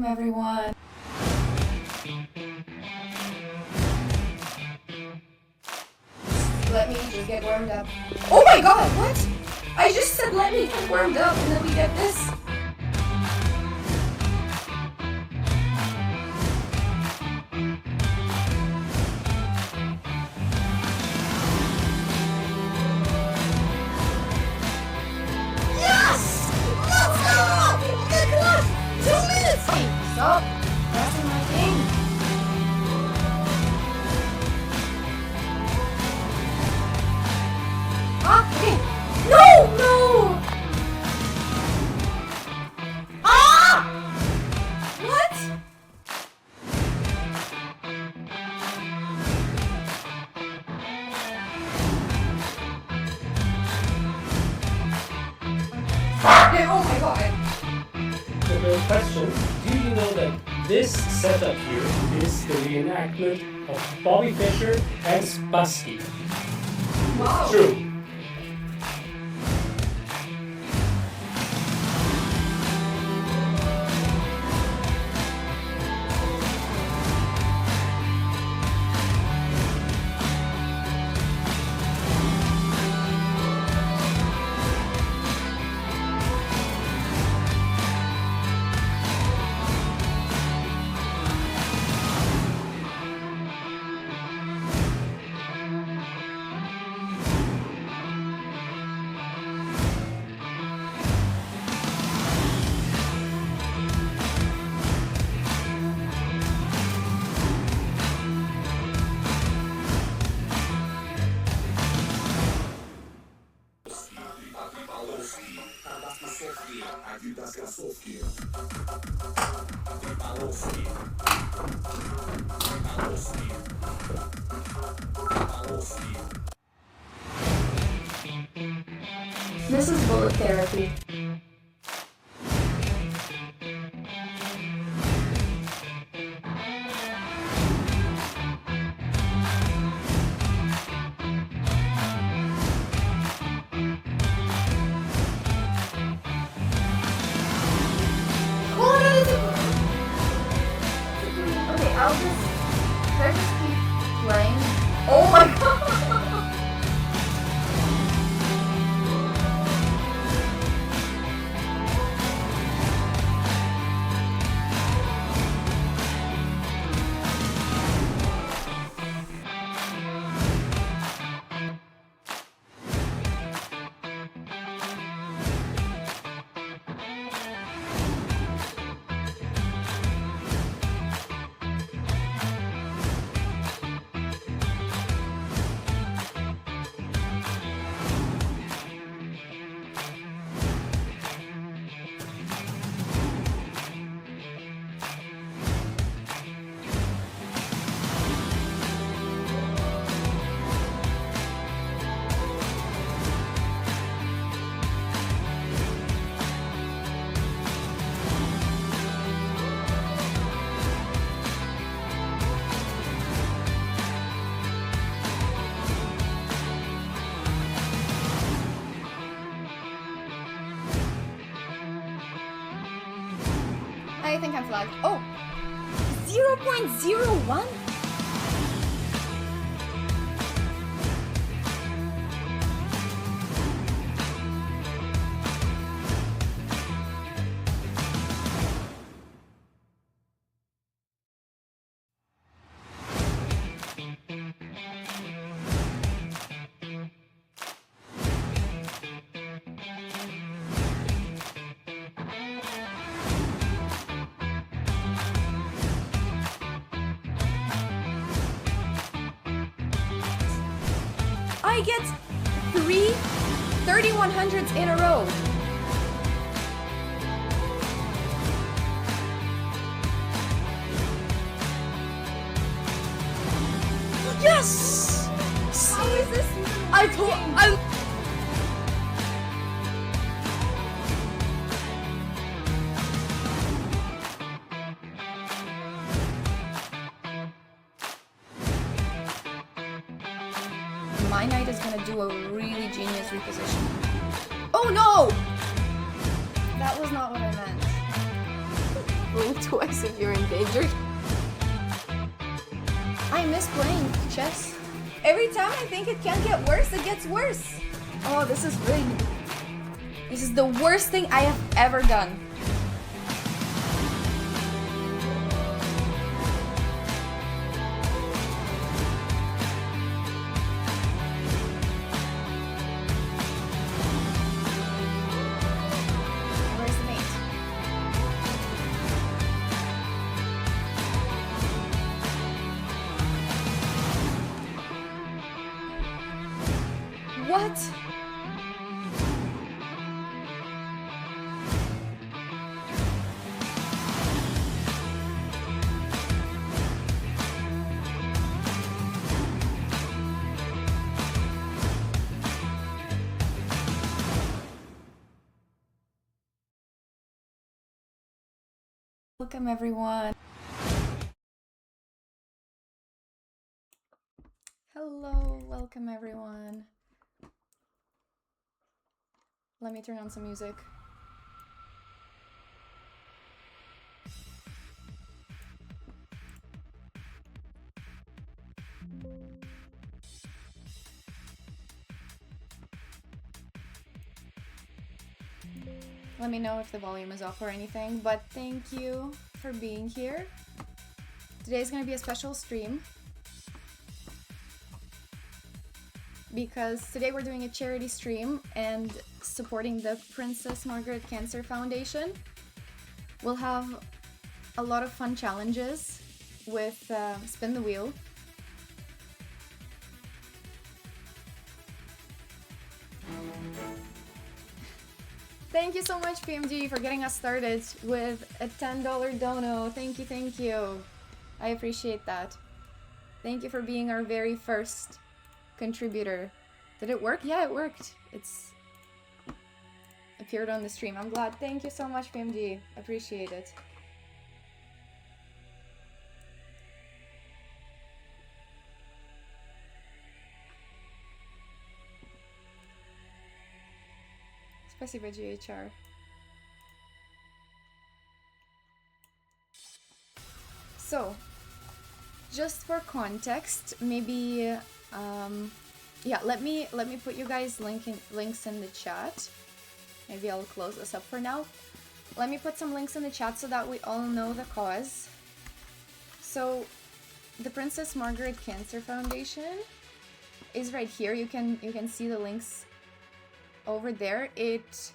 Welcome everyone. Let me just get warmed up. Oh my god, what? I just said let me get warmed up and then we get this. Yes! Let's go! Look at that! 2 minutes! Hey, stop pressing my thing. Okay. No! No! Ah! What? Oh my god. The question, do you know that this setup here is the reenactment of Bobby Fischer and Spassky? Wow. True. This is bullet therapy. Oh, that is a... Okay, I'll just keep playing. Oh my god! I think I'm flagged. Oh! 0.01? I get 3 3100s in a row. Yes! How is this? My knight is gonna do a really genius reposition. Oh no! That was not what I meant. blink twice if you're in danger. I miss playing chess. Every time I think it can't get worse, it gets worse. Oh, this is rigged. This is the worst thing I have ever done. Where's the mate? What? Welcome everyone. Hello, welcome everyone. Let me turn on some music. Let me know if the volume is off or anything, but thank you for being here. Today's gonna be a special stream because today we're doing a charity stream and supporting the Princess Margaret Cancer Foundation. We'll have a lot of fun challenges with Spin the Wheel. Thank you so much, PMG, for getting us started with a $10 dono. Thank you, thank you. I appreciate that. Thank you for being our very first contributor. Did it work? Yeah, it worked. It's appeared on the stream. I'm glad. Thank you so much, PMG. Appreciate it. Спасибо, GHR. So, just for context, maybe, yeah, let me put you guys links in the chat. Maybe I'll close this up for now. Let me put some links in the chat so that we all know the cause. So, the Princess Margaret Cancer Foundation is right here. You can see the links over there. It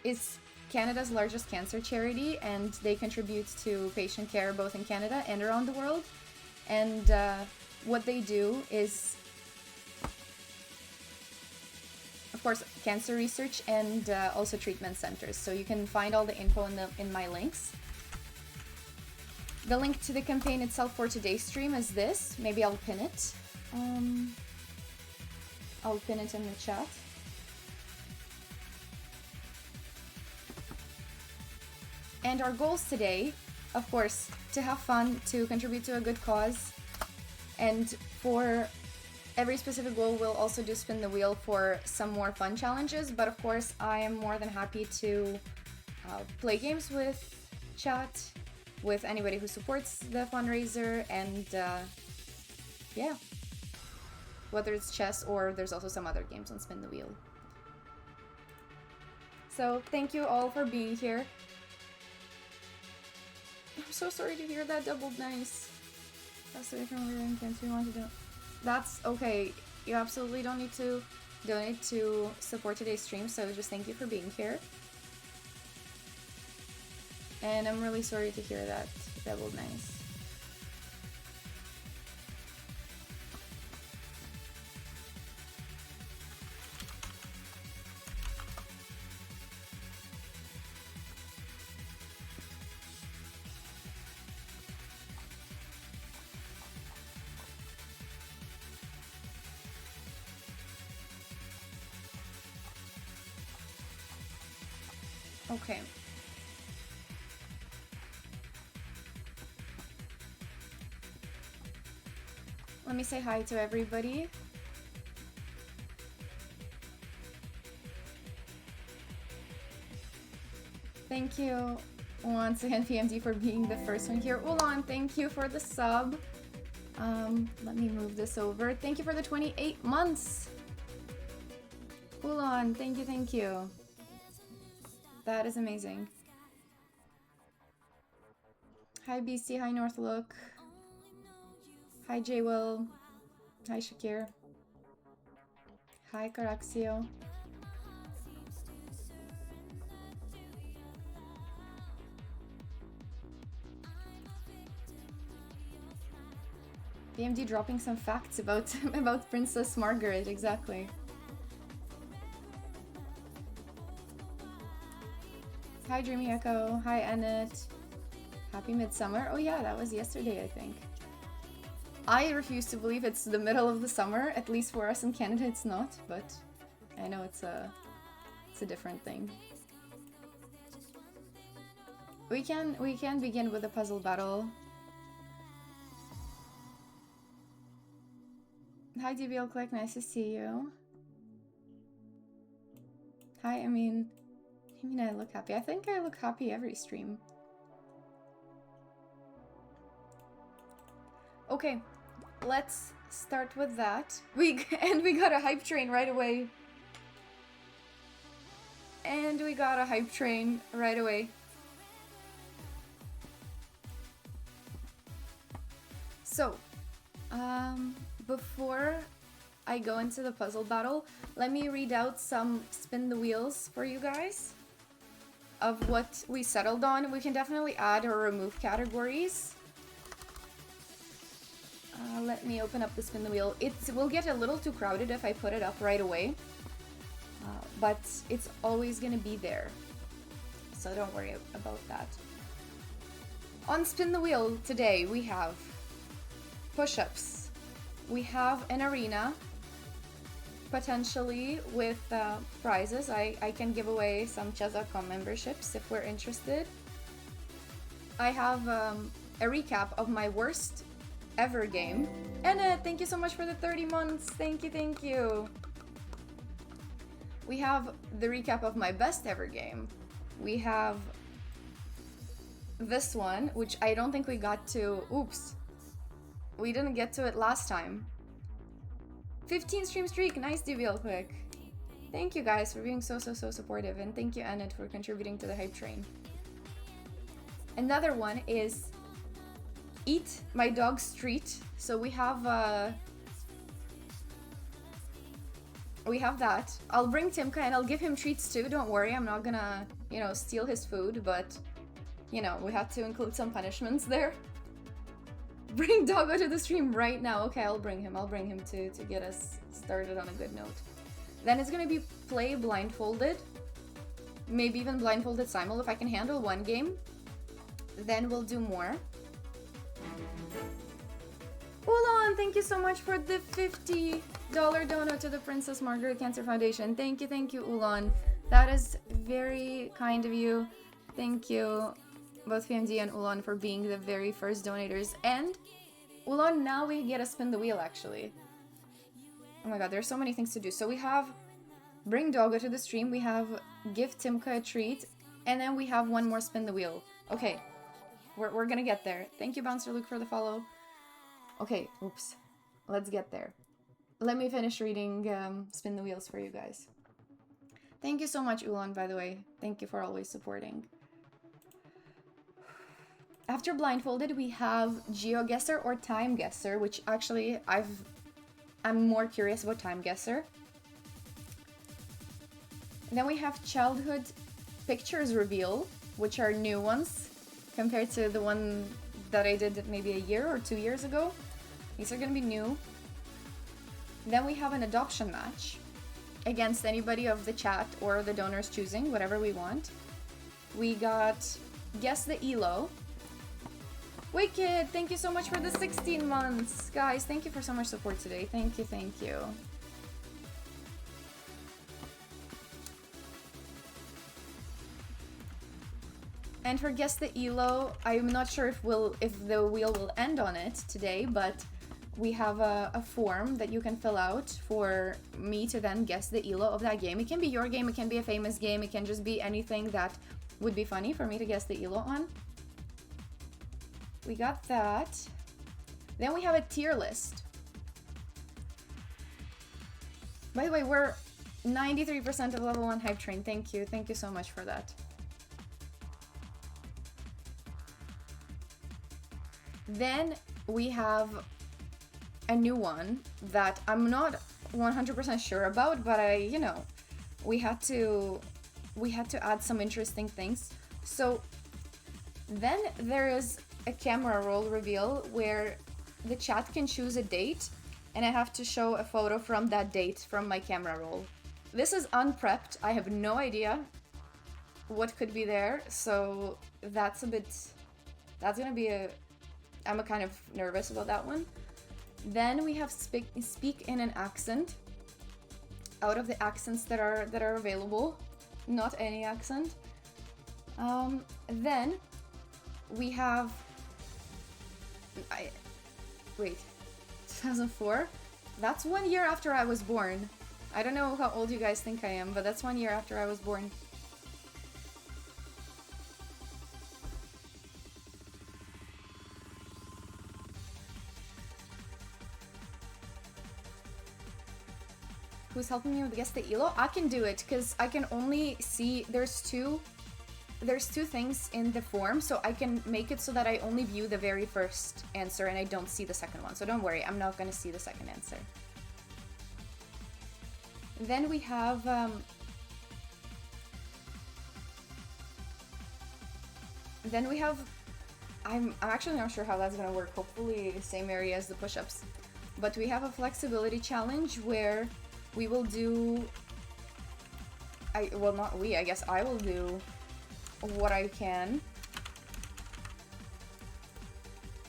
is Canada's largest cancer charity, and they contribute to patient care both in Canada and around the world. And what they do is, of course, cancer research and also treatment centers. So you can find all the info in my links. The link to the campaign itself for today's stream is this. Maybe I'll pin it. I'll pin it in the chat. And our goals today, of course, to have fun, to contribute to a good cause, and for every specific goal, we'll also do Spin the Wheel for some more fun challenges. But of course, I am more than happy to play games with chat, with anybody who supports the fundraiser, and yeah, whether it's chess or there's also some other games on Spin the Wheel. So thank you all for being here. I'm so sorry to hear that. Doubled nice. That's the way from where cancer you want to do. That's okay. You absolutely don't need to donate to support today's stream, so just thank you for being here. And I'm really sorry to hear that. Doubled nice. Okay. Let me say hi to everybody. Thank you. Once again, PMD for being the first one here. Ulan, thank you for the sub. Let me move this over. Thank you for the 28 months. Ulan, thank you, thank you. That is amazing. Hi BC, hi Northlook. Hi J Will. Hi Shakir. Hi Caraxio. BMD dropping some facts about about Princess Margaret, exactly. Hi Dreamy Echo, hi Annette. Happy Midsummer. Oh yeah, that was yesterday, I think. I refuse to believe it's the middle of the summer, at least for us in Canada it's not, but I know it's a different thing. We can begin with a puzzle battle. Hi DBL Click, nice to see you. Hi, I mean I look happy. I think I look happy every stream. Okay, let's start with that. We got a hype train right away. And we got a hype train right away. So, before I go into the puzzle battle, let me read out some spin the wheels for you guys of what we settled on. We can definitely add or remove categories. Let me open up the spin the wheel. It will get a little too crowded if I put it up right away, but it's always gonna be there, so don't worry about that. On spin the wheel today we have push-ups, we have an arena, potentially with prizes. I can give away some chess.com memberships if we're interested. I have a recap of my worst ever game. Anna, thank you so much for the 30 months. Thank you, thank you. We have the recap of my best ever game. We have this one, which I don't think we got to. Oops. We didn't get to it last time. 15 stream streak. Nice DBL quick. Thank you guys for being so supportive, and thank you Annette for contributing to the hype train. Another one is Eat My Dog's Treat. So we have that. I'll bring Timka and I'll give him treats too. Don't worry, I'm not gonna, steal his food, but we have to include some punishments there. Bring Doggo to the stream right now. Okay, I'll bring him to get us started on a good note. Then it's gonna be play blindfolded. Maybe even blindfolded simul if I can handle one game. Then we'll do more. Ulan, thank you so much for the $50 dono to the Princess Margaret Cancer Foundation. Thank you, Ulan. That is very kind of you. Thank you, both PMD and Ulan, for being the very first donators. And Ulan, now we get to spin the wheel, actually. Oh my god, there's so many things to do. So we have bring Doggo to the stream, we have give Timka a treat, and then we have one more spin the wheel. Okay, we're gonna get there. Thank you, Bouncer Luke, for the follow. Okay, oops. Let's get there. Let me finish reading spin the wheels for you guys. Thank you so much, Ulan, by the way. Thank you for always supporting. After blindfolded, we have GeoGuessr or Time Guesser, which actually I'm more curious about Time Guesser. And then we have Childhood Pictures Reveal, which are new ones compared to the one that I did maybe a year or 2 years ago. These are gonna be new. Then we have an adoption match against anybody of the chat or the donors choosing, whatever we want. We got Guess the ELO. Wicked, thank you so much for the 16 months. Guys, thank you for so much support today. Thank you. And for Guess the ELO, I'm not sure if the wheel will end on it today, but we have a form that you can fill out for me to then guess the ELO of that game. It can be your game, it can be a famous game, it can just be anything that would be funny for me to guess the elo on. We got that. Then we have a tier list. By the way, we're 93% of level 1 hype train. Thank you. Thank you so much for that. Then we have a new one that I'm not 100% sure about, but you know, we had to add some interesting things. So then there is a camera roll reveal where the chat can choose a date, and I have to show a photo from that date from my camera roll. This is unprepped. I have no idea what could be there, so that's gonna be I'm kind of nervous about that one. Then we have speak in an accent. Out of the accents that are available, not any accent. Then we have wait, 2004? That's 1 year after I was born. I don't know how old you guys think I am, but that's 1 year after I was born. Who's helping me with guess the elo? I can do it because I can only see there's two things in the form, so I can make it so that I only view the very first answer and I don't see the second one. So don't worry, I'm not going to see the second answer. Then we have I'm actually not sure how that's going to work. Hopefully the same area as the push-ups. But we have a flexibility challenge where we will do I guess I will do what I can.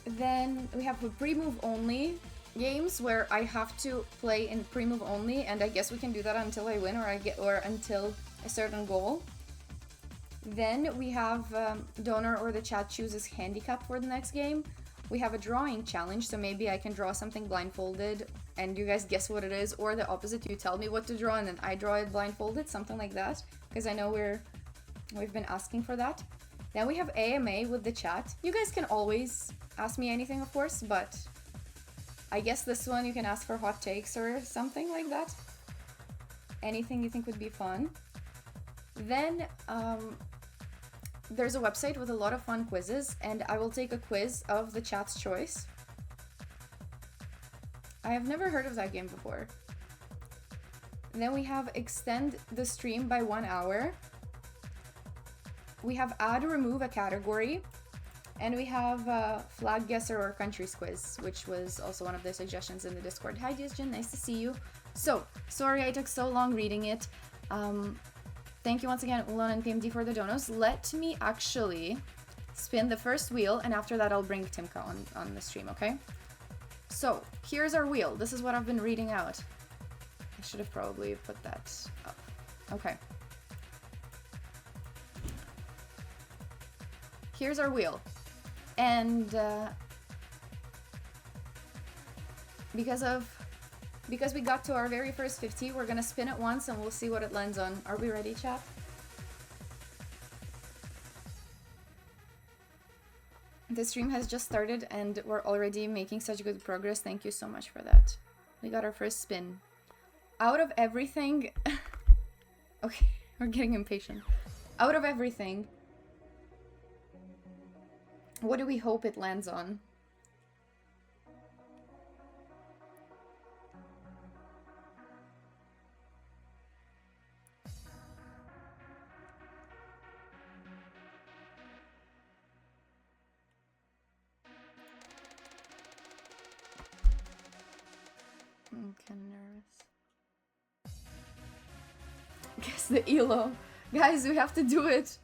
Then we have a pre-move only games where I have to play in pre-move only, and I guess we can do that until I win or until a certain goal. Then we have donor or the chat chooses handicap for the next game. We have a drawing challenge, so maybe I can draw something blindfolded and you guys guess what it is, or the opposite, you tell me what to draw and then I draw it blindfolded, something like that, because I know we've been asking for that. Then we have AMA with the chat. You guys can always ask me anything, of course, but I guess this one you can ask for hot takes or something like that. Anything you think would be fun. Then there's a website with a lot of fun quizzes, and I will take a quiz of the chat's choice. I have never heard of that game before. And then we have extend the stream by 1 hour. We have add or remove a category. And we have flag guesser or countries quiz, which was also one of the suggestions in the Discord. Hi Gisjin, nice to see you. So, sorry I took so long reading it. Thank you once again, Ulan and PMD, for the donos. Let me actually spin the first wheel, and after that I'll bring Timka on the stream, okay? So, here's our wheel. This is what I've been reading out. I should have probably put that up. Okay. Here's our wheel. And because we got to our very first 50, we're gonna spin it once and we'll see what it lands on. Are we ready, chat? The stream has just started and we're already making such good progress. Thank you so much for that. We got our first spin. Out of everything... Okay, we're getting impatient. Out of everything, what do we hope it lands on? I'm kinda nervous. Guess the ELO. Guys, we have to do it.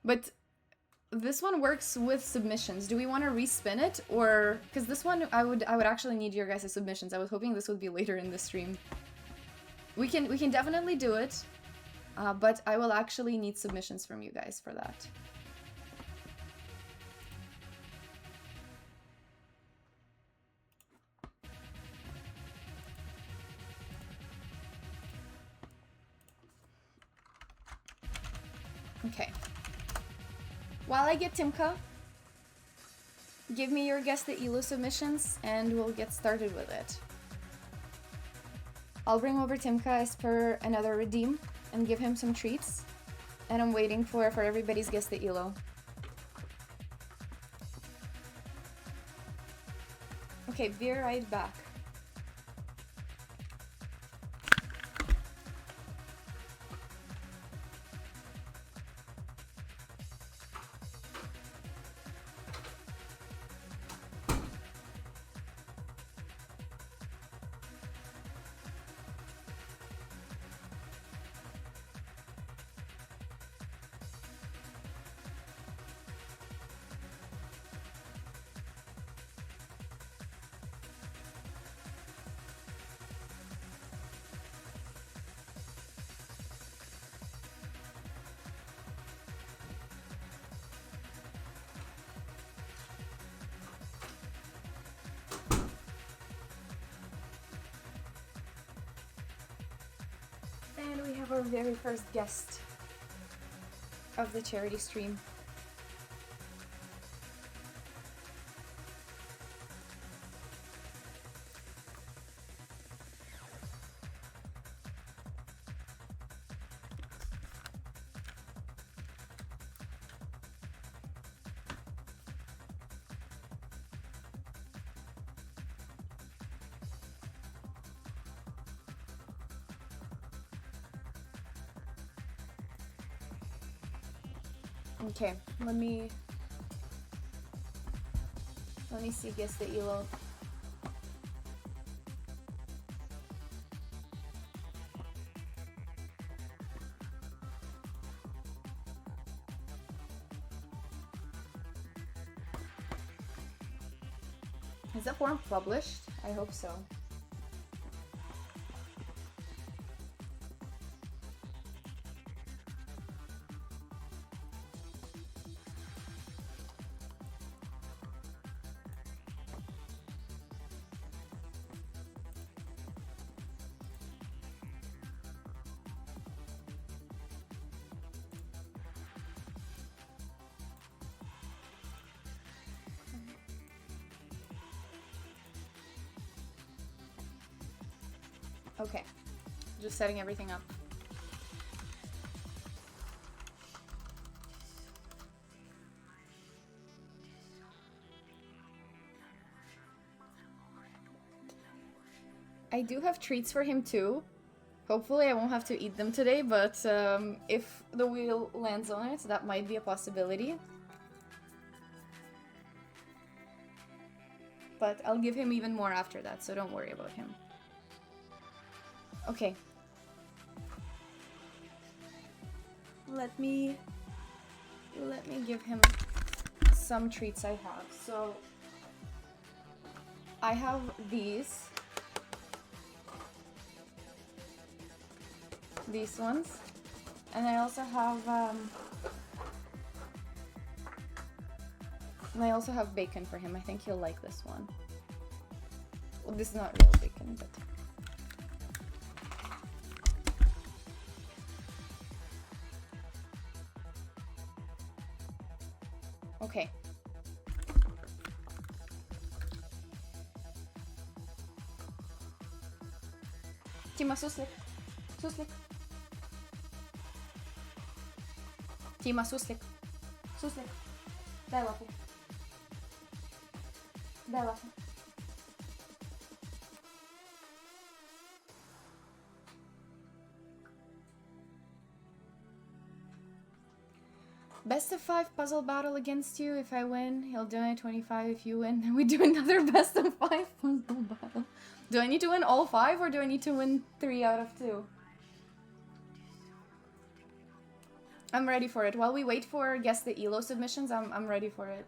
But this one works with submissions. Do we want to respin it, or because this one I would actually need your guys' submissions. I was hoping this would be later in the stream. We can definitely do it, but I will actually need submissions from you guys for that. Okay. while I get Timka, give me your Guess the Elo submissions and we'll get started with it. I'll bring over Timka as per another redeem and give him some treats. And I'm waiting for everybody's Guess the Elo. Okay, be right back. And we have our very first guest of the charity stream. Okay, let me see Guess the Elo. Is the form published? I hope so. Okay, just setting everything up. I do have treats for him too. Hopefully I won't have to eat them today, but if the wheel lands on it, that might be a possibility. But I'll give him even more after that, so don't worry about him. Okay. Let me give him some treats I have. So I have these ones, and I also have bacon for him. I think he'll like this one. Well, this is not real bacon, but okay. Tima, suslik. Suslik. Tima, suslik. Suslik. Дай лапу. Дай лапу. Best of 5 puzzle battle against you. If I win, he'll donate 25. If you win, then we do another best of 5 puzzle battle. Do I need to win all 5 or do I need to win 3 out of 2? I'm ready for it. While we wait for Guess the Elo submissions, I'm ready for it.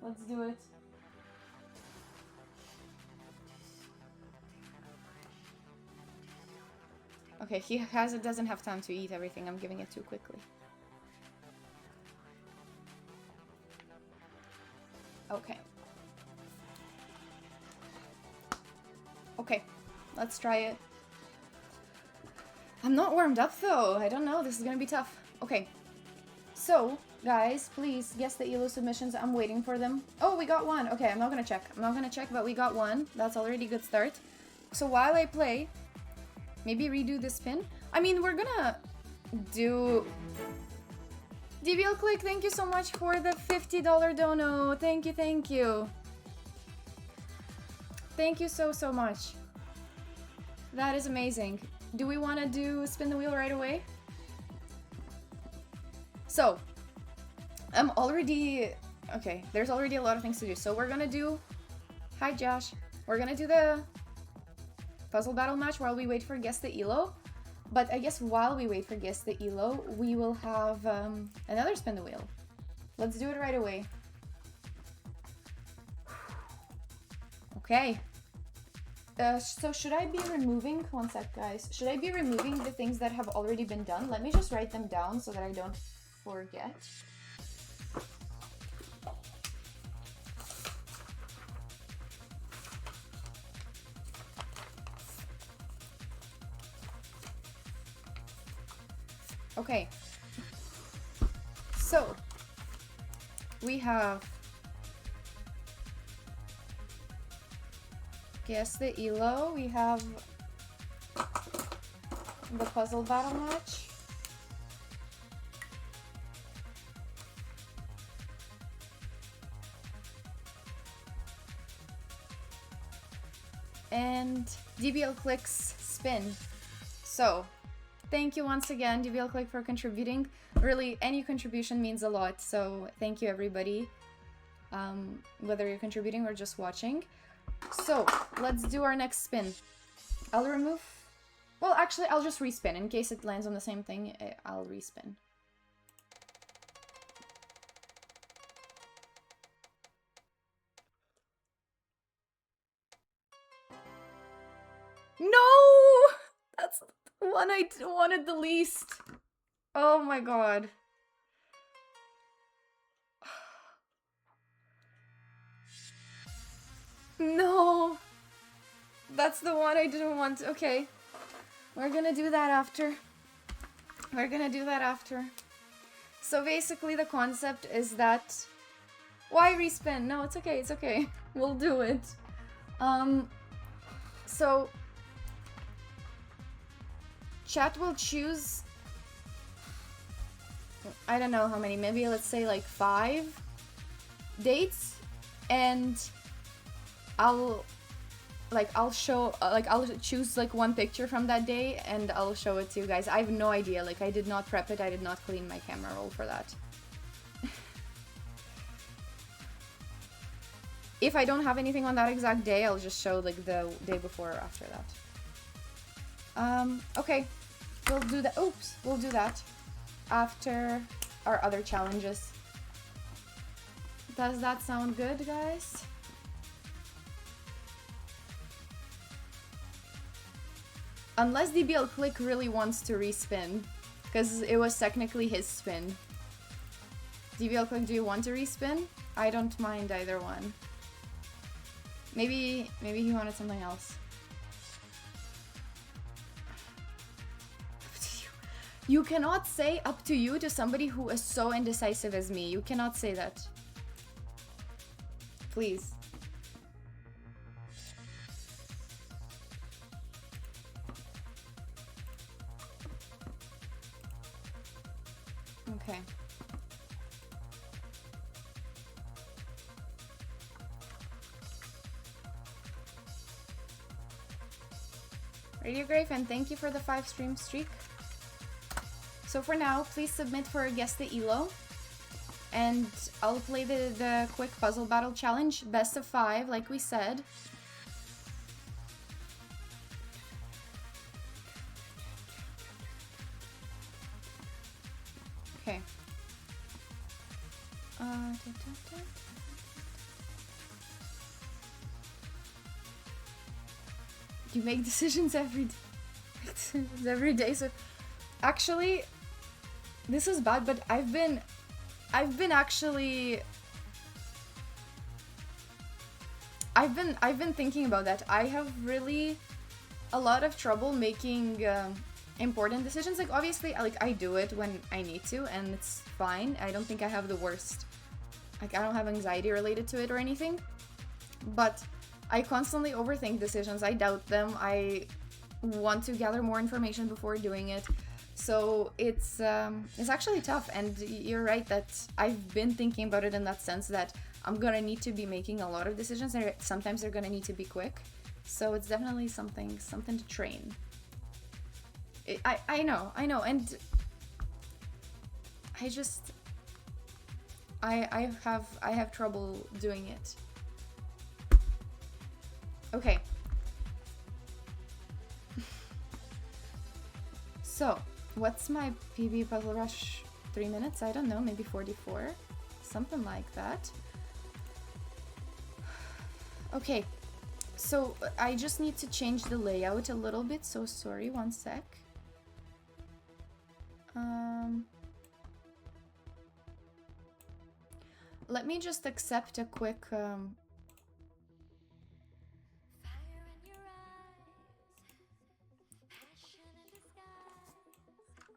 Let's do it. Okay, he doesn't have time to eat everything. I'm giving it too quickly. Okay. Okay, let's try it. I'm not warmed up though. I don't know. This is gonna be tough. Okay. So, Guys, please guess the ELO submissions. I'm waiting for them. Oh, we got one. Okay, I'm not gonna check. I'm not gonna check, but we got one. That's already a good start. So while I play, maybe redo the spin. I mean, we're gonna do... DBL Click, thank you so much for the $50 dono. Thank you, thank you. Thank you so, so much. That is amazing. Do we want to do spin the wheel right away? So, I'm already... Okay, there's already a lot of things to do. So we're gonna do... Hi, Josh. We're gonna do the puzzle battle match while we wait for Guess the ELO. But I guess while we wait for Guess the ELO, we will have another spin the wheel. Let's do it right away. Okay. So should I be removing... One sec, guys. Should I be removing the things that have already been done? Let me just write them down so that I don't forget. Okay. So, we have... Guess the ELO, we have the puzzle battle match. And DBL Click's spin. So, thank you once again, DBL Click, for contributing. Really, any contribution means a lot, so thank you everybody. Whether you're contributing or just watching. So, let's do our next spin. I'll remove... Well, actually, I'll just respin. In case it lands on the same thing, I'll respin. No! That's the one I wanted the least. Oh my god. No! That's the one I didn't want. Okay. We're gonna do that after. We're gonna do that after. So basically the concept is that... Why respin? No, it's okay, it's okay. We'll do it. So... Chat will choose... I don't know how many, maybe let's say like 5 dates, and I'll choose like one picture from that day and I'll show it to you guys. I have no idea, like I did not prep it, I did not clean my camera roll for that. If I don't have anything on that exact day, I'll just show like the day before or after that. Okay, we'll do that. Oops, we'll do that after our other challenges. Does that sound good, guys? Unless DBL Click really wants to respin, because it was technically his spin. DBL Click, do you want to respin? I don't mind either one. Maybe he wanted something else. Up to you. You cannot say up to you to somebody who is so indecisive as me. You cannot say that. Please. Okay. Radio Grave, and thank you for the 5 stream streak. So for now, please submit for Guess the ELO. And I'll play the quick puzzle battle challenge. Best of 5, like we said. Okay. You make decisions every day. So actually, this is bad, but I've been thinking about that. I have really a lot of trouble making important decisions. Like, obviously, like, I do it when I need to, and it's fine. I don't think I have the worst, like, I don't have anxiety related to it or anything, but I constantly overthink decisions. I doubt them. I want to gather more information before doing it. So it's actually tough, and you're right that I've been thinking about it in that sense that I'm gonna need to be making a lot of decisions, and sometimes they're gonna need to be quick. So it's definitely something to train. I know, and I have trouble doing it. Okay. So, what's my PB puzzle rush? 3 minutes? I don't know, maybe 44? Something like that. Okay, so I just need to change the layout a little bit, so sorry, one sec. Let me just accept a quick...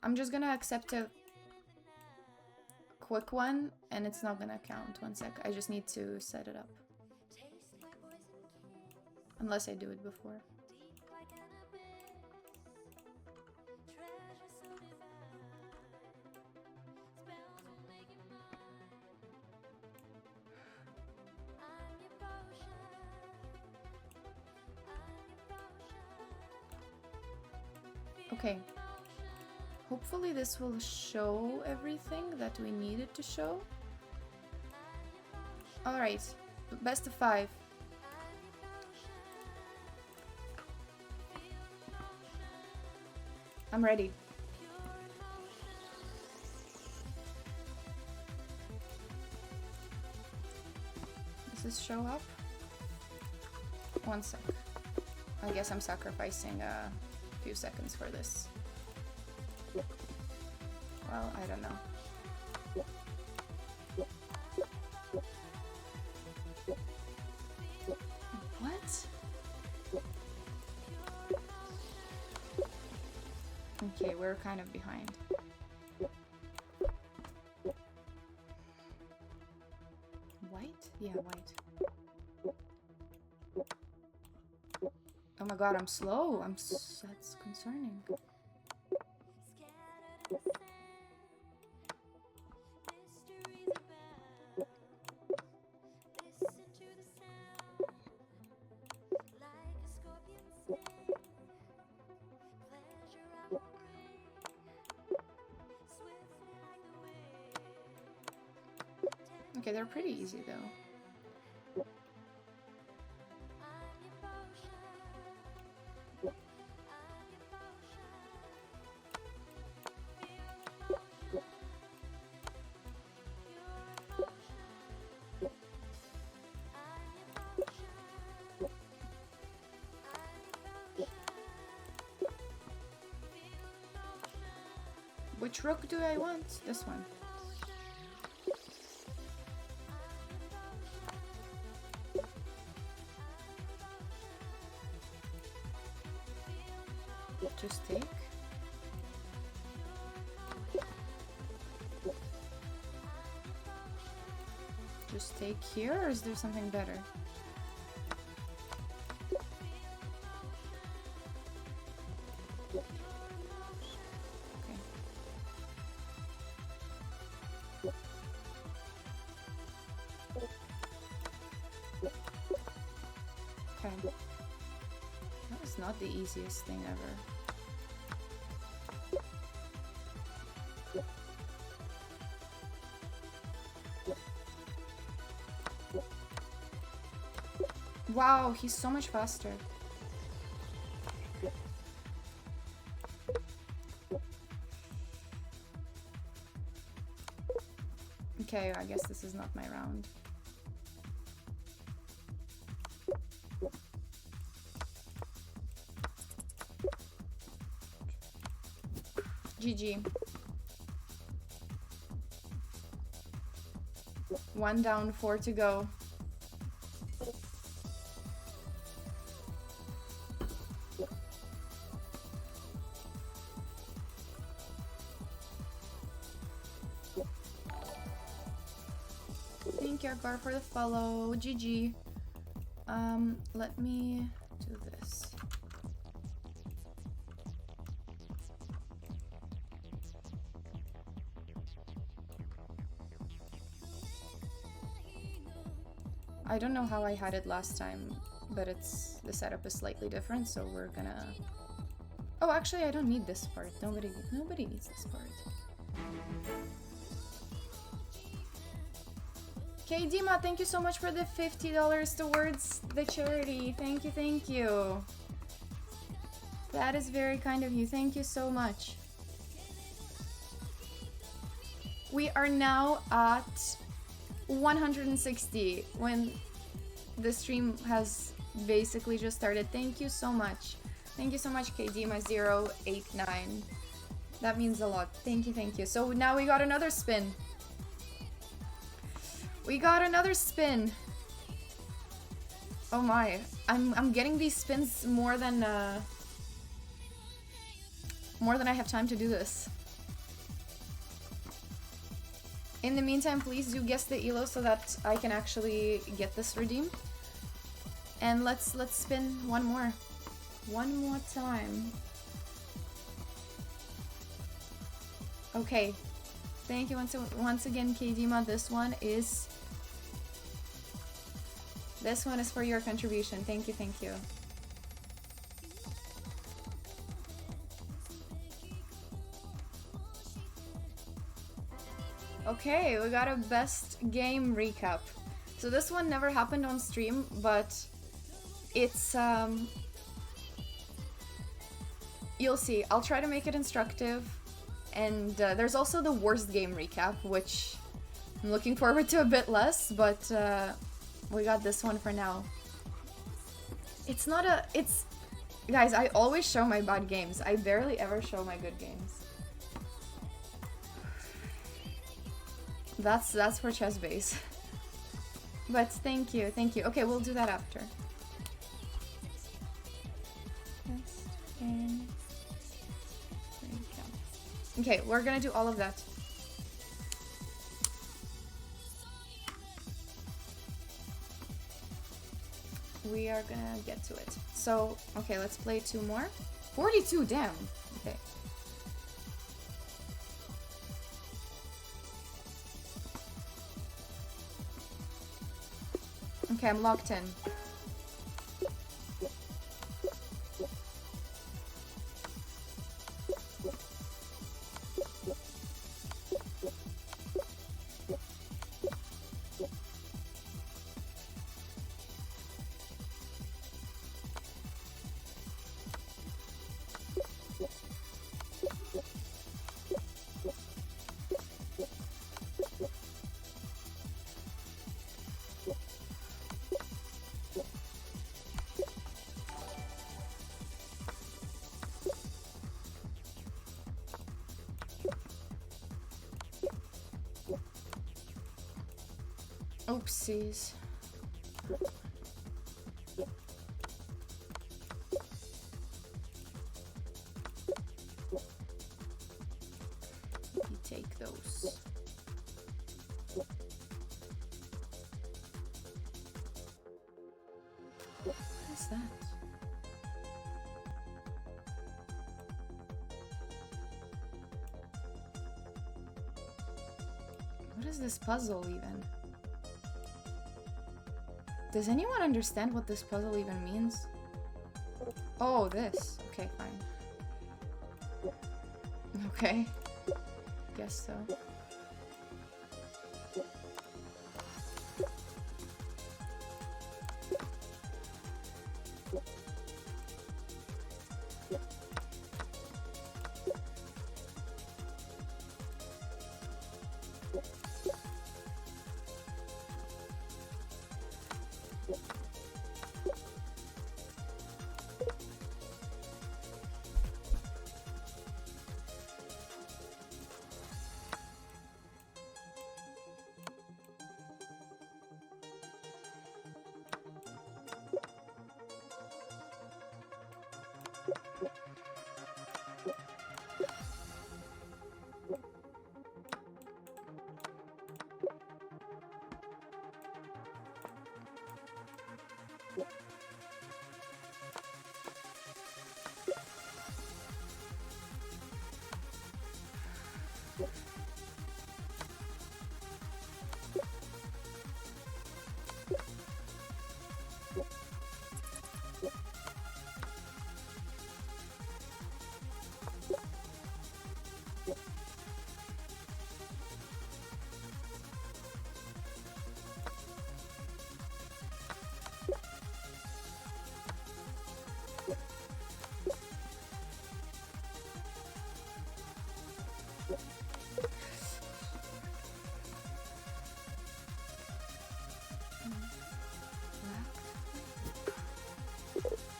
I'm just gonna accept a quick one, and it's not gonna count. One sec, I just need to set it up. Unless I do it before. Okay. Hopefully this will show everything that we needed to show. Alright, best of 5. I'm ready. Does this show up? One sec. I guess I'm sacrificing a few seconds for this. Well, I don't know. What? Okay, we're kind of behind. White? Yeah, white. Oh my god, I'm slow. That's concerning. Okay, they're pretty easy though. Which rook do I want? This one. Just take. Just take here, or is there something better? Okay. That was not the easiest thing ever. Wow, he's so much faster. Okay, I guess this is not my round. GG. 1 down, 4 to go. Thank you, Agar, for the follow. GG. Let me do this. I don't know how I had it last time, but the setup is slightly different, so we're gonna... Oh, actually, I don't need this part. Nobody needs this part. Okay, Dima, thank you so much for the $50 towards the charity. Thank you, thank you. That is very kind of you. Thank you so much. We are now at 160 when the stream has basically just started. Thank you so much. Thank you so much, KDima089. That means a lot. Thank you, thank you. So now we got another spin. We got another spin. Oh my. I'm getting these spins more than I have time to do this. In the meantime, please do guess the elo so that I can actually get this redeemed. And let's spin one more. One more time. Okay. Thank you once again, KDima. This one is for your contribution. Thank you, thank you. Okay, we got a best game recap. So this one never happened on stream, but it's you'll see. I'll try to make it instructive. And there's also the worst game recap, which I'm looking forward to a bit less, but we got this one for now. It's not a... It's... Guys, I always show my bad games. I barely ever show my good games. That's for chess base. But thank you, thank you. Okay, we'll do that after. Okay, we're gonna do all of that. We are gonna get to it. So, okay, let's play 2 more. 42, damn. Okay. Okay, I'm locked in. Oopsies. You take those. What is that? What is this puzzle even? Does anyone understand what this puzzle even means? Oh, this. Okay, fine. Okay. Guess so.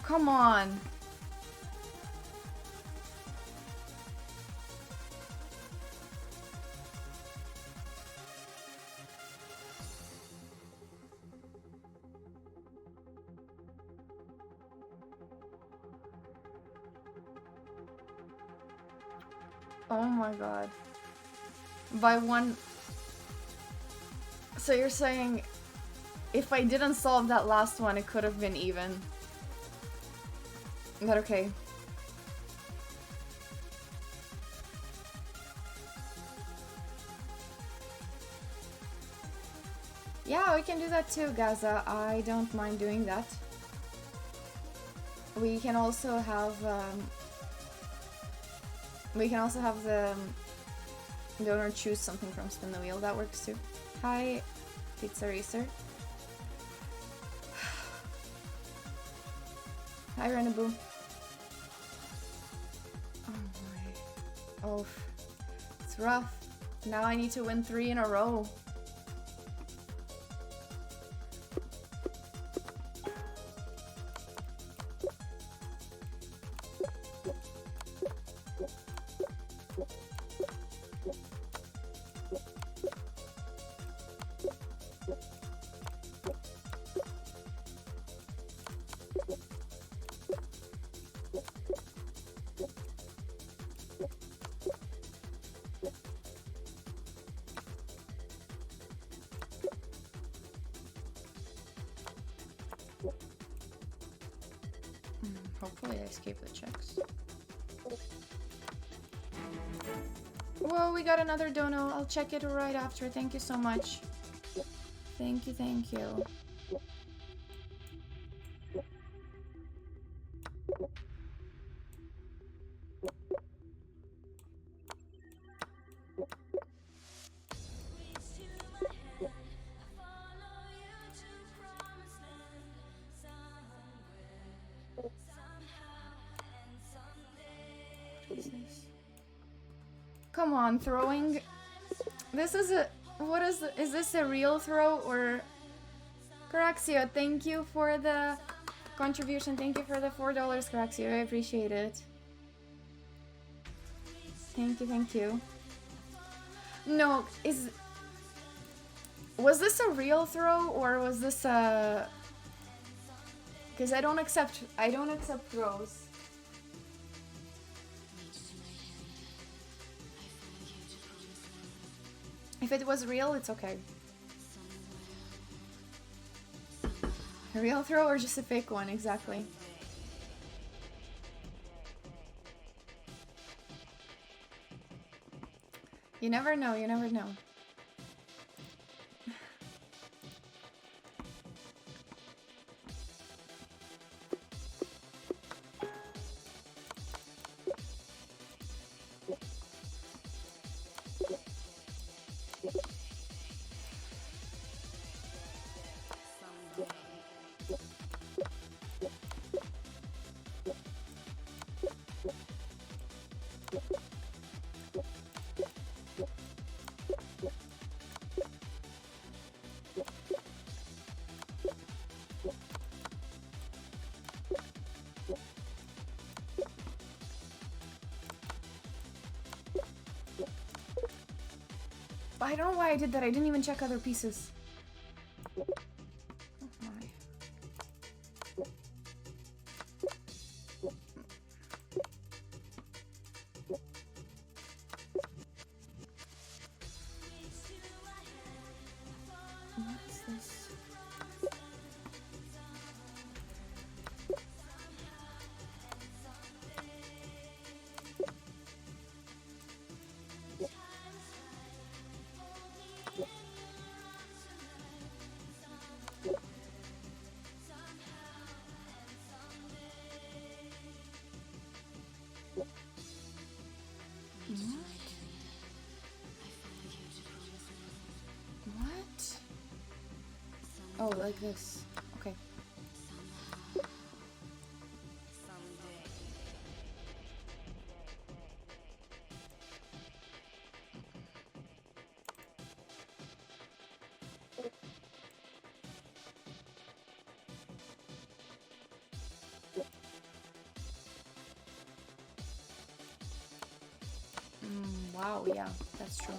Come on. Oh my god. By one... So you're saying if I didn't solve that last one, it could have been even. But okay. Yeah, we can do that too, Gaza. I don't mind doing that. We can also have the donor choose something from Spin the Wheel. That works too. Hi, Pizza Racer. Hi, Renaboo. Oh my. Oh, it's rough. Now I need to win 3 in a row. Hopefully I escape the checks. Whoa, we got another dono. I'll check it right after. Thank you so much. Thank you, thank you. Come on, throwing. This is a. What is this a real throw or? Caraxio, thank you for the contribution. Thank you for the $4, Caraxio. I appreciate it. Thank you, thank you. No, was this a real throw or was this a? Because I don't accept throws. If it was real, it's okay. A real throw or just a fake one, exactly. You never know, you never know. I don't know why I did that. I didn't even check other pieces. Oh my. What's this? like this. Okay. Wow, yeah, that's true.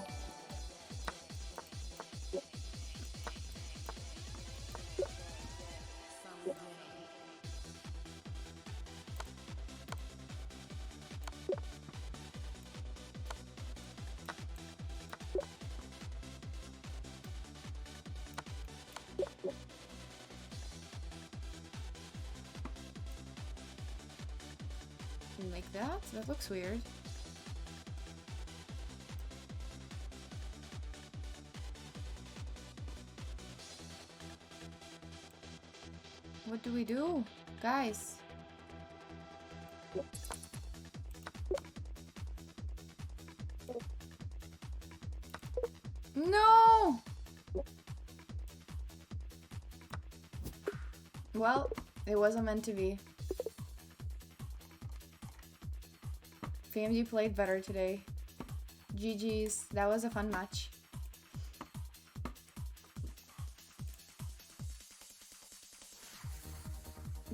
Like that? That looks weird. What do we do? Guys. No! Well, it wasn't meant to be. FMG played better today. GG's. That was a fun match.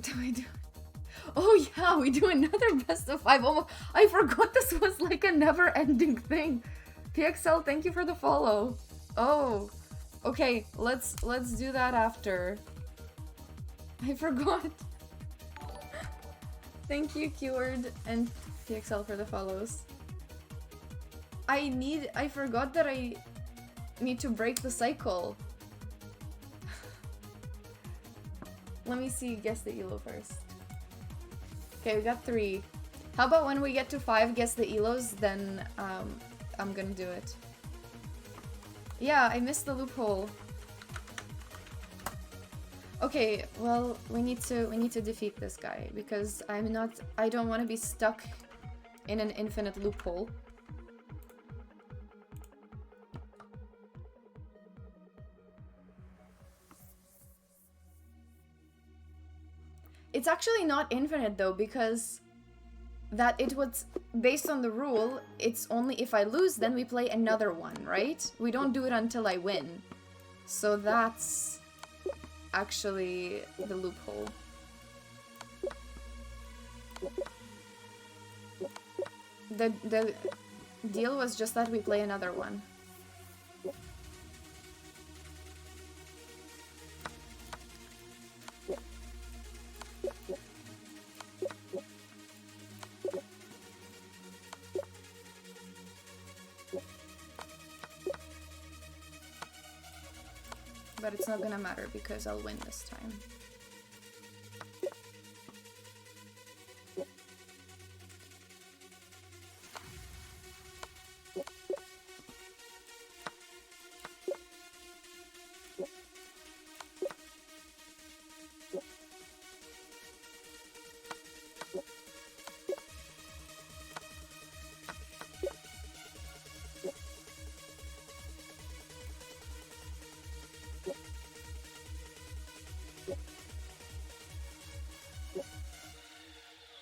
Do I do? Oh yeah, we do another best of 5. Oh, I forgot this was like a never-ending thing. PXL, thank you for the follow. Oh, okay. Let's do that after. I forgot. Thank you, Keyword and PXL for the follows. I forgot that I need to break the cycle. Let me see, guess the ELO first. Okay, we got 3. How about when we get to 5, guess the ELOs, then I'm gonna do it. Yeah, I missed the loophole. Okay, well, we need to defeat this guy because I don't want to be stuck in an infinite loophole. It's actually not infinite though, because that it was based on the rule, it's only if I lose then we play another one, right? We don't do it until I win. So that's actually the loophole. The deal was just that we play another one. But it's not gonna matter because I'll win this time.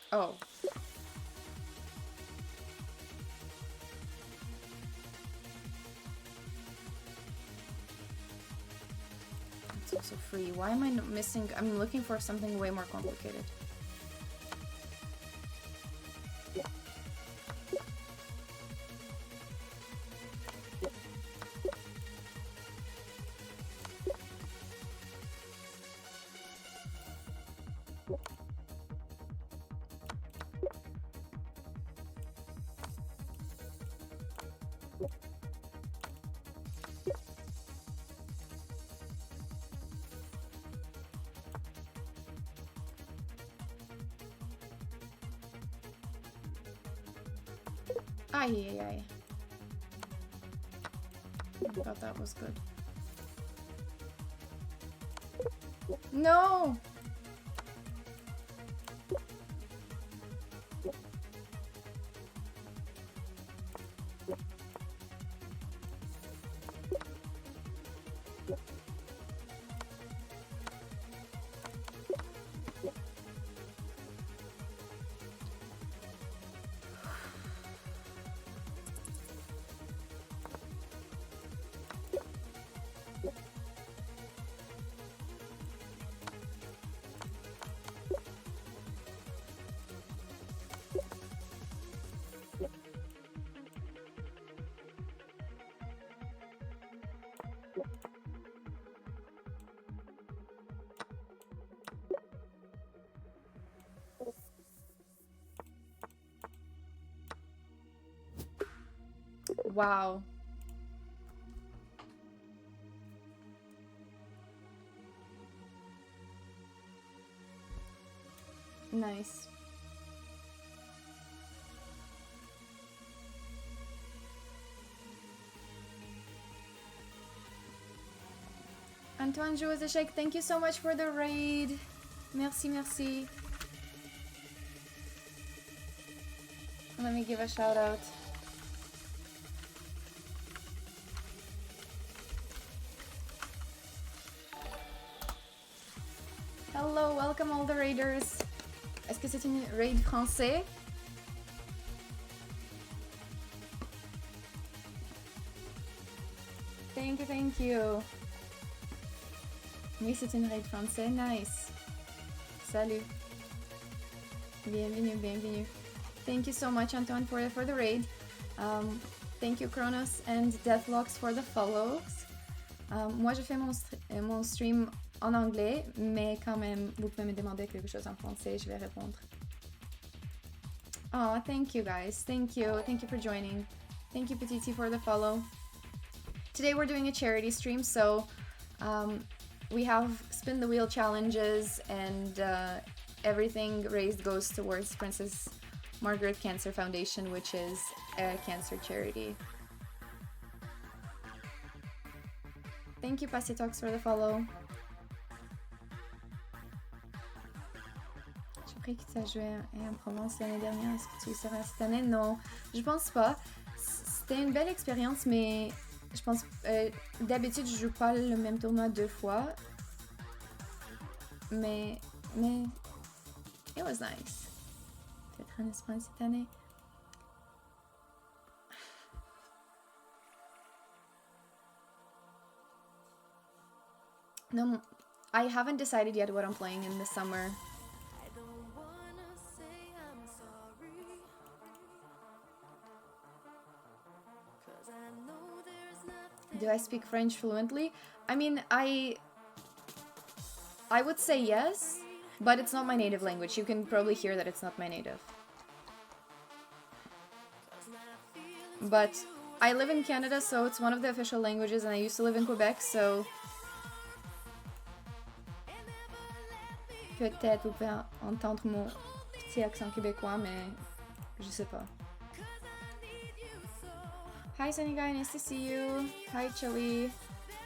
Oh. It's also free. Why am I not missing? I'm looking for something way more complicated. Ay. I thought that was good. No! Wow. Nice. Antoine Jouazeshek, thank you so much for the raid. Merci, merci. Let me give a shout out. Hello, welcome all the raiders. Est-ce que c'est une raid français? Thank you, thank you. Oui, c'est une raid français. Nice. Salut. Bienvenue, bienvenue. Thank you so much, Antoine, for the raid. Thank you, Kronos and Deathlocks, for the follows. Moi, je fais mon stream en anglais, mais quand même, vous pouvez me demander quelque chose en français, je vais répondre. Oh, thank you, guys. Thank you. Thank you for joining. Thank you, Petiti, for the follow. Today we're doing a charity stream, so we have spin the wheel challenges, and everything raised goes towards Princess Margaret Cancer Foundation, which is a cancer charity. Thank you, Passitox, for the follow. J'ai appris que tu as joué en Provence l'année dernière. Est-ce que tu y seras cette année? Non, je pense pas. C'était une belle expérience, mais je pense d'habitude je joue pas le même tournoi 2 fois. Mais it was nice. Peut-être en Espagne cette année. No, I haven't decided yet what I'm playing in the summer. Do I speak French fluently? I mean, I would say yes, but it's not my native language. You can probably hear that it's not my native. But I live in Canada, so it's one of the official languages, and I used to live in Quebec, so peut-être vous pouvez entendre mon petit accent québécois, mais je sais pas. Hi Sunny Guy, nice to see you. Hi Chili.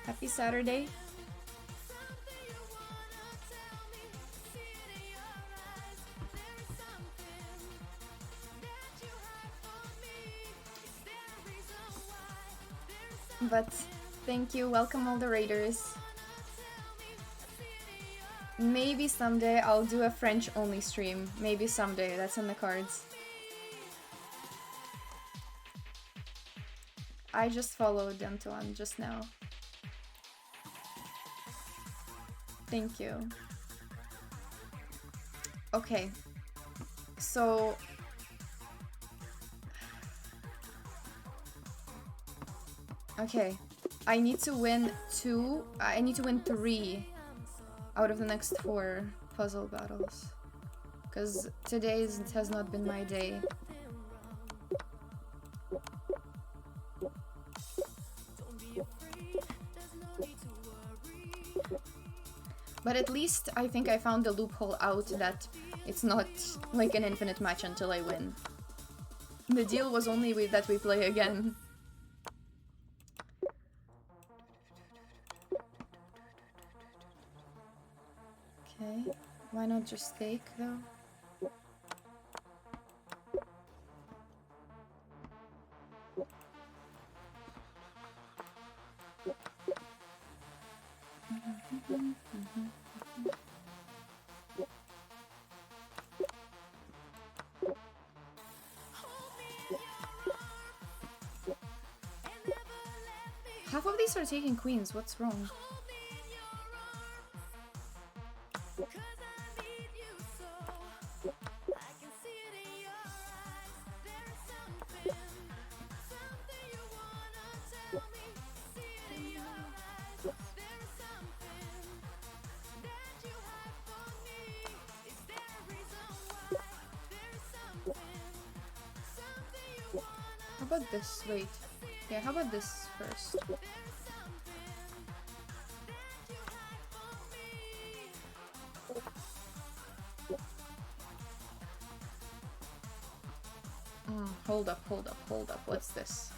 Happy Saturday. But thank you, welcome all the raiders. Maybe someday I'll do a French only stream. Maybe someday, that's in the cards. I just followed Antoine just now. Thank you. Okay, so okay, I need to win 3 out of the next 4 puzzle battles, because today's has not been my day. But at least I think I found the loophole out that it's not like an infinite match until I win. The deal was only that we play again. Okay, why not just steak though? Half of these are taking queens, what's wrong? How about this? Wait. Yeah, how about this first? Hold up, hold up, hold up. What's this?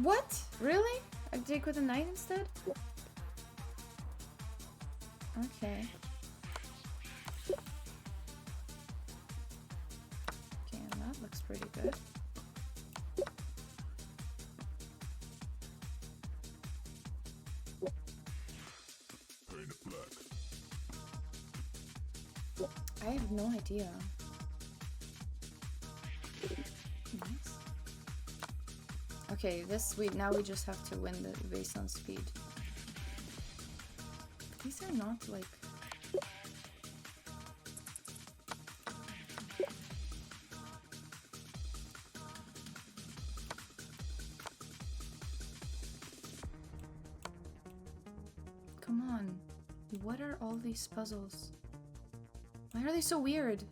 What? Really? I take with a knight instead? Okay. Okay, and that looks pretty good. I have no idea. Nice. Okay, now we just have to win the based on speed. These are not like come on. What are all these puzzles? Why are they so weird?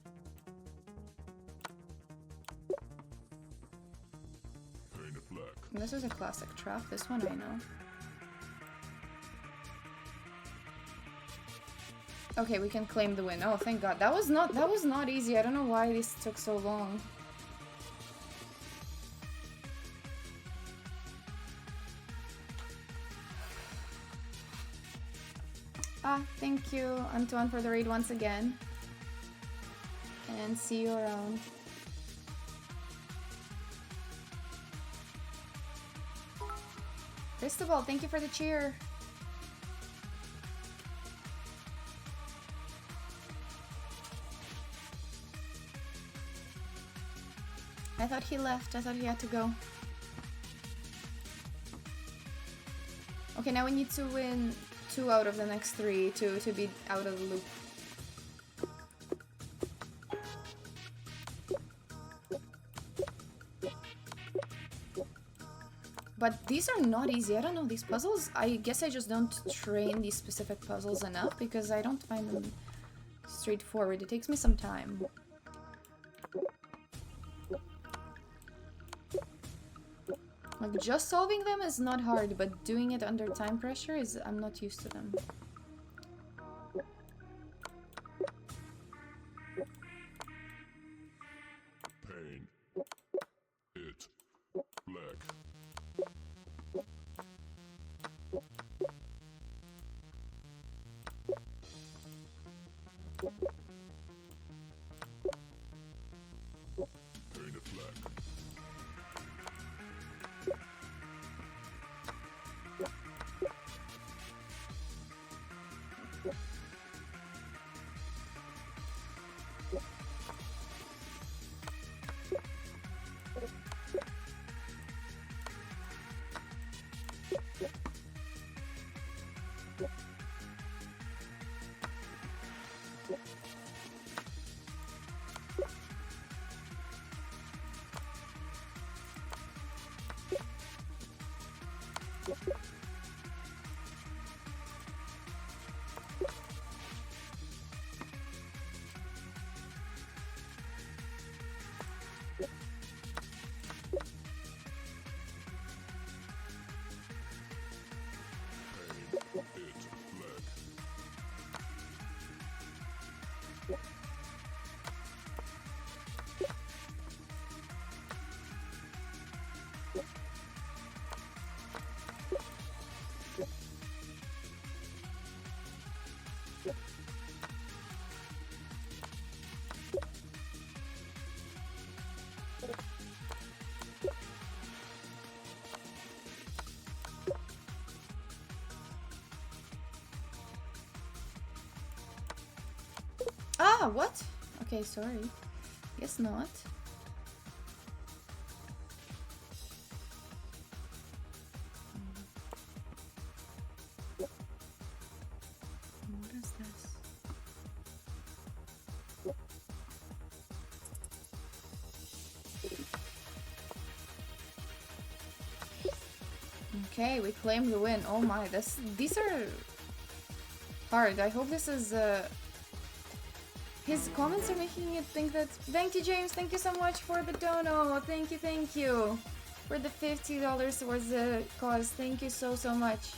This is a classic trap. This one I know. Okay, we can claim the win. Oh, thank God. That was not easy. I don't know why this took so long. Ah, thank you, Antoine, for the raid once again. And see you around. Cristobal, thank you for the cheer. I thought he left. I thought he had to go. Okay, now we need to win 2 out of the next 3 to be out of the loop. But these are not easy. I don't know, these puzzles, I guess I just don't train these specific puzzles enough because I don't find them straightforward. It takes me some time. Like, just solving them is not hard, but doing it under time pressure is... I'm not used to them. Pain. It. Black. Paint it black. Ah, what? Okay, sorry. Guess not. What is this? Okay, we claim the win. Oh my, these are hard. I hope this is his comments are making it think that. Thank you, James. Thank you so much for the dono. Thank you for the $50 towards the cause. Thank you so much.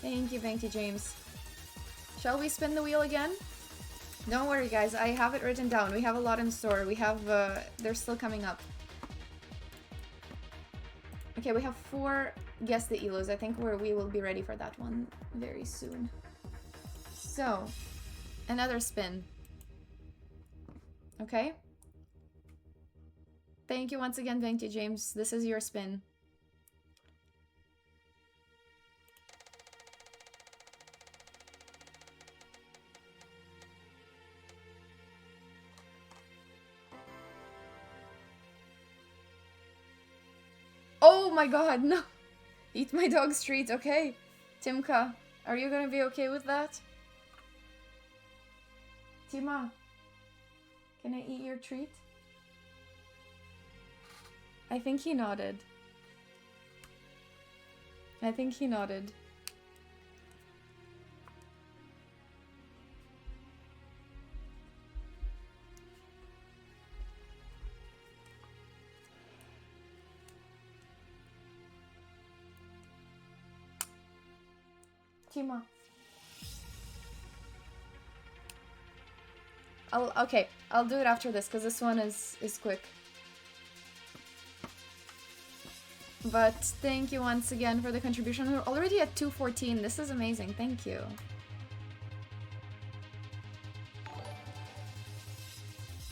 Thank you, James. Shall we spin the wheel again? Don't worry, guys. I have it written down. We have a lot in store. We have they're still coming up. Okay, we have 4 Guess the Elos. I think we will be ready for that one very soon. So, another spin. Okay. Thank you once again. Thank you, James. This is your spin. Oh my god, no! Eat my dog's treat, okay. Timka, are you gonna be okay with that? Tima, can I eat your treat? I think he nodded. I think he nodded. Tima. I'll do it after this because this one is quick. But thank you once again for the contribution. We're already at 214. This is amazing. Thank you.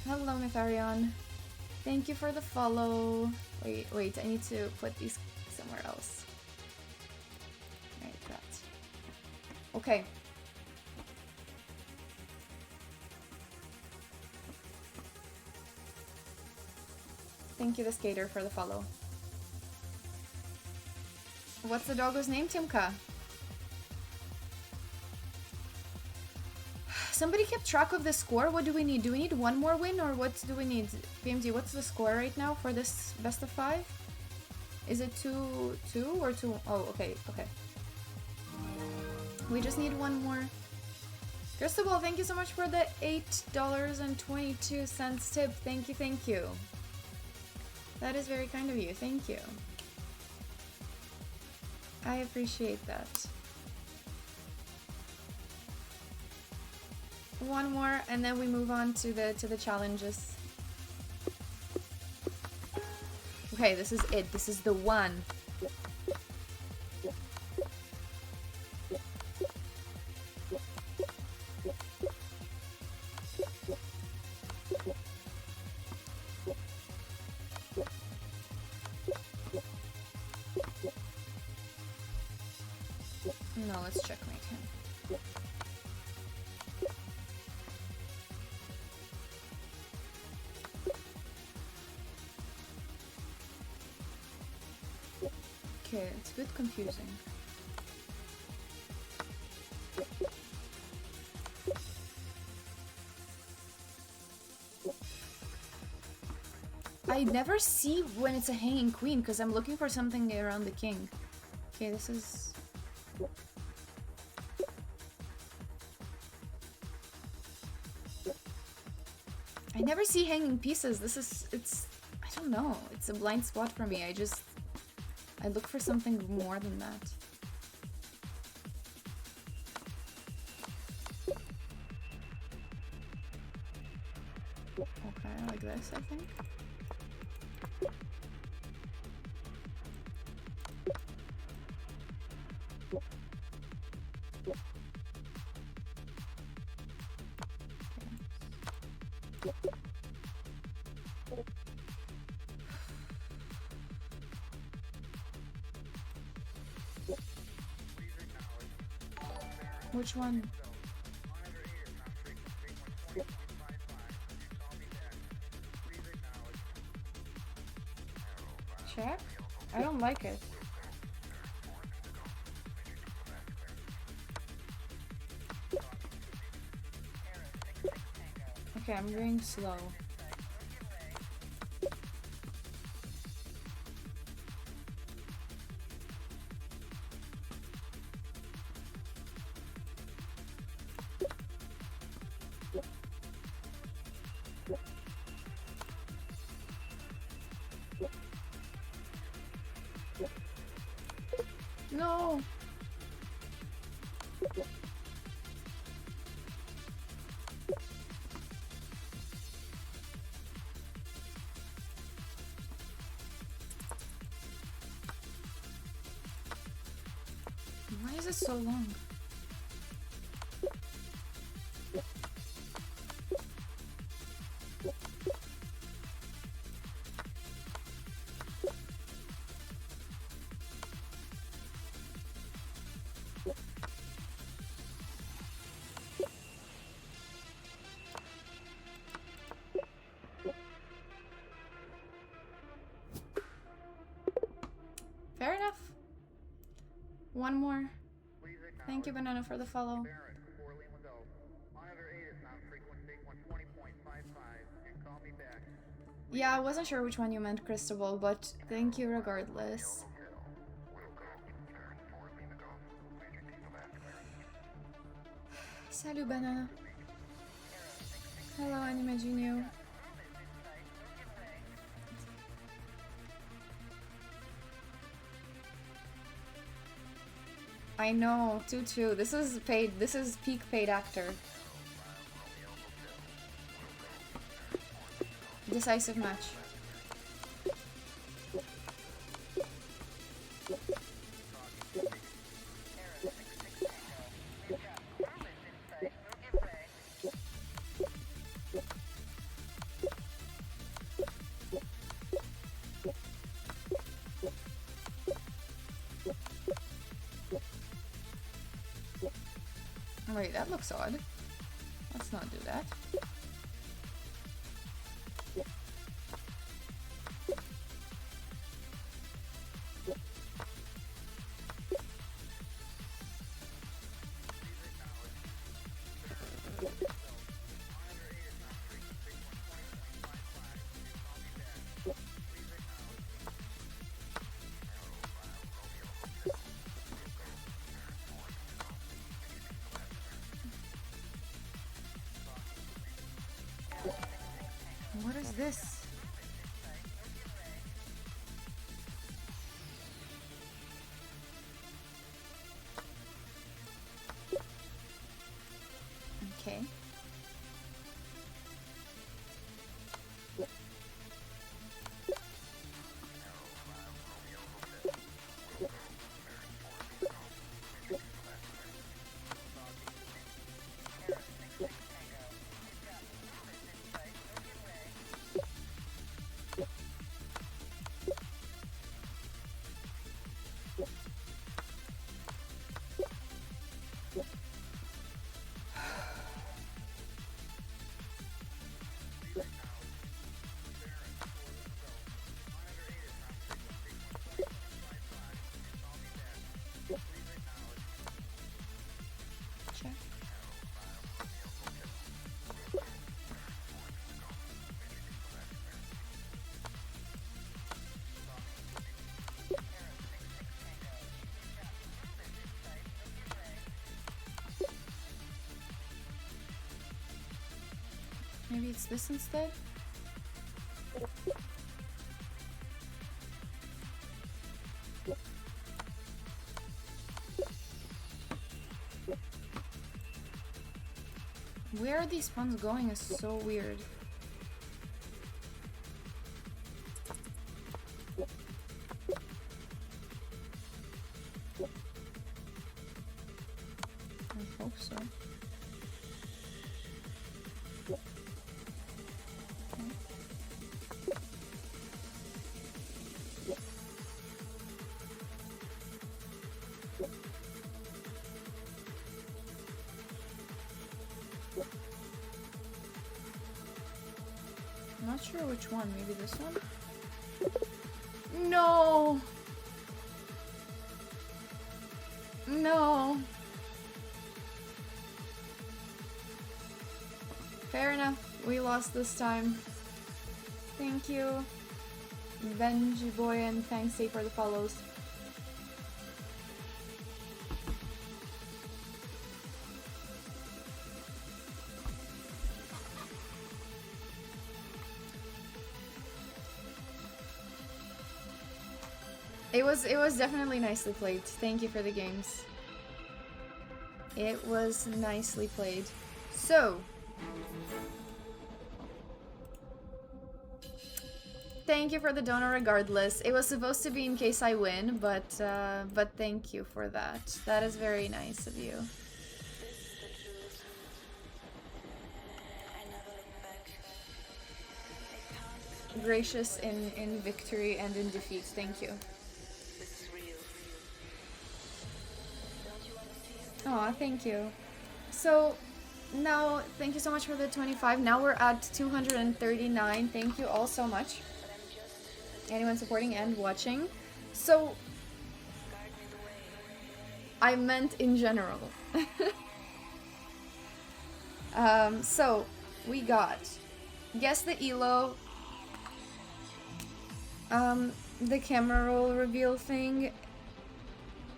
Hello, Mytharion. Thank you for the follow. Wait, I need to put these somewhere else. Right, that. Okay. Thank you, the skater, for the follow. What's the doggo's name, Timka? Somebody kept track of the score. What do we need? Do we need one more win or what do we need? PMG, what's the score right now for this best of 5? Is it 2-2 or 2? Oh, okay. We just need one more. Cristobal, thank you so much for the $8.22 tip. Thank you. That is very kind of you. Thank you. I appreciate that. One more and then we move on to the challenges. Okay, this is it. This is the one. No, let's checkmate him. Okay, it's a bit confusing. I never see when it's a hanging queen because I'm looking for something around the king. Okay, this is... I never see hanging pieces. This is... I don't know. It's a blind spot for me. I look for something more than that. Okay, like this, I think. Which one? Check? I don't like it. Okay, I'm going slow. No! Why is it so long? Fair enough. One more. Thank you, Banana, for the follow. Yeah, I wasn't sure which one you meant, Cristobal, but thank you regardless. Salut, Banana. Hello, Anime Junior. I know, Tutu. This is paid. This is peak paid actor. Decisive match. Wait, that looks odd. Let's not do that. What is this? Okay. Check. Maybe it's this instead? Where are these spawns going is so weird. I hope so. I'm not sure which one. Maybe this one? No! No! Fair enough. We lost this time. Thank you, Benji Boy, and thanks, A, for the follows. It was definitely nicely played. Thank you for the games. It was nicely played. So, thank you for the donor regardless. It was supposed to be in case I win, but thank you for that. That is very nice of you. Gracious in victory and in defeat. Thank you. Aw, thank you. So, now, thank you so much for the 25. Now we're at 239. Thank you all so much. Anyone supporting and watching. So, I meant in general. So, we got Guess the Elo, the camera roll reveal thing,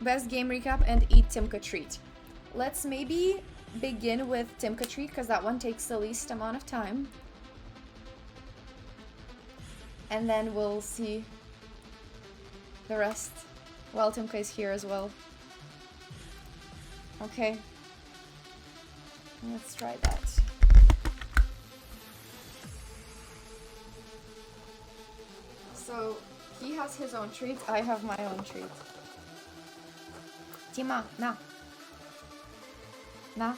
best game recap, and eat Timka treat. Let's maybe begin with Timka treat because that one takes the least amount of time. And then we'll see the rest while Timka is here as well. Okay. Let's try that. So, he has his own treat, I have my own treat. Tima, na. Na.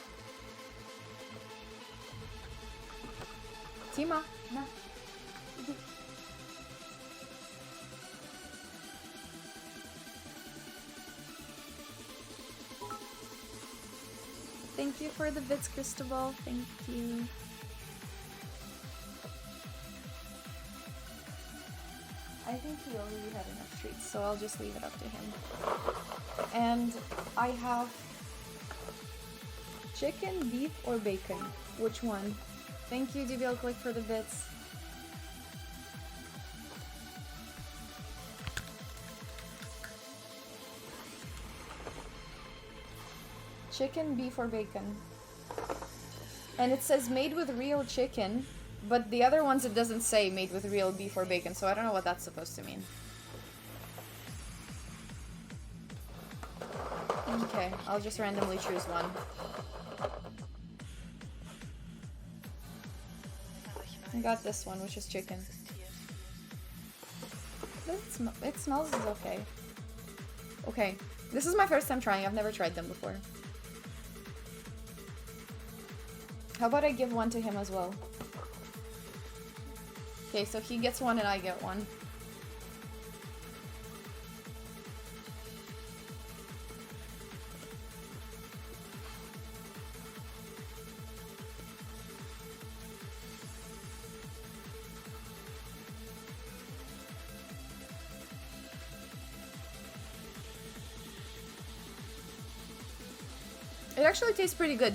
Tima, na. Thank you for the bits, Cristobal. Thank you. I think he already had enough treats, so I'll just leave it up to him. And I have chicken, beef, or bacon. Which one? Thank you, DBL Click, for the bits. Chicken, beef, or bacon. And it says made with real chicken, but the other ones it doesn't say made with real beef or bacon, so I don't know what that's supposed to mean. Okay, I'll just randomly choose one. I got this one, which is chicken. It smells okay. Okay, this is my first time trying. I've never tried them before. How about I give one to him as well? Okay, so he gets one and I get one. It actually tastes pretty good.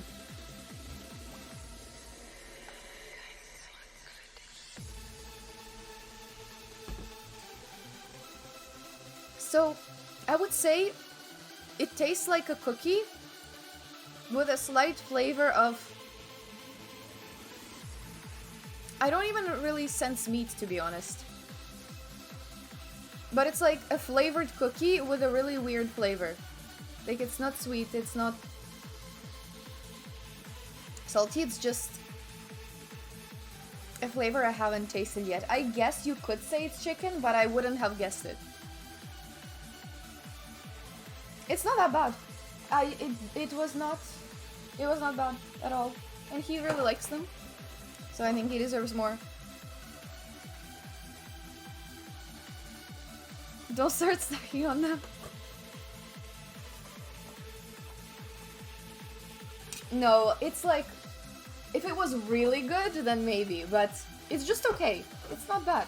So, I would say it tastes like a cookie with a slight flavor of... I don't even really sense meat, to be honest. But it's like a flavored cookie with a really weird flavor. Like, it's not sweet, it's not salty, it's just a flavor I haven't tasted yet. I guess you could say it's chicken, but I wouldn't have guessed it. It's not that bad. It was not bad at all. And he really likes them. So I think he deserves more. Don't start snacking on them. No, it's like, if it was really good, then maybe, but it's just okay. It's not bad.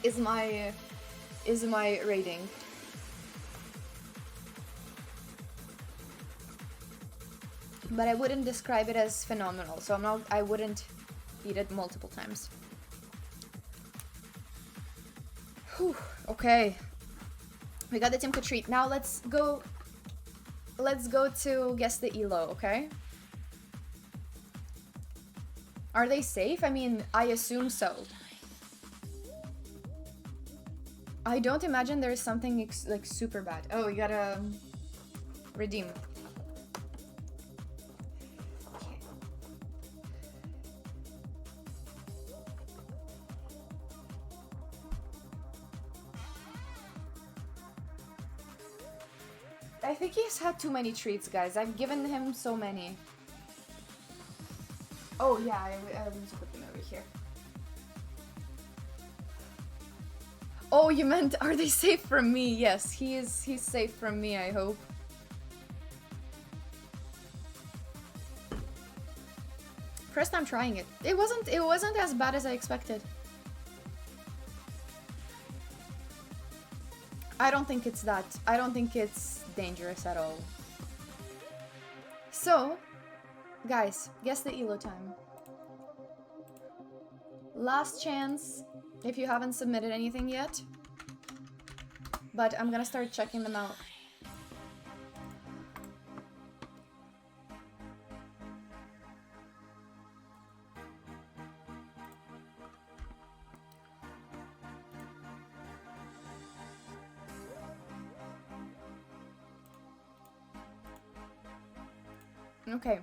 Is my rating. But I wouldn't describe it as phenomenal, so I wouldn't eat it multiple times. Whew, okay. We got the Timka treat. Now let's go to guess the ELO, okay? Are they safe? I mean, I assume so. I don't imagine there's something like super bad. Oh, you gotta redeem. I think he's had too many treats, guys. I've given him so many. Oh yeah, I need to put them over here. Oh, you meant, are they safe from me? Yes, he's safe from me, I hope. First time trying it. It wasn't as bad as I expected. I don't think it's dangerous at all. So, guys, guess the ELO time. Last chance if you haven't submitted anything yet. But I'm gonna start checking them out. Okay.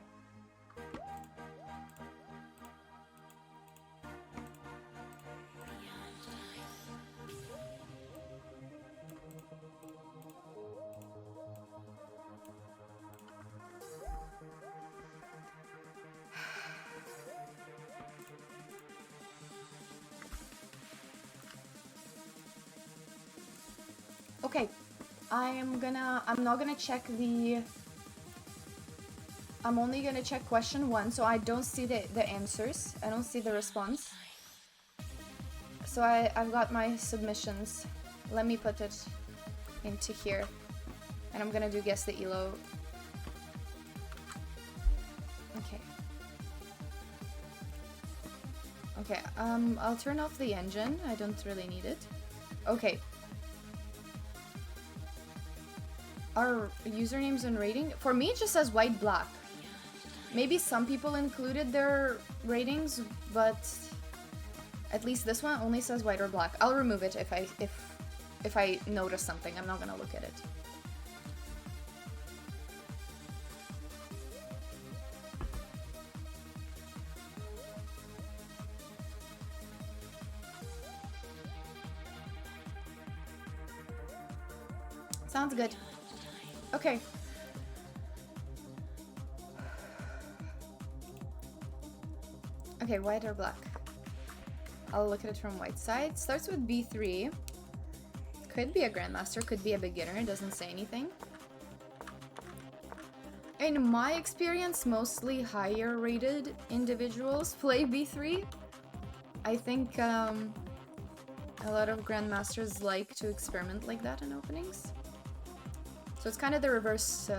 Okay, I'm not gonna check the... I'm only gonna check question 1, so I don't see the answers. I don't see the response. So I've got my submissions. Let me put it into here. And I'm gonna do guess the ELO. Okay. Okay, I'll turn off the engine. I don't really need it. Okay. Our usernames and rating? For me, it just says white, black. Maybe some people included their ratings, but at least this one only says white or black. I'll remove it if I notice something. I'm not gonna look at it. Sounds good. Okay. Okay, white or black? I'll look at it from white side. Starts with B3. Could be a grandmaster, could be a beginner. It doesn't say anything. In my experience, mostly higher rated individuals play B3. I think a lot of grandmasters like to experiment like that in openings. So it's kind of the reverse,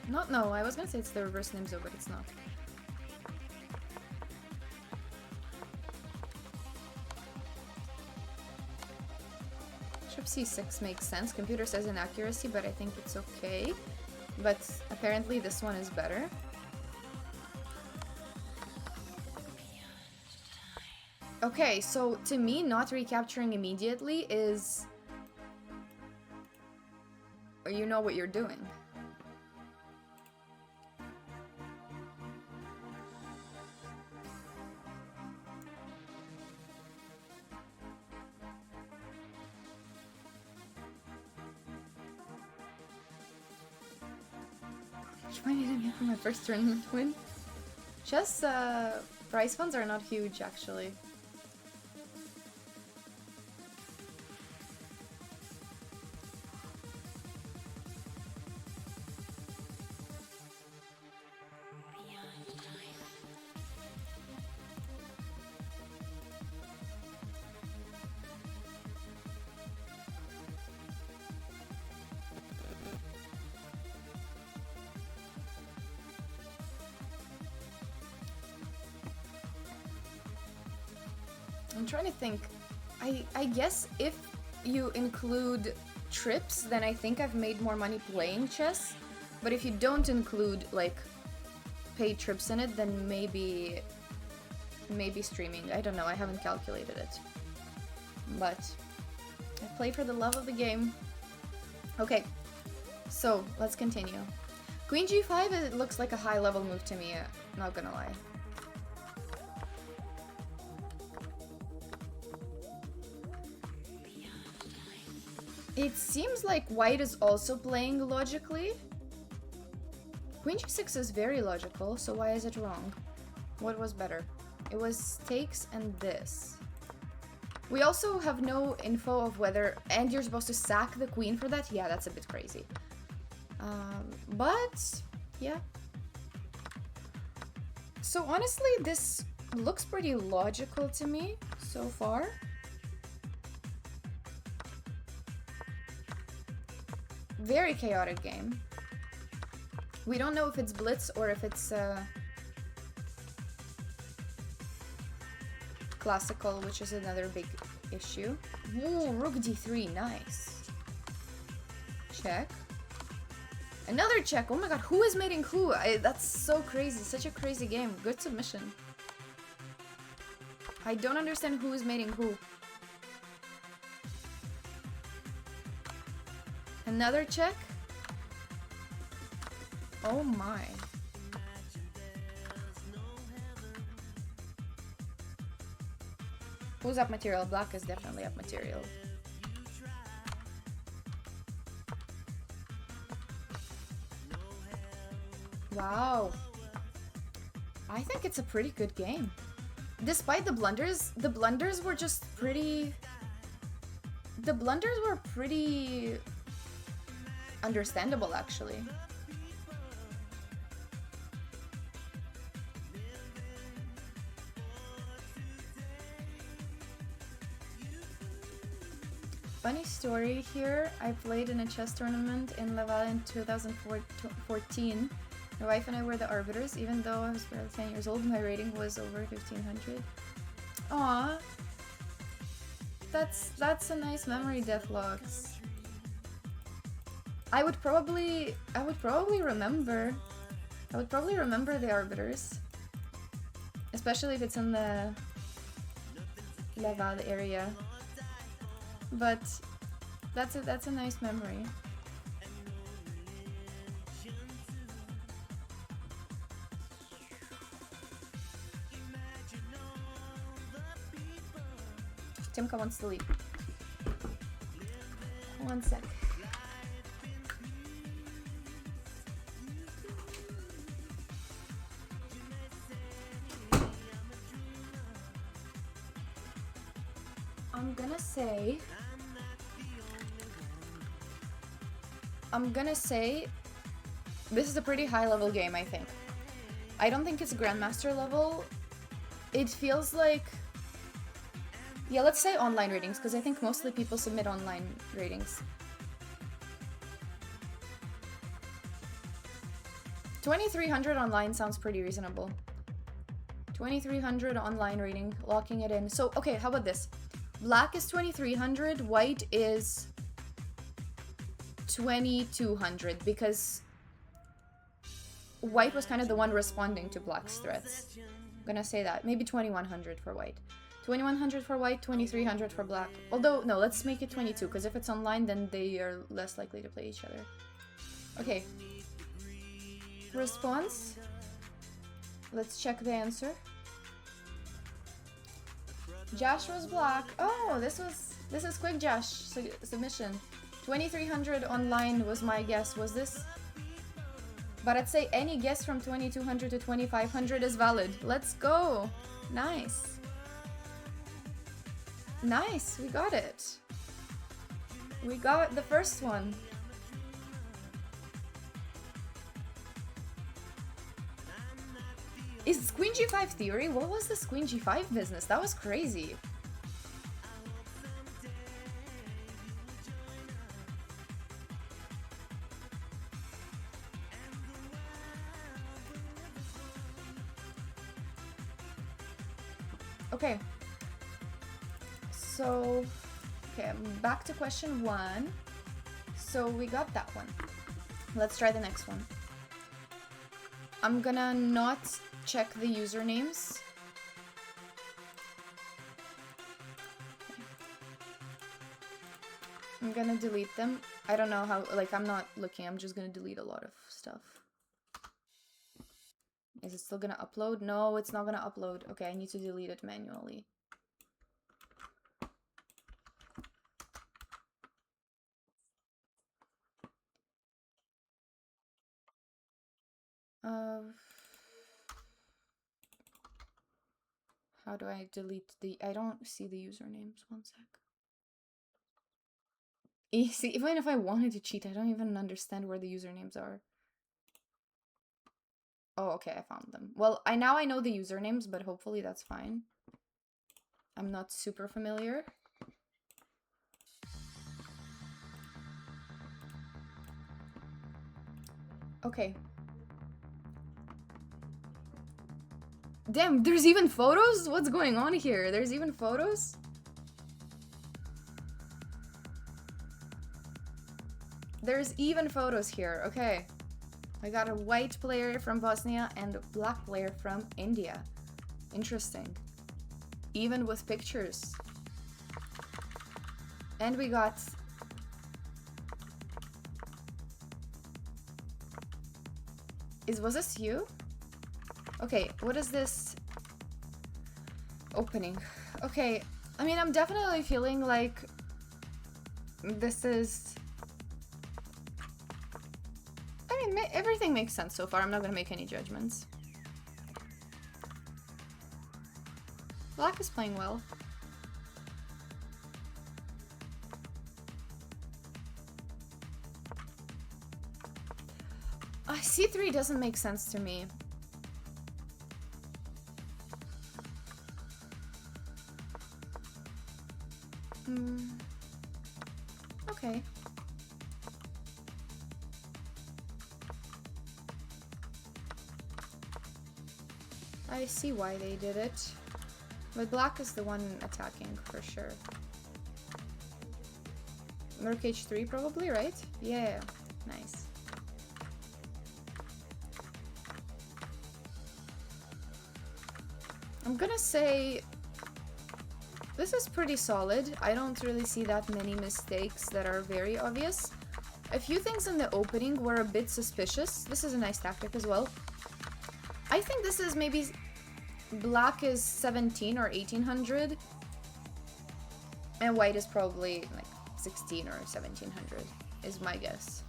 no, I was gonna say it's the reverse Nimzo, but it's not. Bishop C6 makes sense. Computer says inaccuracy, but I think it's okay. But apparently this one is better. Okay, so to me, not recapturing immediately is... you know what you're doing. I needed me for my first tournament win. Chess prize funds are not huge, actually. I'm trying to think. I guess if you include trips, then I think I've made more money playing chess. But if you don't include, like, paid trips in it, then maybe streaming. I don't know, I haven't calculated it. but I play for the love of the game. Okay, so let's continue. Queen g5, it looks like a high level move to me, not gonna lie. It seems like white is also playing logically. Queen g6 is very logical, so why is it wrong? What was better? It was takes and this. We also have no info of whether... And you're supposed to sack the queen for that? Yeah, that's a bit crazy. But, yeah. So honestly, this looks pretty logical to me so far. Very chaotic game. We don't know if it's blitz or if it's classical, which is another big issue. Ooh, rook d3, nice. Check. Another check. Oh my god, who is mating who? That's so crazy. Such a crazy game. Good submission. I don't understand who is mating who. Another check. Oh my. Who's up material? Black is definitely up material. Wow. I think it's a pretty good game. Despite the blunders were just pretty... The blunders were pretty... understandable, actually. Funny story here, I played in a chess tournament in Laval in 2014. My wife and I were the arbiters, even though I was barely 10 years old, my rating was over 1500. Aww. That's a nice memory, Deathlogs. I would probably remember the arbiters. Especially if it's in the Laval area. But that's a nice memory. Timka wants to leave. One sec. I'm gonna say this is a pretty high level game, I think. I don't think it's Grandmaster level. It feels like... Yeah, let's say online ratings, because I think mostly people submit online ratings. 2300 online sounds pretty reasonable. 2300 online rating, locking it in. So, okay, how about this? Black is 2300, white is 2200, because white was kind of the one responding to black's threats. I'm gonna say that. Maybe 2100 for white. 2100 for white, 2300 for black. Although, no, let's make it 22, because if it's online, then they are less likely to play each other. Okay. Response. Let's check the answer. Josh was black. Oh, this is quick Josh submission. 2300 online was my guess. Was this? But I'd say any guess from 2200 to 2500 is valid. Let's go. Nice. Nice, we got it. We got the first one. Is Queen G5 theory? What was this Queen G5 business? That was crazy. Okay. So, okay, back to question 1. So we got that one. Let's try the next one. I'm gonna not check the usernames. I'm gonna delete them. I don't know how, like, I'm not looking. I'm just gonna delete a lot of stuff. Is it still gonna upload? No, it's not gonna upload. Okay, I need to delete it manually. How do I delete the... I don't see the usernames. One sec. See, even if I wanted to cheat, I don't even understand where the usernames are. Oh, okay, I found them. Well, now I know the usernames, but hopefully that's fine. I'm not super familiar. Okay. Damn, there's even photos? What's going on here? There's even photos? There's even photos here. Okay. I got a white player from Bosnia and a black player from India. Interesting. Even with pictures. And we got... Was this you? Okay, what is this opening? Okay, I mean, I'm definitely feeling like this is... I mean, everything makes sense so far. I'm not gonna make any judgments. Black is playing well. C3 doesn't make sense to me. Okay. I see why they did it. But black is the one attacking for sure. Merc H3 probably, right? Yeah, nice. I'm gonna say this is pretty solid. I don't really see that many mistakes that are very obvious. A few things in the opening were a bit suspicious. This is a nice tactic as well. I think this is maybe black is 17 or 1800 and white is probably like 16 or 1700 is my guess.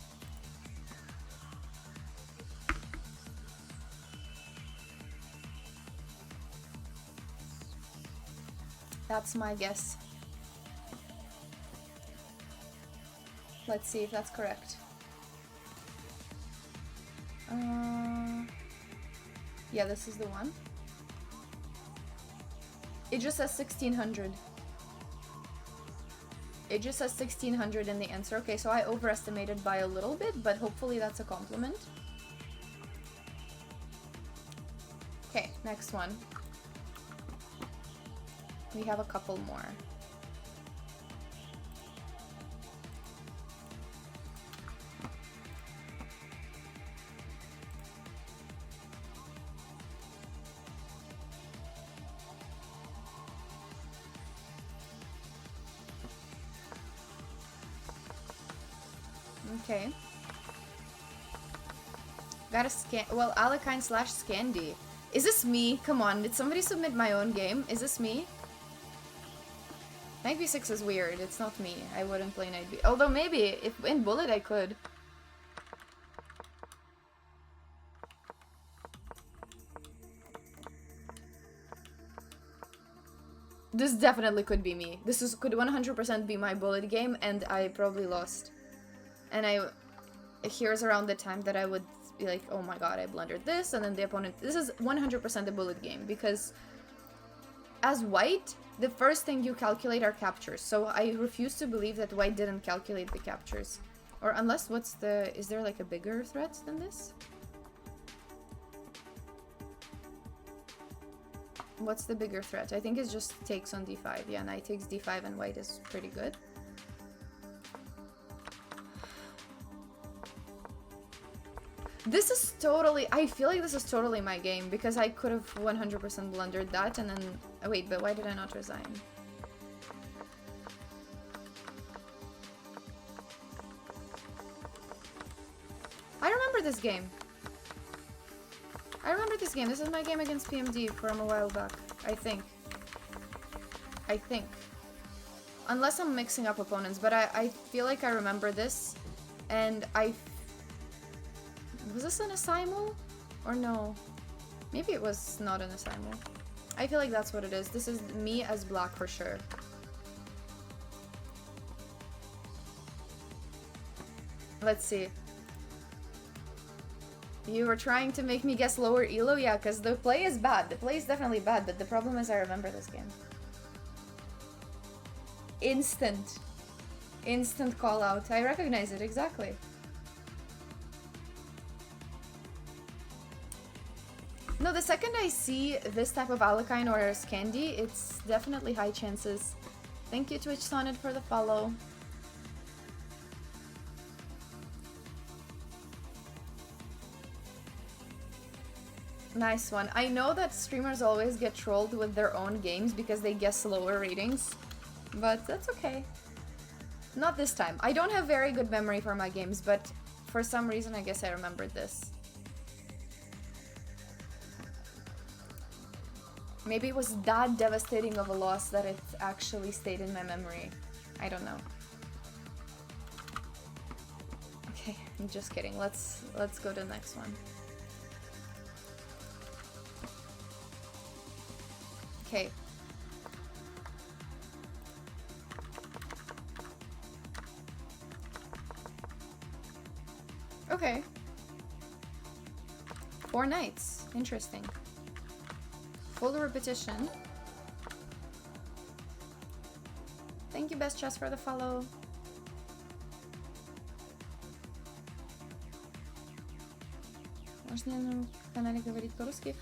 That's my guess. Let's see if that's correct. Yeah, this is the one. It just says 1600. It just says 1600 in the answer. Okay, so I overestimated by a little bit, but hopefully that's a compliment. Okay, next one. We have a couple more. Okay. Got a scan. Well, Alekine / Scandi. Is this me? Come on, did somebody submit my own game? Is this me? Knight b6 is weird. It's not me. I wouldn't play Knight b. Although maybe if in Bullet I could. This definitely could be me. Could 100% be my Bullet game, and I probably lost. And here's around the time that I would be like, oh my god, I blundered this, and then the opponent... This is 100% a Bullet game, because as white, the first thing you calculate are captures. So I refuse to believe that white didn't calculate the captures. Or unless, is there like a bigger threat than this? What's the bigger threat? I think it's just takes on d5. Yeah, knight takes d5 and white is pretty good. This is totally... I feel like this is totally my game, because I could have 100% blundered that and then... Oh, wait, but why did I not resign? this game. I remember this game. This is my game against PMD from a while back. I think. Unless I'm mixing up opponents, but I feel like I remember this. And was this an Assignment? Or no? Maybe it was not an Assignment. I feel like that's what it is. This is me as black for sure. Let's see. You were trying to make me guess lower elo? Yeah, because the play is bad. The play is definitely bad, but the problem is I remember this game. Instant. Instant call out. I recognize it, exactly. No, the second I see this type of Alakine or Scandi, it's definitely high chances. Thank you, Twitch Sonnet, for the follow. Nice one. I know that streamers always get trolled with their own games because they guess lower ratings, but that's okay. Not this time. I don't have very good memory for my games, but for some reason I guess I remembered this. Maybe it was that devastating of a loss that it actually stayed in my memory. I don't know. Okay, I'm just kidding. Let's go to the next one. Okay. Okay. 4 nights. Interesting. Full repetition. Thank you, Best Chess, for the follow. Можно на канале говорить по-русски?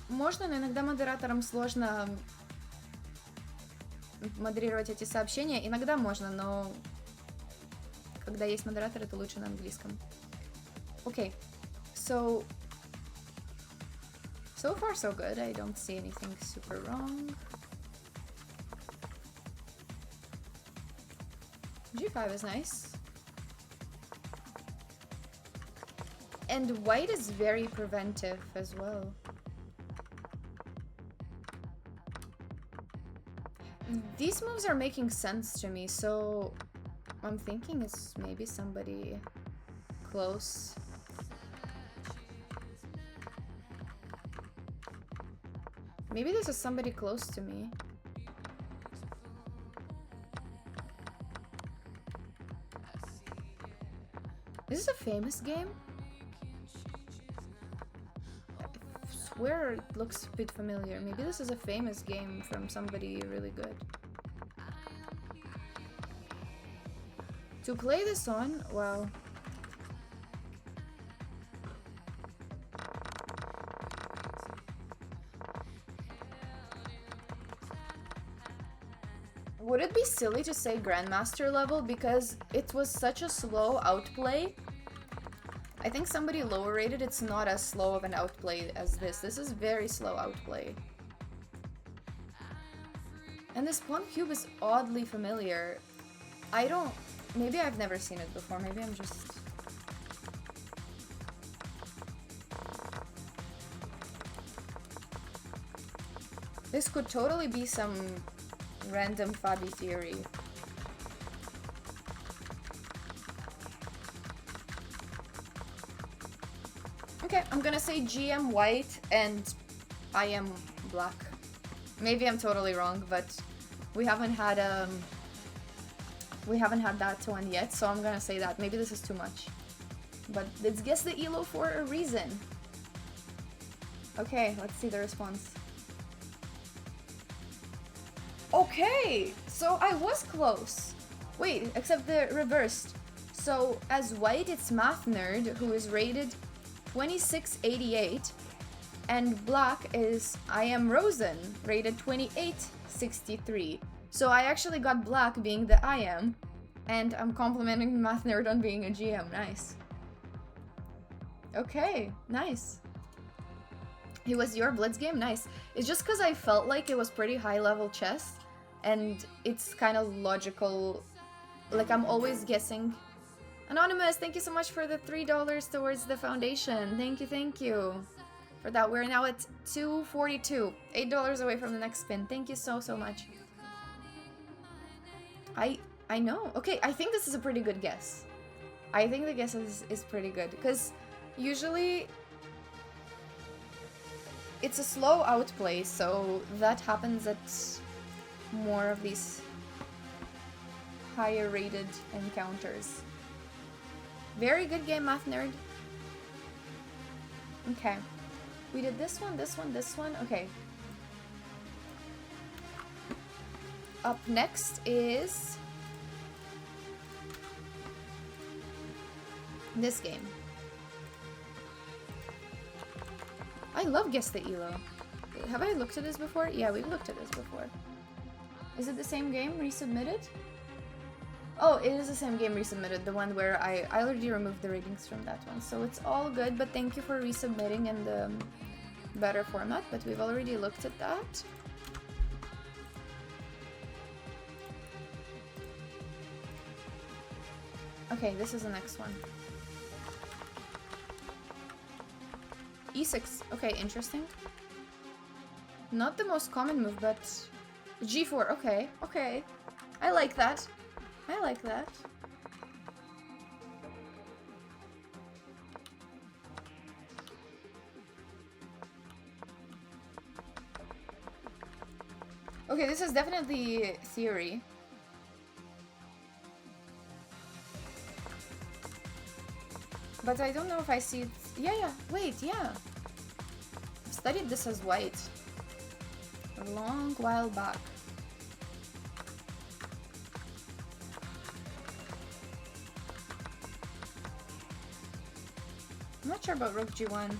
Можно, но иногда модераторам сложно модерировать эти сообщения. Иногда можно, но когда есть модератор, это лучше на английском. Okay, so far so good. I don't see anything super wrong. G5 is nice. And white is very preventive as well. These moves are making sense to me, so I'm thinking it's maybe somebody close. Maybe this is somebody close to me. Is this a famous game? I swear it looks a bit familiar. Maybe this is a famous game from somebody really good. To play this on, well... Would it be silly to say Grandmaster level because it was such a slow outplay? I think somebody lower rated, it's not as slow of an outplay as this. This is very slow outplay. And this pawn cube is oddly familiar. I don't... Maybe I've never seen it before. Maybe I'm just... This could totally be some random Fabi theory. Okay, I'm gonna say GM white and I am black. Maybe I'm totally wrong, but we haven't had that one yet, so I'm gonna say that. Maybe this is too much. But let's guess the elo for a reason. Okay, let's see the response. Okay, so I was close. Wait, except the reversed. So as white, it's Math Nerd, who is rated 2688, and black is I Am Rosen, rated 2863. So I actually got black being the I Am, and I'm complimenting Math Nerd on being a GM. Nice. Okay, nice. It was your Blitz game? Nice. It's just because I felt like it was pretty high level chess, and it's kind of logical. Like, I'm always guessing Anonymous, thank you so much for the $3 towards the foundation. Thank you for that. We're now at 242, $8 away from the next spin. Thank you so much. I know. Okay, I think this is a pretty good guess. I think the guess is pretty good because usually it's a slow outplay, so that happens at more of these higher rated encounters. Very good game, Math Nerd. Okay. We did this one, this one, this one. Okay. Up next is this game. I love Guess the Elo. Have I looked at this before? Yeah, we've looked at this before. Is it the same game resubmitted? Oh, it is the same game resubmitted, the one where I already removed the ratings from that one. So it's all good, but thank you for resubmitting in the better format, but we've already looked at that. Okay, this is the next one. E6. Okay, interesting. Not the most common move, but G4. Okay, okay. I like that. I like that. Okay, this is definitely theory. But I don't know if I see it. Yeah, wait, yeah. I've studied this as white a long while back. I'm not sure about Rook G1.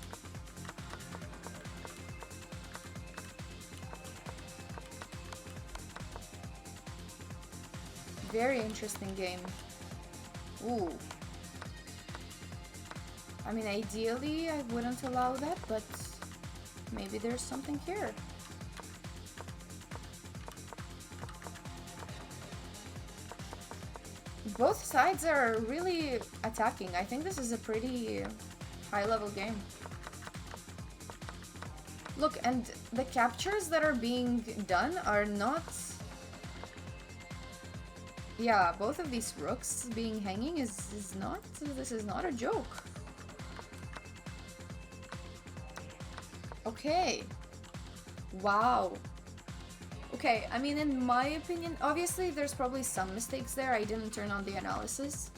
Very interesting game. Ooh. I mean, ideally, I wouldn't allow that, but maybe there's something here. Both sides are really attacking. I think this is a pretty high-level game. Look, and the captures that are being done are not... Yeah, both of these rooks being hanging is not... This is not a joke. Okay. Wow. Okay, I mean, in my opinion, obviously there's probably some mistakes there. I didn't turn on the analysis.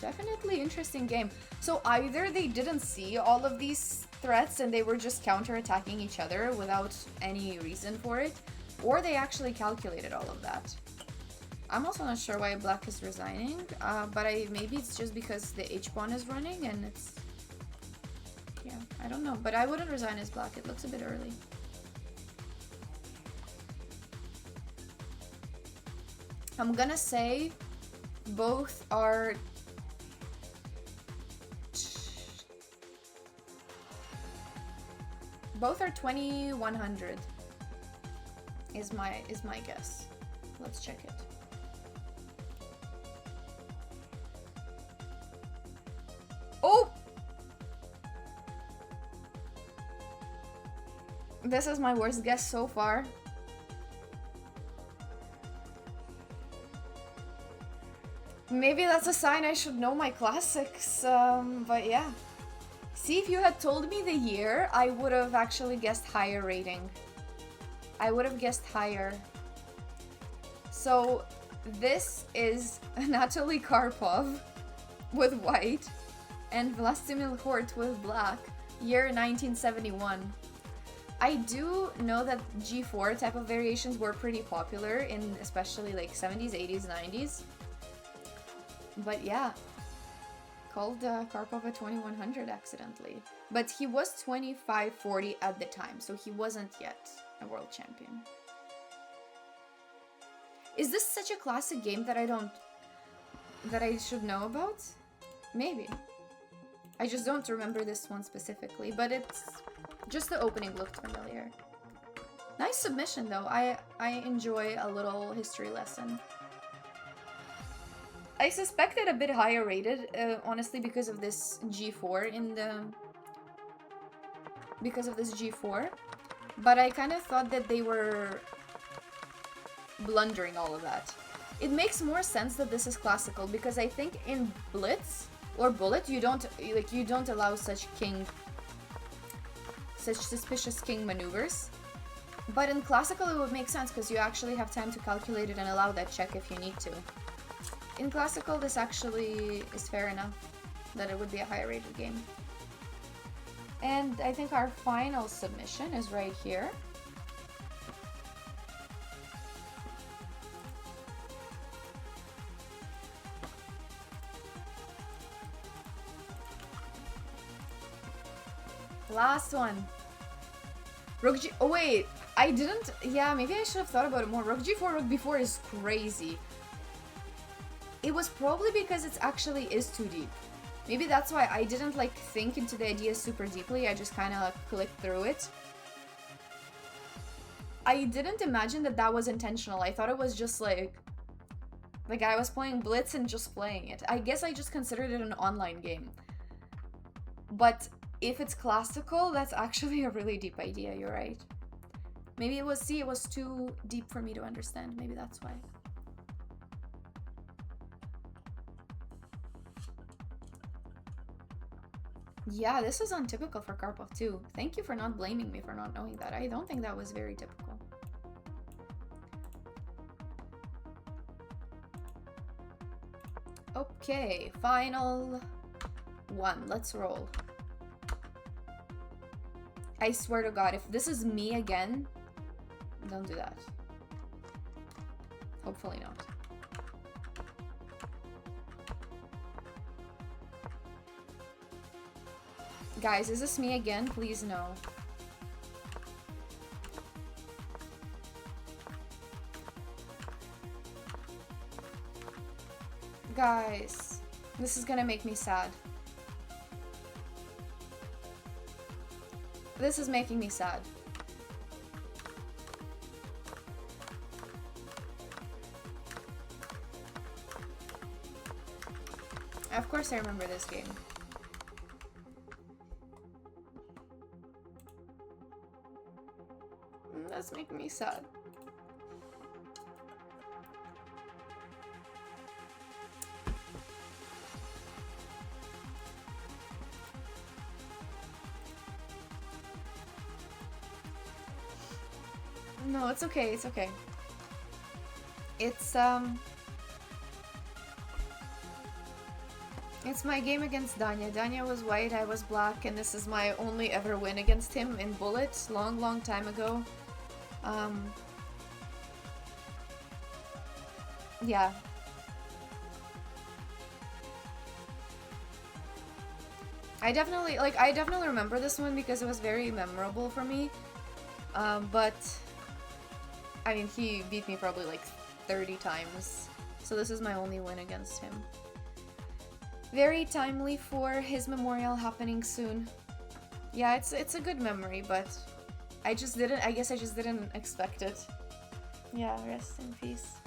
Definitely interesting game. So either they didn't see all of these threats and they were just counter-attacking each other without any reason for it, or they actually calculated all of that. I'm also not sure why Black is resigning, but maybe it's just because the H-pawn is running and it's... Yeah, I don't know, but I wouldn't resign as Black. It looks a bit early. I'm gonna say both are... Both are 2100 is my guess. Let's check it. Oh! This is my worst guess so far. Maybe that's a sign I should know my classics, but yeah. See, if you had told me the year, I would have actually guessed higher rating. I would have guessed higher. So, this is Anatoly Karpov with white and Vlastimil Hort with black, year 1971. I do know that G4 type of variations were pretty popular in especially like 70s, 80s, 90s. But yeah, called Karpov a 2100 accidentally. But he was 2540 at the time, so he wasn't yet a world champion. Is this such a classic game that I should know about? Maybe. I just don't remember this one specifically, but it's just the opening looked familiar. Nice submission though. I enjoy a little history lesson. I suspected a bit higher rated, honestly, because of this G4 in the... Because of this G4. But I kind of thought that they were blundering all of that. It makes more sense that this is classical, because I think in Blitz or Bullet, you don't allow such suspicious king maneuvers. But in classical it would make sense, because you actually have time to calculate it and allow that check if you need to. In classical, this actually is fair enough that it would be a higher rated game. And I think our final submission is right here. Last one. Rook G... Oh wait, I didn't... Yeah, maybe I should have thought about it more. Rook G4, Rook B4 is crazy. It was probably because it actually is too deep. Maybe that's why I didn't like think into the idea super deeply. I just kind of like clicked through it. I didn't imagine that that was intentional. I thought it was just like I was playing Blitz and just playing it. I guess I just considered it an online game. But if it's classical, that's actually a really deep idea. You're right. Maybe it was, see, it was too deep for me to understand. Maybe that's why. Yeah, this is untypical for Karpov too. Thank you for not blaming me for not knowing that. I don't think that was very typical. Okay, final one. Let's roll. I swear to God, if this is me again, don't do that. Hopefully not. Guys, is this me again? Please no. Guys, this is gonna make me sad. This is making me sad. Of course I remember this game. That's making me sad. No, it's okay, it's okay. It's my game against Danya. Danya was white, I was black, and this is my only ever win against him in Bullet, long time ago. Yeah. I definitely remember this one because it was very memorable for me. But I mean, he beat me probably like 30 times. So this is my only win against him. Very timely for his memorial happening soon. Yeah, it's a good memory, but I guess I just didn't expect it. Yeah, rest in peace.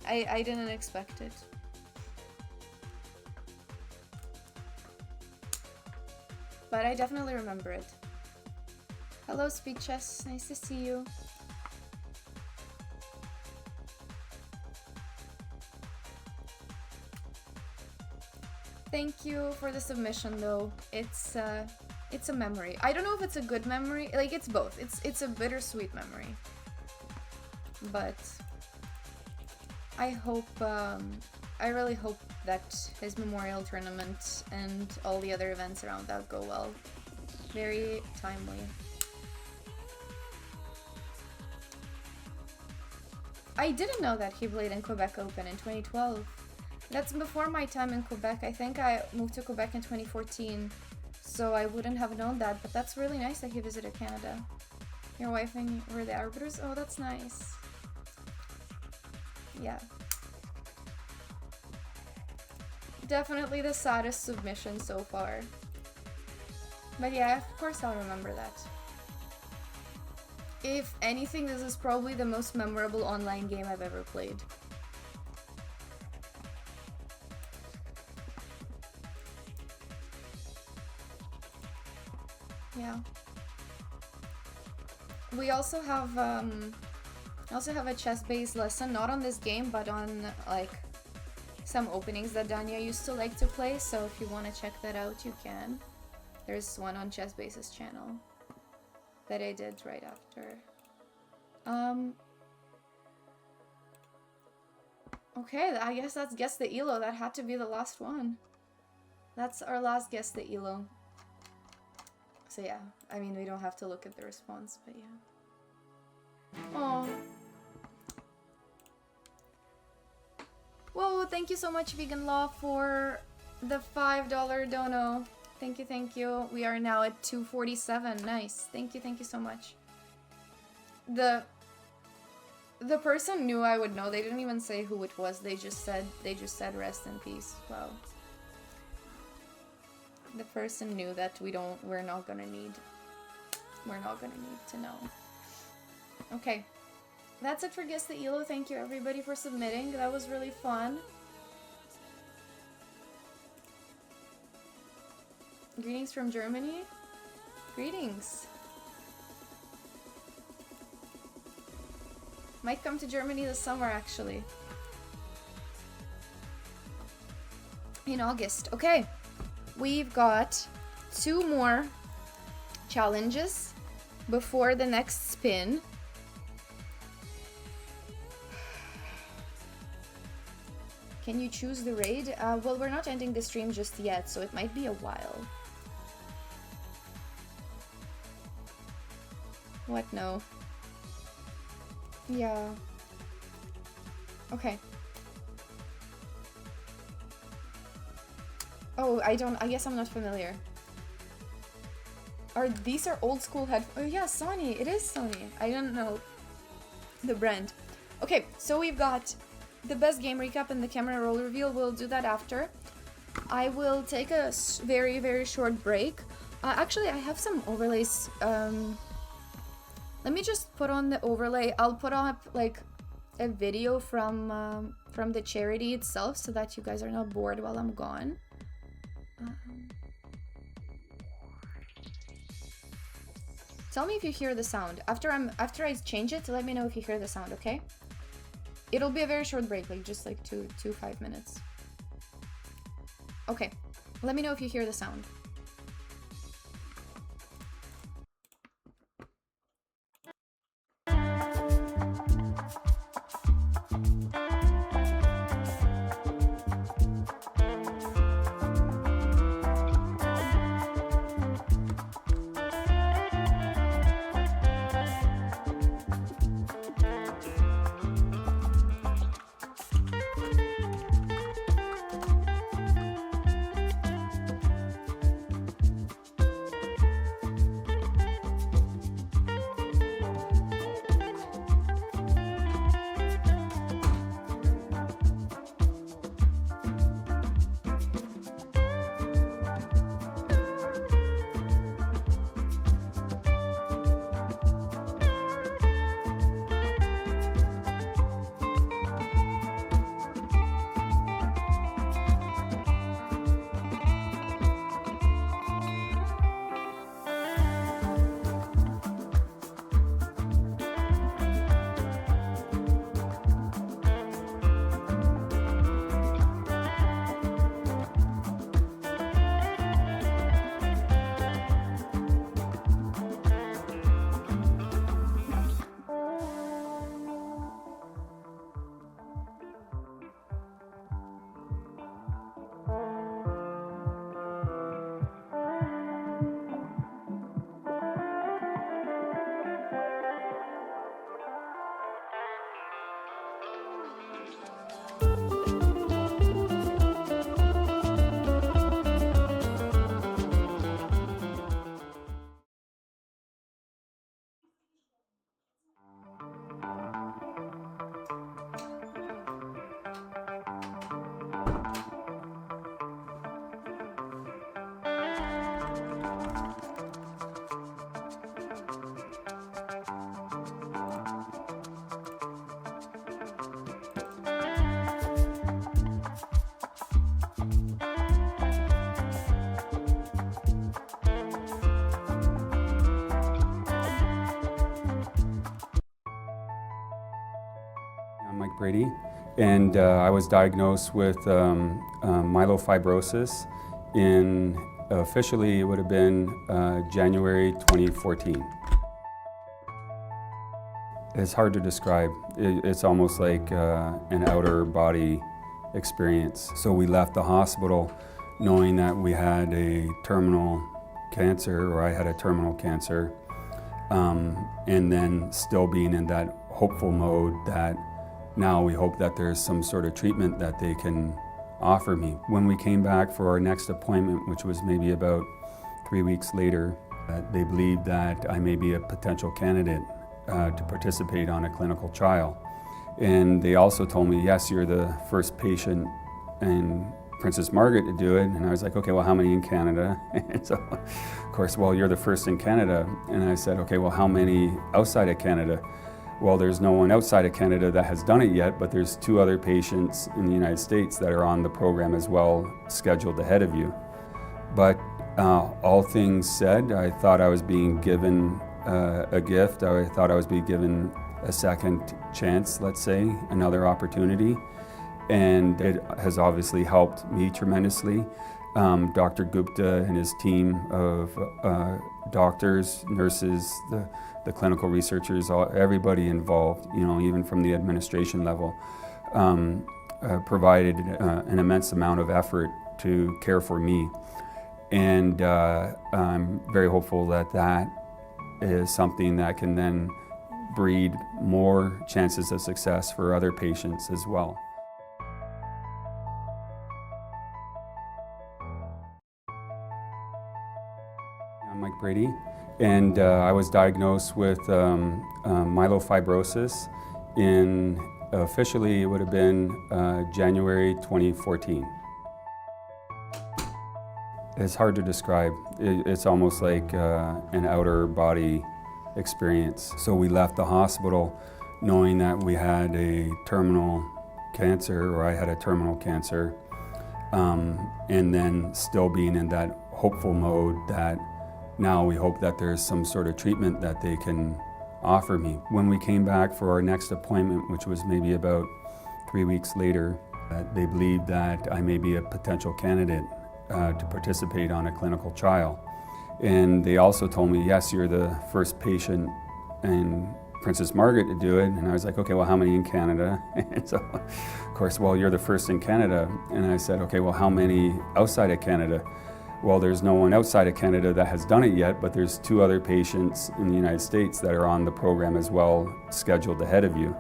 I didn't expect it. But I definitely remember it. Hello, Speed Chess. Nice to see you. Thank you for the submission, though. It's a memory. I don't know if it's a good memory. Like, it's both. It's a bittersweet memory. But I hope, I really hope that his memorial tournament and all the other events around that go well. Very timely. I didn't know that he played in Quebec Open in 2012. That's before my time in Quebec. I think I moved to Quebec in 2014, so I wouldn't have known that, but that's really nice that he visited Canada. Your wife and you were the arbiters? Oh, that's nice. Yeah. Definitely the saddest submission so far. But yeah, of course I'll remember that. If anything, this is probably the most memorable online game I've ever played. we also have a chess-based lesson, not on this game, but on like some openings that Danya used to like to play. So if you want to check that out, you can. There's one on ChessBase's channel that I did right after. Okay, I guess that's Guess the Elo. That had to be the last one. That's our last Guess the Elo. So yeah, I mean, we don't have to look at the response, but yeah. Oh. Whoa, thank you so much, Vegan Law, for the $5 dono. Thank you, thank you. We are now at 247. Nice. Thank you so much. The person knew I would know. They didn't even say who it was. They just said rest in peace. Wow. The person knew that we're not gonna need to know. Okay. That's it for Guess the Elo. Thank you everybody for submitting. That was really fun. Greetings from Germany. Greetings. Might come to Germany this summer, actually. In August. Okay. We've got 2 more challenges before the next spin. Can you choose the raid? Well, we're not ending the stream just yet, so it might be a while. What? No. Yeah. Okay. Oh, I guess I'm not familiar. These are old school headphones? Oh yeah, Sony. It is Sony. I don't know the brand. Okay, so we've got the best game recap and the camera roll reveal. We'll do that after. I will take a very, very short break. Actually, I have some overlays. Let me just put on the overlay. I'll put up like a video from the charity itself so that you guys are not bored while I'm gone. Tell me if you hear the sound. After I change it, let me know if you hear the sound, okay? It'll be a very short break, like just like 5 minutes. Okay. Let me know if you hear the sound. Mike Brady, and I was diagnosed with myelofibrosis in, officially it would have been January 2014. It's hard to describe. It's almost like an outer body experience. So we left the hospital knowing that we had a terminal cancer, or I had a terminal cancer, and then still being in that hopeful mode that now we hope that there's some sort of treatment that they can offer me. When we came back for our next appointment, which was maybe about 3 weeks later, they believed that I may be a potential candidate to participate on a clinical trial. And they also told me, yes, you're the first patient in Princess Margaret to do it. And I was like, okay, well, how many in Canada? And so, of course, well, you're the first in Canada. And I said, okay, well, how many outside of Canada? Well, there's no one outside of Canada that has done it yet, but there's 2 other patients in the United States that are on the program as well, scheduled ahead of you. But all things said, I thought I was being given a gift. I thought I was being given a second chance, let's say, another opportunity. And it has obviously helped me tremendously. Dr. Gupta and his team of doctors, nurses, the clinical researchers, everybody involved, you know, even from the administration level, provided an immense amount of effort to care for me. And I'm very hopeful that that is something that can then breed more chances of success for other patients as well. I'm Mike Brady, and I was diagnosed with myelofibrosis in, officially it would have been January 2014. It's hard to describe. It's almost like an outer body experience. So we left the hospital knowing that we had a terminal cancer, or I had a terminal cancer, and then still being in that hopeful mode that now we hope that there's some sort of treatment that they can offer me. When we came back for our next appointment, which was maybe about 3 weeks later, they believed that I may be a potential candidate to participate on a clinical trial. And they also told me, yes, you're the first patient in Princess Margaret to do it. And I was like, okay, well, how many in Canada? And so, of course, well, you're the first in Canada. And I said, okay, well, how many outside of Canada? Well, there's no one outside of Canada that has done it yet, but there's 2 other patients in the United States that are on the program as well, scheduled ahead of you.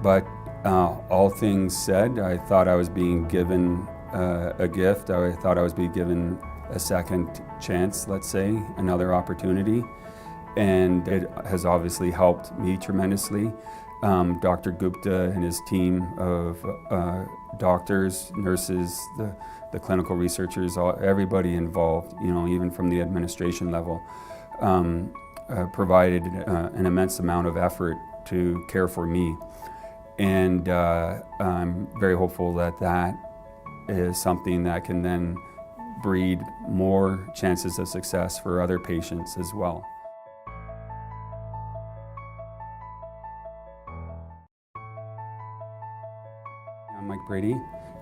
But all things said, I thought I was being given a gift. I thought I was being given a second chance, let's say, another opportunity. And it has obviously helped me tremendously. Dr. Gupta and his team of doctors, nurses, the clinical researchers, everybody involved, you know, even from the administration level, provided an immense amount of effort to care for me. And I'm very hopeful that that is something that can then breed more chances of success for other patients as well. I'm Mike Brady,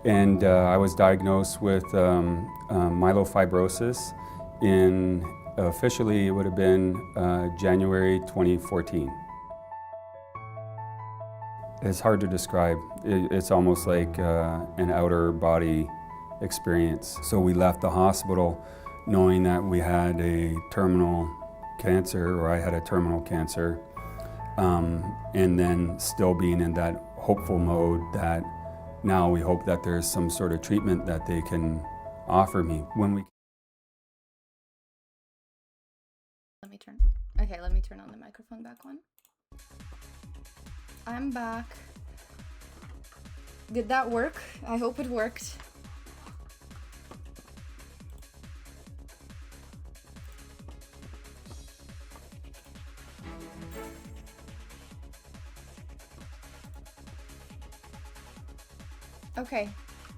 and I was diagnosed with myelofibrosis in, officially it would have been January 2014. It's hard to describe. It's almost like an outer body experience. So we left the hospital knowing that we had a terminal cancer, or I had a terminal cancer, and then still being in that hopeful mode that now we hope that there's some sort of treatment that they can offer me. When we Let me turn on the microphone back on. I'm back. Did that work? I hope it worked. Okay,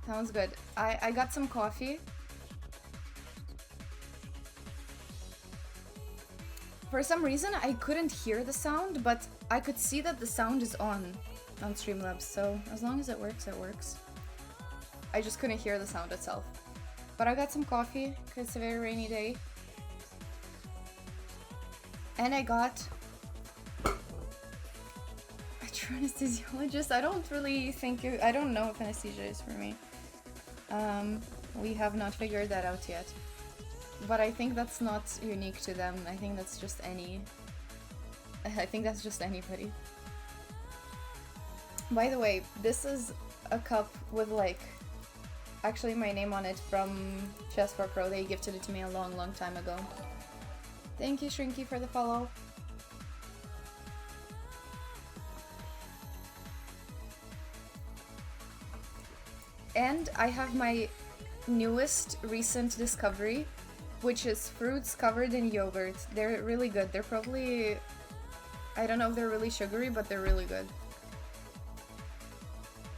sounds good. I got some coffee. For some reason, I couldn't hear the sound, but I could see that the sound is on. on Streamlabs, so as long as it works, it works. I just couldn't hear the sound itself. But I got some coffee, because it's a very rainy day. And I got a true anesthesiologist. I don't really think, I don't know if anesthesia is for me. We have not figured that out yet. But I think that's not unique to them. I think that's just anybody. By the way, this is a cup with like actually my name on it from Chess4 Pro. They gifted it to me a long time ago. Thank you, Shrinky, for the follow. And I have my newest recent discovery, which is fruits covered in yogurt. They're really good. They're probably, I don't know if they're really sugary, but they're really good.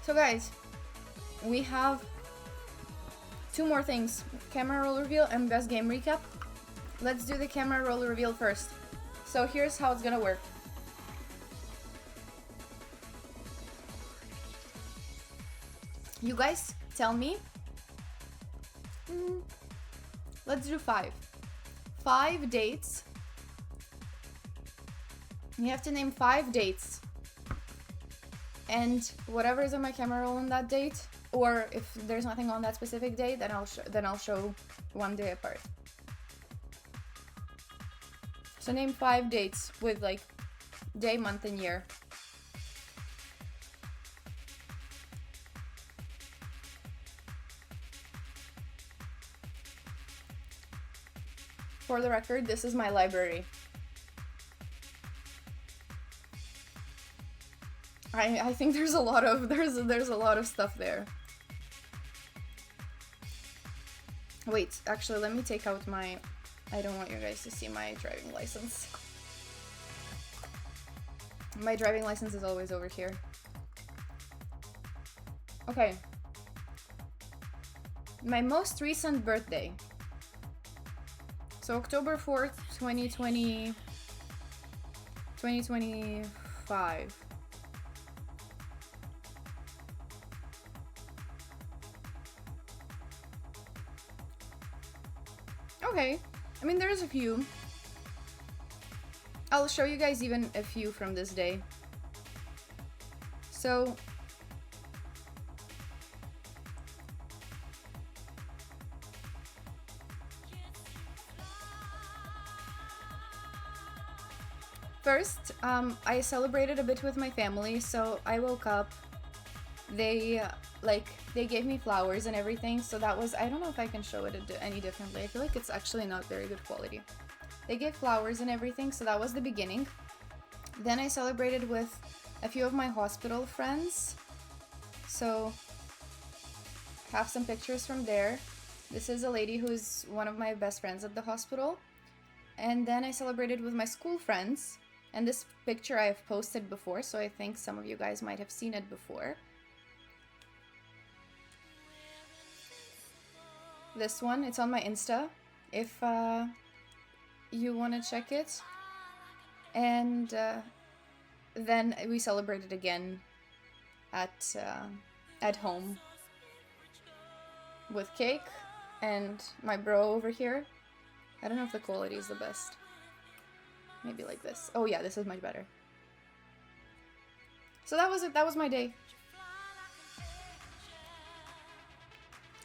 So guys, we have 2 more things. Camera roll reveal and best game recap. Let's do the camera roll reveal first. So here's how it's gonna work. You guys tell me. Let's do 5. 5 dates. You have to name 5 dates. And whatever is on my camera roll on that date, or if there's nothing on that specific date, then I'll show one day apart. So name 5 dates with like day, month, and year. For the record, this is my library. I think there's a lot of there's a lot of stuff there. Wait, actually, let me take out my. I don't want you guys to see my driving license. My driving license is always over here. Okay. My most recent birthday. So October 4th, 2025. Okay, I mean there's a few. I'll show you guys even a few from this day. So first, I celebrated a bit with my family. So I woke up, they gave me flowers and everything, so that was, I don't know if I can show it any differently. I feel like it's actually not very good quality. They gave flowers and everything, so that was the beginning. Then I celebrated with a few of my hospital friends, so have some pictures from there. This is a lady who's one of my best friends at the hospital. And then I celebrated with my school friends, and this picture I have posted before, so I think some of you guys might have seen it before. This one, it's on my Insta, if you want to check it. And then we celebrated again at home with cake and my bro over here. I don't know if the quality is the best. Maybe like this. Oh yeah, this is much better. So that was it. That was my day.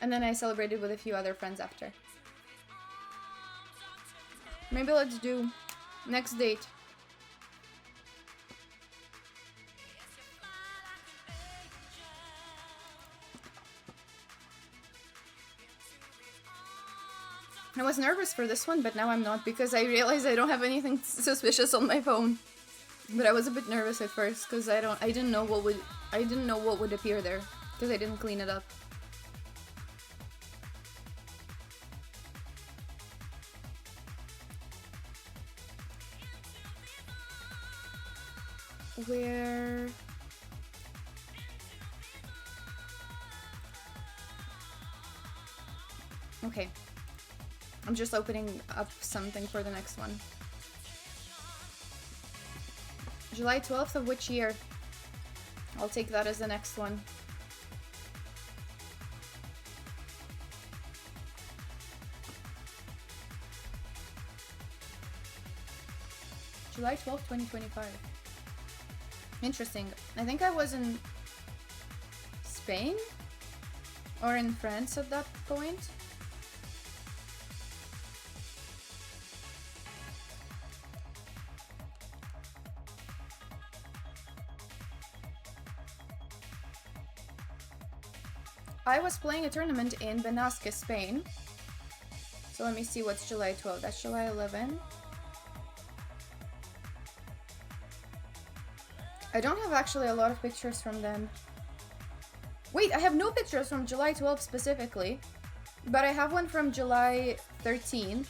And then I celebrated with a few other friends after. Maybe let's do next date. I was nervous for this one, but now I'm not, because I realized I don't have anything suspicious on my phone. But I was a bit nervous at first because I didn't know what would appear there, because I didn't clean it up. Where? Okay. I'm just opening up something for the next one. July 12th of which year? I'll take that as the next one. July 12th, 2025. Interesting. I think I was in Spain or in France at that point. I was playing a tournament in Benasque, Spain. So let me see what's July 12th. That's July 11th. I don't have actually a lot of pictures from then. Wait, I have no pictures from July 12th specifically, but I have one from July 13th.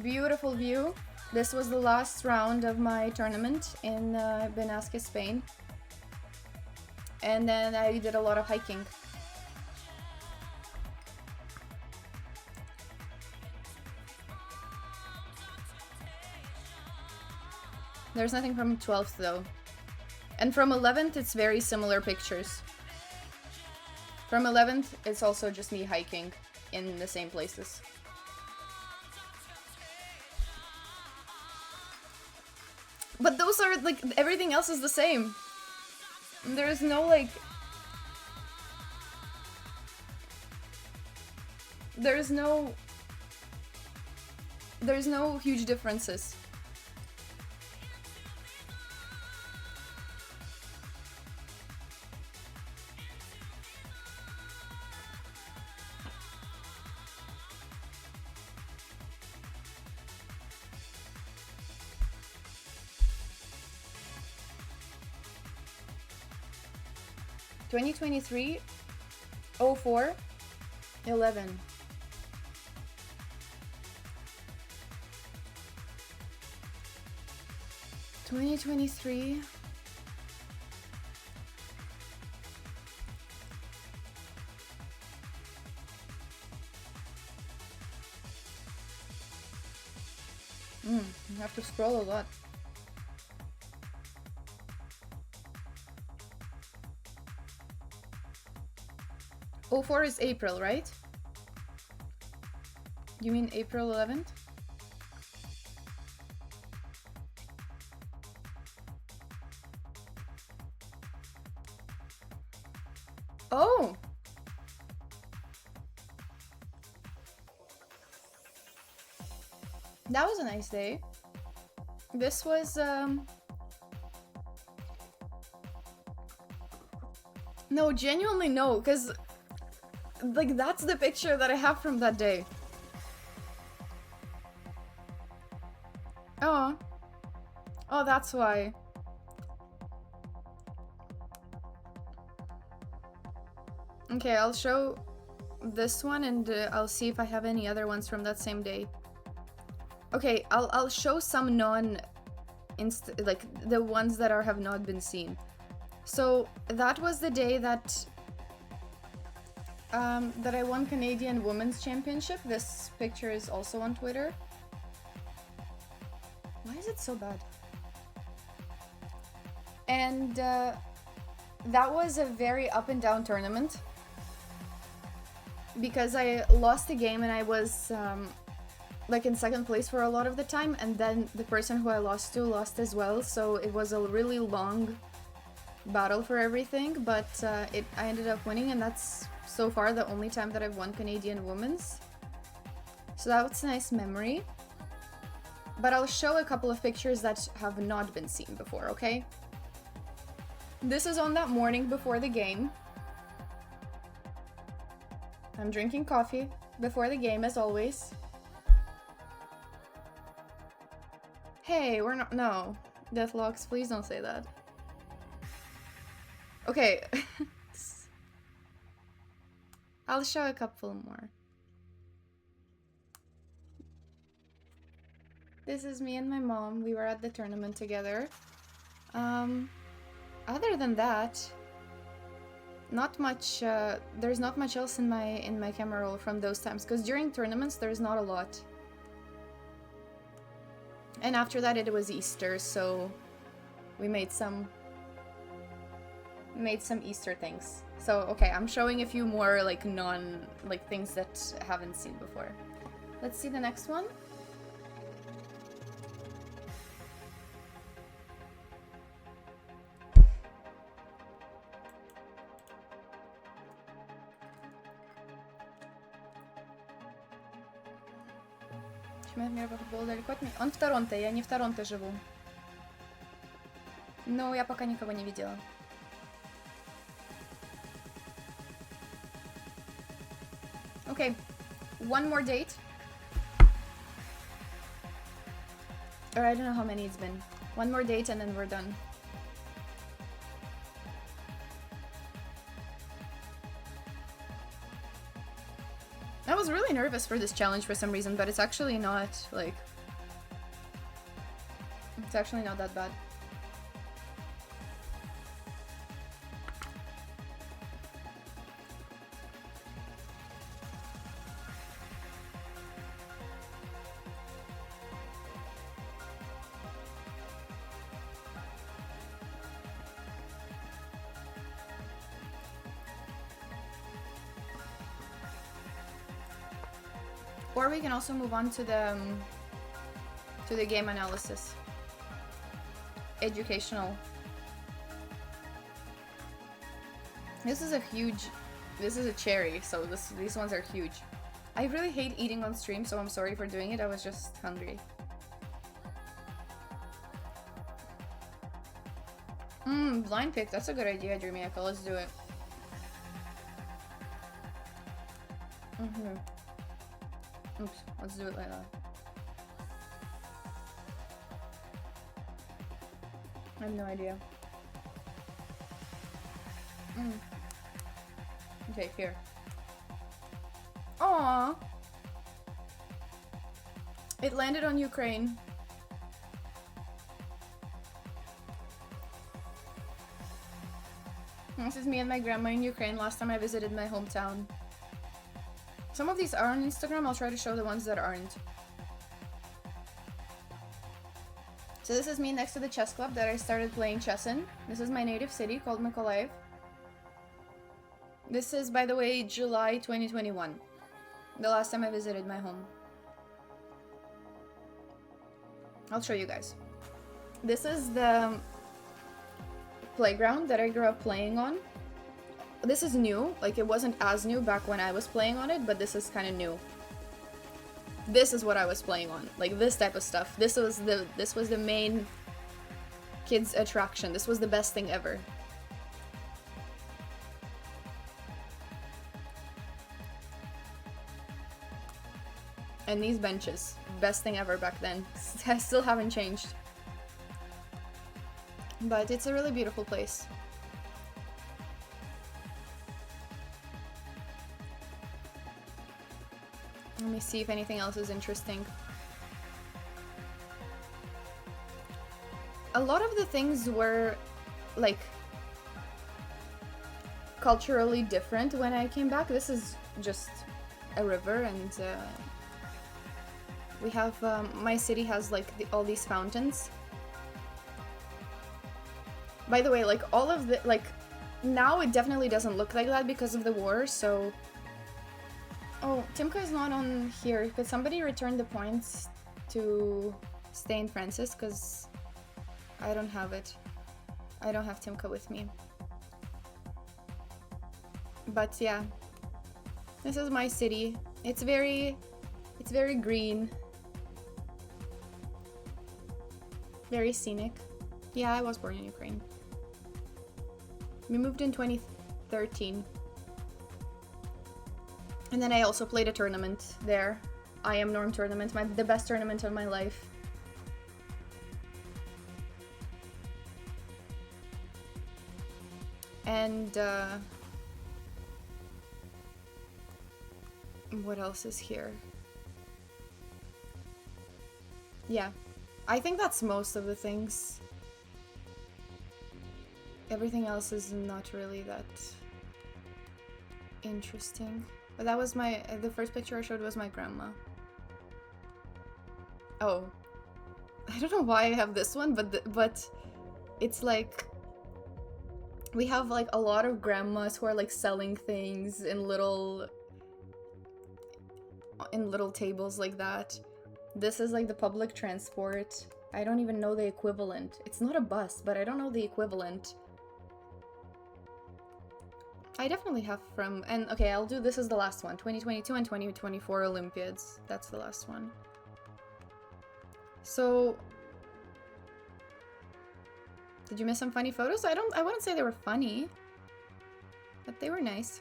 Beautiful view. This was the last round of my tournament in Benasque, Spain. And then I did a lot of hiking. There's nothing from 12th though. And from 11th, it's very similar pictures. From 11th, it's also just me hiking in the same places. But those are like, everything else is the same. There's no like... There's no huge differences. (2023) 04 11. (2023) you have to scroll a lot. '04 is April, right? You mean April 11th? Oh! That was a nice day. This was, no, genuinely no, because, like, that's the picture that I have from that day. Oh. Oh, that's why. Okay, I'll show this one and I'll see if I have any other ones from that same day. Okay, I'll show some like the ones that have not been seen. So that was the day that that I won Canadian Women's Championship. This picture is also on Twitter. Why is it so bad? And that was a very up and down tournament because I lost the game and I was like in second place for a lot of the time, and then the person who I lost to lost as well, so it was a really long battle for everything, but I ended up winning, and that's so far the only time that I've won Canadian Women's. So that was a nice memory. But I'll show a couple of pictures that have not been seen before, okay? This is on that morning before the game. I'm drinking coffee before the game, as always. Hey, we're not- no. Deathlocks, please don't say that. Okay. I'll show a couple more. This is me and my mom. We were at the tournament together. Other than that, not much. There's not much else in my camera roll from those times, because during tournaments there's not a lot. And after that it was Easter, so we made some Easter things. So okay, I'm showing a few more like things that I haven't seen before. Let's see the next one. Чемпионат мира по футболу далеко от меня. Он в Торонто, я не в Торонто живу. Но я пока никого не видела. Okay, one more date. Or I don't know how many it's been. One more date and then we're done. I was really nervous for this challenge for some reason, but it's actually not, like... It's actually not that bad. Or we can also move on to the game analysis. Educational. This is a cherry, so these ones are huge. I really hate eating on stream, so I'm sorry for doing it. I was just hungry. Blind pick. That's a good idea, Jermiaka. Let's do it. Oops, let's do it like that. I have no idea. Okay, here. Aww! It landed on Ukraine. This is me and my grandma in Ukraine last time I visited my hometown. Some of these are on Instagram. I'll try to show the ones that aren't. So this is me next to the chess club that I started playing chess in. This is my native city called Mykolaiv. This is, by the way, July 2021. The last time I visited my home. I'll show you guys. This is the playground that I grew up playing on. This is new, like it wasn't as new back when I was playing on it, but this is kind of new. This is what I was playing on, like this type of stuff. This was the main kids attraction. This was the best thing ever. And these benches, best thing ever back then. I still haven't changed. But it's a really beautiful place. Let me see if anything else is interesting. A lot of the things were, like, culturally different when I came back. This is just a river, and we have, my city has, like, all these fountains. By the way, like, all of the, like, now it definitely doesn't look like that because of the war, so... Oh, Timka is not on here. Could somebody return the points to St. Francis? Because I don't have it. I don't have Timka with me. But yeah, this is my city. It's very green. Very scenic. Yeah, I was born in Ukraine. We moved in 2013. And then I also played a tournament there. I Am Norm tournament, the best tournament of my life. And what else is here? Yeah, I think that's most of the things. Everything else is not really that interesting. But that was the first picture I showed was my grandma. Oh. I don't know why I have this one, but it's like we have like a lot of grandmas who are like selling things in little tables like that. This is like the public transport. I don't even know the equivalent. It's not a bus, but I don't know the equivalent. I definitely have from, and okay, I'll do this as the last one. 2022 and 2024 Olympiads. That's the last one. So, did you miss some funny photos? I wouldn't say they were funny, but they were nice.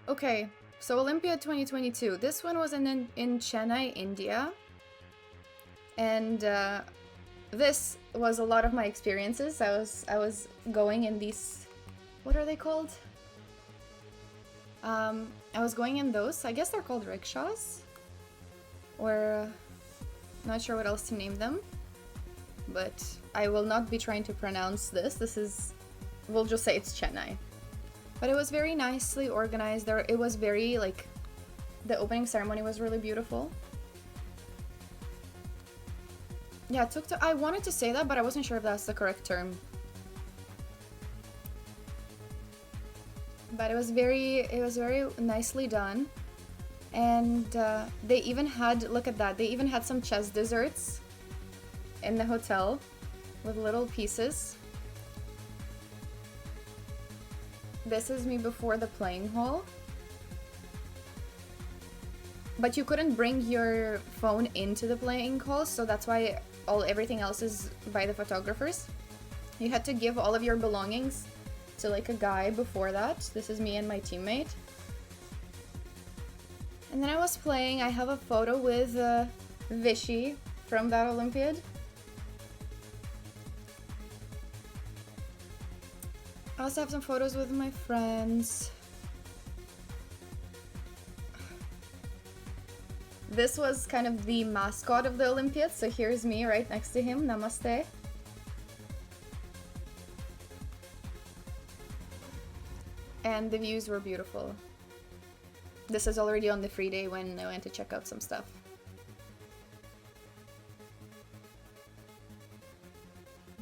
Okay, so Olympiad 2022. This one was in Chennai, India. And this was a lot of my experiences. I was going in these, what are they called? I was going in those, I guess they're called rickshaws, or not sure what else to name them, but I will not be trying to pronounce this. This is, we'll just say it's Chennai. But it was very nicely organized. There, it was very like, the opening ceremony was really beautiful. Yeah, it took to, I wanted to say that, but I wasn't sure if that's the correct term. But it was very nicely done. And they even had, look at that, they even had some chess desserts in the hotel with little pieces. This is me before the playing hall. But you couldn't bring your phone into the playing hall, so that's why everything else is by the photographers. You had to give all of your belongings to like a guy before that. This is me and my teammate. And then I was playing. I have a photo with Vichy from that Olympiad. I also have some photos with my friends. This was kind of the mascot of the Olympiad, so here's me right next to him. Namaste. And the views were beautiful. This is already on the free day when I went to check out some stuff.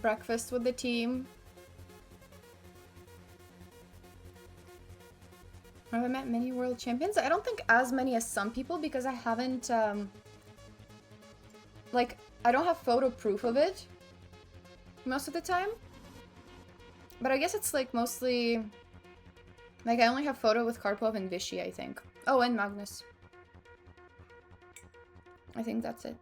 Breakfast with the team. Have I met many world champions? I don't think as many as some people because I haven't, like, I don't have photo proof of it most of the time. But I guess it's like mostly, like I only have photo with Karpov and Vichy, I think. Oh, and Magnus. I think that's it.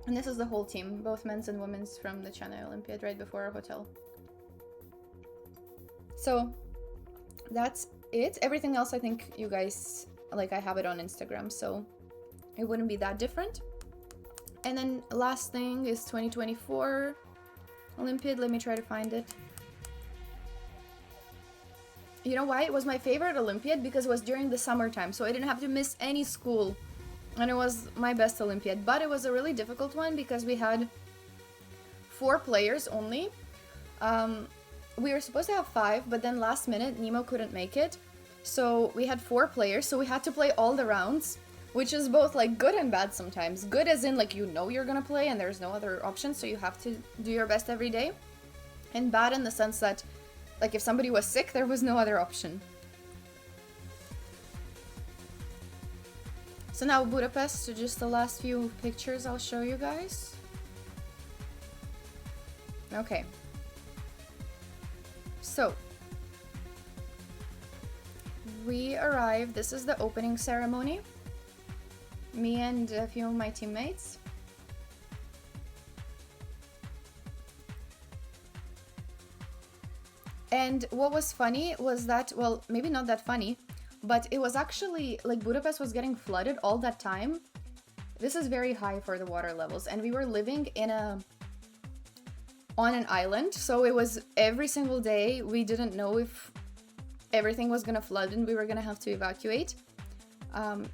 And this is the whole team, both men's and women's from the Chennai Olympiad right before our hotel. So that's it. Everything else I think you guys, like I have it on Instagram, so it wouldn't be that different. And then last thing is 2024 Olympiad. Let me try to find it. You know why? It was my favorite Olympiad because it was during the summertime, so I didn't have to miss any school. And it was my best Olympiad, but it was a really difficult one because we had 4 players only. We were supposed to have 5, but then last minute Nemo couldn't make it. So we had 4 players, so we had to play all the rounds, which is both like good and bad sometimes. Good as in like you know you're gonna play and there's no other option, so you have to do your best every day. And bad in the sense that like if somebody was sick, there was no other option. So now Budapest, so just the last few pictures I'll show you guys. Okay. So, we arrived, this is the opening ceremony. Me and a few of my teammates. And what was funny was that, well, maybe not that funny, but it was actually, like Budapest was getting flooded all that time. This is very high for the water levels, and we were living in on an island, so it was every single day. We didn't know if everything was gonna flood and we were gonna have to evacuate.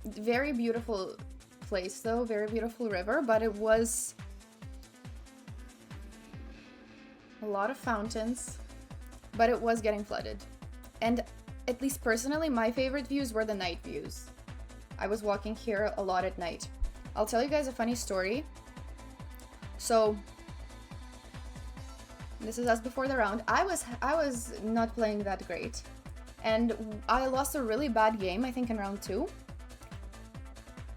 Very beautiful place though, very beautiful river, but it was a lot of fountains, but it was getting flooded. And at least personally, my favorite views were the night views. I was walking here a lot at night. I'll tell you guys a funny story. So this is us before the round. I was not playing that great, and I lost a really bad game, I think in round 2.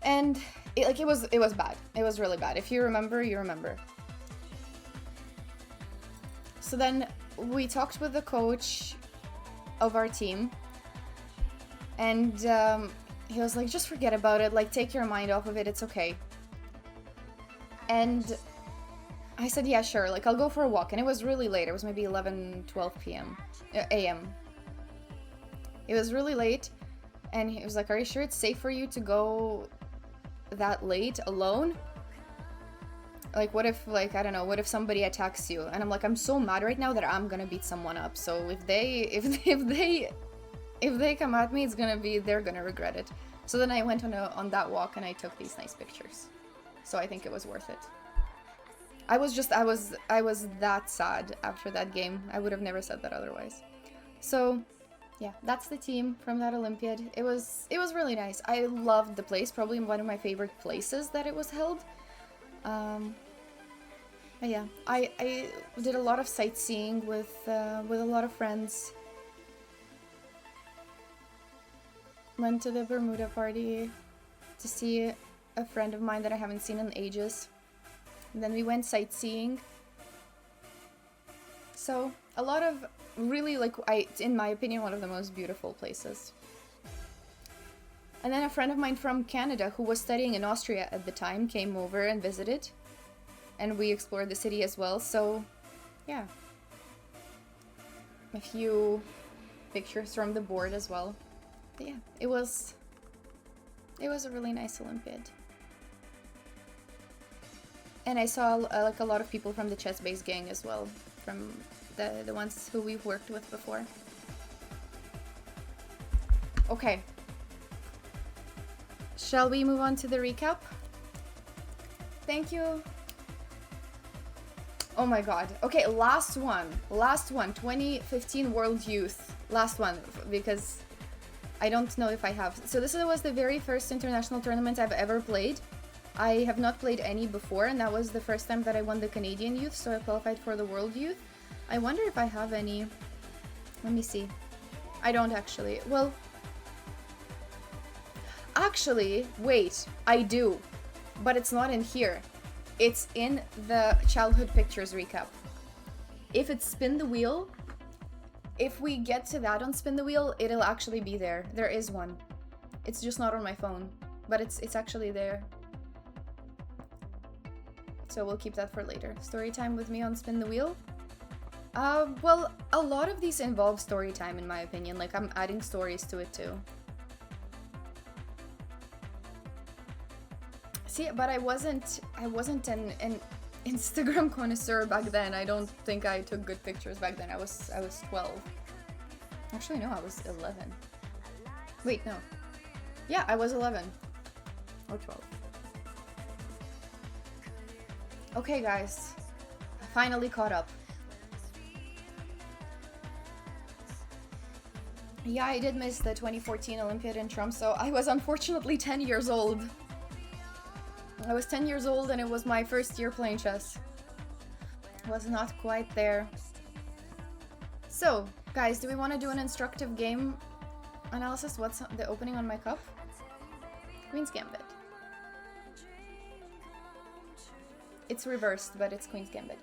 And it was bad. It was really bad. If you remember, you remember. So then we talked with the coach of our team, and he was like, just forget about it, like take your mind off of it, it's okay. And I said, yeah, sure, like I'll go for a walk. And it was really late. It was maybe 11-12 p.m. a.m. It was really late, and he was like, are you sure it's safe for you to go that late alone? Like, what if, like, I don't know, what if somebody attacks you? And I'm like, I'm so mad right now that I'm gonna beat someone up. So if they come at me, they're gonna regret it. So then I went on that walk and I took these nice pictures. So I think it was worth it. I was that sad after that game. I would have never said that otherwise. So yeah, that's the team from that Olympiad. It was really nice. I loved the place, probably one of my favorite places that it was held. But yeah, I did a lot of sightseeing with a lot of friends. Went to the Bermuda party to see a friend of mine that I haven't seen in ages. And then we went sightseeing. So a lot of really, like, in my opinion, one of the most beautiful places. And then a friend of mine from Canada who was studying in Austria at the time came over and visited. And we explored the city as well, so yeah. A few pictures from the board as well. But yeah, it was a really nice Olympiad. And I saw like a lot of people from the chess-based gang as well, from the ones who we've worked with before. Okay. Shall we move on to the recap? Thank you. Oh my god. Okay, last one. 2015 World Youth. Last one, because I don't know if I have. So this was the very first international tournament I've ever played. I have not played any before, and that was the first time that I won the Canadian Youth, so I qualified for the World Youth. I wonder if I have any. Let me see. I don't actually. Well, actually, wait, I do. But it's not in here. It's in the childhood pictures recap. If it's spin the wheel, if we get to that on spin the wheel, it'll actually be there. There is one. It's just not on my phone, but it's actually there. So we'll keep that for later. Story time with me on spin the wheel. Well, a lot of these involve story time in my opinion. Like, I'm adding stories to it too. See, but I wasn't an Instagram connoisseur back then. I don't think I took good pictures back then. I was 12. Actually, no, I was 11. Wait, no. Yeah, I was 11 or 12. Okay, guys, I finally caught up. Yeah, I did miss the 2014 Olympiad in Tromsø. I was unfortunately 10 years old. I was 10 years old and it was my first year playing chess. Was not quite there. So, guys, do we want to do an instructive game analysis? What's the opening on my cup? Queen's Gambit. It's reversed, but it's Queen's Gambit.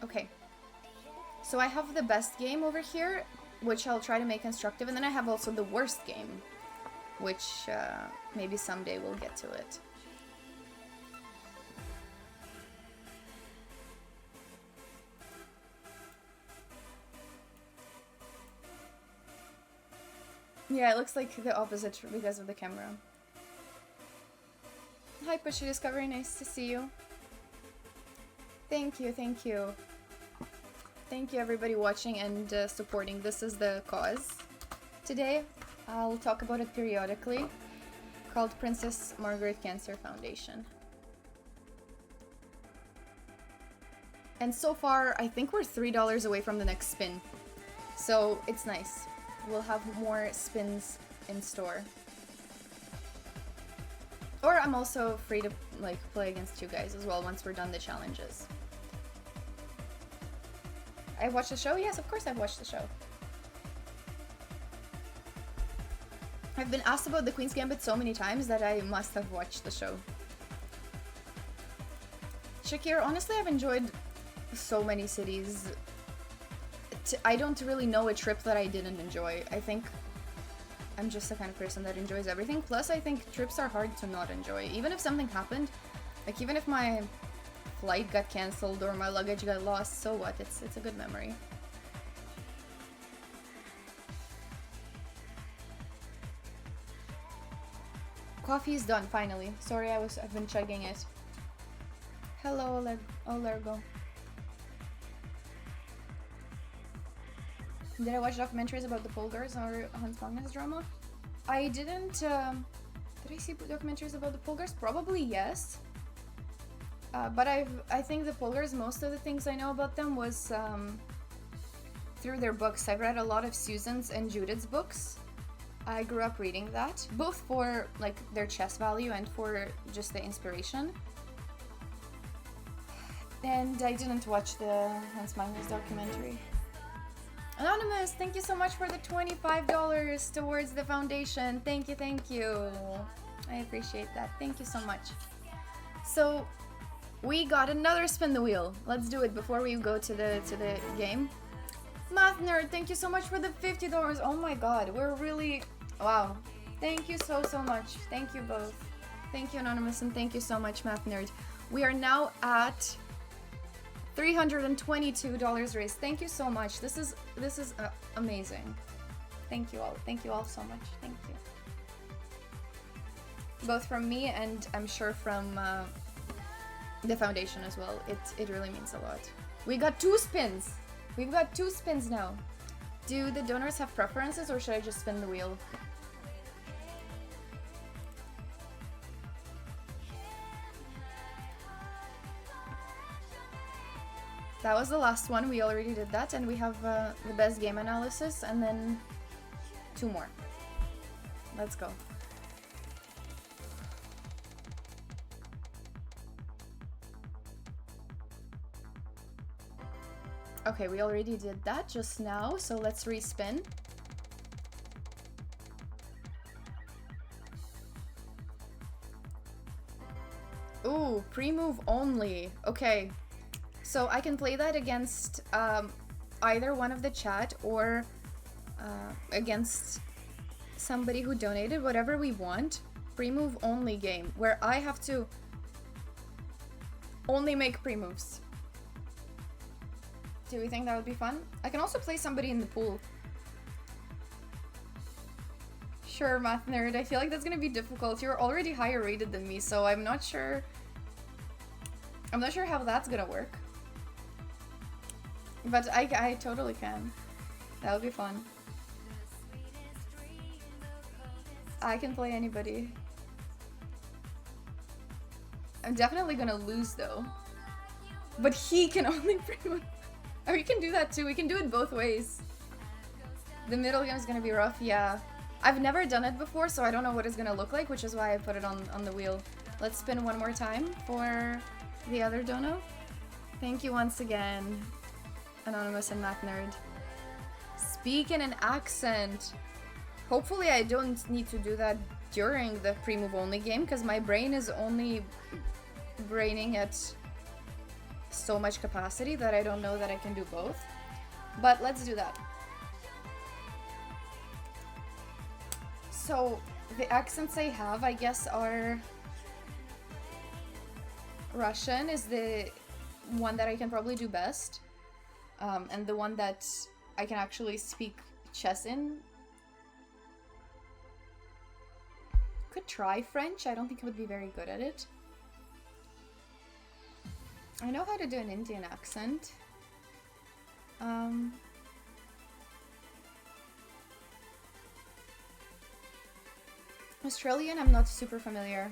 Okay. So I have the best game over here, which I'll try to make instructive, and then I have also the worst game, which maybe someday we'll get to it. Yeah, it looks like the opposite because of the camera. Hi Pushy Discovery, nice to see you. Thank you, thank you. Thank you everybody watching and supporting. This is the cause. Today, I'll talk about it periodically, called Princess Margaret Cancer Foundation. And so far, I think we're $3 away from the next spin. So it's nice. We'll have more spins in store. Or I'm also free to like play against you guys as well once we're done the challenges. I watched the show? Yes, of course I've watched the show. I've been asked about the Queen's Gambit so many times that I must have watched the show. Shakir, honestly, I've enjoyed so many cities. I don't really know a trip that I didn't enjoy. I think I'm just the kind of person that enjoys everything. Plus, I think trips are hard to not enjoy. Even if something happened, like even if my flight got cancelled or my luggage got lost, so what? It's a good memory. Coffee is done, finally. Sorry, I've been chugging it. Hello, Olergo. Did I watch documentaries about the Polgars or Hans Magnus drama? I didn't, did I see documentaries about the Polgars? Probably yes. But I think the Polgars, most of the things I know about them was through their books. I've read a lot of Susan's and Judith's books. I grew up reading that, both for like their chess value and for just the inspiration. And I didn't watch the Hans Magnus documentary. Anonymous, thank you so much for the $25 towards the foundation. Thank you, thank you. I appreciate that. Thank you so much. So we got another spin the wheel. Let's do it before we go to the game. Math Nerd, thank you so much for the $50. Oh my god, we're really... Wow. Thank you so much. Thank you both. Thank you, Anonymous, and thank you so much, Math Nerd. We are now at $322 raised. Thank you so much. This is amazing. Thank you all. Thank you all so much. Thank you. Both from me and I'm sure from the foundation as well. It really means a lot. We got 2 spins. We've got 2 spins now. Do the donors have preferences or should I just spin the wheel? That was the last one. We already did that, and we have the best game analysis, and then 2 more. Let's go. Okay, we already did that just now, so let's respin. Ooh, pre-move only. Okay. So I can play that against either one of the chat or against somebody who donated, whatever we want. Pre-move only game, where I have to only make pre-moves. Do we think that would be fun? I can also play somebody in the pool. Sure, Math Nerd. I feel like that's gonna be difficult. You're already higher rated than me, so I'm not sure how that's gonna work. But I totally can. That would be fun. I can play anybody. I'm definitely gonna lose though. But he can only pre-move. Oh, we can do that too. We can do it both ways. The middle game is gonna be rough, yeah. I've never done it before, so I don't know what it's gonna look like, which is why I put it on the wheel. Let's spin one more time for the other dono. Thank you once again, Anonymous and Math Nerd. Speak in an accent. Hopefully I don't need to do that during the pre-move only game, because my brain is only braining at so much capacity that I don't know that I can do both. But let's do that. So the accents I have, I guess, are Russian is the one that I can probably do best, and the one that I can actually speak chess in. Could try French. I don't think I would be very good at it. I know how to do an Indian accent. Australian, I'm not super familiar.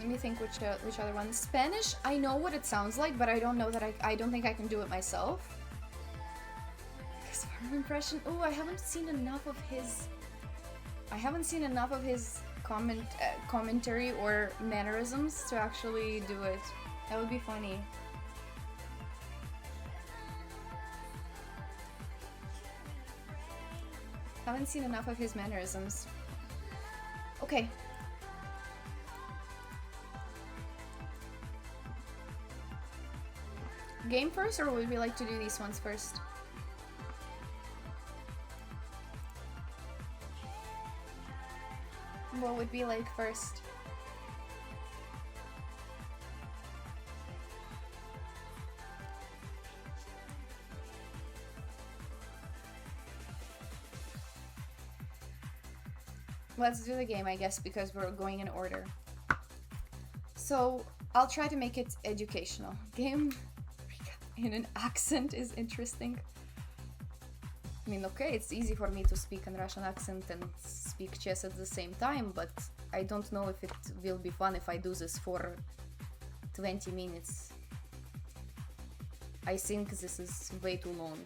Let me think which other one. Spanish, I know what it sounds like, but I don't know that I don't think I can do it myself. His farm impression. Oh, I haven't seen enough of his commentary or mannerisms to actually do it. That would be funny. Haven't seen enough of his mannerisms. Okay. Game first, or would we like to do these ones first? What would be like first? Let's do the game, I guess, because we're going in order. So, I'll try to make it educational. Game in an accent is interesting. I mean, okay, it's easy for me to speak in Russian accent and speak chess at the same time, but I don't know if it will be fun if I do this for 20 minutes. I think this is way too long.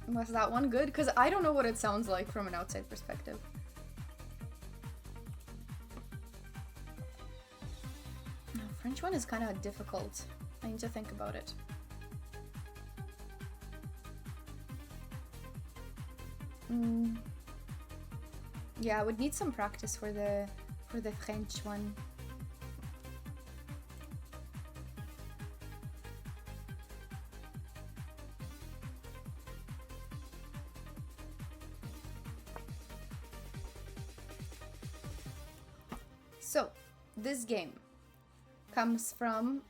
Was that one good? Because I don't know what it sounds like from an outside perspective. The French one is kind of difficult. I need to think about it. Yeah, I would need some practice for the French one. So, this game comes from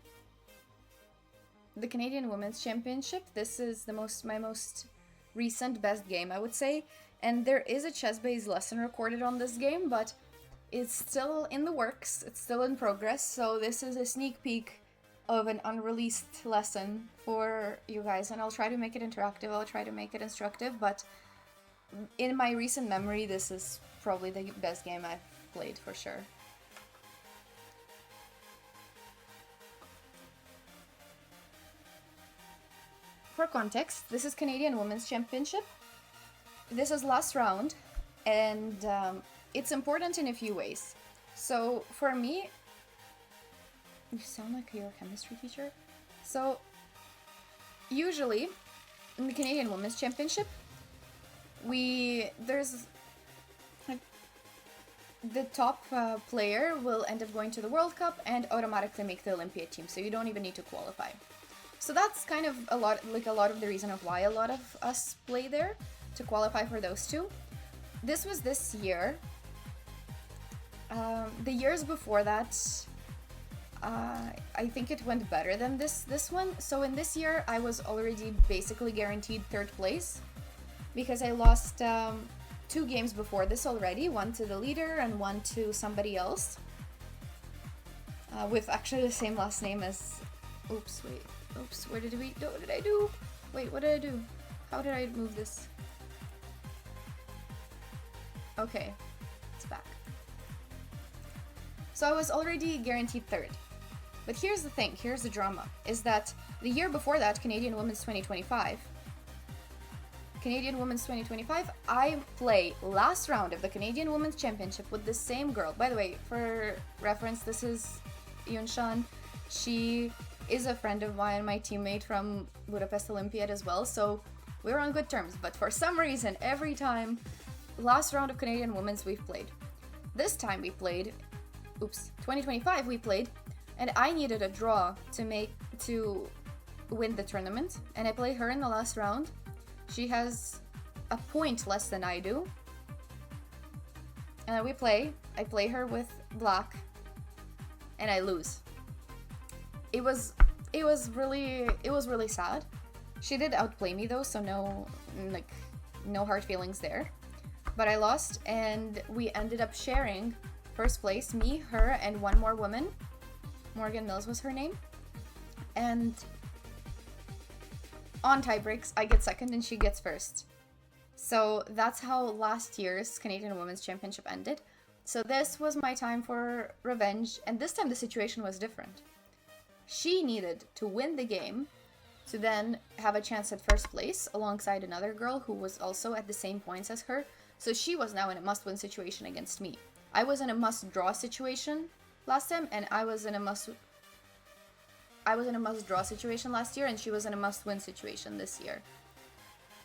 the Canadian Women's Championship. This is my most recent best game, I would say. And there is a chess-based lesson recorded on this game, but it's still in the works. It's still in progress. So this is a sneak peek of an unreleased lesson for you guys. And I'll try to make it interactive. I'll try to make it instructive. But in my recent memory, this is probably the best game I've played for sure. For context, this is Canadian Women's Championship. This is last round, and it's important in a few ways. So for me, you sound like you're a chemistry teacher. So usually in the Canadian Women's Championship, there's like the top player will end up going to the World Cup and automatically make the Olympiad team. So you don't even need to qualify. So that's kind of a lot of the reason of why a lot of us play there, to qualify for those two. This was this year. The years before that, I think it went better than this one. So in this year, I was already basically guaranteed third place because I lost 2 games before this already, one to the leader and one to somebody else, with actually the same last name as. Oops, what did I do? Wait, what did I do? How did I move this? Okay, it's back. So I was already guaranteed third. But here's the thing, here's the drama, is that the year before that, Canadian Women's 2025, I play last round of the Canadian Women's Championship with the same girl. By the way, for reference, this is Yunshan. She is a friend of mine, my teammate from Budapest Olympiad as well, so we're on good terms. But for some reason, every time, last round of Canadian Women's we've played. This time we played, 2025 we played, and I needed a draw to win the tournament, and I played her in the last round. She has a point less than I do, and I play her with black, and I lose. It was really sad. She did outplay me though, so no hard feelings there. but I lost, and we ended up sharing first place, me, her, and one more woman. Morgan Mills was her name. And on tie breaks, I get second and she gets first. So that's how last year's Canadian Women's Championship ended. So this was my time for revenge, and this time the situation was different. She needed to win the game to then have a chance at first place alongside another girl who was also at the same points as her. So she was now in a must-win situation against me. I was in a must-draw situation last time, and I was in a must-draw situation last year, and she was in a must-win situation this year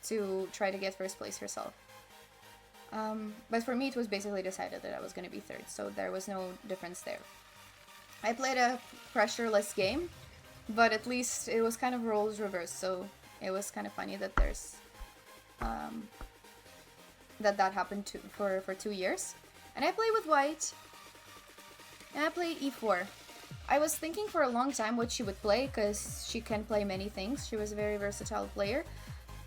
to try to get first place herself. But for me, it was basically decided that I was going to be third, so there was no difference there. I played a pressureless game, but at least it was kind of roles reversed, so it was kind of funny that there's that happened for 2 years. And I play with white, and I play e4. I was thinking for a long time what she would play, because she can play many things. She was a very versatile player,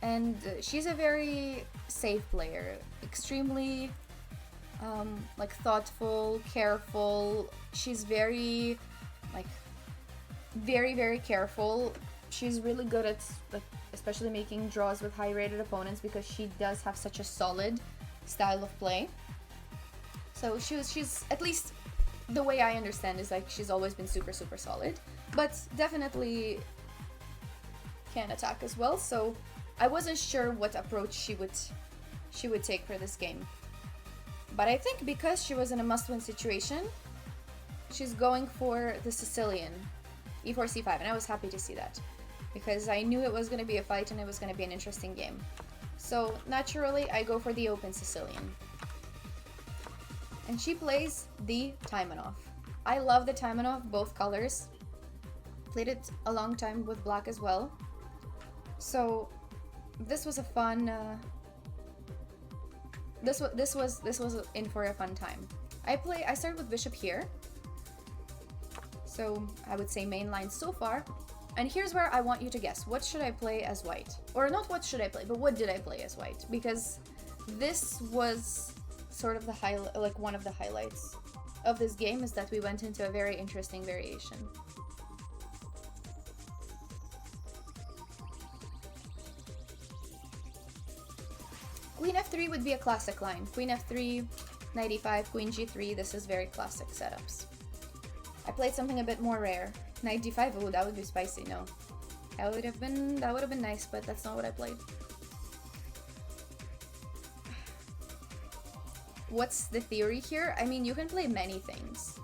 and she's a very safe player, extremely like thoughtful, careful. She's very very careful. She's really good at especially making draws with high rated opponents, because she does have such a solid style of play. So she's at least the way I understand is like she's always been super solid, but definitely can attack as well. So I wasn't sure what approach she would take for this game. But I think because she was in a must-win situation, she's going for the Sicilian, e4 c5, and I was happy to see that, because I knew it was going to be a fight and it was going to be an interesting game. So naturally, I go for the open Sicilian. And she plays the Taimanov. I love the Taimanov, both colors. Played it a long time with black as well. So this was a fun. This was in for a fun time. I started with bishop here. So I would say main line so far. And here's where I want you to guess. What should I play as white? Or not what should I play, but what did I play as white? Because this was sort of one of the highlights of this game, is that we went into a very interesting variation. Queen f3 would be a classic line. Queen f3, knight e5, queen g3. This is very classic setups. I played something a bit more rare. Knight d5. Oh, that would be spicy. No, that would have been nice, but that's not what I played. What's the theory here? I mean, you can play many things.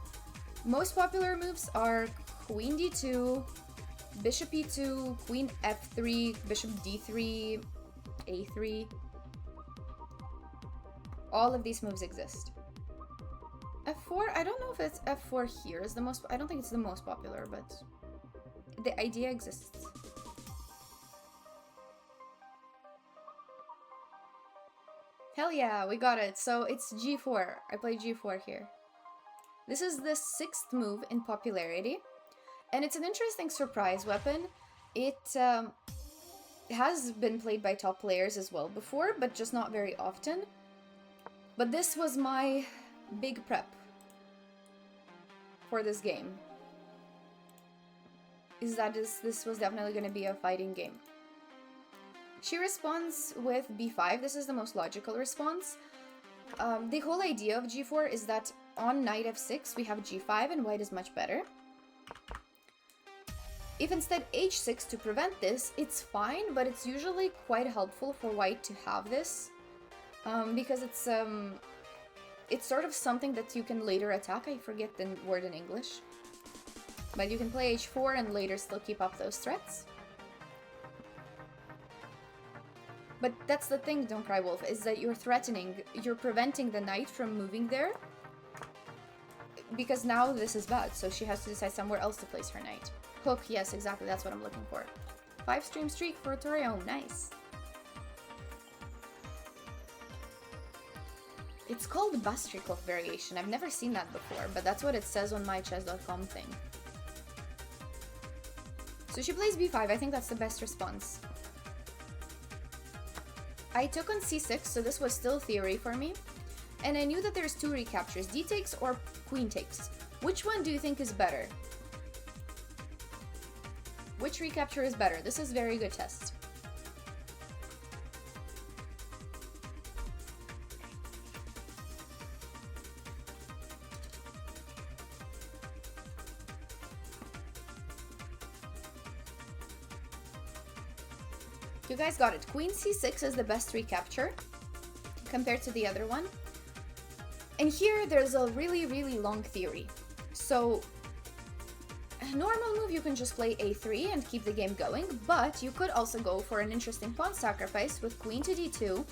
Most popular moves are queen d2, bishop e2, queen f3, bishop d3, a3. All of these moves exist. f4, I don't know if it's f4 here is the most, I don't think it's the most popular, but the idea exists. Hell yeah, we got it. So it's g4. I play g4 here. This is the 6th move in popularity, and it's an interesting surprise weapon. It has been played by top players as well before, but just not very often. But this was my big prep for this game. This was definitely going to be a fighting game. She responds with b5. This is the most logical response. The whole idea of g4 is that on knight f6 we have g5 and white is much better. If instead h6 to prevent this, it's fine, but it's usually quite helpful for white to have this. Because it's sort of something that you can later attack. I forget the word in English. But you can play h4 and later still keep up those threats. But that's the thing, Don't Cry Wolf, is that you're preventing the knight from moving there. Because now this is bad, so she has to decide somewhere else to place her knight. Hook, yes, exactly, that's what I'm looking for. 5-stream streak for Torreon, nice. It's called Bastrikov variation. I've never seen that before, but that's what it says on my chess.com thing. So she plays b5. I think that's the best response. I took on c6, so this was still theory for me. And I knew that there's two recaptures, d takes or queen takes. Which one do you think is better? Which recapture is better? This is very good test. You guys got it. Queen c6 is the best recapture compared to the other one. And here there's a really, really long theory. So, a normal move you can just play a3 and keep the game going, but you could also go for an interesting pawn sacrifice with queen to d2,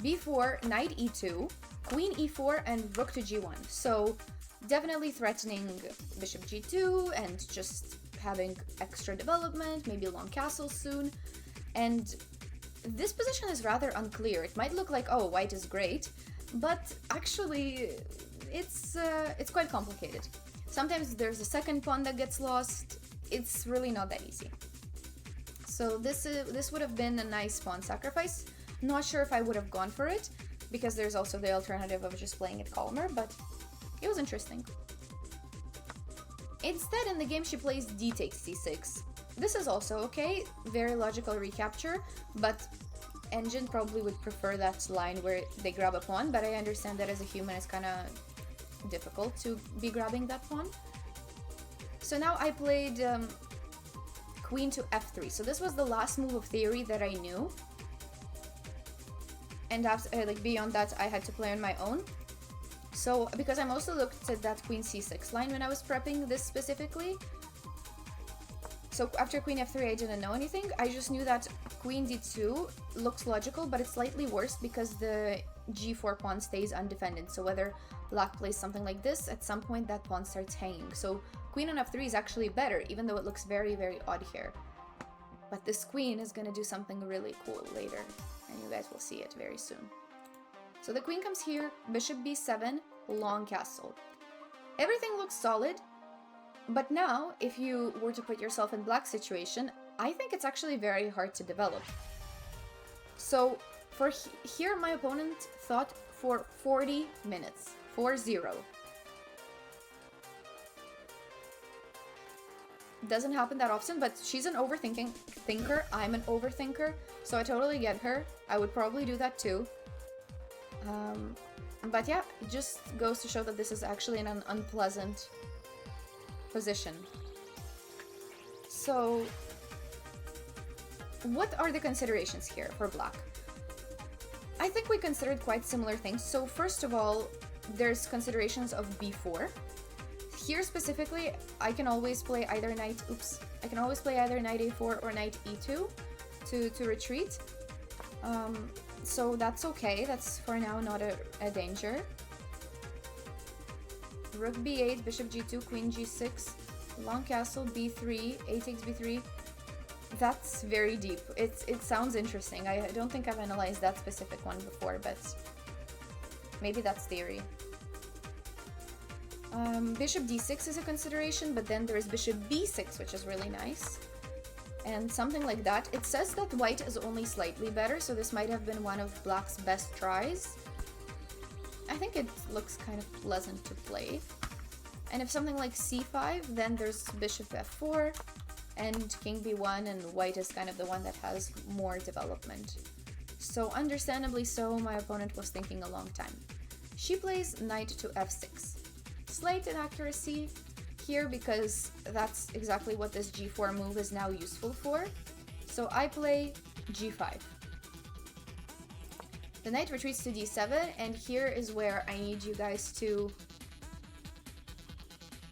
b4, knight e2, queen e4, and rook to g1. So, definitely threatening bishop g2 and just having extra development, maybe long castles soon. And this position is rather unclear. It might look like, oh, white is great, but actually it's quite complicated. Sometimes there's a second pawn that gets lost. It's really not that easy. So this would have been a nice pawn sacrifice. Not sure if I would have gone for it, because there's also the alternative of just playing it calmer, but it was interesting. Instead, in the game, she plays d takes c6. This is also okay, very logical recapture, but Engine probably would prefer that line where they grab a pawn, but I understand that as a human it's kind of difficult to be grabbing that pawn. So now I played queen to f3, so this was the last move of theory that I knew. And after, like beyond that, I had to play on my own. So, because I mostly looked at that queen c6 line when I was prepping this specifically. So after queen f3 I didn't know anything, I just knew that queen d2 looks logical, but it's slightly worse because the g4 pawn stays undefended. So whether black plays something like this, at some point that pawn starts hanging. So queen on f3 is actually better, even though it looks very, very odd here. But this queen is gonna do something really cool later, and you guys will see it very soon. So the queen comes here, bishop b7, long castle. Everything looks solid. But now, if you were to put yourself in black's situation, I think it's actually very hard to develop. So, for here my opponent thought for 40 minutes. 4-0. Doesn't happen that often, but she's an thinker. I'm an overthinker, so I totally get her. I would probably do that too. But yeah, it just goes to show that this is actually an unpleasant position. So, what are the considerations here for black? I think we considered quite similar things. So first of all, there's considerations of b4. Here specifically, I can always play either knight, I can always play either knight a4 or knight e2 to retreat. So that's okay, that's for now not a danger. Rook b8, bishop g2, queen g6, long castle, b3, a takes b3. That's very deep. It sounds interesting. I don't think I've analyzed that specific one before, but maybe that's theory. Bishop d6 is a consideration, but then there is bishop b6, which is really nice. And something like that. It says that white is only slightly better, so this might have been one of black's best tries. I think it looks kind of pleasant to play. And if something like c5, then there's bishop f4 and king b1, and white is kind of the one that has more development. So understandably so, my opponent was thinking a long time. She plays knight to f6. Slight inaccuracy here because that's exactly what this g4 move is now useful for. So I play g5. The knight retreats to d7, and here is where I need you guys to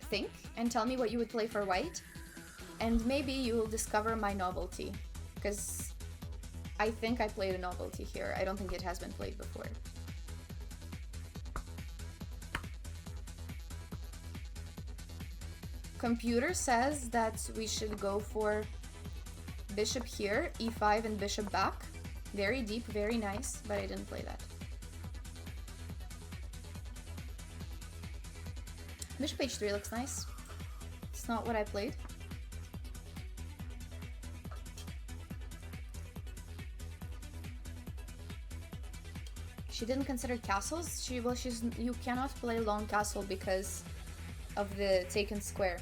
think and tell me what you would play for white, and maybe you will discover my novelty, because I think I played a novelty here. I don't think it has been played before. Computer says that we should go for bishop here, e5 and bishop back. Very deep, very nice, but I didn't play that. Bishop h3 looks nice. It's not what I played. She didn't consider castles. You cannot play long castle because of the taken square.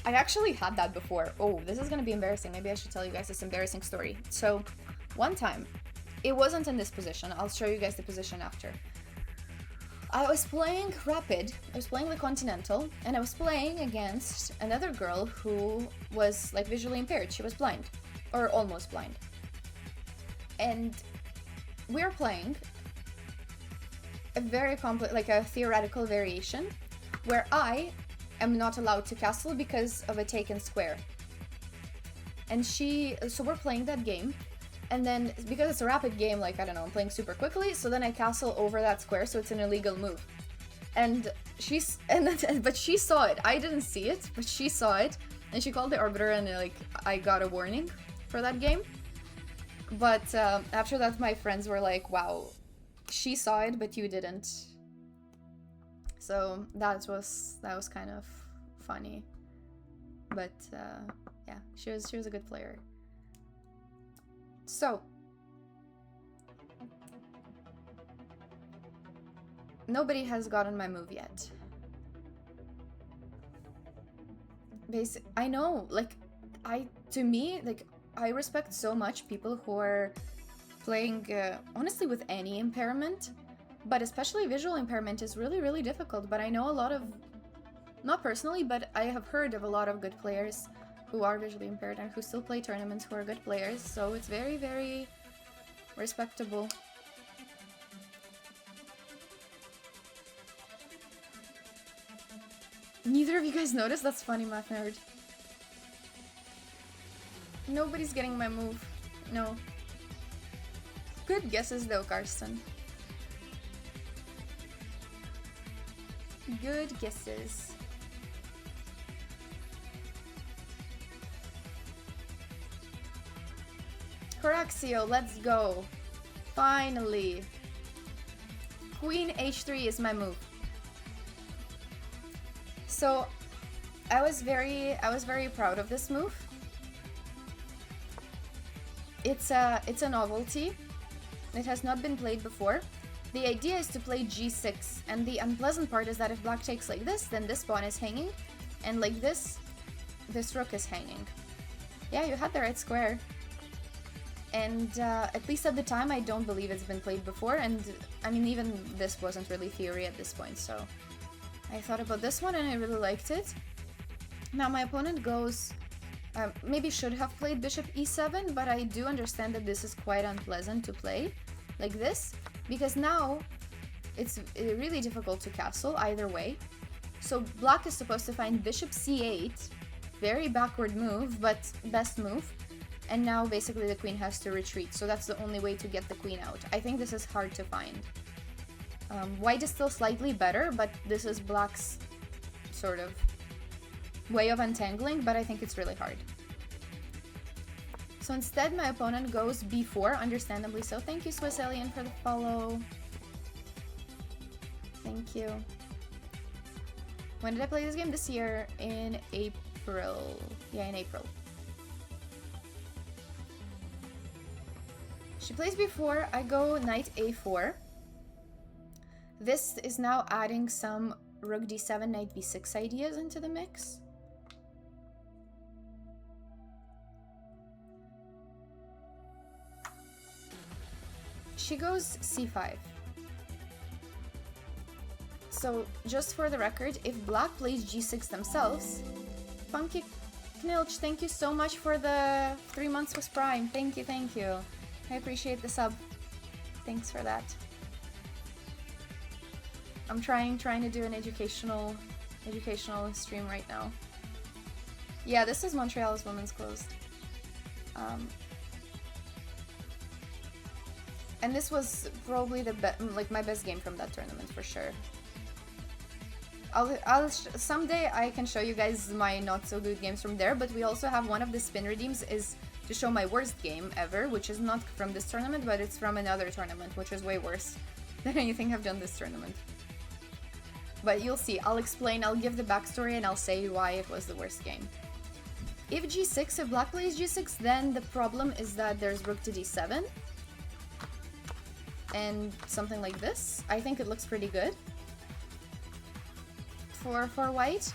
I actually had that before. Oh, this is gonna be embarrassing. Maybe I should tell you guys this embarrassing story. So, one time, it wasn't in this position. I'll show you guys the position after. I was playing Rapid. I was playing the Continental, and I was playing against another girl who was like visually impaired. She was blind, or almost blind. And we're playing a very complex, like a theoretical variation, where I am not allowed to castle because of a taken square. And so we're playing that game, and then because it's a rapid game, like, I don't know, I'm playing super quickly, so then I castle over that square, so it's an illegal move. And but she saw it. I didn't see it, but she saw it, and she called the arbiter, and like I got a warning for that game. But after that, my friends were like, wow, she saw it, but you didn't. So that was kind of funny. But yeah, she was a good player. So nobody has gotten my move yet. I know, like, to me, like, I respect so much people who are playing, honestly, with any impairment, but especially visual impairment is really, really difficult. But I know a lot of, not personally, but I have heard of a lot of good players who are visually impaired and who still play tournaments who are good players, so it's very, very respectable. Neither of you guys noticed? That's funny, math nerd. Nobody's getting my move. No. Good guesses though, Karsten. Good guesses. Coraxio, let's go. Finally. Queen h3 is my move. So I was very proud of this move. It's a novelty. It has not been played before. The idea is to play g6, and the unpleasant part is that if black takes like this, then this pawn is hanging, and like this rook is hanging. Yeah, you had the right square. And at least at the time, I don't believe it's been played before, and I mean, even this wasn't really theory at this point, so I thought about this one and I really liked it. Now my opponent goes, maybe should have played bishop e7, but I do understand that this is quite unpleasant to play, like this, because now it's really difficult to castle either way. So black is supposed to find bishop c8, very backward move, but best move, and now basically the queen has to retreat, so that's the only way to get the queen out. I think this is hard to find. White is still slightly better, but this is black's sort of way of untangling, but I think it's really hard. So instead, my opponent goes b4, understandably so. Thank you, Swiss Alien, for the follow. Thank you. When did I play this game? This year, in April. Yeah, in April. She plays b4, I go knight a4. This is now adding some rook d7, knight b6 ideas into the mix. She goes c5. So, just for the record, if black plays g6 themselves, Funky Knilch, thank you so much for the 3 months with Prime. Thank you, thank you. I appreciate the sub. Thanks for that. I'm trying to do an educational stream right now. Yeah, this is Montreal's Women's Closed. And this was probably my best game from that tournament for sure. Someday I can show you guys my not so good games from there, but we also have one of the spin redeems is to show my worst game ever, which is not from this tournament, but it's from another tournament, which is way worse than anything I've done this tournament. But you'll see, I'll explain, I'll give the backstory, and I'll say why it was the worst game. If g6, if black plays g6, then the problem is that there's rook to d7. and something like this. I think it looks pretty good for white.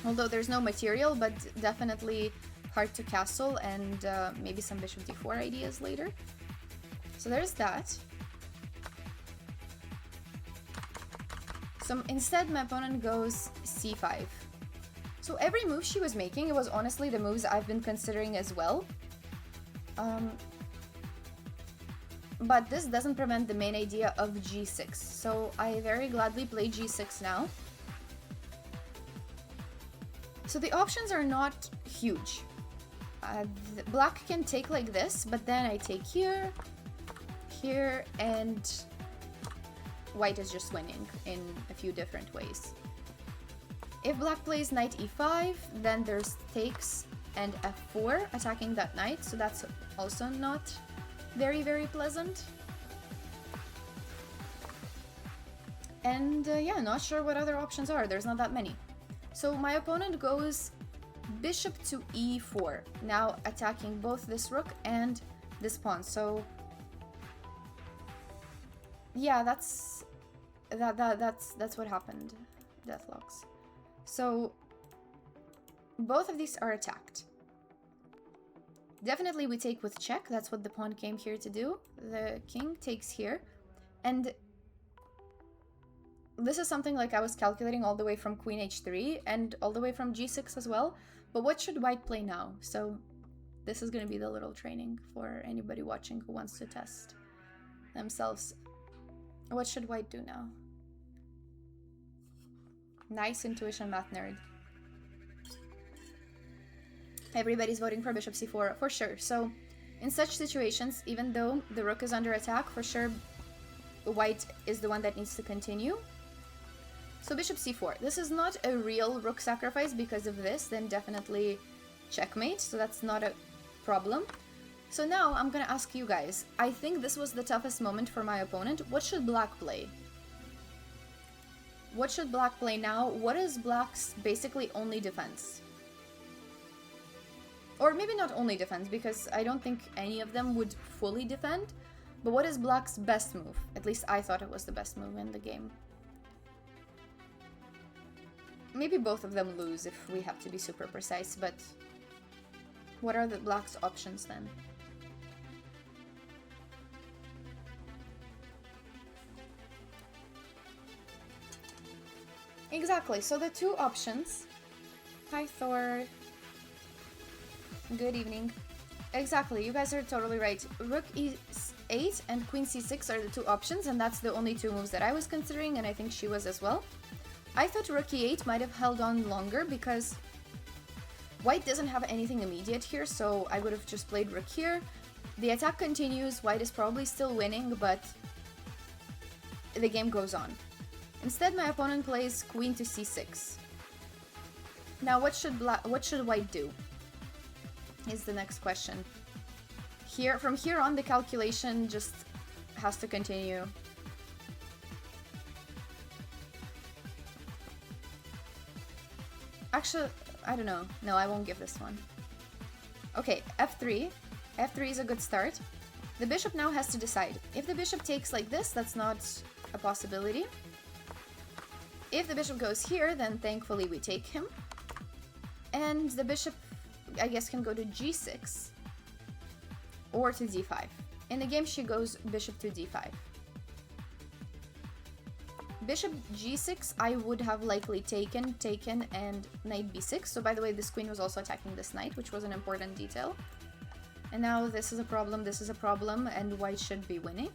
Although there's no material, but definitely hard to castle, and maybe some bishop d4 ideas later. So there's that. So instead, my opponent goes c5. So every move she was making, it was honestly the moves I've been considering as well. But this doesn't prevent the main idea of g6. So I very gladly play g6 now. So the options are not huge. Black can take like this, but then I take here, here, and white is just winning in a few different ways. If black plays knight e5, then there's takes and f4 attacking that knight, so that's also not very, very pleasant. And yeah, not sure what other options are. There's not that many. So my opponent goes bishop to e4, now attacking both this rook and this pawn. So yeah, that's what happened. Deathlocks. So both of these are attacked. Definitely we take with check. That's what the pawn came here to do. The king takes here, and this is something like I was calculating all the way from queen h3 and all the way from g6 as well. But what should white play now? So this is going to be the little training for anybody watching who wants to test themselves. What should white do now? Nice intuition, math nerd. Everybody's voting for bishop c4 for sure. So in such situations, even though the rook is under attack, for sure white is the one that needs to continue. So bishop c4. This is not a real rook sacrifice because of this, then definitely checkmate. So that's not a problem. So now I'm gonna ask you guys. I think this was the toughest moment for my opponent. What should black play? What should black play now? What is black's basically only defense? Or maybe not only defense, because I don't think any of them would fully defend. But what is black's best move? At least I thought it was the best move in the game. Maybe both of them lose if we have to be super precise, but what are the black's options then? Exactly, so the two options. Hi Thor. Good evening. Exactly, you guys are totally right. Rook e8 and queen c6 are the two options, and that's the only two moves that I was considering, and I think she was as well. I thought rook e8 might have held on longer because white doesn't have anything immediate here, so I would have just played rook here. The attack continues, white is probably still winning, but the game goes on. Instead, my opponent plays queen to c6. Now, what should white do? Is the next question. From here on, the calculation just has to continue. Actually, I don't know. No, I won't give this one. Okay, f3. f3 is a good start. The bishop now has to decide. If the bishop takes like this, that's not a possibility. If the bishop goes here, then thankfully we take him. And the bishop, I guess, can go to g6 or to d5. In the game, she goes bishop to d5. Bishop g6, I would have likely taken, and knight b6. So by the way, this queen was also attacking this knight, which was an important detail. And now this is a problem, and white should be winning.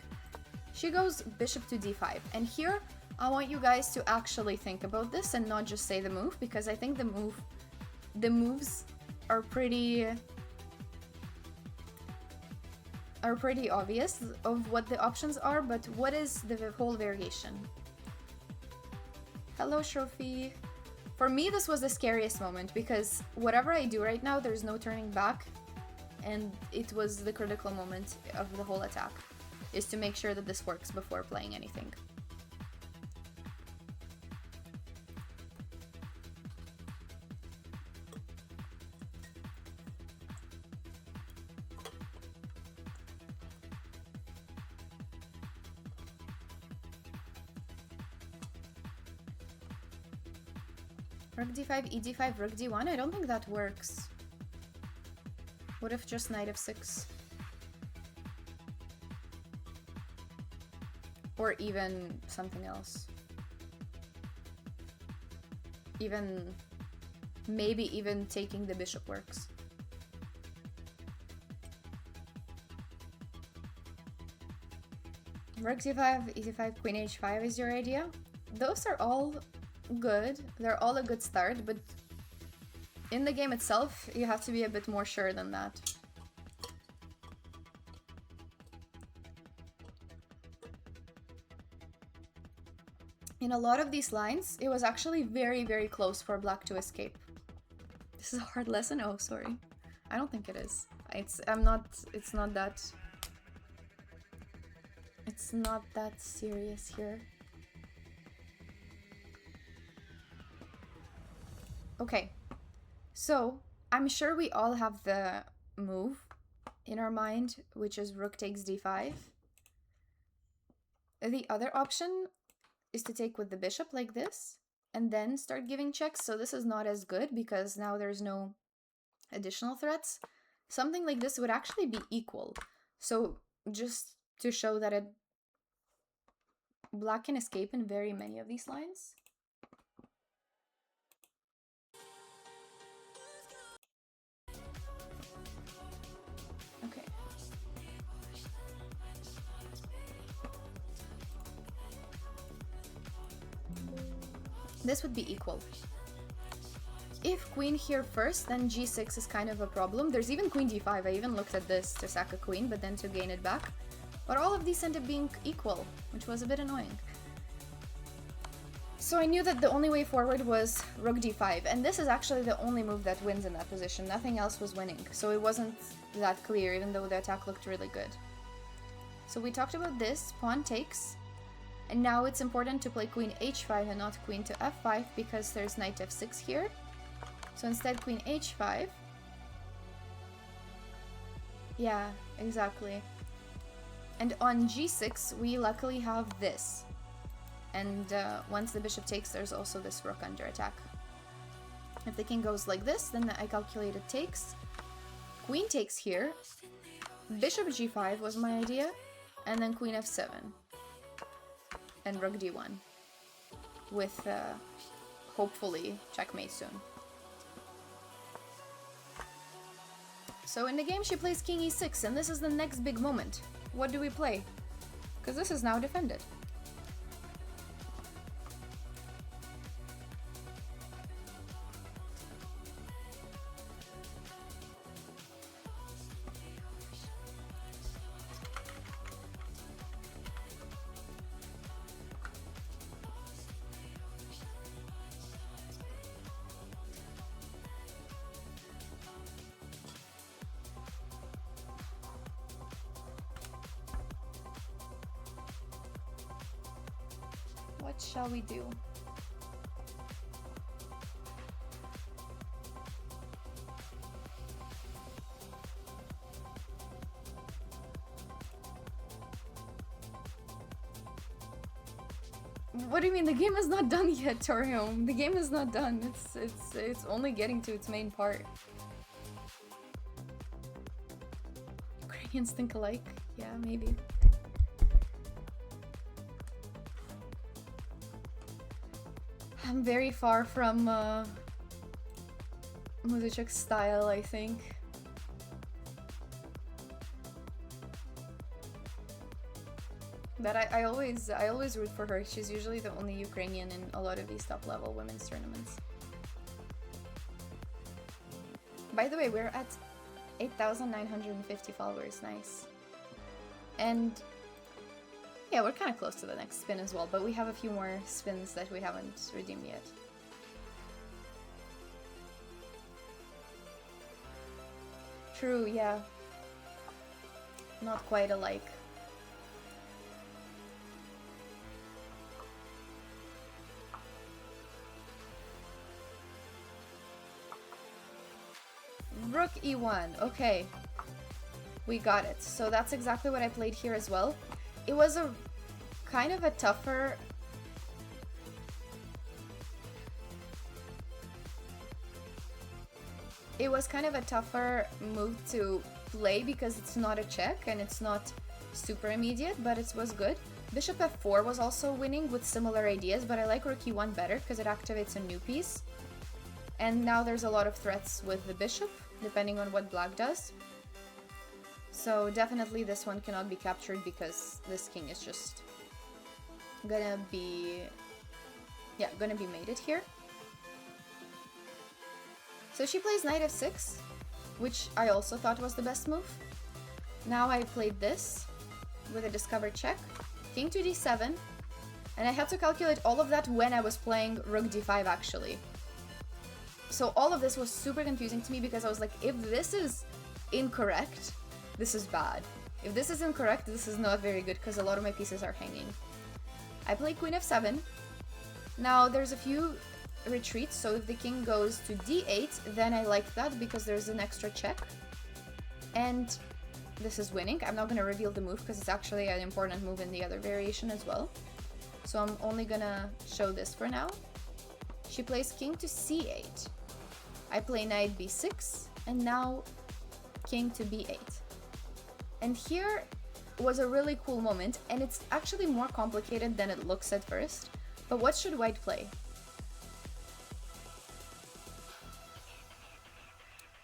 She goes bishop to d5. And here, I want you guys to actually think about this and not just say the move, because I think the moves are pretty obvious of what the options are, but what is the whole variation? Hello, Shrofi. For me, this was the scariest moment because whatever I do right now, there's no turning back, and it was the critical moment of the whole attack, is to make sure that this works before playing anything. Rook d5, e d5, rook d1. I don't think that works. What if just knight f6? Or even something else. Even... maybe even taking the bishop works. Rook d5, e5, queen h5 is your idea? Those are all good. They're all a good start, but in the game itself, you have to be a bit more sure than that. In a lot of these lines, it was actually very, very close for black to escape. This is a hard lesson? Oh, sorry. I don't think it is. It's not that serious here. Okay. So, I'm sure we all have the move in our mind, which is rook takes d5. The other option is to take with the bishop like this, and then start giving checks. So this is not as good because now there's no additional threats. Something like this would actually be equal. So just to show that black can escape in very many of these lines. Okay. This would be equal. If queen here first, then g6 is kind of a problem. There's even queen d5. I even looked at this to sack a queen, but then to gain it back. But all of these end up being equal, which was a bit annoying. So I knew that the only way forward was rook d5, and this is actually the only move that wins in that position. Nothing else was winning, so it wasn't that clear, even though the attack looked really good. So we talked about this, pawn takes, and now it's important to play queen h5 and not queen to f5 because there's knight f6 here. So instead queen h5. Yeah, exactly. And on g6 we luckily have this. And once the bishop takes, there's also this rook under attack. If the king goes like this, then I calculated takes. Queen takes here. Bishop g5 was my idea. And then queen f7. And rook d1. With hopefully checkmate soon. So in the game she plays king e6, and this is the next big moment. What do we play? Because this is now defended. What shall we do? What do you mean? The game is not done yet, Torium. The game is not done. It's only getting to its main part. Ukrainians think alike? Yeah, maybe. I'm very far from Muzicek's style, I think. But I always root for her. She's usually the only Ukrainian in a lot of these top level women's tournaments. By the way, we're at 8,950 followers. Nice. And yeah, we're kind of close to the next spin as well, but we have a few more spins that we haven't redeemed yet. True, yeah. Not quite alike. Rook e1, okay. We got it. So that's exactly what I played here as well. It was a kind of a tougher... it was kind of a tougher move to play because it's not a check and it's not super immediate, but it was good. Bishop f4 was also winning with similar ideas, but I like rook e1 better because it activates a new piece. And now there's a lot of threats with the bishop, depending on what black does. So definitely this one cannot be captured because this king is just gonna be mated here. So she plays knight f6, which I also thought was the best move. Now I played this with a discovered check, king to d7, and I had to calculate all of that when I was playing rook d5 actually. So all of this was super confusing to me because I was like, if this is incorrect, this is bad. If this is incorrect, this is not very good because a lot of my pieces are hanging. I play queen f7. Now there's a few retreats, so if the king goes to d8, then I like that because there's an extra check. And this is winning. I'm not going to reveal the move because it's actually an important move in the other variation as well. So I'm only going to show this for now. She plays king to c8. I play knight b6, and now king to b8. And here was a really cool moment, and it's actually more complicated than it looks at first. But what should white play?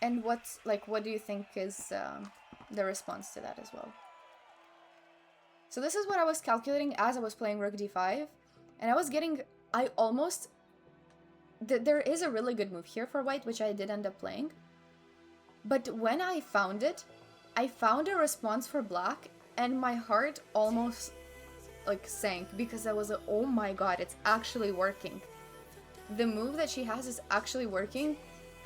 And what do you think is the response to that as well? So this is what I was calculating as I was playing rook d5, and I was getting, there is a really good move here for white, which I did end up playing. But when I found it, I found a response for black, and my heart almost sank because I was like, oh my god, it's actually working. The move that she has is actually working,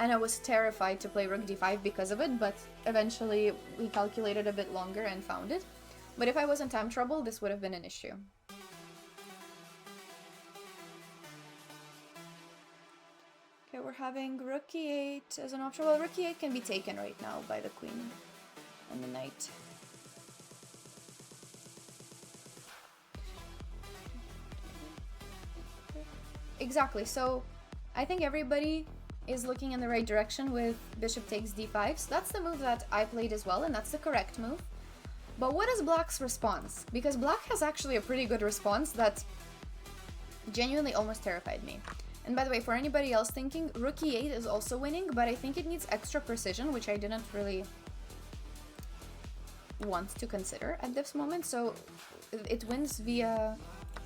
and I was terrified to play rook d5 because of it, but eventually we calculated a bit longer and found it. But if I was in time trouble, this would have been an issue. Okay, we're having rook e8 as an option. Well, rook e8 can be taken right now by the queen and the knight. Exactly, so I think everybody is looking in the right direction with bishop takes d5. So that's the move that I played as well, and that's the correct move. But what is black's response? Because black has actually a pretty good response that genuinely almost terrified me. And by the way, for anybody else thinking, rook e8 is also winning, but I think it needs extra precision, which I didn't really want to consider at this moment. So it wins via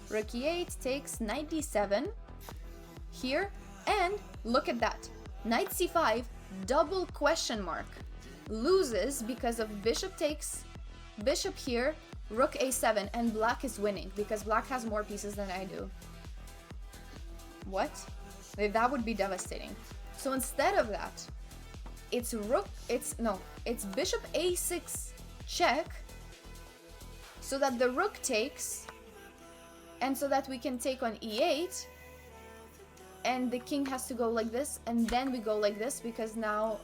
rook e8, takes knight d7 here, and look at that. Knight c5, double question mark. Loses because of bishop takes, bishop here, rook a7, and black is winning because black has more pieces than I do. What? That would be devastating. So instead of that, it's bishop a6 check, so that the rook takes, and so that we can take on e8, and the king has to go like this, and then we go like this, because now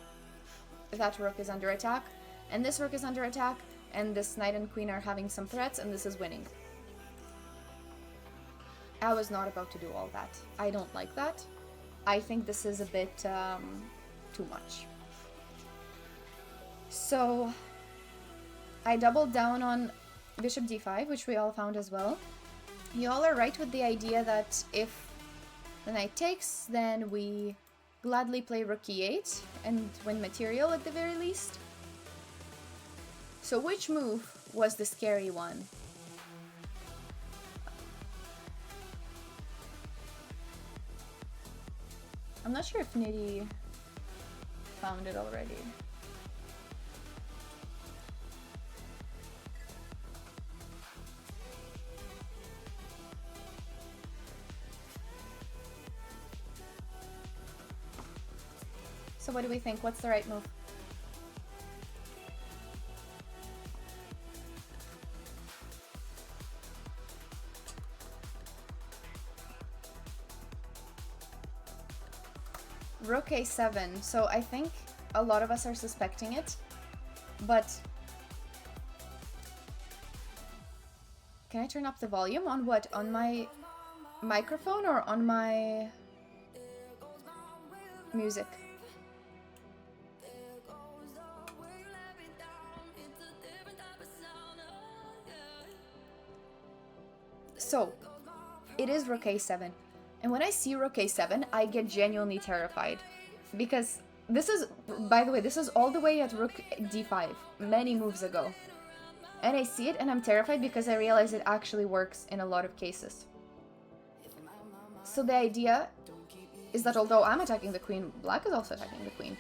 that rook is under attack, and this rook is under attack, and this knight and queen are having some threats, and this is winning. I was not about to do all that. I don't like that. I think this is a bit too much. So I doubled down on bishop d5, which we all found as well. You all are right with the idea that if the knight takes, then we gladly play rook e8 and win material at the very least. So which move was the scary one? I'm not sure if Nidhi found it already. So what do we think? What's the right move? Rook a7. So I think a lot of us are suspecting it, but can I turn up the volume on what? On my microphone or on my music? So, it is rook a7. And when I see rook a7, I get genuinely terrified. Because this is, by the way, this is all the way at rook d5, many moves ago. And I see it and I'm terrified because I realize it actually works in a lot of cases. So the idea is that although I'm attacking the queen, black is also attacking the queen.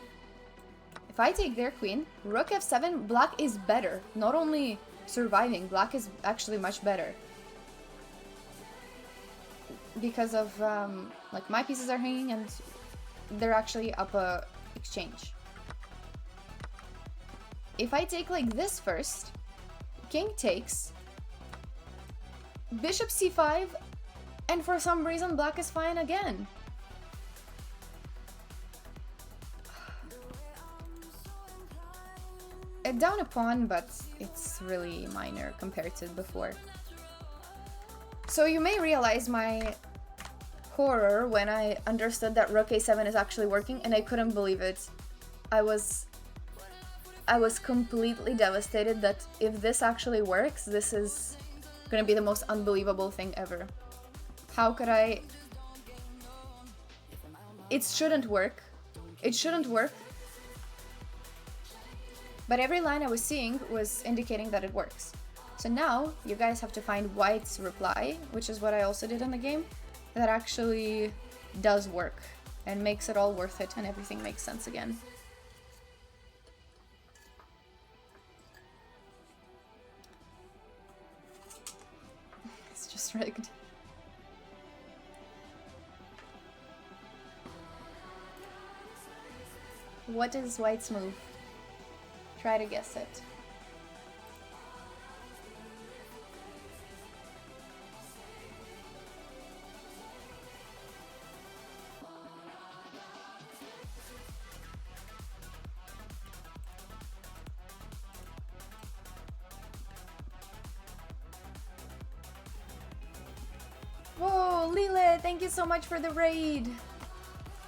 If I take their queen, rook f7, black is better. Not only surviving, black is actually much better. Because of, like, my pieces are hanging and they're actually up a exchange. If I take like this first, king takes, bishop c5, and for some reason black is fine again. Down a pawn, but it's really minor compared to before. So you may realize my horror when I understood that rook a7 is actually working, and I couldn't believe it. I was completely devastated that if this actually works, this is gonna be the most unbelievable thing ever. How could I... It shouldn't work. It shouldn't work. But every line I was seeing was indicating that it works. So now you guys have to find white's reply, which is what I also did in the game, that actually does work and makes it all worth it and everything makes sense again. It's just rigged. What is white's move? Try to guess it. Whoa, Lile, thank you so much for the raid.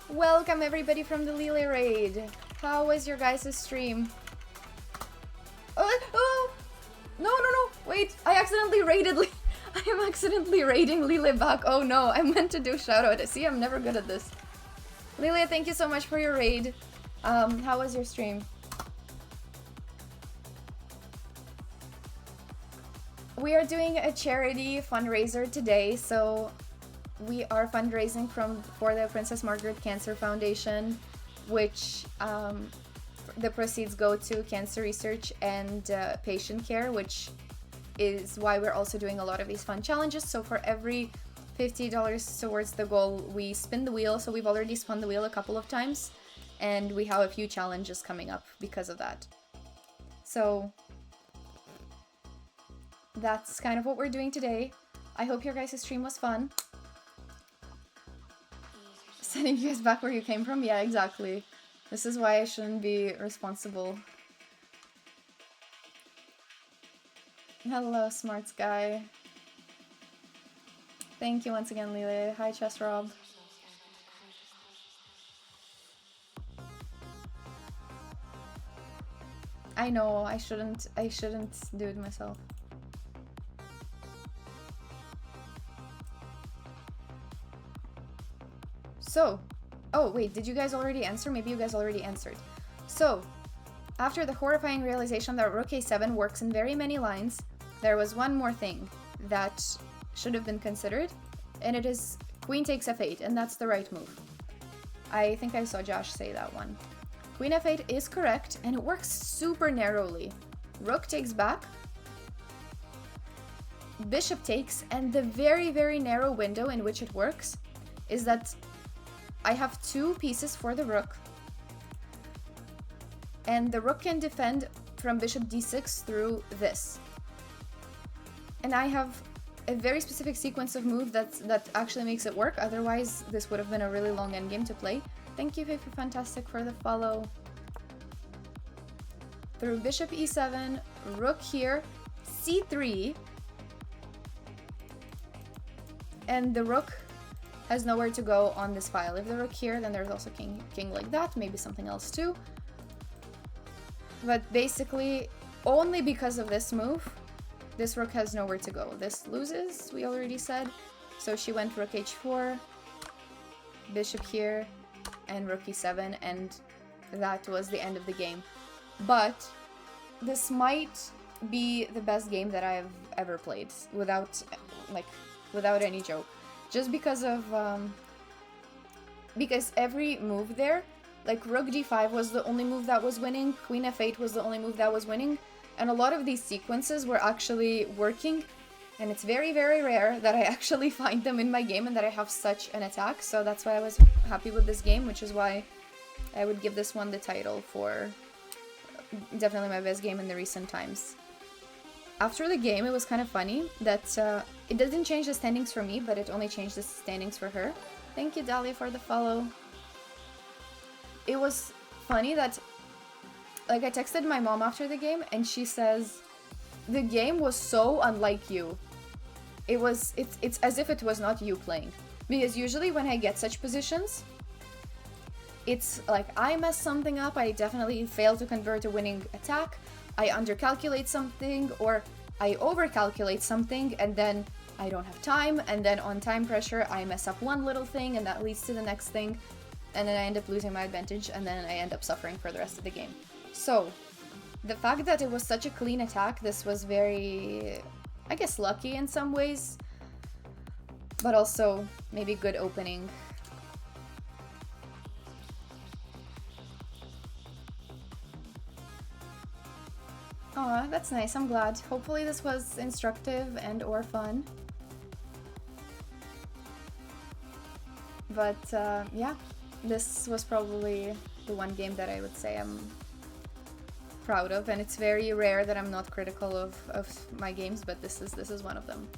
Welcome everybody from the Lile raid. How was your guys' stream? Oh, no, wait, I accidentally raided I am accidentally raiding Lile back. Oh no, I meant to do shout out. See, I'm never good at this. Lile, thank you so much for your raid. How was your stream? We are doing a charity fundraiser today, so we are fundraising for the Princess Margaret Cancer Foundation, which the proceeds go to cancer research and patient care, which is why we're also doing a lot of these fun challenges. So for every $50 towards the goal, we spin the wheel. So we've already spun the wheel a couple of times, and we have a few challenges coming up because of that. So that's kind of what we're doing today. I hope your guys' stream was fun. Sending you guys back where you came from? Yeah, exactly. This is why I shouldn't be responsible. Hello, smart guy. Thank you once again, Lile. Hi, Chess Rob. I know, I shouldn't do it myself. So, oh wait, did you guys already answer? Maybe you guys already answered. So, after the horrifying realization that rook a7 works in very many lines, there was one more thing that should have been considered, and it is queen takes f8, and that's the right move. I think I saw Josh say that one. Queen f8 is correct, and it works super narrowly. Rook takes back, bishop takes, and the very, very narrow window in which it works is that I have two pieces for the rook, and the rook can defend from bishop d6 through this. And I have a very specific sequence of moves that actually makes it work, otherwise this would have been a really long endgame to play. Thank you, Fifi Fantastic, for the follow. Through bishop e7, rook here, c3, and the rook has nowhere to go on this file. If the rook here, then there's also king like that, maybe something else too. But basically, only because of this move this rook has nowhere to go. This loses, we already said. So she went rook h4, bishop here, and rook e7, and that was the end of the game. But this might be the best game that I've ever played, without any joke. Just because of because every move there, like rook d5 was the only move that was winning, queen f8 was the only move that was winning, and a lot of these sequences were actually working, and it's very, very rare that I actually find them in my game and that I have such an attack, so that's why I was happy with this game, which is why I would give this one the title for definitely my best game in the recent times. After the game, it was kind of funny that it didn't change the standings for me, but it only changed the standings for her. Thank you, Dahlia, for the follow. It was funny that, like, I texted my mom after the game, and she says, the game was so unlike you. It's as if it was not you playing. Because usually when I get such positions, it's like I mess something up, I definitely fail to convert a winning attack, I undercalculate something, or I overcalculate something, and then I don't have time, and then on time pressure I mess up one little thing, and that leads to the next thing, and then I end up losing my advantage, and then I end up suffering for the rest of the game. So, the fact that it was such a clean attack, this was very, I guess, lucky in some ways, but also maybe good opening. Aw, that's nice, I'm glad. Hopefully this was instructive and or fun. But yeah, this was probably the one game that I would say I'm proud of, and it's very rare that I'm not critical of my games, but this is one of them.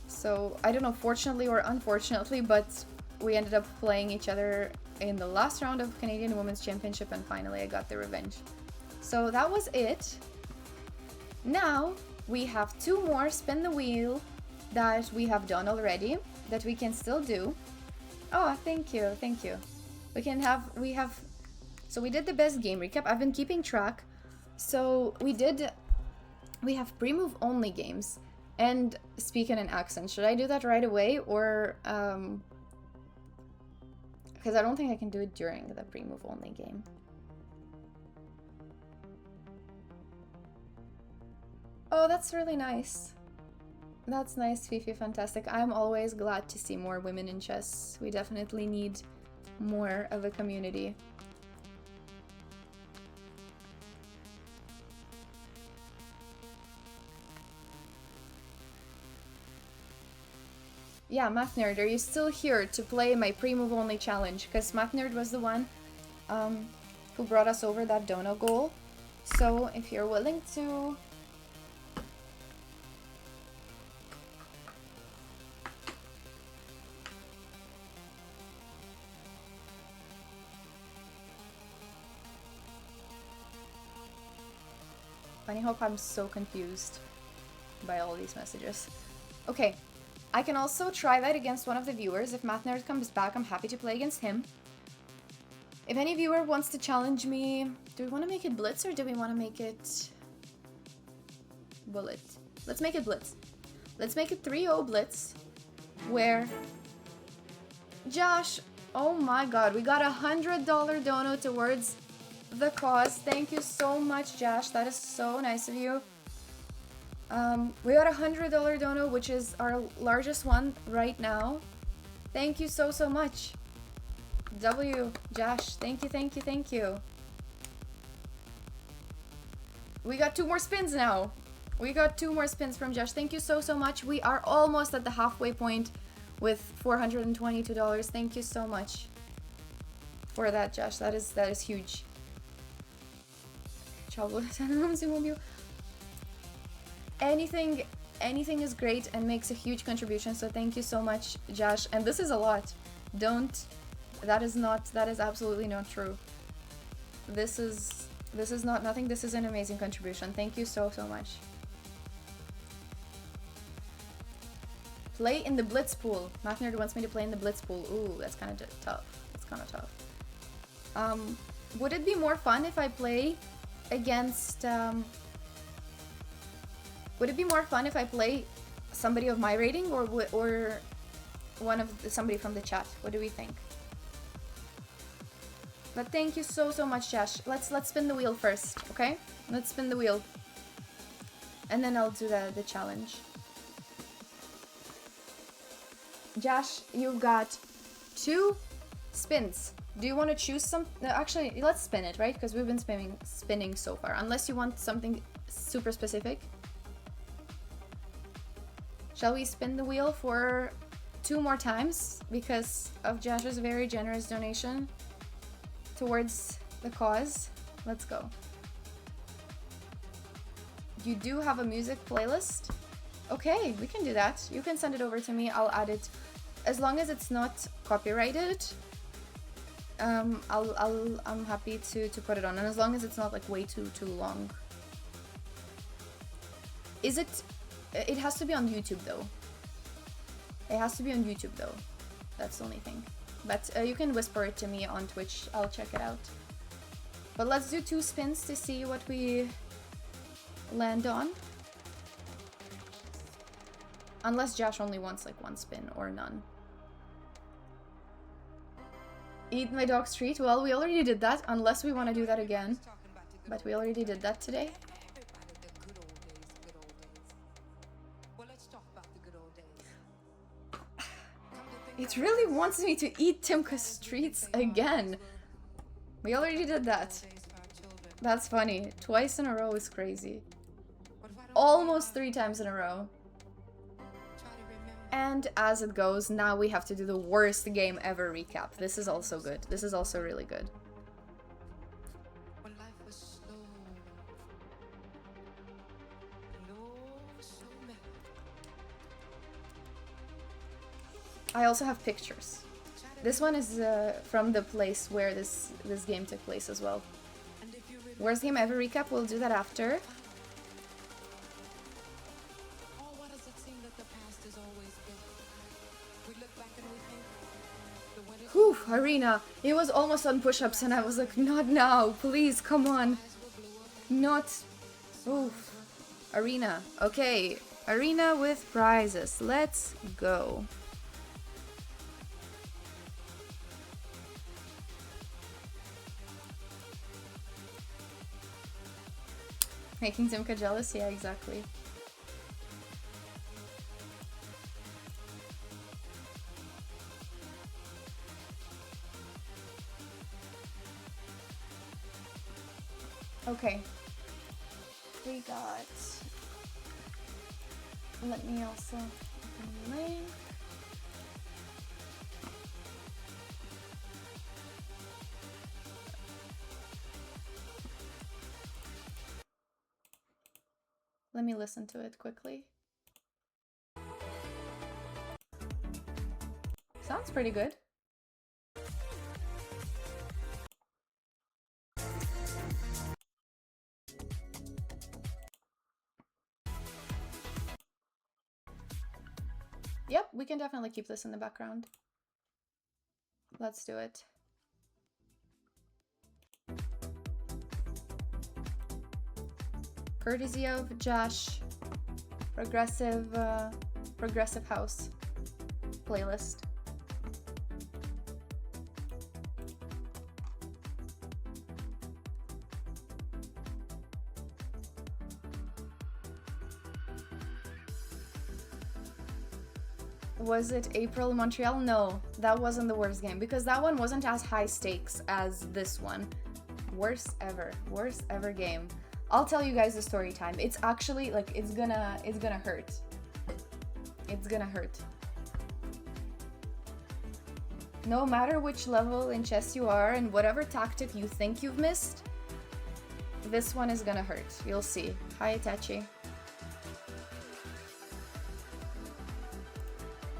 So, I don't know, fortunately or unfortunately, but we ended up playing each other in the last round of Canadian Women's Championship, and finally I got the revenge. So that was it. Now we have two more spin the wheel that we have done already that we can still do. Oh, thank you, thank you. So we did the best game recap. I've been keeping track. So we have pre-move only games and speak in an accent. Should I do that right away, or because I don't think I can do it during the pre-move only game. Oh, that's really nice. That's nice, Fifi, fantastic. I'm always glad to see more women in chess. We definitely need more of a community. Yeah, Math Nerd, are you still here to play my pre-move only challenge? Because Math Nerd was the one who brought us over that dono goal. So if you're willing to... I hope I'm so confused by all these messages. Okay, I can also try that against one of the viewers. If Math Nerd comes back, I'm happy to play against him. If any viewer wants to challenge me, do we want to make it Blitz or do we want to make it Bullet? Let's make it Blitz. Let's make it 3-0 Blitz, where Josh, oh my god, we got $100 dono towards the cause. Thank you so much, Josh. That is so nice of you. We got $100 dono, which is our largest one right now. Thank you so much. Josh, thank you, thank you, thank you. We got 2 more spins now. We got 2 more spins from Josh. Thank you so much. We are almost at the halfway point with $422. Thank you so much for that, Josh. That is huge. Anything is great and makes a huge contribution, so thank you so much, Josh. And this is a lot. That is absolutely not true. This is not nothing. This is an amazing contribution. Thank you so much. Play in the Blitz pool. Math Nerd wants me to play in the Blitz pool. Ooh, that's kind of tough. That's kind of tough. Would it be more fun if I play against Would it be more fun if I play somebody of my rating or one of somebody from the chat? What do we think? But thank you so much, Josh. Let's spin the wheel first, okay? Let's spin the wheel. And then I'll do the challenge. Josh, you've got 2 spins. Do you want to choose some? Actually, let's spin it, right? Because we've been spinning so far. Unless you want something super specific. Shall we spin the wheel for 2 more times because of Josh's very generous donation towards the cause? Let's go. You do have a music playlist? Okay, we can do that. You can send it over to me. I'll add it. As long as it's not copyrighted, I'm happy to put it on. And as long as it's not like way too long. Is it? It has to be on YouTube though. It has to be on YouTube though. That's the only thing. But you can whisper it to me on Twitch. I'll check it out. But let's do 2 spins to see what we land on. Unless Josh only wants like 1 spin or none. Eat my dog's treat? Well, we already did that, unless we want to do that again. But we already did that today. It really wants me to eat Timka's treats again. We already did that. That's funny. 2 in a row is crazy. Almost 3 times in a row. And as it goes, now we have to do the worst game ever recap. This is also good. This is also really good. I also have pictures. This one is from the place where this game took place as well. Worst game ever recap, we'll do that after. Whew, Arena. It was almost on push-ups and I was like, not now, please, come on. Not... Oof. Arena. Okay, Arena with prizes. Let's go. Making Timka jealous? Yeah, exactly. Okay. We got... Let me also open the link. Let me listen to it quickly. Sounds pretty good. Yep, we can definitely keep this in the background. Let's do it. Courtesy of Josh, progressive house playlist. Was it April in Montreal? No, that wasn't the worst game because that one wasn't as high stakes as this one. Worst ever game. I'll tell you guys the story time. It's actually like it's gonna hurt. It's gonna hurt. No matter which level in chess you are and whatever tactic you think you've missed, this one is gonna hurt. You'll see. Hi, Itachi.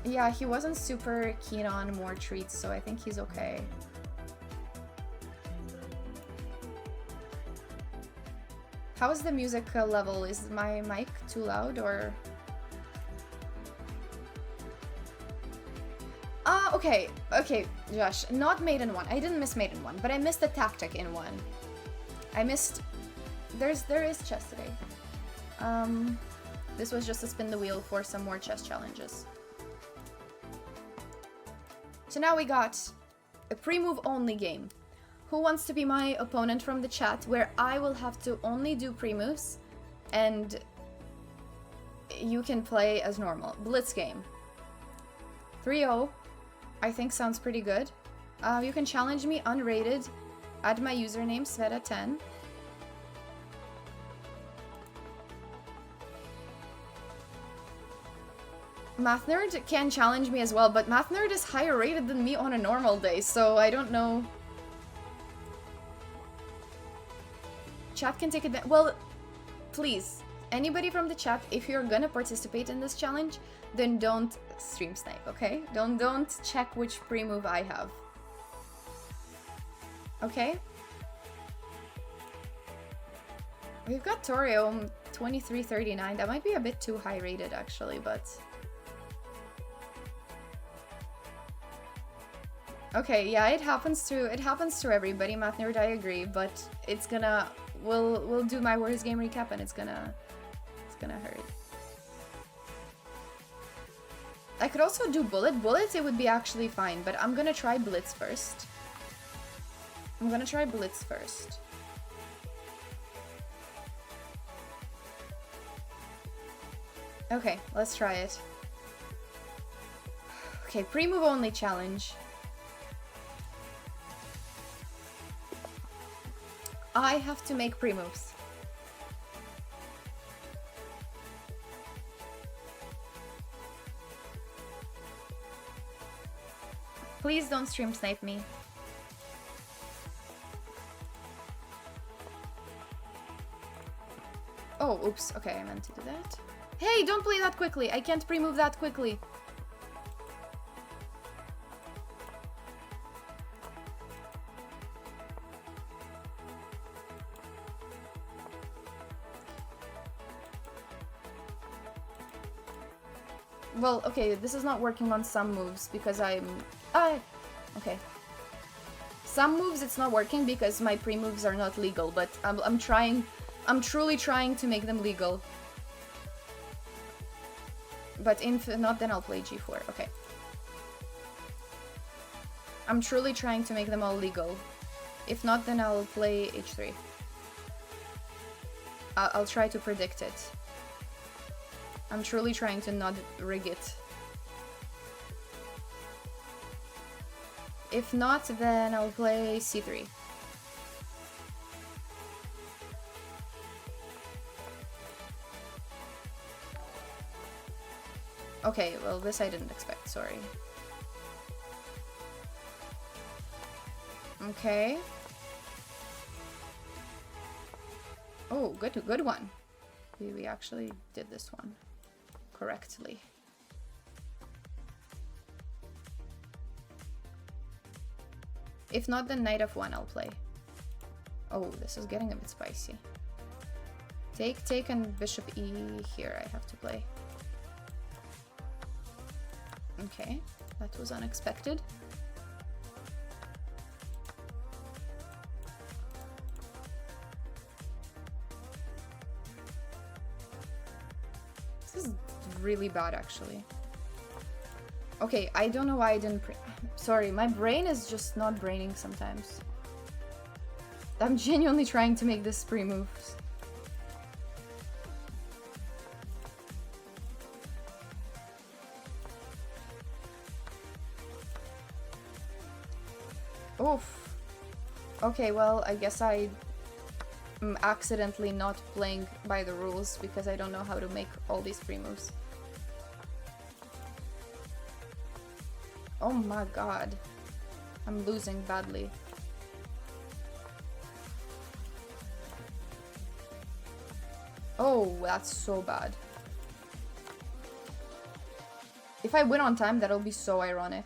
Yeah, he wasn't super keen on more treats, so I think he's okay. How is the music level? Is my mic too loud or... Okay, Josh, not Maiden 1. I didn't miss Maiden 1, but I missed the tactic in 1. I missed... There is chess today. This was just to spin the wheel for some more chess challenges. So now we got a pre-move only game. Who wants to be my opponent from the chat, where I will have to only do pre-moves and you can play as normal? Blitz game. 3-0. I think sounds pretty good. You can challenge me unrated. Add my username Sveta10. Math Nerd can challenge me as well, but Math Nerd is higher rated than me on a normal day, so I don't know. Chat can take advantage. Well, please, anybody from the chat, if you're gonna participate in this challenge, then don't stream snipe, okay? Don't check which pre-move I have. Okay? We've got Torio 2339. That might be a bit too high rated actually, but okay, yeah, it happens to everybody, Math Nerd, I agree, but it's gonna we'll do my worst game recap and it's gonna hurt. I could also do bullets, it would be actually fine, but I'm gonna try blitz first. Okay, let's try it. Okay, pre-move only challenge. I have to make pre-moves. Please don't stream snipe me. Oh, oops. Okay, I meant to do that. Hey, don't play that quickly. I can't pre-move that quickly. Well, okay, this is not working on some moves because okay. Some moves it's not working because my pre-moves are not legal, but I'm truly trying to make them legal. But if not, then I'll play G4, okay. I'm truly trying to make them all legal. If not, then I'll play H3. I'll try to predict it. I'm truly trying to not rig it. If not, then I'll play C3. Okay, well, this I didn't expect, sorry. Okay. Oh, good one. We actually did this one correctly. If not, then knight f1 I'll play. Oh, this is getting a bit spicy. Take and bishop e here I have to play. Okay, that was unexpected. This is really bad, actually. Okay, I don't know why I didn't sorry, my brain is just not braining sometimes. I'm genuinely trying to make this pre-moves. Oof. Okay, well, I guess I'm accidentally not playing by the rules because I don't know how to make all these pre-moves. Oh my god. I'm losing badly. Oh, that's so bad. If I win on time, that'll be so ironic.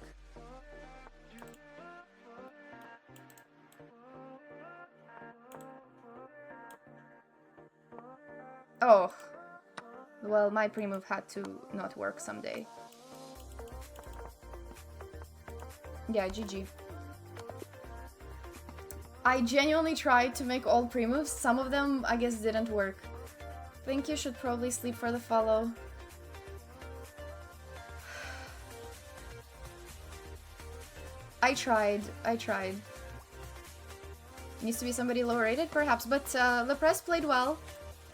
Oh. Well, my pre-move had to not work someday. Yeah, GG. I genuinely tried to make all pre-moves. Some of them, I guess, didn't work. think you should probably sleep for the follow. I tried. Needs to be somebody low rated, perhaps, but LePress played well.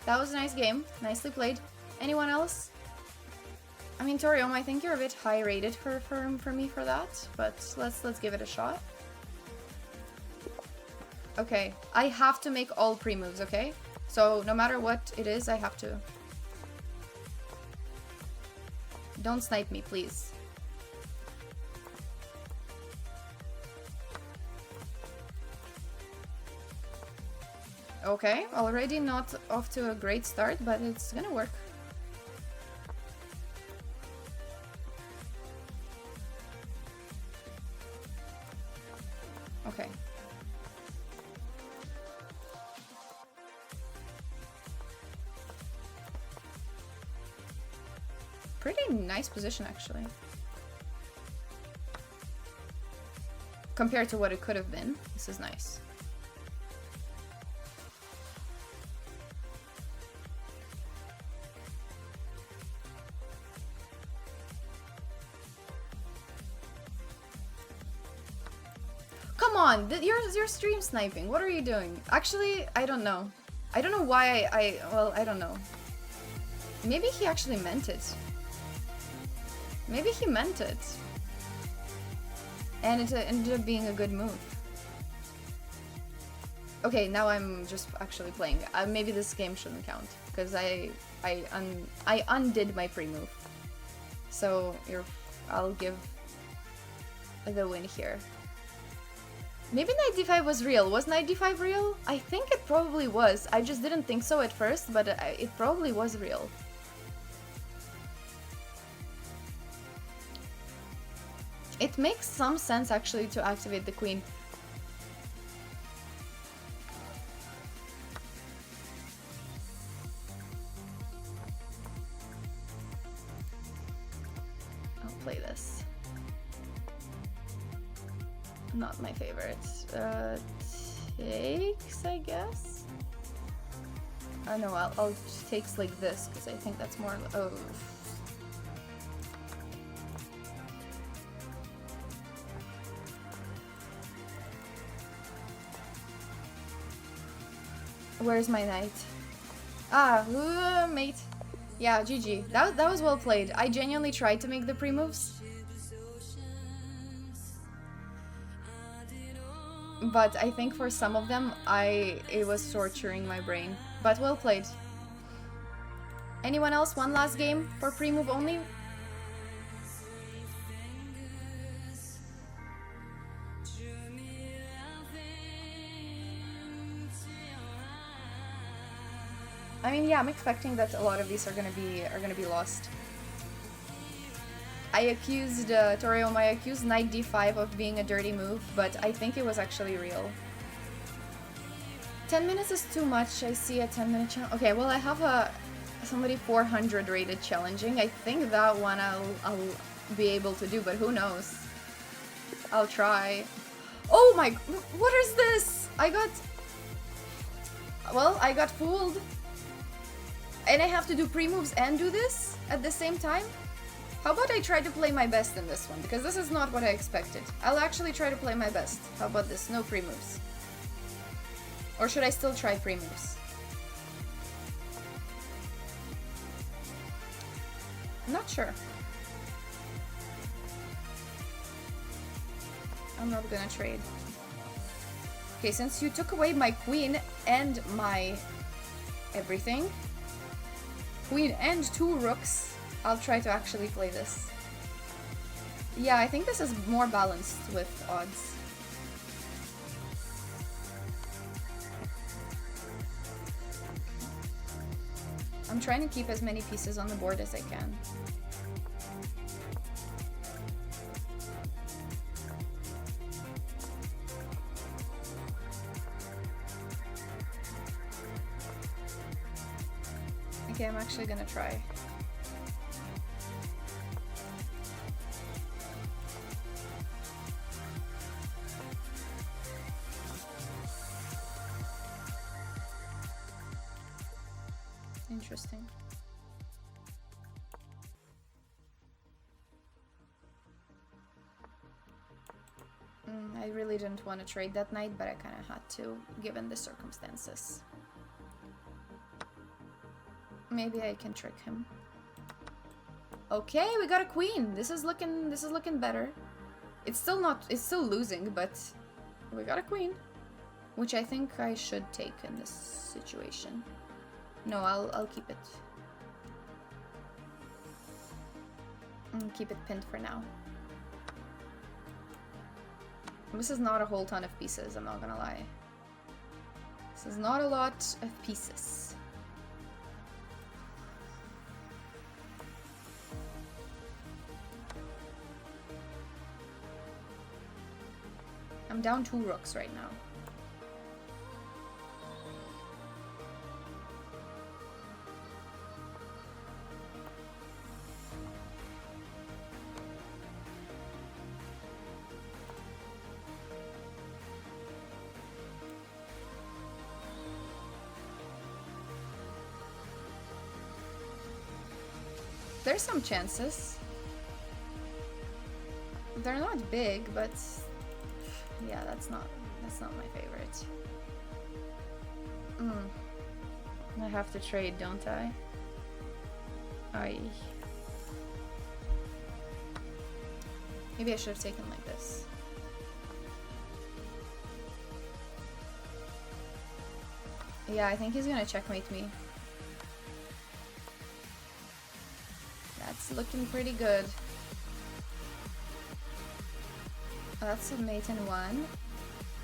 That was a nice game. Nicely played. Anyone else? I mean, Torium, I think you're a bit high rated for me for that, but let's give it a shot. Okay, I have to make all pre-moves, okay? So no matter what it is, I have to. Don't snipe me, please. Okay, already not off to a great start, but it's gonna work. Okay. Pretty nice position, actually. Compared to what it could have been, this is nice. Come on, you're stream sniping. What are you doing? Actually, I don't know. I don't know why well, I don't know. Maybe he actually meant it. Maybe he meant it. And it ended up being a good move. Okay, now I'm just actually playing. Maybe this game shouldn't count because I undid my pre-move. So I'll give the win here. Maybe knight d5 was real. Was knight d5 real? I think it probably was. I just didn't think so at first, but it probably was real. It makes some sense actually to activate the queen. I'll play this. Not my favorite. Takes, I guess? I know, I'll takes like this, because I think that's more... Oh. Where's my knight? Ah, mate. Yeah, GG. That was well played. I genuinely tried to make the pre-moves. But I think for some of them, it was torturing my brain. But well played. Anyone else? One last game for pre-move only? I mean, yeah, I'm expecting that a lot of these are gonna be lost. I accused Torium, I accused knight d5 of being a dirty move, but I think it was actually real. 10 minutes is too much. I see a 10-minute challenge. Okay, well, I have somebody 400 rated challenging. I think that one I'll be able to do, but who knows? I'll try. Oh my! What is this? I got fooled. And I have to do pre-moves and do this at the same time? How about I try to play my best in this one? Because this is not what I expected. I'll actually try to play my best. How about this? No pre-moves. Or should I still try pre-moves? I'm not sure. I'm not gonna trade. Okay, since you took away my queen and my everything, queen and 2 rooks, I'll try to actually play this. Yeah, I think this is more balanced with odds. I'm trying to keep as many pieces on the board as I can. Okay, I'm actually gonna try. Interesting. I really didn't want to trade that knight, but I kind of had to, given the circumstances. Maybe I can trick him. Okay, we got a queen. This is looking better. It's still losing, but we got a queen, which I think I should take in this situation. No, I'll keep it. Keep it pinned for now. This is not a whole ton of pieces, I'm not gonna lie. This is not a lot of pieces. I'm down 2 rooks right now. There's some chances. They're not big, but yeah, that's not my favorite. I have to trade, don't I? Maybe I should have taken like this. Yeah, I think he's gonna checkmate me. That's looking pretty good. That's a mate in 1.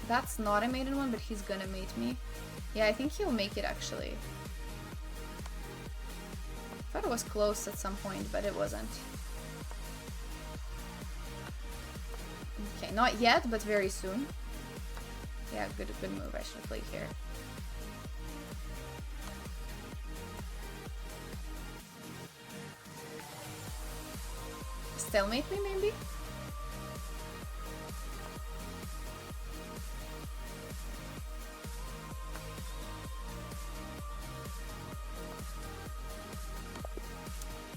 That's not a mate in 1, but he's gonna mate me. Yeah, I think he'll make it actually. I thought it was close at some point, but it wasn't. Okay, not yet, but very soon. Yeah, good move. I should have played here. Stalemate me, maybe?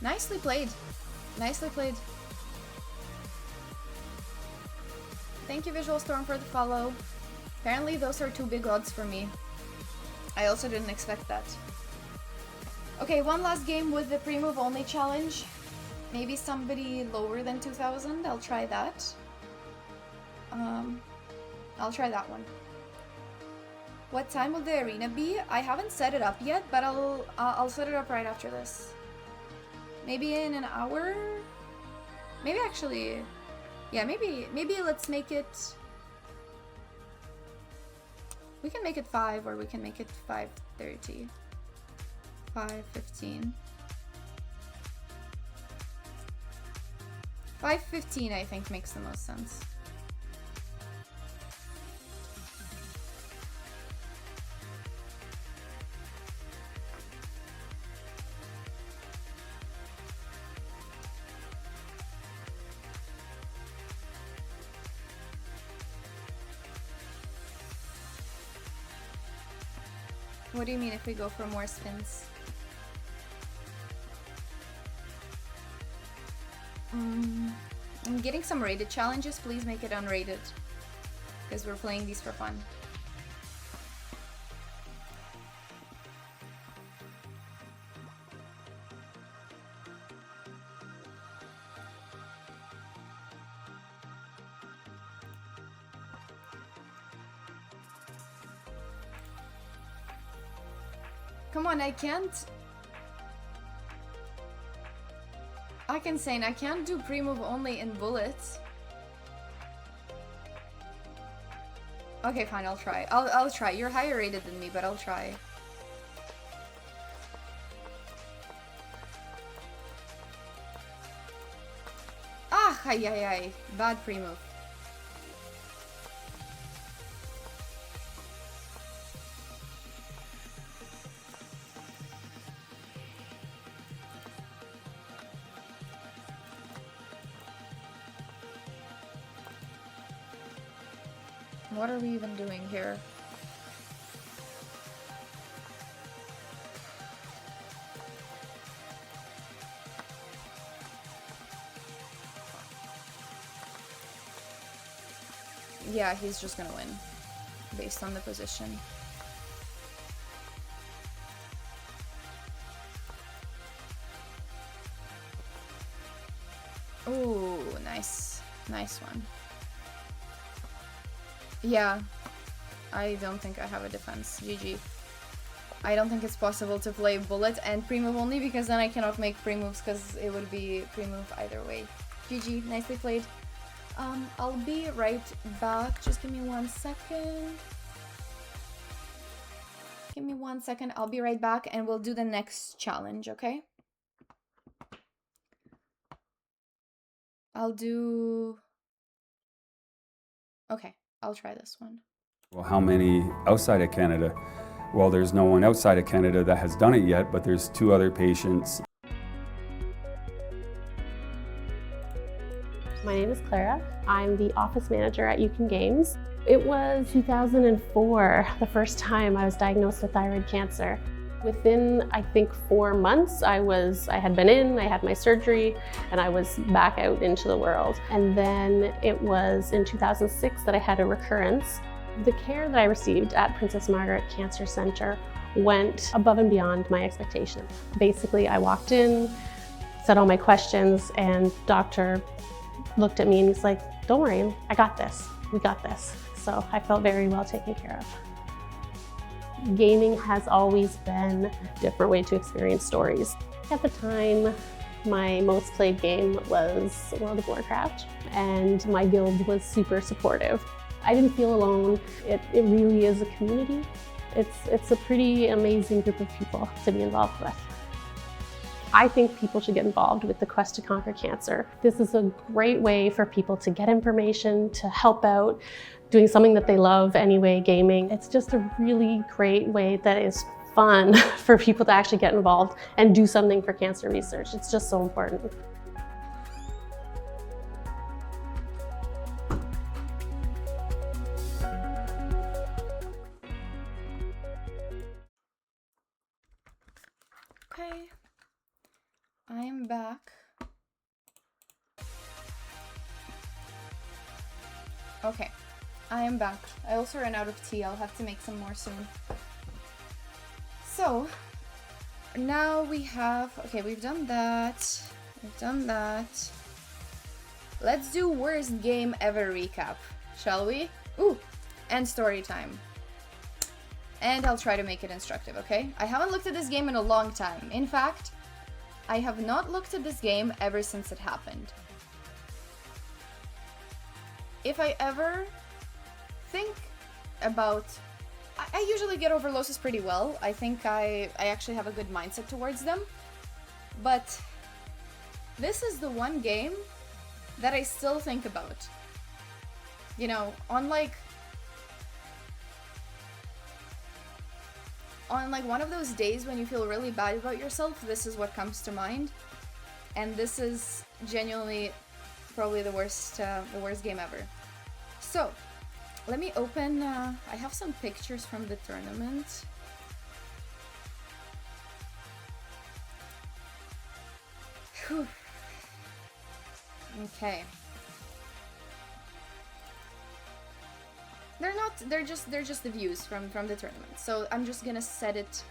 Nicely played. Nicely played. Thank you, Visual Storm, for the follow. Apparently those are 2 big odds for me. I also didn't expect that. Okay, one last game with the pre-move only challenge. Maybe somebody lower than 2000. I'll try that. I'll try that one. What time will the arena be? I haven't set it up yet, but I'll set it up right after this. Maybe in an hour? Maybe actually... Yeah, maybe let's make it... We can make it 5, or we can make it 5:30. 5:15. 5:15 I think makes the most sense. What do you mean if we go for more spins? I'm getting some rated challenges. Please make it unrated, because we're playing these for fun. Come on, I can't... I can say I can't do pre-move only in bullets. Okay, fine, I'll try. I'll try. You're higher rated than me, but I'll try. Ah, ay. Bad pre-move. What are we even doing here? Yeah, he's just gonna win based on the position. Ooh, nice. Nice one. Yeah, I don't think I have a defense. GG. I don't think it's possible to play bullet and pre-move only, because then I cannot make pre-moves because it would be pre-move either way. GG, nicely played. I'll be right back. Just give me 1 second. Give me 1 second. I'll be right back and we'll do the next challenge, okay? I'll do... Okay, I'll try this one. Well, how many outside of Canada? Well, there's no one outside of Canada that has done it yet, but there's 2 other patients. My name is Clara. I'm the office manager at Yukon Games. It was 2004, the first time I was diagnosed with thyroid cancer. Within, I think, 4 months, I had been in, I had my surgery, and I was back out into the world. And then it was in 2006 that I had a recurrence. The care that I received at Princess Margaret Cancer Center went above and beyond my expectations. Basically, I walked in, said all my questions, and doctor looked at me and he's like, "Don't worry, I got this, we got this." So I felt very well taken care of. Gaming has always been a different way to experience stories. At the time, my most played game was World of Warcraft, and my guild was super supportive. I didn't feel alone. It really is a community. It's a pretty amazing group of people to be involved with. I think people should get involved with the quest to conquer cancer. This is a great way for people to get information, to help out, doing something that they love anyway, gaming. It's just a really great way that is fun for people to actually get involved and do something for cancer research. It's just so important. Okay. I am back. Okay, I am back. I also ran out of tea. I'll have to make some more soon. So, now we have... Okay, we've done that. We've done that. Let's do worst game ever recap, shall we? Ooh, and story time. And I'll try to make it instructive, okay? I haven't looked at this game in a long time. In fact, I have not looked at this game ever since it happened. If I ever think about... I usually get over losses pretty well. I think I actually have a good mindset towards them. But this is the one game that I still think about. You know, on like one of those days when you feel really bad about yourself, this is what comes to mind. And this is genuinely probably the worst game ever. So, let me open, I have some pictures from the tournament. Whew. Okay. They're just the views from the tournament. So I'm just gonna set it.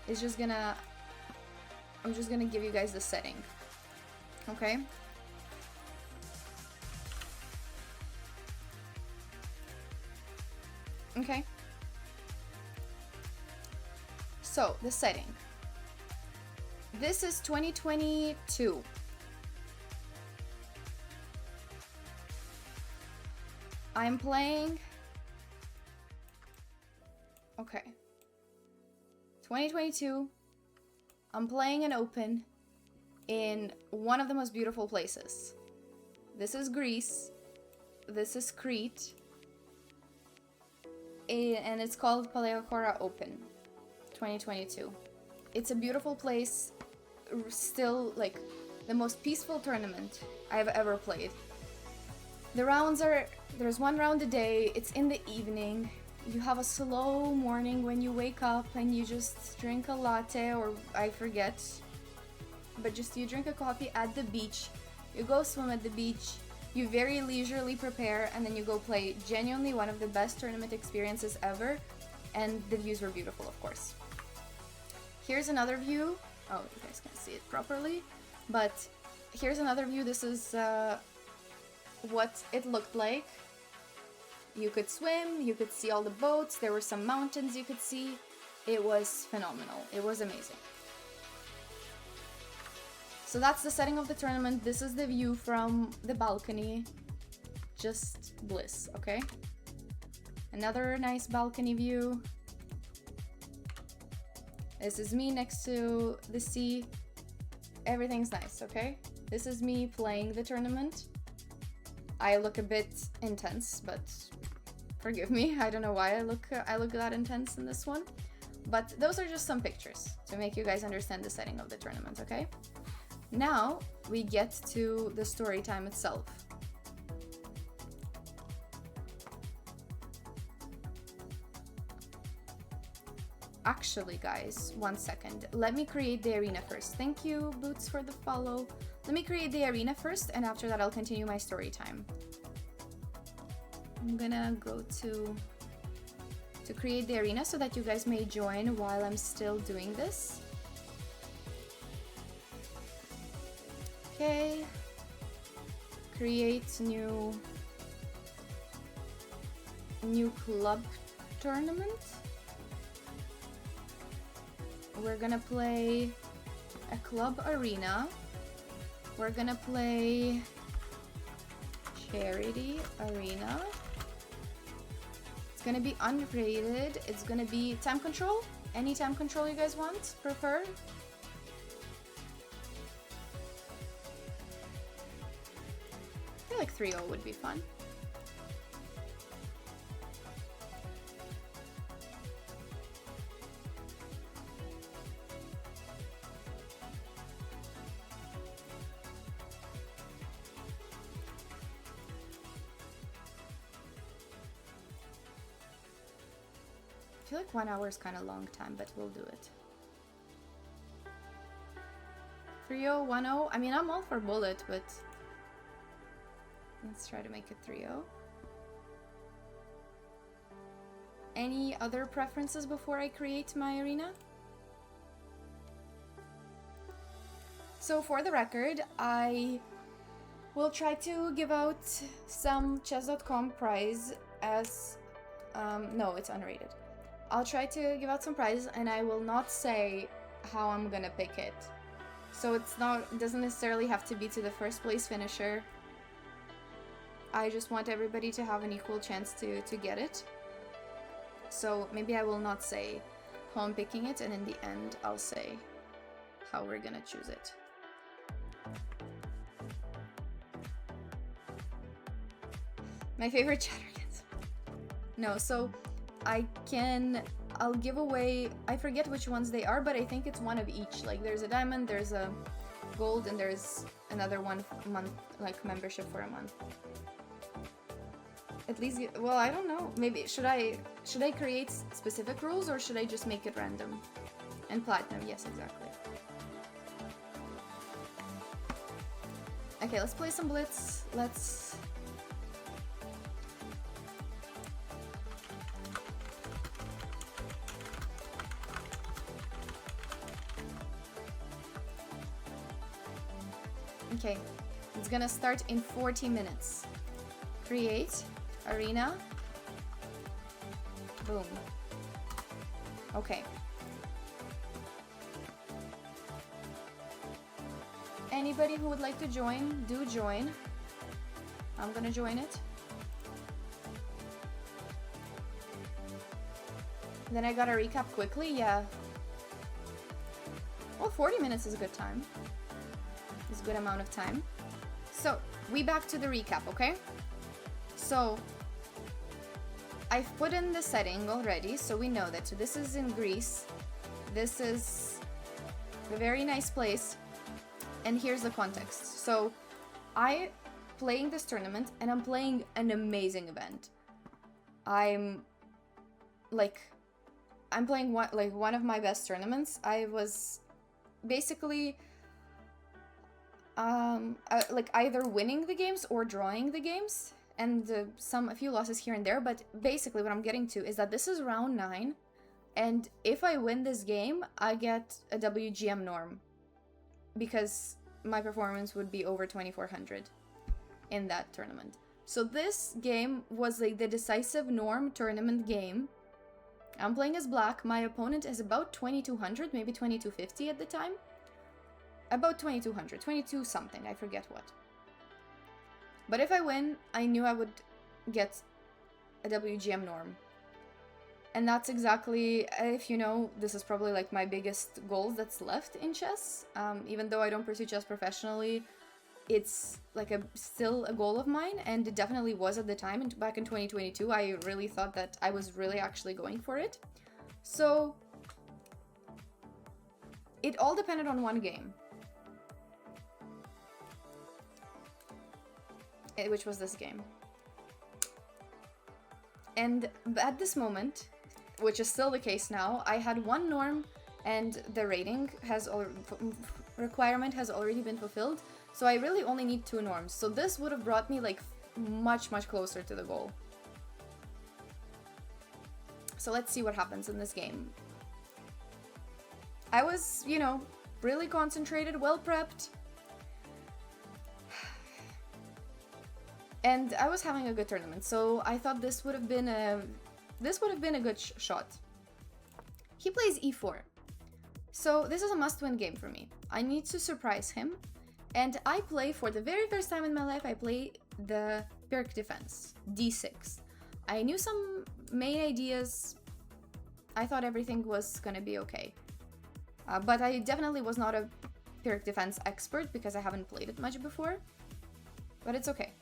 I'm just gonna give you guys the setting. Okay? Okay. So, the setting. This is 2022. I'm playing... Okay. 2022. I'm playing an open in one of the most beautiful places. This is Greece. This is Crete. And it's called Paleokora Open 2022. It's a beautiful place, still like the most peaceful tournament I've ever played. The rounds are, there's one round a day, it's in the evening, you have a slow morning when you wake up and you just drink a latte, or I forget, but just you drink a coffee at the beach, you go swim at the beach, You very leisurely prepare, and then you go play. Genuinely one of the best tournament experiences ever, and the views were beautiful, of course. Here's another view. Oh, you guys can't see it properly, but here's another view. This is what it looked like. You could swim, you could see all the boats, there were some mountains you could see. It was phenomenal. It was amazing. So that's the setting of the tournament. This is the view from the balcony. Just bliss, okay? Another nice balcony view. This is me next to the sea. Everything's nice, okay? This is me playing the tournament. I look a bit intense, but forgive me. I don't know why I look that intense in this one. But those are just some pictures to make you guys understand the setting of the tournament, okay? Now we get to the story time itself. Actually, guys, one second. Let me create the arena first. Thank you, Boots, for the follow. Let me create the arena first, and after that I'll continue my story time. I'm gonna go to create the arena so that you guys may join while I'm still doing this. Okay. Create new club tournament. We're gonna play a club arena. We're gonna play charity arena. It's gonna be unrated. It's gonna be time control. Any time control you guys want, prefer. I feel like 3-0 would be fun. I feel like 1 hour is kind of long time, but we'll do it. 3-0, 1-0. I mean, I'm all for bullet, but let's try to make it 3-0. Any other preferences before I create my arena? So for the record, I will try to give out some chess.com prize as... no, it's unrated. I'll try to give out some prizes, and I will not say how I'm gonna pick it. So it doesn't necessarily have to be to the first place finisher. I just want everybody to have an equal chance to get it. So maybe I will not say how I'm picking it, and in the end I'll say how we're gonna choose it. My favorite chatterkits. No, so I'll give away, I forget which ones they are, but I think it's one of each. Like there's a diamond, there's a gold, and there's another one month, like membership for a month. At least, well, I don't know. Maybe should I create specific rules, or should I just make it random? And platinum, yes, exactly. Okay, let's play some blitz. Let's... Okay, it's gonna start in 40 minutes. Create arena. Boom. Okay. Anybody who would like to join, do join. I'm gonna join it. Then I gotta recap quickly, yeah. Well, 40 minutes is a good time. It's a good amount of time. So, we back to the recap, okay? So, I've put in the setting already, so we know that. So this is in Greece. This is a very nice place. And here's the context. So, I'm playing this tournament, and I'm playing an amazing event. I'm playing one of my best tournaments. I was basically... like either winning the games or drawing the games, and a few losses here and there. But basically what I'm getting to is that this is round 9, and if I win this game, I get a WGM norm, because my performance would be over 2400 in that tournament. So this game was like the decisive norm tournament game. I'm playing as black. My opponent is about 2200, maybe 2250 at the time. About 2200, 22 something, I forget what. But if I win, I knew I would get a WGM norm. And that's exactly, if you know, this is probably like my biggest goals that's left in chess. Even though I don't pursue chess professionally, it's like still a goal of mine, and it definitely was at the time. And back in 2022, I really thought that I was really actually going for it. So it all depended on one game, which was this game. And at this moment, which is still the case now, I had one norm and the rating requirement has already been fulfilled. So I really only need 2 norms. So this would have brought me like much closer to the goal. So let's see what happens in this game. I was, you know, really concentrated, well prepped. And I was having a good tournament, so I thought this would have been a good shot. He plays e4. So this is a must-win game for me. I need to surprise him, and I play, for the very first time in my life, I play the Pyrrhic defense, d6. I knew some main ideas. I thought everything was gonna be okay. But I definitely was not a Pyrrhic defense expert because I haven't played it much before. But it's okay.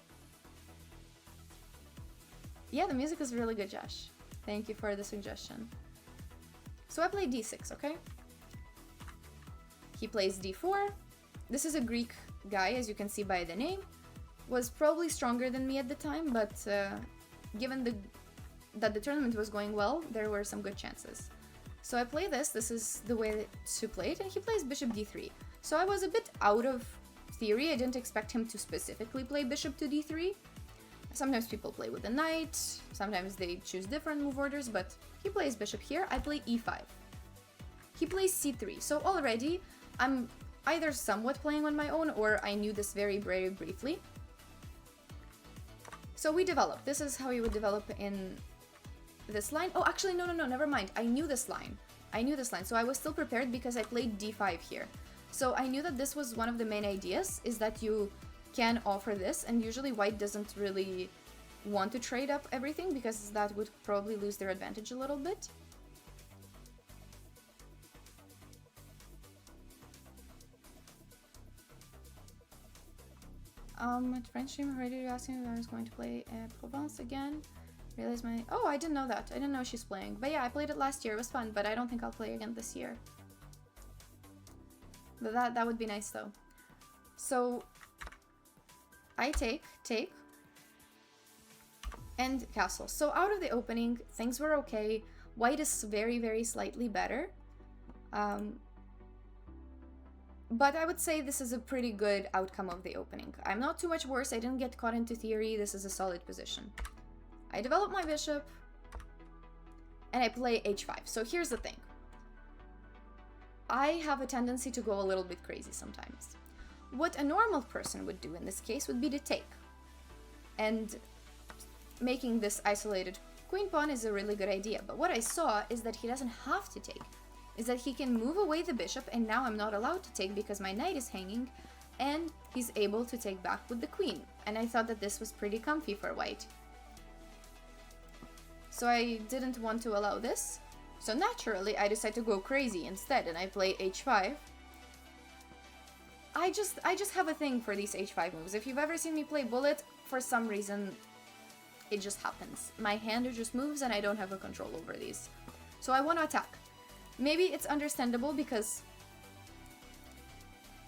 Yeah, the music is really good, Josh. Thank you for the suggestion. So I play d6, okay? He plays d4. This is a Greek guy, as you can see by the name. Was probably stronger than me at the time, but given that the tournament was going well, there were some good chances. So I play this. This is the way to play it, and he plays bishop d3. So I was a bit out of theory. I didn't expect him to specifically play bishop to d3. Sometimes people play with the knight, sometimes they choose different move orders, but he plays bishop here. I play e5. He plays c3. So already I'm either somewhat playing on my own, or I knew this very briefly. So we developed. This is how you would develop in this line. Oh, actually, no, never mind. I knew this line. So I was still prepared because I played d5 here. So I knew that this was one of the main ideas, is that you can offer this, and usually white doesn't really want to trade up everything because that would probably lose their advantage a little bit. At French stream already asking if I was going to play Provence again. Realize my... Oh, I didn't know that. I didn't know she's playing. But yeah, I played it last year. It was fun, but I don't think I'll play again this year. But that would be nice though. So I take, and castle. So out of the opening, things were okay. White is very slightly better. But I would say this is a pretty good outcome of the opening. I'm not too much worse. I didn't get caught into theory. This is a solid position. I develop my bishop, and I play h5. So here's the thing. I have a tendency to go a little bit crazy sometimes. What a normal person would do in this case would be to take. And making this isolated queen pawn is a really good idea. But what I saw is that he doesn't have to take. Is that he can move away the bishop, and now I'm not allowed to take because my knight is hanging, and he's able to take back with the queen. And I thought that this was pretty comfy for white. So I didn't want to allow this. So naturally, I decided to go crazy instead, and I play h5. I just have a thing for these h5 moves. If you've ever seen me play bullet, for some reason, it just happens. My hand just moves, and I don't have a control over these. So I want to attack. Maybe it's understandable because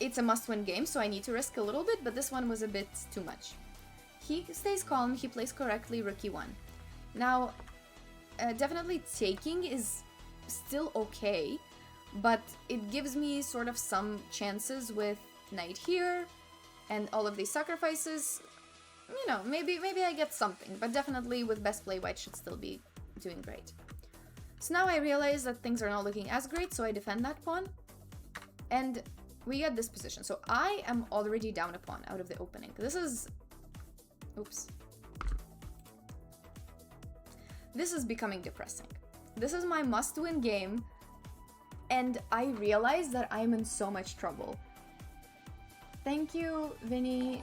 it's a must-win game, so I need to risk a little bit, but this one was a bit too much. He stays calm, he plays correctly, rook e1. Now, definitely taking is still okay, but it gives me sort of some chances with knight here, And all of these sacrifices, you know, maybe I get something, but definitely with best play, white should still be doing great. So now I realize that things are not looking as great, so I defend that pawn. And we get this position. So I am already down a pawn out of the opening. This is... Oops. This is becoming depressing. This is my must-win game, and I realize that I'm in so much trouble. Thank you, Vinny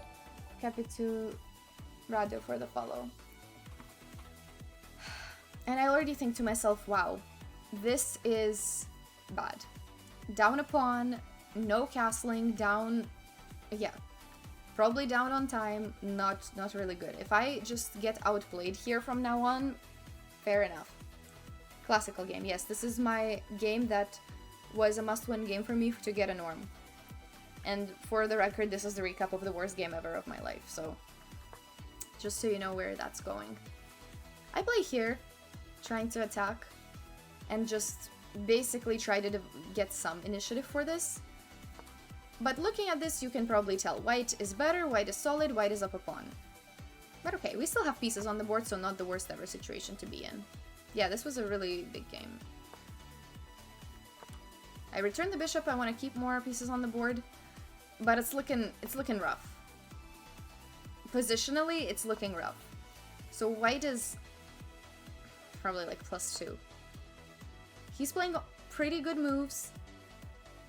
Capiturado, for the follow. And I already think to myself, wow, this is bad. Down a pawn, no castling, down... Yeah. Probably down on time, not really good. If I just get outplayed here from now on, fair enough. Classical game, yes, this is my game that was a must-win game for me to get a norm. And for the record, this is the recap of the worst game ever of my life, so just so you know where that's going. I play here, trying to attack, and just basically try to get some initiative for this. But looking at this, you can probably tell white is better, white is solid, white is up a pawn. But okay, we still have pieces on the board, so not the worst ever situation to be in. Yeah, this was a really big game. I return the bishop, I want to keep more pieces on the board, but it's looking rough. Positionally, it's looking rough. So white is probably like +2. He's playing pretty good moves.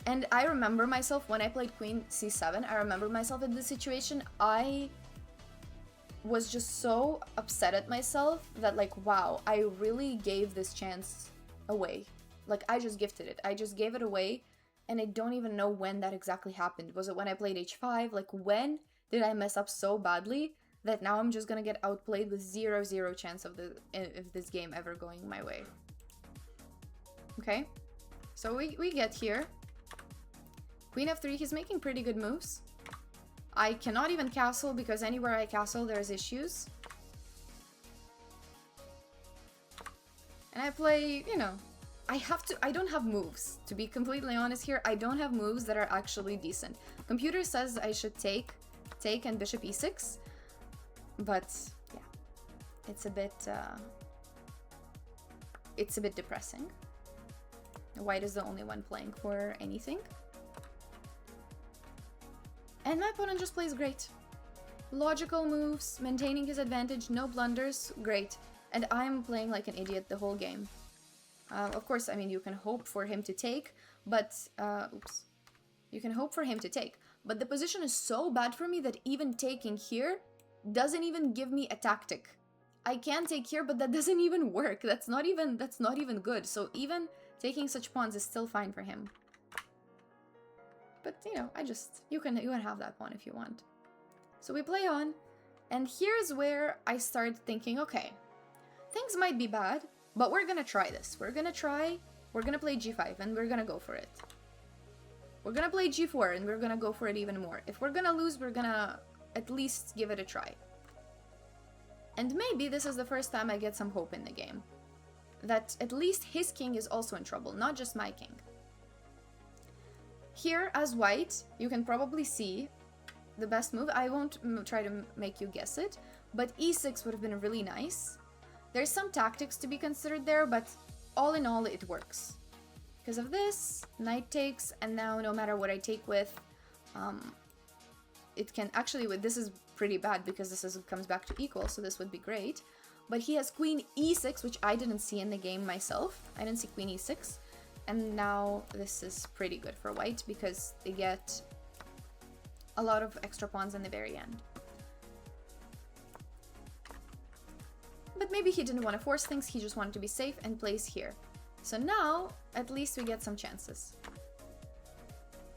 And I remember myself when I played Queen C7, I remember myself in this situation. I was just so upset at myself that, like, wow, I really gave this chance away. Like, I just gifted it. I just gave it away, and I don't even know when that exactly happened. Was it when I played H5? Like, when did I mess up so badly that now I'm just gonna get outplayed with 0-0 chance of this game ever going my way? Okay, so we get here. Queen f3, he's making pretty good moves. I cannot even castle because anywhere I castle there's issues. And I play, you know, I don't have moves. To be completely honest here, I don't have moves that are actually decent. Computer says I should take and bishop e6, but yeah, it's a bit depressing. White is the only one playing for anything. And my opponent just plays great. Logical moves, maintaining his advantage, no blunders, great. And I'm playing like an idiot the whole game. Of course, I mean, you can hope for him to take, but... oops. You can hope for him to take. But the position is so bad for me that even taking here doesn't even give me a tactic. I can take here, but that doesn't even work. That's not even good. So even taking such pawns is still fine for him. But, you know, you can have that pawn if you want. So we play on, and here's where I start thinking, okay, things might be bad, but we're gonna try this. We're gonna play g5, and we're gonna go for it. We're gonna play g4, and we're gonna go for it even more. If we're gonna lose, we're gonna at least give it a try. And maybe this is the first time I get some hope in the game. That at least his king is also in trouble, not just my king. Here, as white, you can probably see the best move. I won't try to make you guess it, but e6 would have been really nice. There's some tactics to be considered there, but all in all, it works. Because of this, knight takes, and now no matter what I take with, it can actually, this is pretty bad because this comes back to equal, so this would be great. But he has queen e6, which I didn't see in the game myself. I didn't see queen e6. And now this is pretty good for white because they get a lot of extra pawns in the very end. But maybe he didn't want to force things, he just wanted to be safe and plays here. So now, at least we get some chances.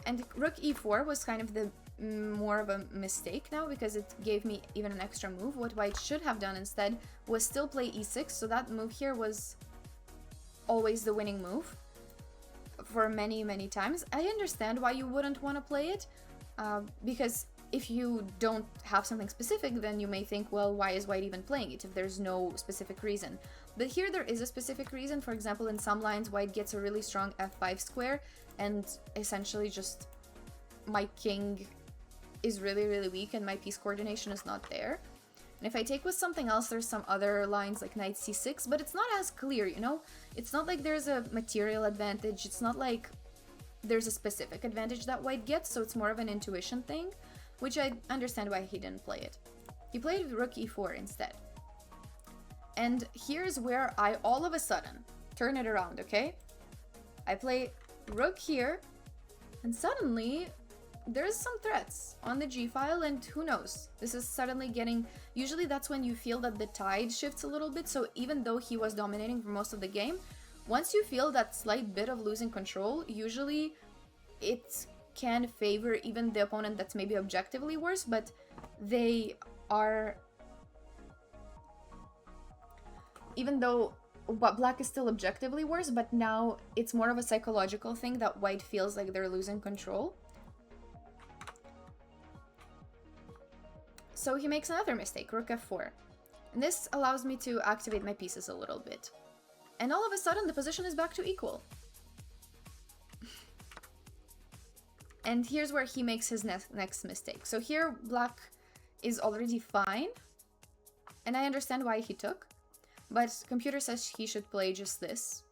And rook e4 was kind of the more of a mistake now because it gave me even an extra move. What white should have done instead was still play e6, so that move here was always the winning move. For many, many times. I understand why you wouldn't want to play it, because if you don't have something specific, then you may think, well, why is white even playing it if there's no specific reason? But here there is a specific reason. For example, in some lines, white gets a really strong f5 square, and essentially just my king is really, really weak and my piece coordination is not there. And if I take with something else, there's some other lines like knight c6, but it's not as clear, you know? It's not like there's a material advantage, it's not like there's a specific advantage that white gets, so it's more of an intuition thing, which I understand why he didn't play it. He played rook e4 instead. And here's where I all of a sudden turn it around, okay? I play rook here, and suddenly there's some threats on the g-file, and who knows? This is suddenly getting... Usually that's when you feel that the tide shifts a little bit, so even though he was dominating for most of the game, once you feel that slight bit of losing control, usually it can favor even the opponent that's maybe objectively worse, but they are... Even though black is still objectively worse, but now it's more of a psychological thing that white feels like they're losing control. So he makes another mistake, rook f4. And this allows me to activate my pieces a little bit. And all of a sudden the position is back to equal. And here's where he makes his next mistake. So here black is already fine. And I understand why he took. But computer says he should play just this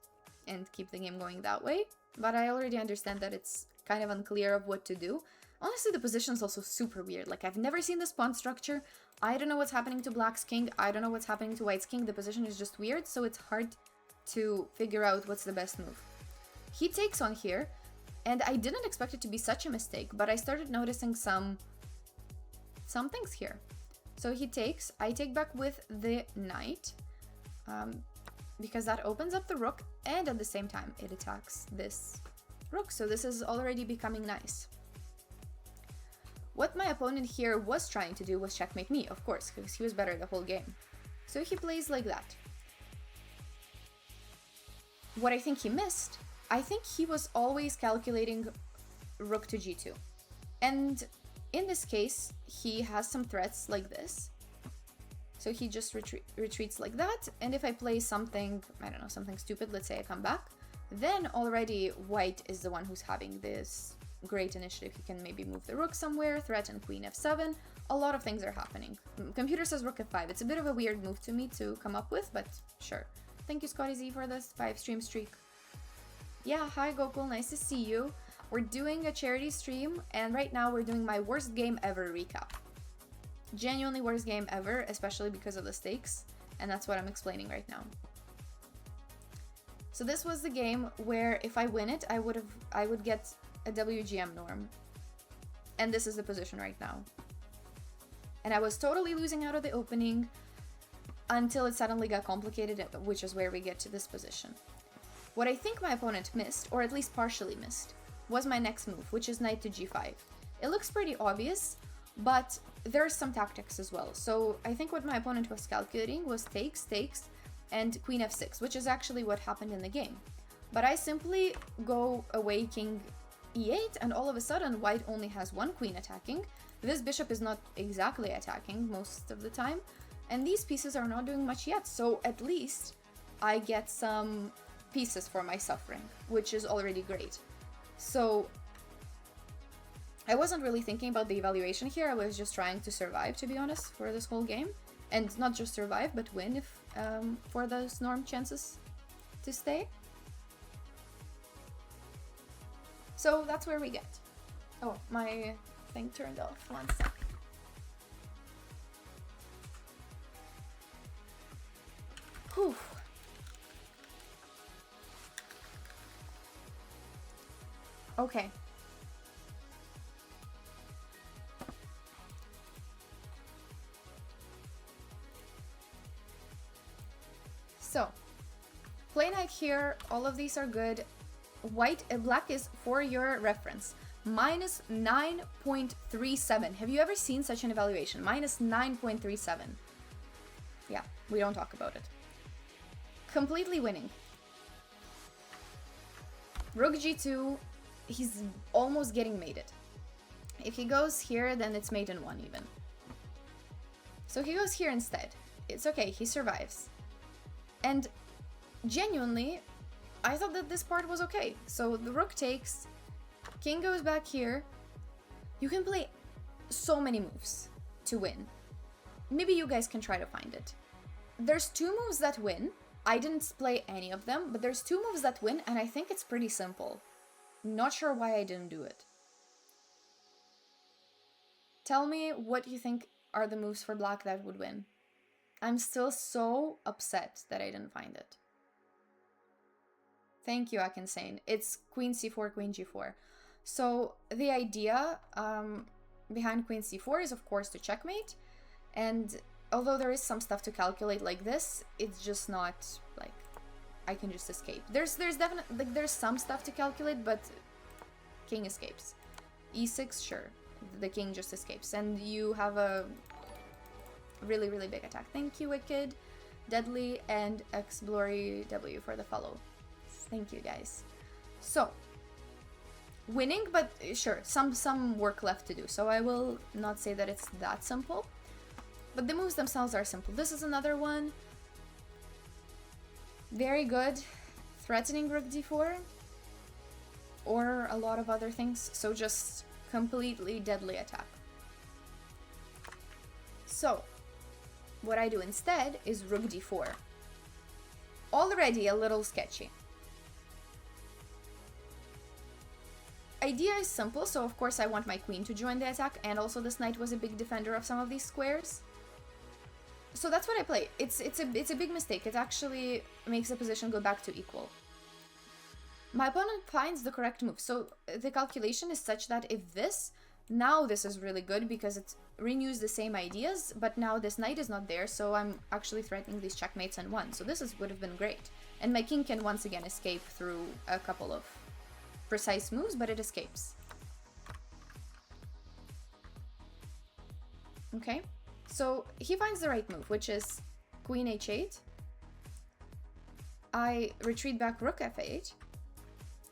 and keep the game going that way. But I already understand that it's kind of unclear of what to do. Honestly, the position is also super weird. Like, I've never seen this pawn structure. I don't know what's happening to black's king. I don't know what's happening to white's king. The position is just weird, so it's hard to figure out what's the best move. He takes on here, and I didn't expect it to be such a mistake, but I started noticing some things here. So he takes, I take back with the knight, because that opens up the rook, and at the same time it attacks this rook, so this is already becoming nice. What my opponent here was trying to do was checkmate me, of course, because he was better the whole game. So he plays like that. What I think he missed, I think he was always calculating rook to g2. And in this case, he has some threats like this. So he just retreats like that, and if I play something, I don't know, something stupid, let's say I come back, then already white is the one who's having this great initiative. He can maybe move the rook somewhere, threaten queen f7, a lot of things are happening. Computer says rook f5, it's a bit of a weird move to me to come up with, but sure. Thank you Scotty Z for this 5-stream streak. Yeah, hi Gokul, nice to see you. We're doing a charity stream, and right now we're doing my worst game ever recap. Genuinely worst game ever, especially because of the stakes, and that's what I'm explaining right now. So this was the game where if I win it, I would get a WGM norm. And this is the position right now. And I was totally losing out of the opening until it suddenly got complicated, which is where we get to this position. What I think my opponent missed, or at least partially missed, was my next move, which is knight to g5. It looks pretty obvious, but there's some tactics as well. So I think what my opponent was calculating was takes, and queen f6, which is actually what happened in the game. But I simply go away king e8, and all of a sudden white only has one queen attacking. This bishop is not exactly attacking most of the time, and these pieces are not doing much yet, so at least I get some pieces for my suffering, which is already great. So I wasn't really thinking about the evaluation here, I was just trying to survive, to be honest, for this whole game. And not just survive, but win if for those norm chances to stay. So that's where we get. Oh, my thing turned off, 1 sec. Whew. Okay. So, play knight here, all of these are good. Black is, for your reference, minus 9.37. Have you ever seen such an evaluation? Minus 9.37. Yeah, we don't talk about it. Completely winning. Rook g2, he's almost getting mated. If he goes here, then it's mate in 1 even. So he goes here instead. It's okay, he survives. And genuinely, I thought that this part was okay. So the rook takes, king goes back here. You can play so many moves to win. Maybe you guys can try to find it. There's 2 moves that win. I didn't play any of them, but there's 2 moves that win, and I think it's pretty simple. Not sure why I didn't do it. Tell me what you think are the moves for black that would win. I'm still so upset that I didn't find it. Thank you, Akinsane. It's queen c4, queen g4. So the idea behind queen c4 is, of course, to checkmate. And although there is some stuff to calculate like this, it's just not like I can just escape. There's definitely like there's some stuff to calculate, but king escapes. e6, sure, the king just escapes, and you have a really, really big attack. Thank you, Wicked, Deadly, and Xblory W for the follow. Thank you, guys. So, winning, but sure, some work left to do. So I will not say that it's that simple, but the moves themselves are simple. This is another one. Very good. Threatening rook d4, or a lot of other things. So just completely deadly attack. So, what I do instead is rook d4. Already a little sketchy. Idea is simple, so of course I want my queen to join the attack, and also this knight was a big defender of some of these squares. So that's what I play. It's a big mistake. It actually makes the position go back to equal. My opponent finds the correct move. So the calculation is such that if now this is really good because it renews the same ideas, but now this knight is not there, so I'm actually threatening these checkmates and one. So this would have been great. And my king can once again escape through a couple of precise moves, but it escapes. Okay, so he finds the right move, which is queen h8. I retreat back rook f8,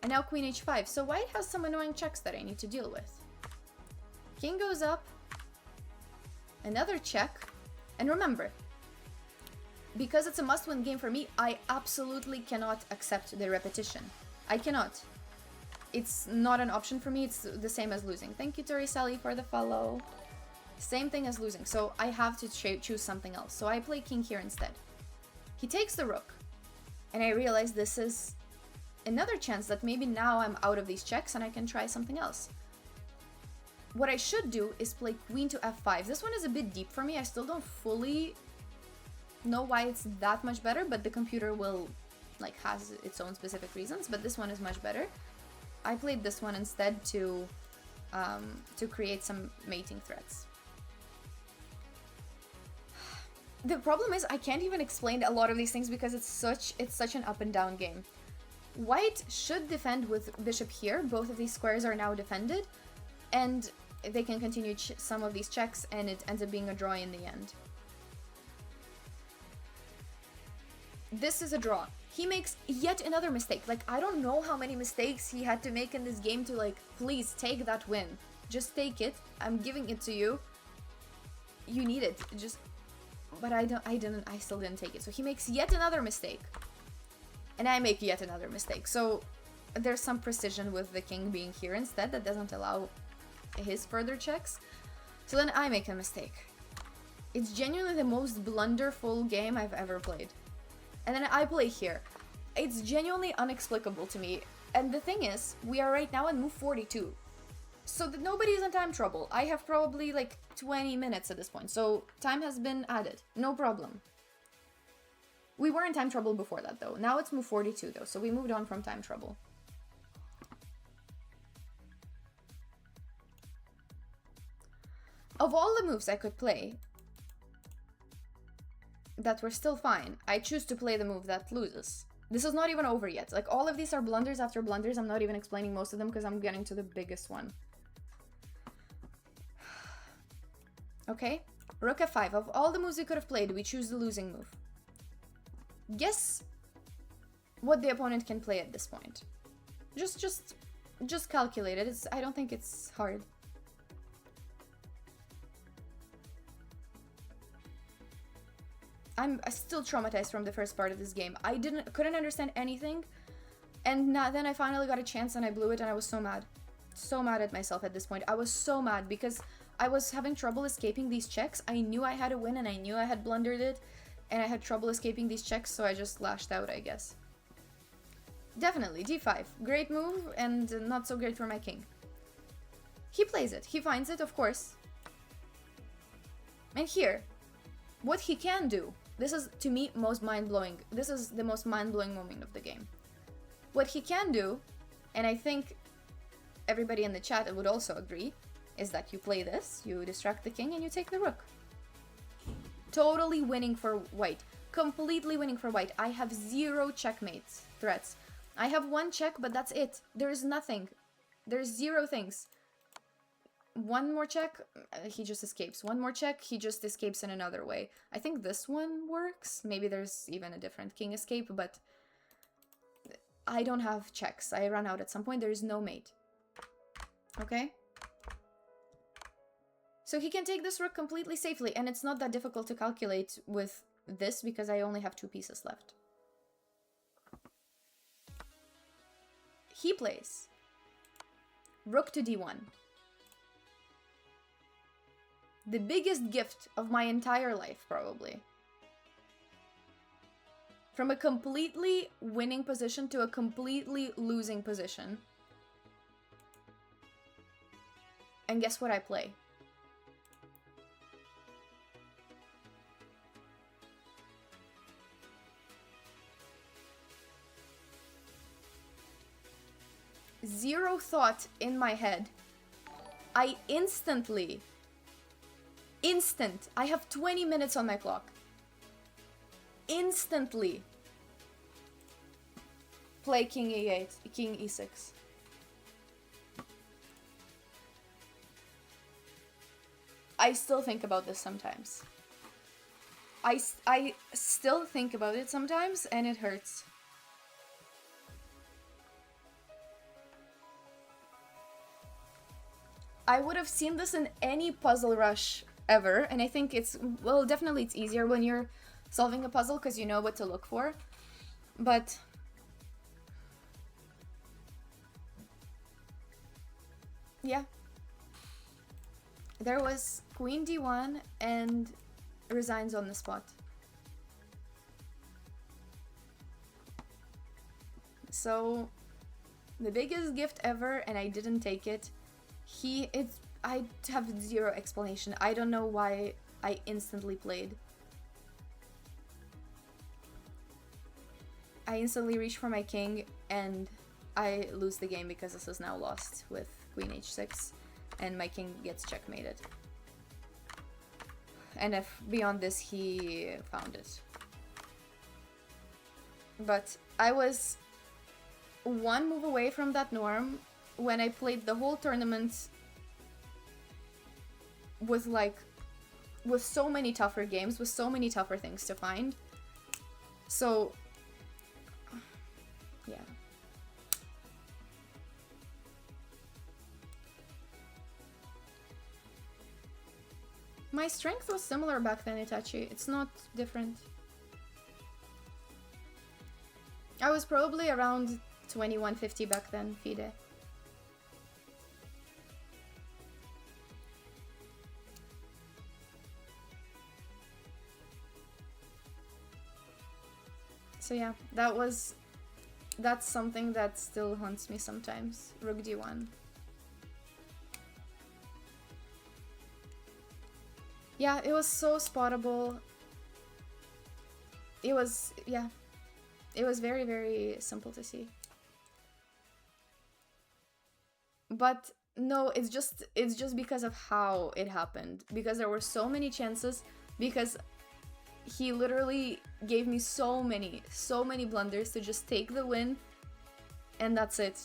and now queen h5. So white has some annoying checks that I need to deal with. King goes up, another check, and remember, because it's a must-win game for me, I absolutely cannot accept the repetition. I cannot. It's not an option for me. It's the same as losing. Thank you, Tori Sally, for the follow. Same thing as losing, so I have to choose something else. So I play king here instead. He takes the rook, and I realize this is another chance that maybe now I'm out of these checks and I can try something else. What I should do is play queen to f5. This one is a bit deep for me. I still don't fully know why it's that much better, but the computer will, like, has its own specific reasons, but this one is much better. I played this one instead to create some mating threats. The problem is I can't even explain a lot of these things because it's such an up and down game. White should defend with bishop here. Both of these squares are now defended, and they can continue some of these checks, and it ends up being a draw in the end. This is a draw. He makes yet another mistake. Like, I don't know how many mistakes he had to make in this game to, like, please take that win. Just take it. I'm giving it to you. You need it. Just, but I still didn't take it. So he makes yet another mistake. And I make yet another mistake. So there's some precision with the king being here instead that doesn't allow his further checks. So then I make a mistake. It's genuinely the most blunderful game I've ever played. And then I play here. It's genuinely inexplicable to me. And the thing is, we are right now in move 42. So that nobody's in time trouble. I have probably like 20 minutes at this point. So time has been added. No problem. We were in time trouble before that though. Now it's move 42 though. So we moved on from time trouble. Of all the moves I could play that were still fine, I choose to play the move that loses. This is not even over yet. Like, all of these are blunders after blunders. I'm not even explaining most of them because I'm getting to the biggest one. Okay, rook f5. Of all the moves we could have played, we choose the losing move. Guess what the opponent can play at this point. Just calculate it. I don't think it's hard. I'm still traumatized from the first part of this game. I couldn't understand anything, and then I finally got a chance and I blew it, and I was so mad. So mad at myself at this point. I was so mad because I was having trouble escaping these checks. I knew I had a win and I knew I had blundered it, and I had trouble escaping these checks, so I just lashed out, I guess. Definitely, d5. Great move, and not so great for my king. He plays it. He finds it, of course. And here, what he can do, this is, to me, most mind-blowing. This is the most mind-blowing moment of the game. What he can do, and I think everybody in the chat would also agree, is that you play this, you distract the king, and you take the rook. Totally winning for white. Completely winning for white. I have 0 checkmate threats. I have 1 check, but that's it. There is nothing. There's 0 things. 1 more check, he just escapes. 1 more check, he just escapes in another way. I think this one works. Maybe there's even a different king escape, but I don't have checks. I run out at some point. There is no mate. Okay? So he can take this rook completely safely, and it's not that difficult to calculate with this because I only have 2 pieces left. He plays rook to d1. The biggest gift of my entire life, probably. From a completely winning position to a completely losing position. And guess what I play? Zero thought in my head. I instantly... I have 20 minutes on my clock. Instantly play king e8, king e6. I still think about this sometimes. I still think about it sometimes, and it hurts. I would have seen this in any puzzle rush ever, and I think it's, well, definitely it's easier when you're solving a puzzle because you know what to look for, but yeah, there was queen d1 and resigns on the spot. So the biggest gift ever, and I didn't take it. I have 0 explanation. I don't know why I instantly played. I instantly reach for my king, and I lose the game because this is now lost with queen h6, and my king gets checkmated. And if beyond this, he found it. But I was 1 move away from that norm when I played the whole tournament with so many tougher games, with so many tougher things to find. So, yeah. My strength was similar back then, Itachi. It's not different. I was probably around 2150 back then, Fide. So yeah, that's something that still haunts me sometimes. Rook d1. Yeah, it was so spottable. It was, yeah. It was very, very simple to see. But no, it's just because of how it happened. Because there were so many chances. Because he literally gave me so many blunders to just take the win, and that's it.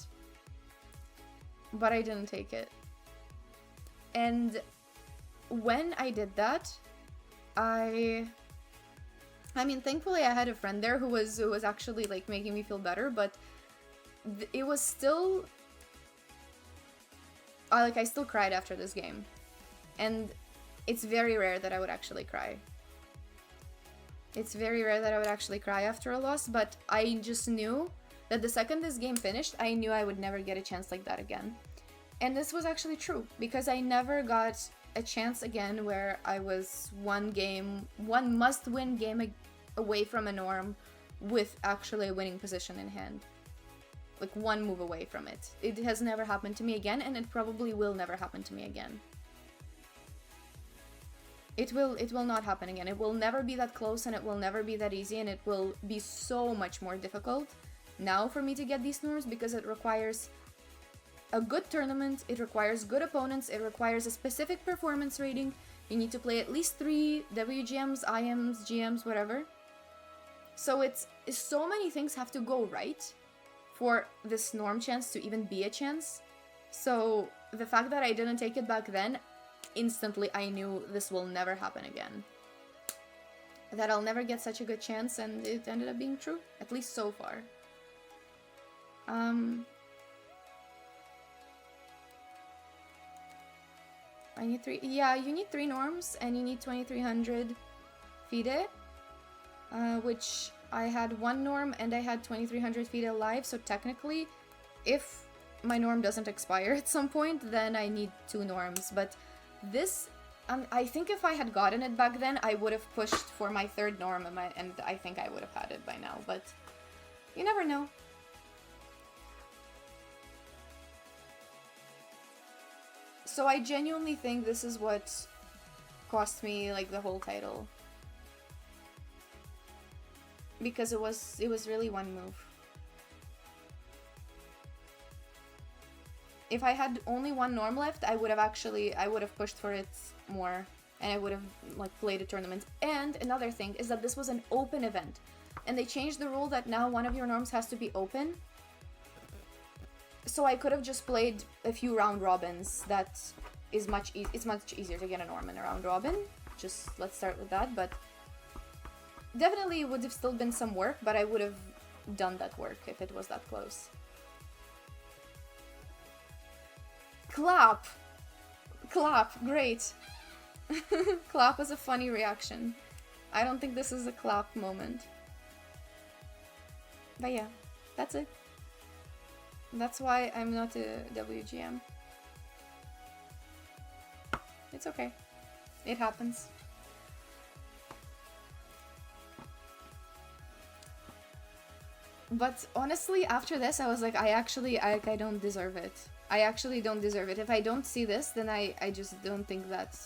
But I didn't take it. And when I did that, I mean, thankfully I had a friend there who was actually like making me feel better, but it was still I still cried after this game. And it's very rare that I would actually cry. It's very rare that I would actually cry after a loss, but I just knew that the second this game finished, I knew I would never get a chance like that again. And this was actually true, because I never got a chance again where I was one must-win game away from a norm with actually a winning position in hand. Like one move away from it. It has never happened to me again, and it probably will never happen to me again. It will not happen again. It will never be that close, and it will never be that easy, and it will be so much more difficult now for me to get these norms, because it requires a good tournament, it requires good opponents, it requires a specific performance rating. You need to play at least 3 WGMs, IMs, GMs, whatever. So it's so many things have to go right for this norm chance to even be a chance. So the fact that I didn't take it back then, instantly I knew this will never happen again. That I'll never get such a good chance, and it ended up being true, at least so far. I need 3, yeah, you need 3 norms, and you need 2300 FIDE, which I had 1 norm and I had 2300 FIDE live, so technically, if my norm doesn't expire at some point, then I need 2 norms, but this, I think if I had gotten it back then, I would have pushed for my 3rd norm, and I think I would have had it by now, but you never know. So I genuinely think this is what cost me, like, the whole title. Because it was really one move. If I had only 1 norm left, I would have pushed for it more, and I would have, like, played a tournament. And another thing is that this was an open event, and they changed the rule that now one of your norms has to be open. So I could have just played a few round robins. That is it's much easier to get a norm in a round robin. Just let's start with that, but definitely it would have still been some work, but I would have done that work if it was that close. Clap! Clap, great. Clap was a funny reaction. I don't think this is a clap moment. But yeah, that's it. That's why I'm not a WGM. It's okay. It happens. But honestly, after this, I was like, I don't deserve it. I actually don't deserve it. If I don't see this, then I just don't think that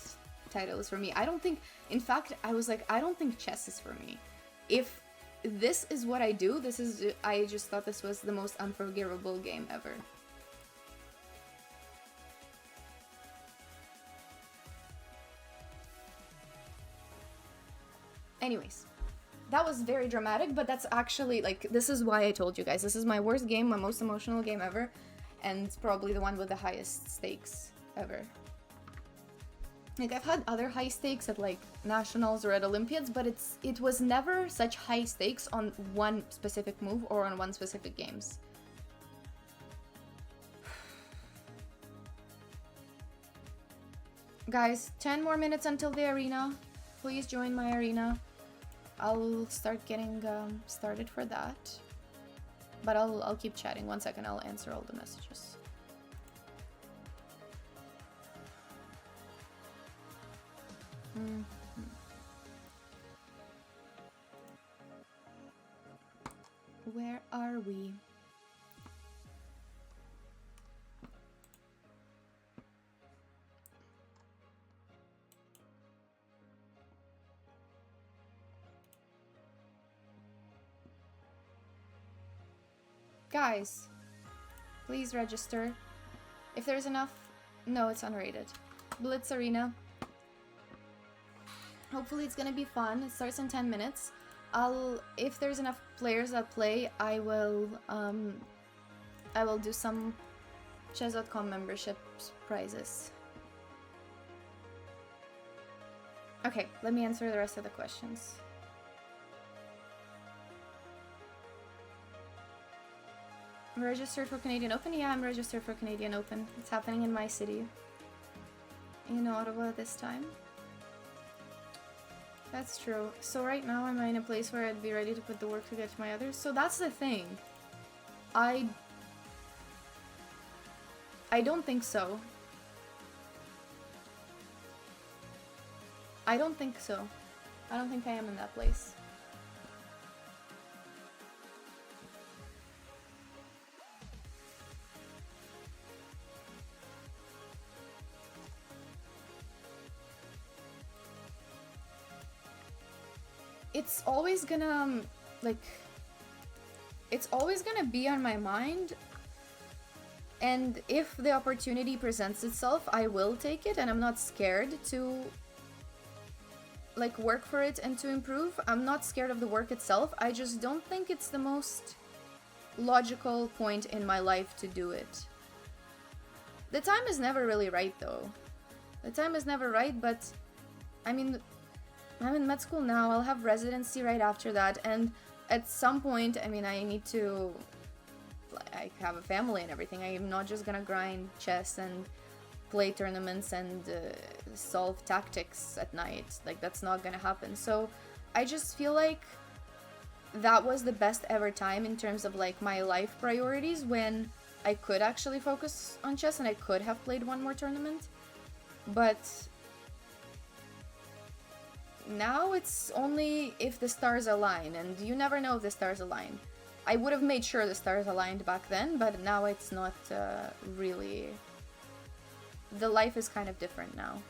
title is for me. I don't think, in fact, I was like, I don't think chess is for me. If this is what I do, I just thought this was the most unforgivable game ever. Anyways, that was very dramatic, but that's actually, like, this is why I told you guys, this is my worst game, my most emotional game ever, and probably the one with the highest stakes ever. Like, I've had other high stakes at, like, nationals or at Olympiads, but it was never such high stakes on one specific move or on one specific games. Guys, 10 more minutes until the arena. Please join my arena. I'll start getting started for that. But I'll keep chatting. 1 second, I'll answer all the messages. Where are we? Guys, please register. If there's enough... No, it's unrated. Blitz Arena. Hopefully it's gonna be fun. It starts in 10 minutes. If there's enough players that play, I will do some chess.com membership prizes. Okay, let me answer the rest of the questions. Registered for Canadian Open? Yeah, I'm registered for Canadian Open. It's happening in my city. In Ottawa this time. That's true. So right now am I in a place where I'd be ready to put the work to get to my others? So that's the thing. I don't think so. I don't think so. I don't think I am in that place. It's always gonna, like, it's always gonna be on my mind, and if the opportunity presents itself, I will take it, and I'm not scared to, like, work for it and to improve. I'm not scared of the work itself, I just don't think it's the most logical point in my life to do it. The time is never really right, though. The time is never right, but, I mean, I'm in med school now, I'll have residency right after that, and at some point, I mean, I need to, I have a family and everything. I'm not just gonna grind chess and play tournaments and solve tactics at night. Like, that's not gonna happen. So I just feel like that was the best ever time in terms of, like, my life priorities, when I could actually focus on chess and I could have played one more tournament. But now it's only if the stars align, and you never know if the stars align. I would have made sure the stars aligned back then, but now it's not really... The life is kind of different now.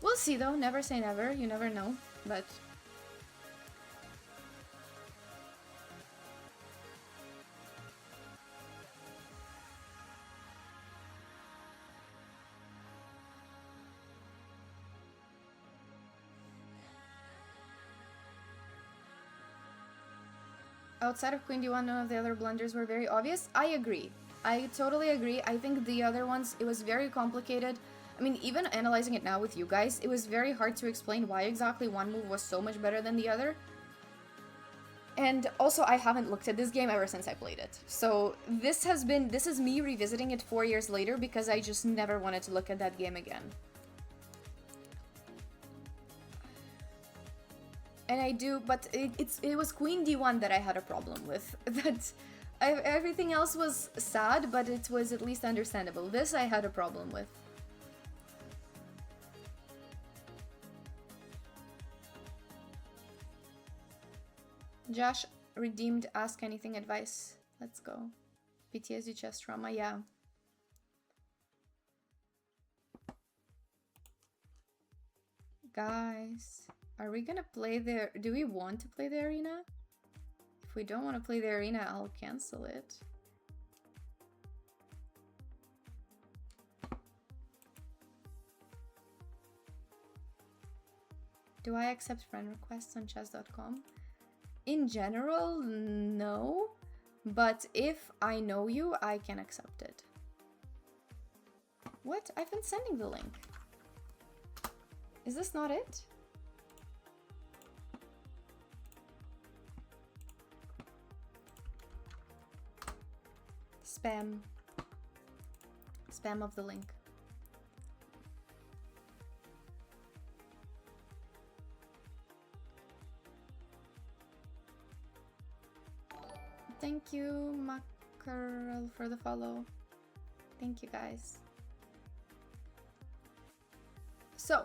We'll see though, never say never, you never know, but... Outside of Queen D1, none of the other blunders were very obvious. I agree. I totally agree. I think the other ones, it was very complicated. I mean, even analyzing it now with you guys, it was very hard to explain why exactly one move was so much better than the other. And also, I haven't looked at this game ever since I played it. So this is me revisiting it 4 years later because I just never wanted to look at that game again. And I do, but it was Queen D1 that I had a problem with. Everything else was sad, but it was at least understandable. This I had a problem with. Josh redeemed Ask Anything advice. Let's go. PTSD chest trauma, yeah. Guys, are we gonna play the... Do we want to play the arena? If we don't want to play the arena, I'll cancel it. Do I accept friend requests on chess.com? In general, no. But if I know you, I can accept it. What? I've been sending the link. Is this not it? Spam. Spam of the link. Thank you, Mackerel, for the follow. Thank you, guys. So,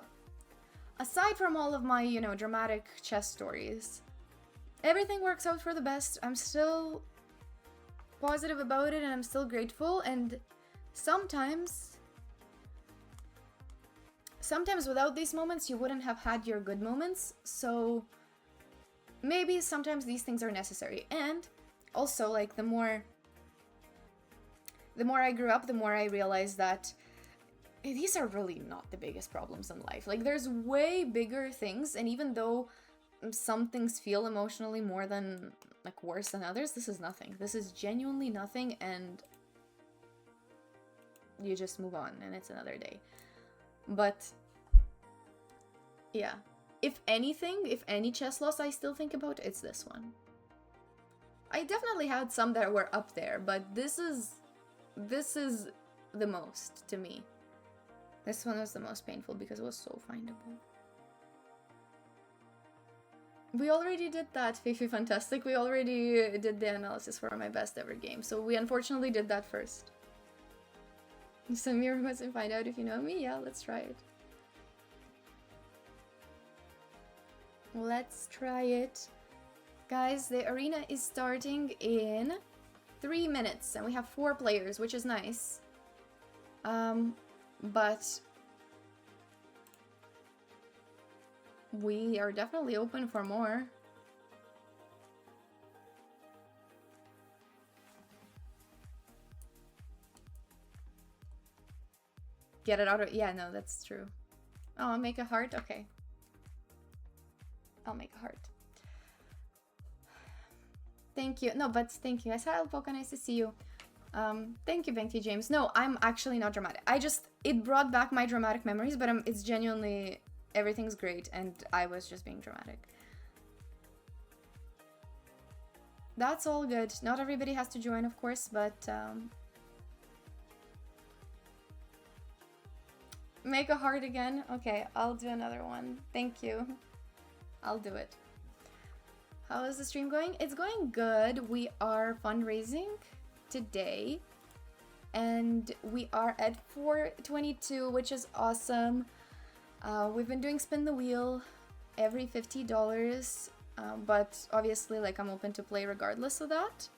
aside from all of my, dramatic chess stories, everything works out for the best. I'm still positive about it and I'm still grateful, and sometimes without these moments you wouldn't have had your good moments, so maybe sometimes these things are necessary. And also, like, the more I grew up, the more I realized that these are really not the biggest problems in life. Like, there's way bigger things, and even though some things feel emotionally more than, like, worse than others, this is nothing. This is genuinely nothing, and you just move on, and it's another day. But, yeah. If anything, if any chess loss I still think about, it's this one. I definitely had some that were up there, but this is the most to me. This one was the most painful because it was so findable. We already did that, Fifi Fantastic. We already did the analysis for my best ever game, so we unfortunately did that first. Samir wants to find out if you know me? Yeah, let's try it. Let's try it. Guys, the arena is starting in 3 minutes, and we have 4 players, which is nice. But we are definitely open for more. Get it out of... Yeah, no, that's true. Oh, I'll make a heart? Okay. I'll make a heart. Thank you. No, but thank you. I said, Poca, nice to see you. Thank you, Benky James. No, I'm actually not dramatic. It brought back my dramatic memories, but it's genuinely, everything's great, and I was just being dramatic. That's all good. Not everybody has to join, of course, but, make a heart again? Okay, I'll do another one. Thank you. I'll do it. How is the stream going? It's going good. We are fundraising today, and we are at 422, which is awesome. We've been doing spin the wheel every $50, but obviously, like, I'm open to play regardless of that.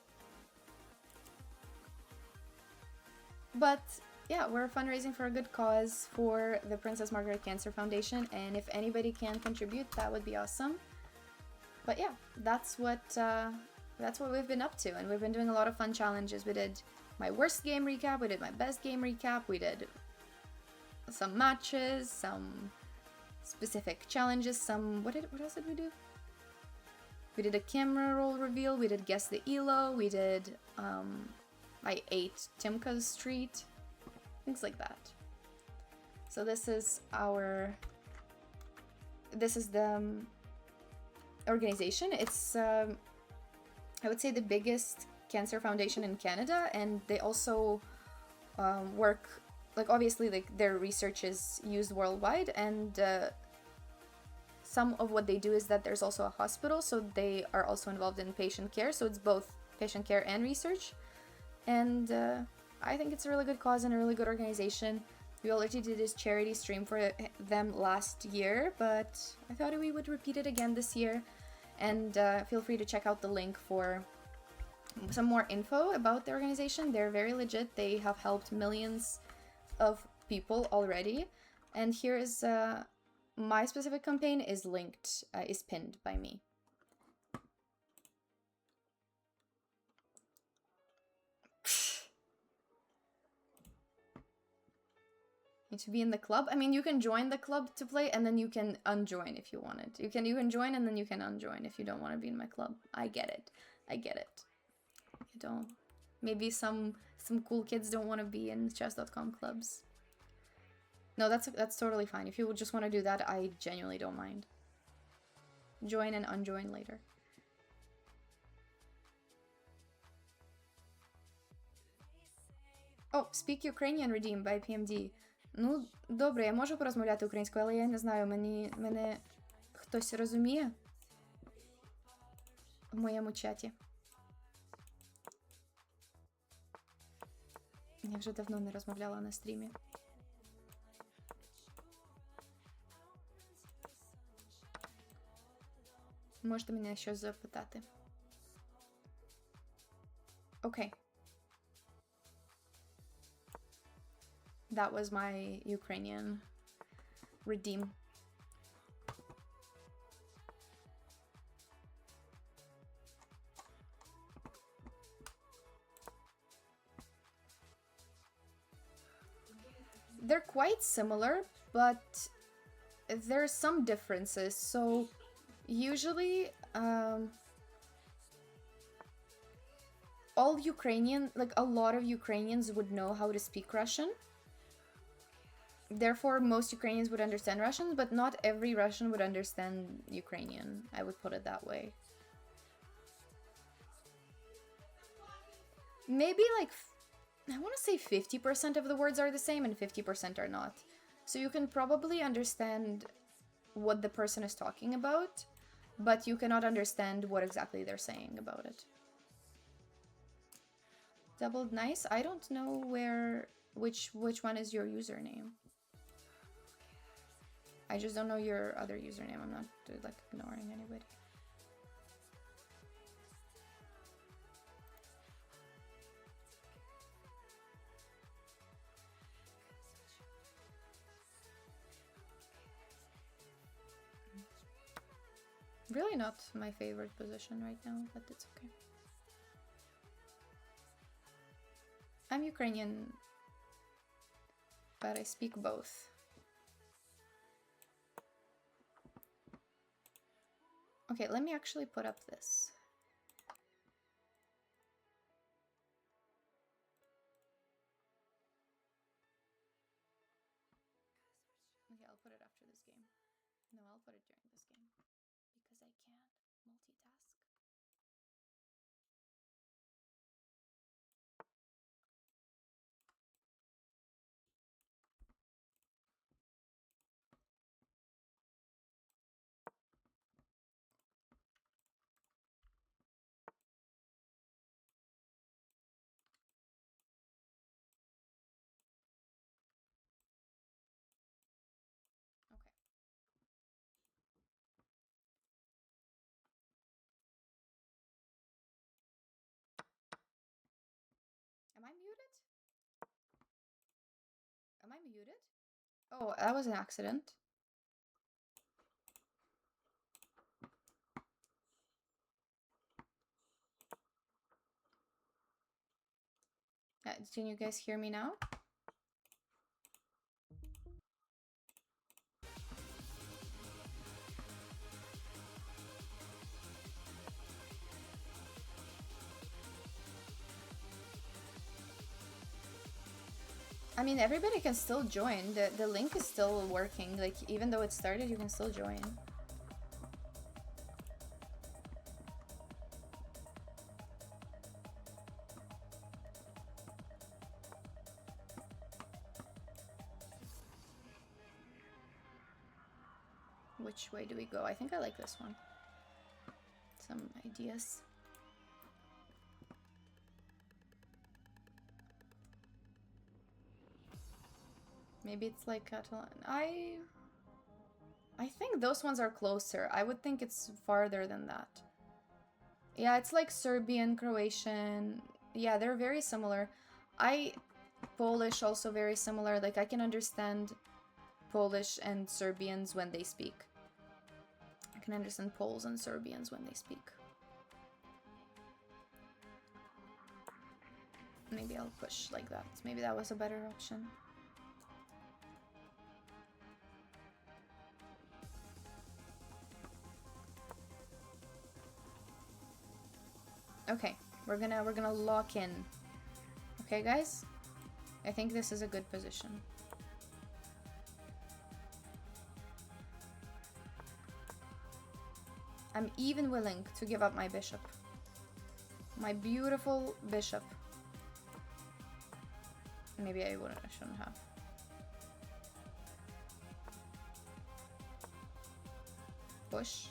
But yeah, we're fundraising for a good cause for the Princess Margaret Cancer Foundation, and if anybody can contribute, that would be awesome. But yeah, that's what we've been up to, and we've been doing a lot of fun challenges. We did my worst game recap, we did my best game recap, we did some matches, some specific challenges, what else did we do? We did a camera roll reveal, we did guess the ELO, we did I ate Timka's Street, things like that. So this is the organization. It's I would say the biggest cancer foundation in Canada, and they also work, like, obviously, like, their research is used worldwide, and some of what they do is that there's also a hospital, so they are also involved in patient care, so it's both patient care and research. And I think it's a really good cause and a really good organization. We already did this charity stream for them last year, but I thought we would repeat it again this year. And feel free to check out the link for some more info about the organization. They're very legit. They have helped millions of people already. And here is my specific campaign is linked, is pinned by me. To be in the club. I mean, you can join the club to play, and then you can unjoin if you wanted. You can join, and then you can unjoin if you don't want to be in my club. I get it. I get it. You don't. Maybe some cool kids don't want to be in chess.com clubs. No, that's totally fine. If you just want to do that, I genuinely don't mind. Join and unjoin later. Oh, speak Ukrainian redeem by PMD. Ну, добре, я можу порозмовляти українською, але я не знаю, мене хтось розуміє в моєму чаті. Я вже давно не розмовляла на стрімі. Можете мене щось запитати. Окей. That was my Ukrainian redeem. They're quite similar, but there's some differences. So usually all Ukrainian, like a lot of Ukrainians would know how to speak Russian. Therefore, most Ukrainians would understand Russian, but not every Russian would understand Ukrainian. I would put it that way. Maybe like, I want to say 50% of the words are the same and 50% are not. So you can probably understand what the person is talking about, but you cannot understand what exactly they're saying about it. Doubled nice? I don't know which one is your username. I just don't know your other username. I'm not like ignoring anybody. Really not my favorite position right now, but it's okay. I'm Ukrainian, but I speak both. Okay, let me actually put up this. Okay, I'll put it after this game. No, I'll put it during this game. Because I can multitask. Okay. Am I muted? Am I muted? Oh, that was an accident. Can you guys hear me now? I mean, everybody can still join. The link is still working. Like, even though it started, you can still join. Which way do we go? I think I like this one. Some ideas. Maybe it's like Catalan. I think those ones are closer. I would think it's farther than that. Yeah, it's like Serbian, Croatian. Yeah, they're very similar. Polish also very similar. Like, I can understand Polish and Serbians when they speak. I can understand Poles and Serbians when they speak. Maybe I'll push like that. Maybe that was a better option. Okay, we're gonna lock in. Okay, guys? I think this is a good position. I'm even willing to give up my bishop. My beautiful bishop. Maybe I shouldn't have. Push.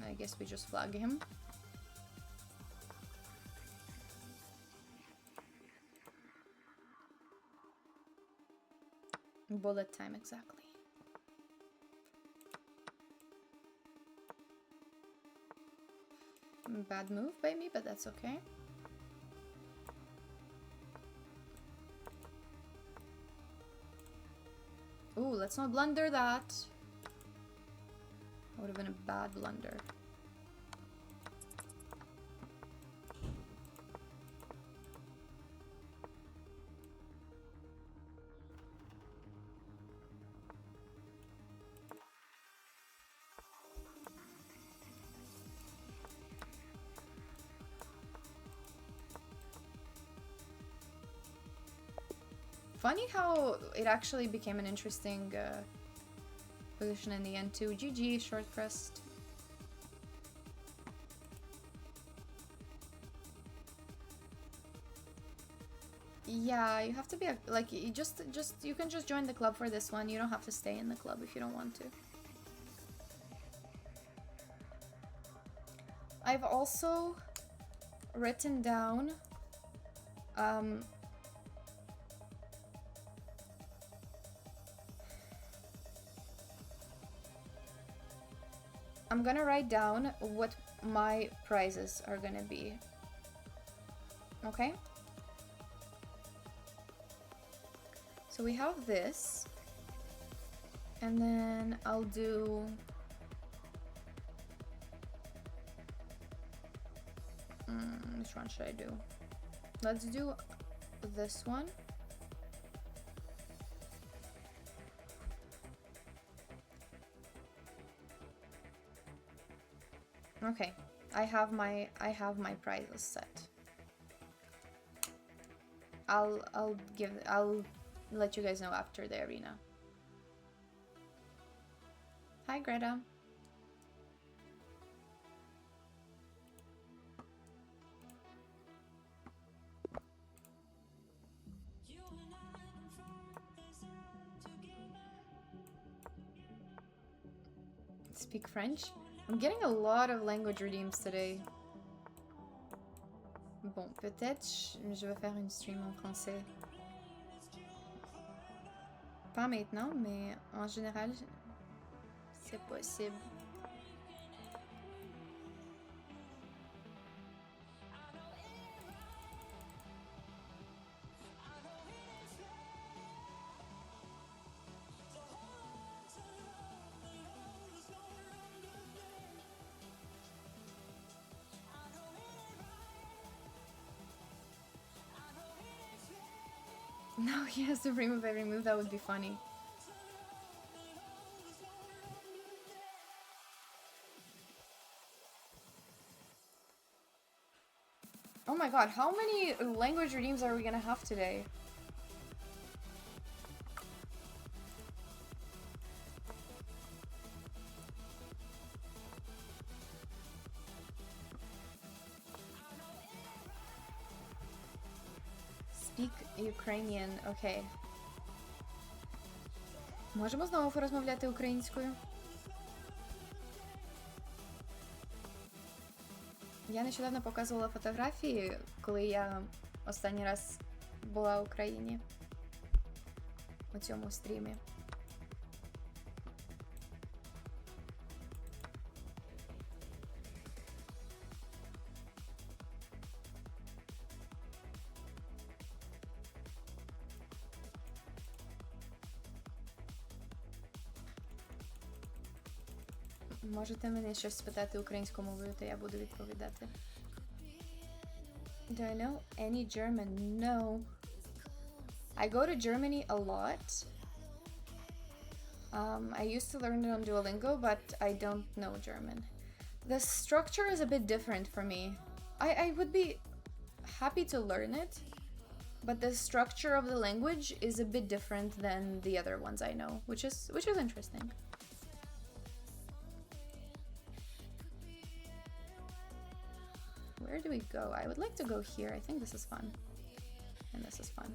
I guess we just flag him. Bullet time, exactly. Bad move by me, but that's okay. Ooh, let's not blunder that. That would have been a bad blunder. Funny how it actually became an interesting position in the end too. GG, short crest. Yeah, you have to be like you you can just join the club for this one. You don't have to stay in the club if you don't want to. I've also written down I'm gonna write down what my prizes are gonna be. Okay? So we have this. And then I'll do... which one should I do? Let's do this one. Okay, I have my prizes set. I'll let you guys know after the arena. Hi Greta. Speak French? I'm getting a lot of language redeems today. Bon, peut-être je vais faire une stream en français. Pas maintenant, mais en général, c'est possible. No, he has to remove every move, that would be funny. Oh my god, how many language redeems are we gonna have today? Speak Ukrainian, окей. Можемо знову порозмовляти українською? Я нещодавно показувала фотографії, коли я останній раз була в Україні у цьому стрімі. Можете мене щось спитати українською мовою, то я буду відповідати. Do I know any German? No. I go to Germany a lot. I used to learn it on Duolingo, but I don't know German. The structure is a bit different for me. I would be happy to learn it, but the structure of the language is a bit different than the other ones I know, which is interesting. Where do we go? I would like to go here. I think this is fun. And this is fun.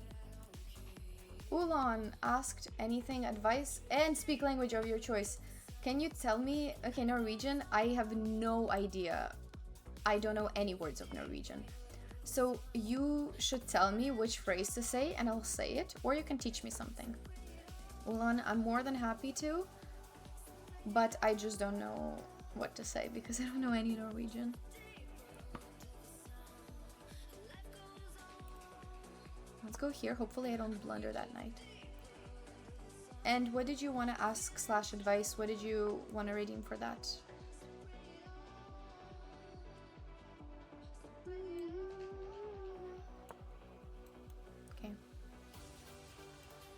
Ulan asked anything, advice, and speak language of your choice. Can you tell me? Okay, Norwegian. I have no idea. I don't know any words of Norwegian. So you should tell me which phrase to say and I'll say it, or you can teach me something. Ulan, I'm more than happy to, but I just don't know what to say because I don't know any Norwegian. Let's go here. Hopefully I don't blunder that night. And what did you want to ask / advice? What did you want to redeem for that? Okay.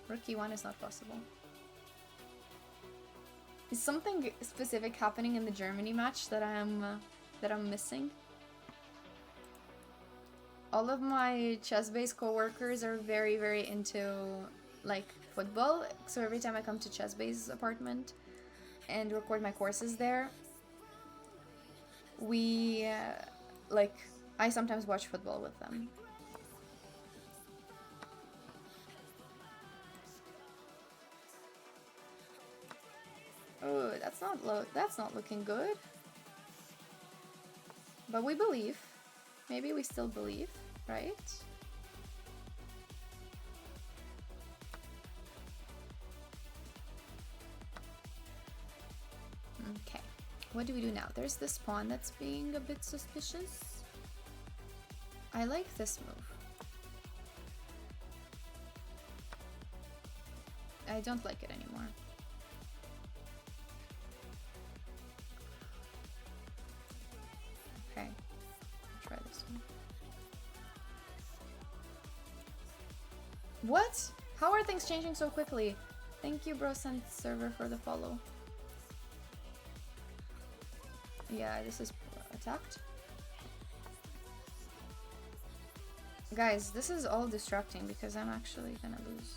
Rookie 1 is not possible. Is something specific happening in the Germany match that I'm missing? All of my chess-based co-workers are very, very into, like, football. So every time I come to chess-based apartment and record my courses there, we, I sometimes watch football with them. Oh, that's not looking good. But we believe. Maybe we still believe, right? Okay. What do we do now? There's this pawn that's being a bit suspicious. I like this move. I don't like it anymore. Okay, try this one. What? How are things changing so quickly? Thank you, Bro Sent Server, for the follow. Yeah, this is attacked. Guys, this is all distracting because I'm actually gonna lose.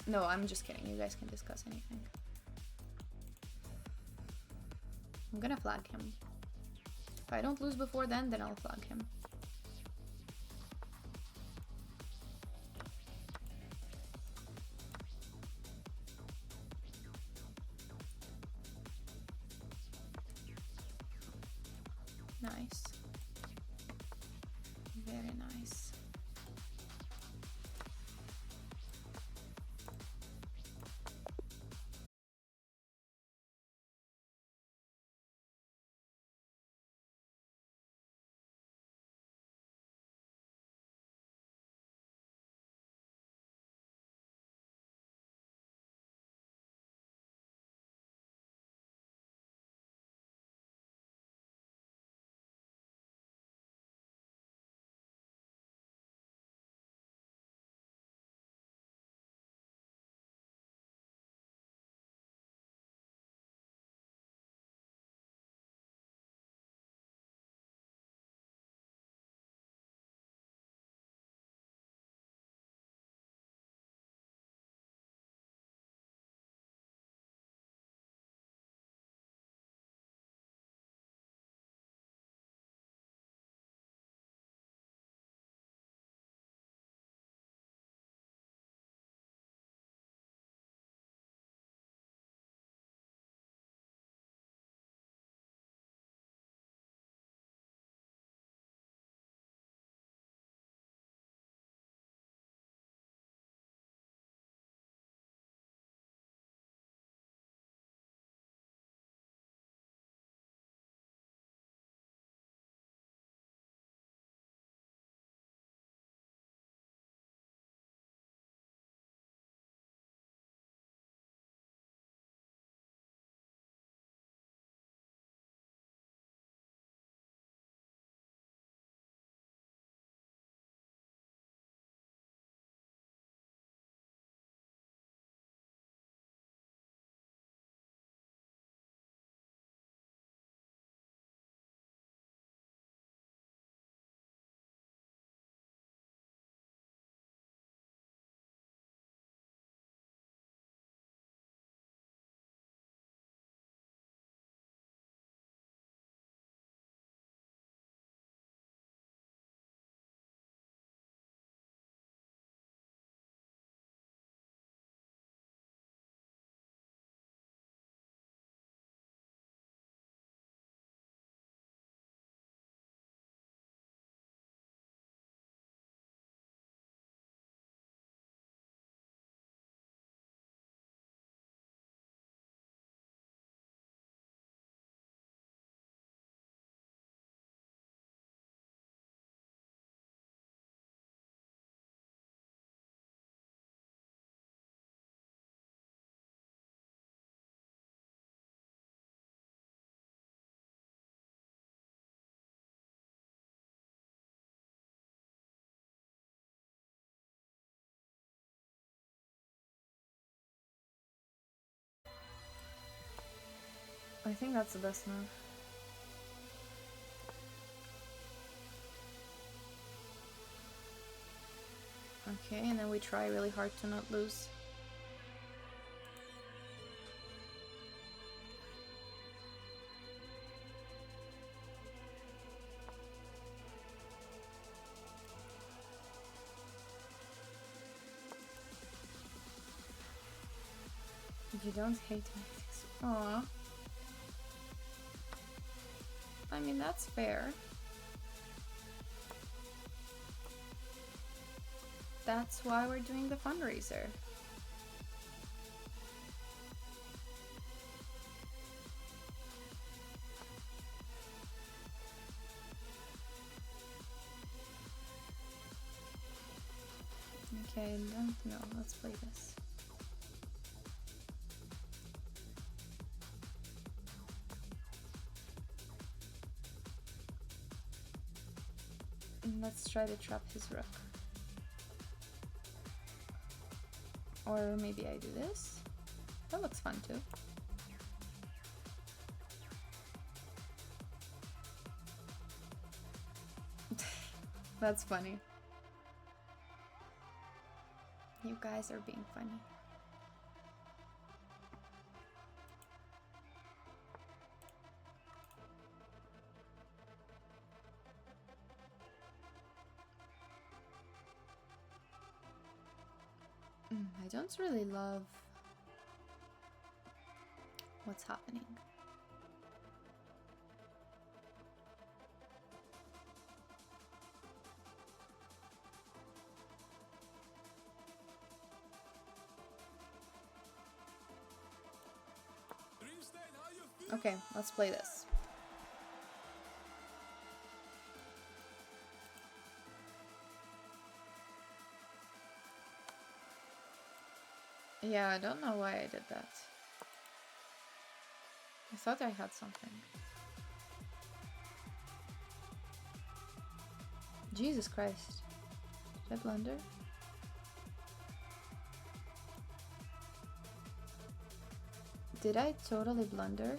No, I'm just kidding. You guys can discuss anything. I'm gonna flag him. If I don't lose before then I'll flag him. Nice. Very nice. I think that's the best move. Okay, and then we try really hard to not lose. You don't hate me. Aww. I mean, that's fair. That's why we're doing the fundraiser. Okay, no, let's play this. And let's try to trap his rook. Or maybe I do this. That looks fun too. That's funny. You guys are being funny. I don't really love what's happening. Okay, let's play this. Yeah, I don't know why I did that. I thought I had something. Jesus Christ. Did I blunder? Did I totally blunder?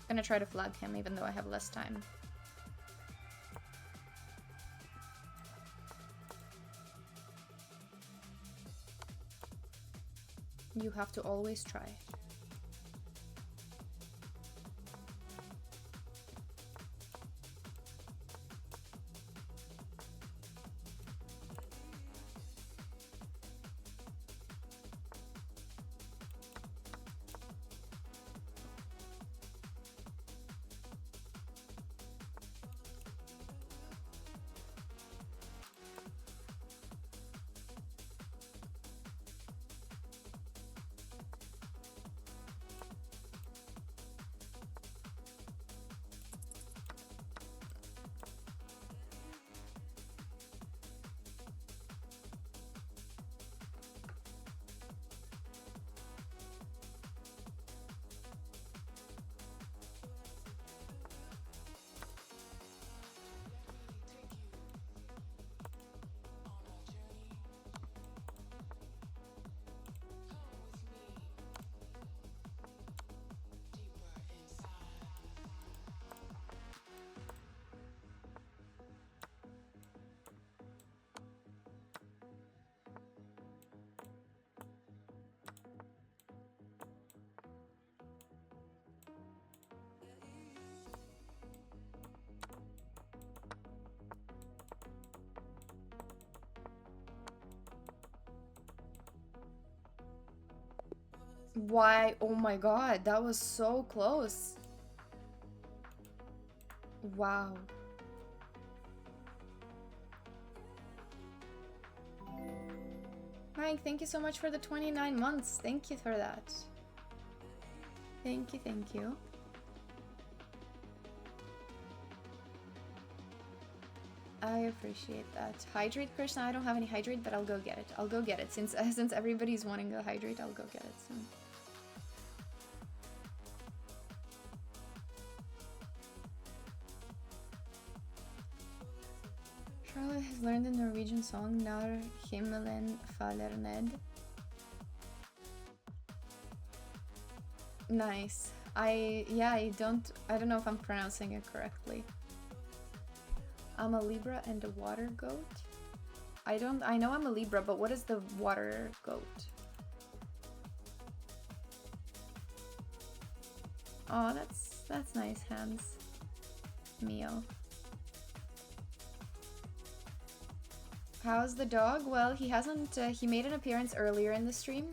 Gonna try to flag him even though I have less time. You have to always try. Why? Oh my god, that was so close. Wow. Mike, thank you so much for the 29 months. Thank you for that. Thank you, thank you. I appreciate that. Hydrate, Krishna. I don't have any hydrate, but I'll go get it. I'll go get it. Since everybody's wanting a hydrate, I'll go get it soon. Charlotte has learned the Norwegian song Når himmelen faller ned. Nice. I don't know if I'm pronouncing it correctly. I'm a Libra and a water goat. I know I'm a Libra, but what is the water goat? Oh, that's nice, Hans. Mio. How's the dog? Well, he hasn't, he made an appearance earlier in the stream.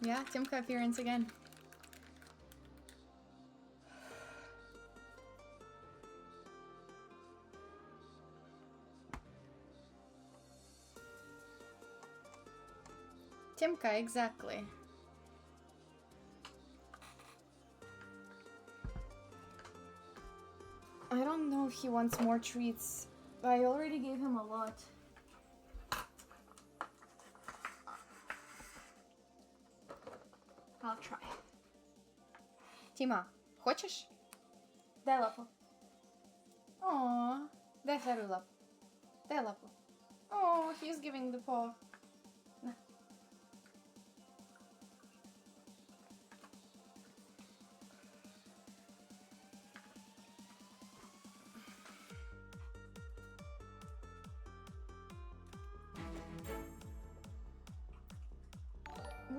Yeah, Timka appearance again. Timka, exactly. I don't know if he wants more treats. I already gave him a lot. I'll try. Тима, хочешь? Дай лапу. О, дай вторую лапу. Dai la paw. Oh, he's giving the paw.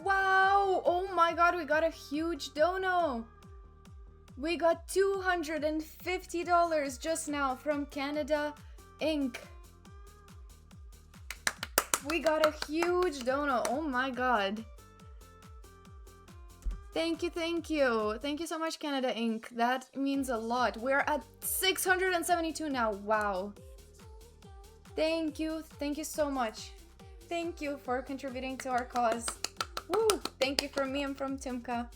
Wow! Oh my god, we got a huge dono! We got $250 just now from Canada Inc. We got a huge dono. Oh my god. Thank you, thank you. Thank you so much, Canada Inc. That means a lot. We're at 672 now. Wow. Thank you. Thank you so much. Thank you for contributing to our cause. Woo! Thank you from me and from Timka.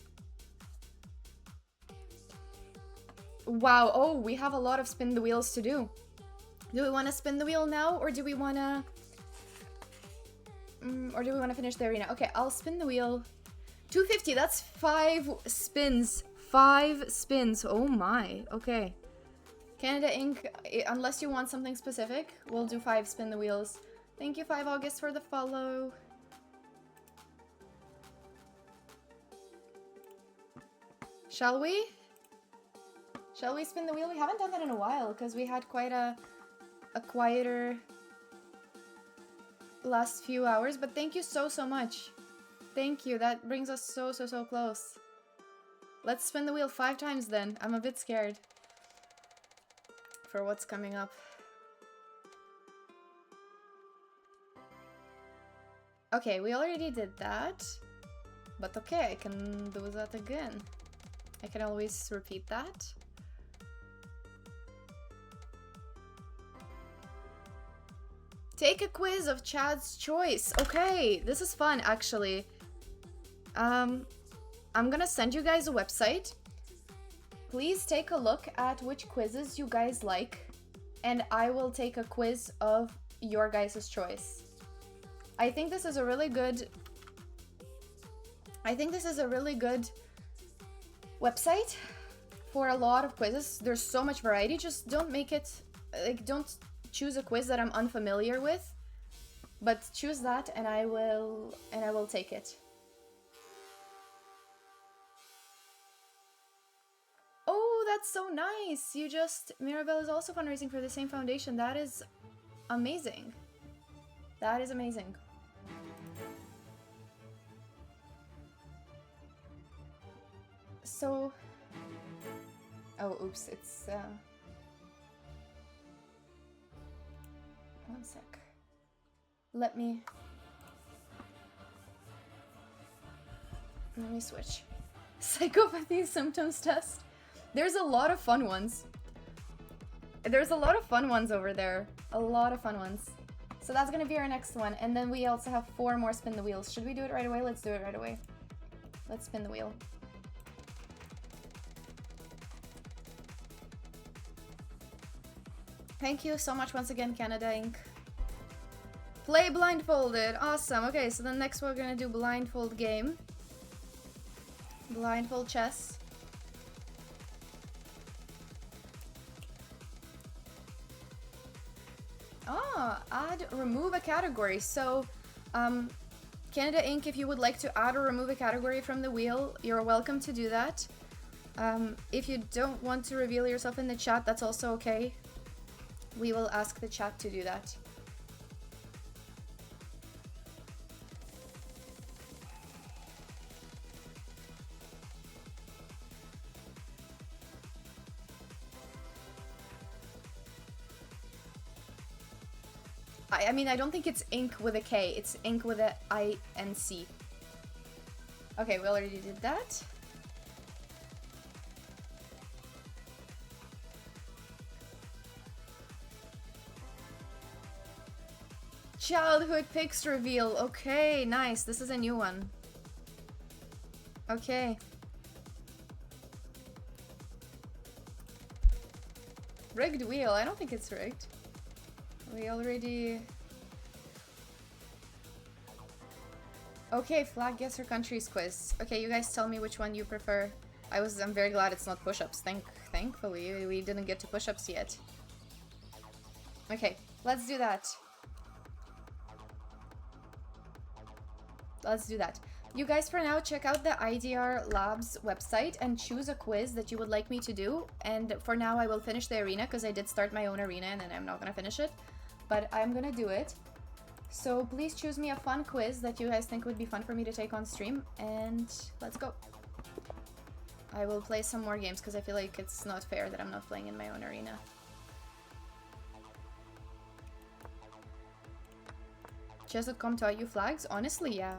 Wow. Oh, we have a lot of spin the wheels to do. Do we want to spin the wheel now, or do we want to... finish the arena? Okay, I'll spin the wheel. 250, that's 5 spins. 5 spins. Oh my. Okay. Canada Inc., unless you want something specific, we'll do 5 spin the wheels. Thank you, 5 August, for the follow. Shall we? Shall we spin the wheel? We haven't done that in a while because we had quite a quieter last few hours, but thank you so much. Thank you. That brings us so close. Let's spin the wheel 5 times then. I'm a bit scared for what's coming up. Okay, we already did that. But okay, I can do that again. I can always repeat that. Take a quiz of Chad's choice. Okay, this is fun actually. I'm gonna send you guys a website. Please take a look at which quizzes you guys like, and I will take a quiz of your guys' choice. I think this is a really good website for a lot of quizzes. There's so much variety. Just don't make it, like, don't choose a quiz that I'm unfamiliar with, but choose that and I will take it. Oh, that's so nice. Mirabelle is also fundraising for the same foundation. That is amazing. That is amazing. So, oh, oops, it's, one sec. Let me switch. Psychopathy symptoms test. There's a lot of fun ones. There's a lot of fun ones over there. A lot of fun ones. So that's gonna be our next one. And then we also have 4 more spin the wheels. Should we do it right away? Let's do it right away. Let's spin the wheel. Thank you so much once again, Canada Inc. Play blindfolded. Awesome. Okay, so then next we're gonna do blindfold game. Blindfold chess. Remove a category. So, Canada Inc., if you would like to add or remove a category from the wheel, you're welcome to do that. If you don't want to reveal yourself in the chat, that's also okay. We will ask the chat to do that. I mean, I don't think it's ink with a K. It's ink with a I-N-C. Okay, we already did that. Childhood pics reveal. Okay, nice. This is a new one. Okay. Rigged wheel. I don't think it's rigged. We already... Okay, flag guess your country's quiz. Okay, you guys tell me which one you prefer. I'm very glad it's not push-ups. Thankfully, we didn't get to push-ups yet. Okay, let's do that. Let's do that. You guys, for now, check out the IDR Labs website and choose a quiz that you would like me to do. And for now, I will finish the arena because I did start my own arena and then I'm not gonna finish it. But I'm gonna do it. So please choose me a fun quiz that you guys think would be fun for me to take on stream. And let's go. I will play some more games because I feel like it's not fair that I'm not playing in my own arena. Chess.com taught you flags? Honestly, yeah.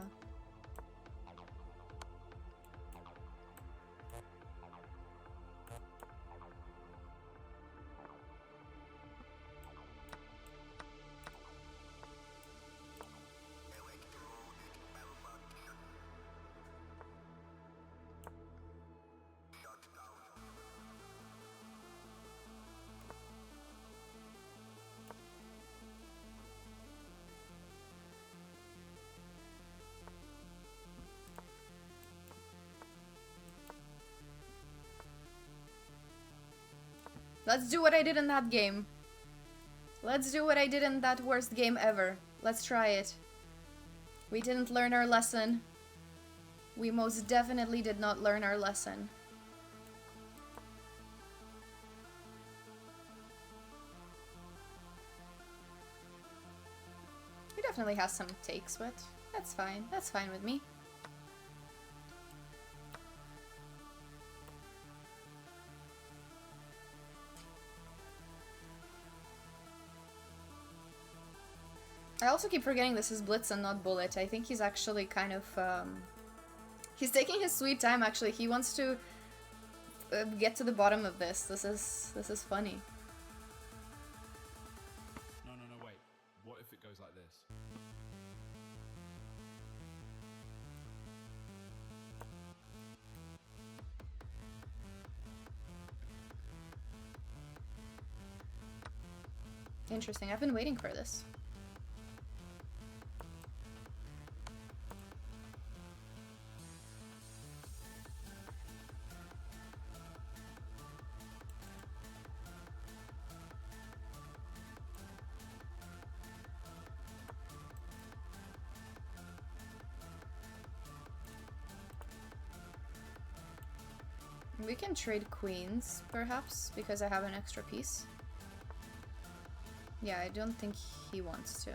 Let's do what I did in that game. Let's do what I did in that worst game ever. Let's try it. We didn't learn our lesson. We most definitely did not learn our lesson. He definitely has some takes, but that's fine. That's fine with me. I also keep forgetting this is Blitz and not Bullet. I think he's actually kind of, he's taking his sweet time, actually. He wants to get to the bottom of this. This is funny. No, wait. What if it goes like this? Interesting. I've been waiting for this. We can trade queens, perhaps, because I have an extra piece. Yeah, I don't think he wants to.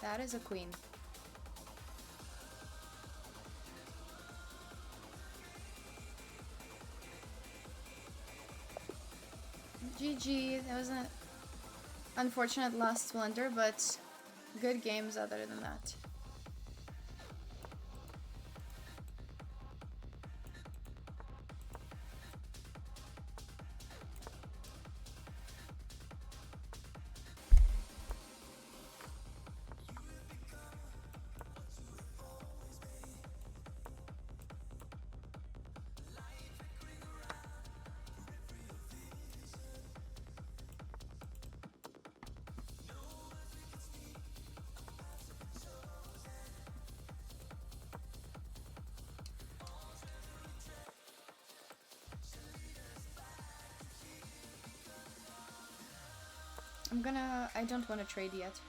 That is a queen. GG, that was an unfortunate last blunder, but good games other than that. I don't want to trade yet.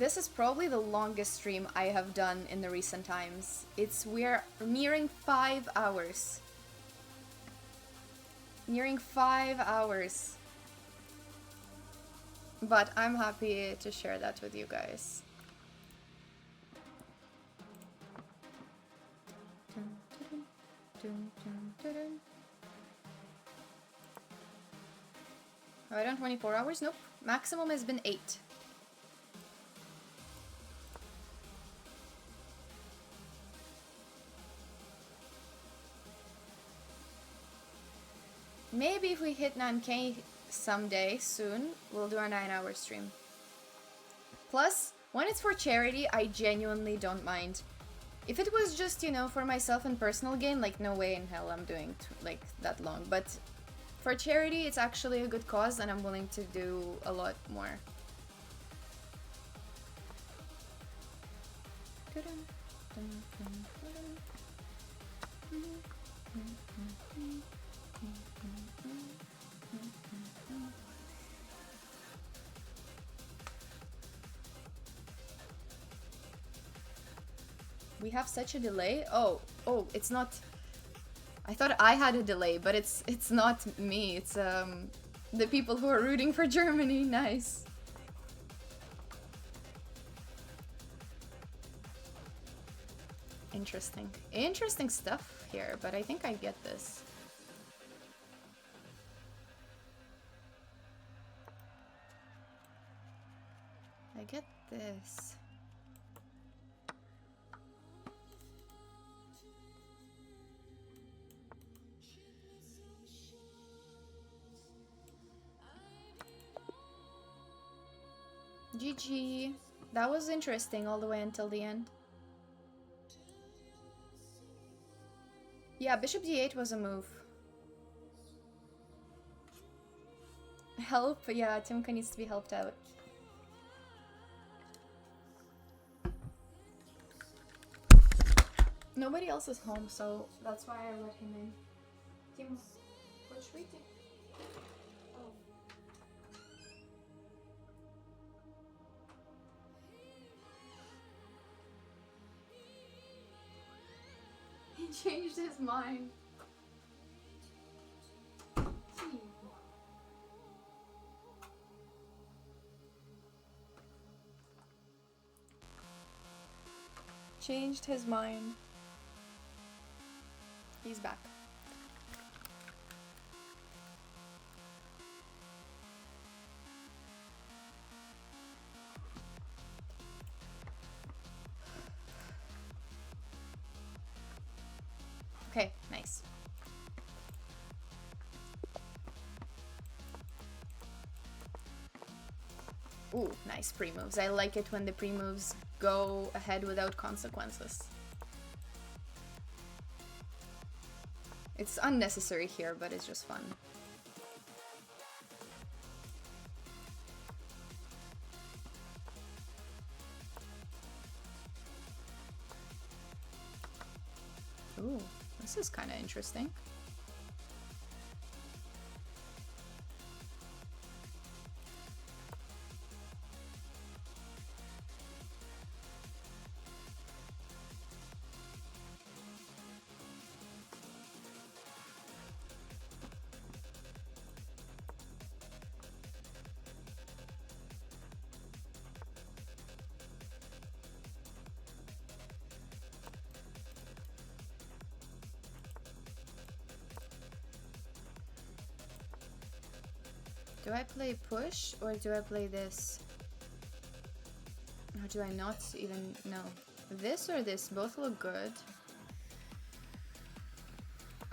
This is probably the longest stream I have done in the recent times. We're nearing 5 hours. Nearing 5 hours. But I'm happy to share that with you guys. Have I done 24 hours? Nope. Maximum has been 8. Maybe if we hit 9k someday, soon, we'll do our 9-hour stream. Plus, when it's for charity, I genuinely don't mind. If it was just, you know, for myself and personal gain, like, no way in hell I'm doing, like, that long. But for charity, it's actually a good cause, and I'm willing to do a lot more. We have such a delay. Oh, it's not. I thought I had a delay, but it's not me. It's the people who are rooting for Germany. Nice. Interesting. Interesting stuff here, but I think I get this. I get this. GG. That was interesting all the way until the end. Yeah, bishop d8 was a move. Help? Yeah, Timka needs to be helped out. Nobody else is home, so that's why I let him in. Tim, what should we do? He changed his mind. Changed his mind. He's back. Okay, nice. Ooh, nice pre-moves. I like it when the pre-moves go ahead without consequences. It's unnecessary here, but it's just fun. Ooh, this is kind of interesting. Do I play push or do I play this? Or do I not even know? This or this? Both look good.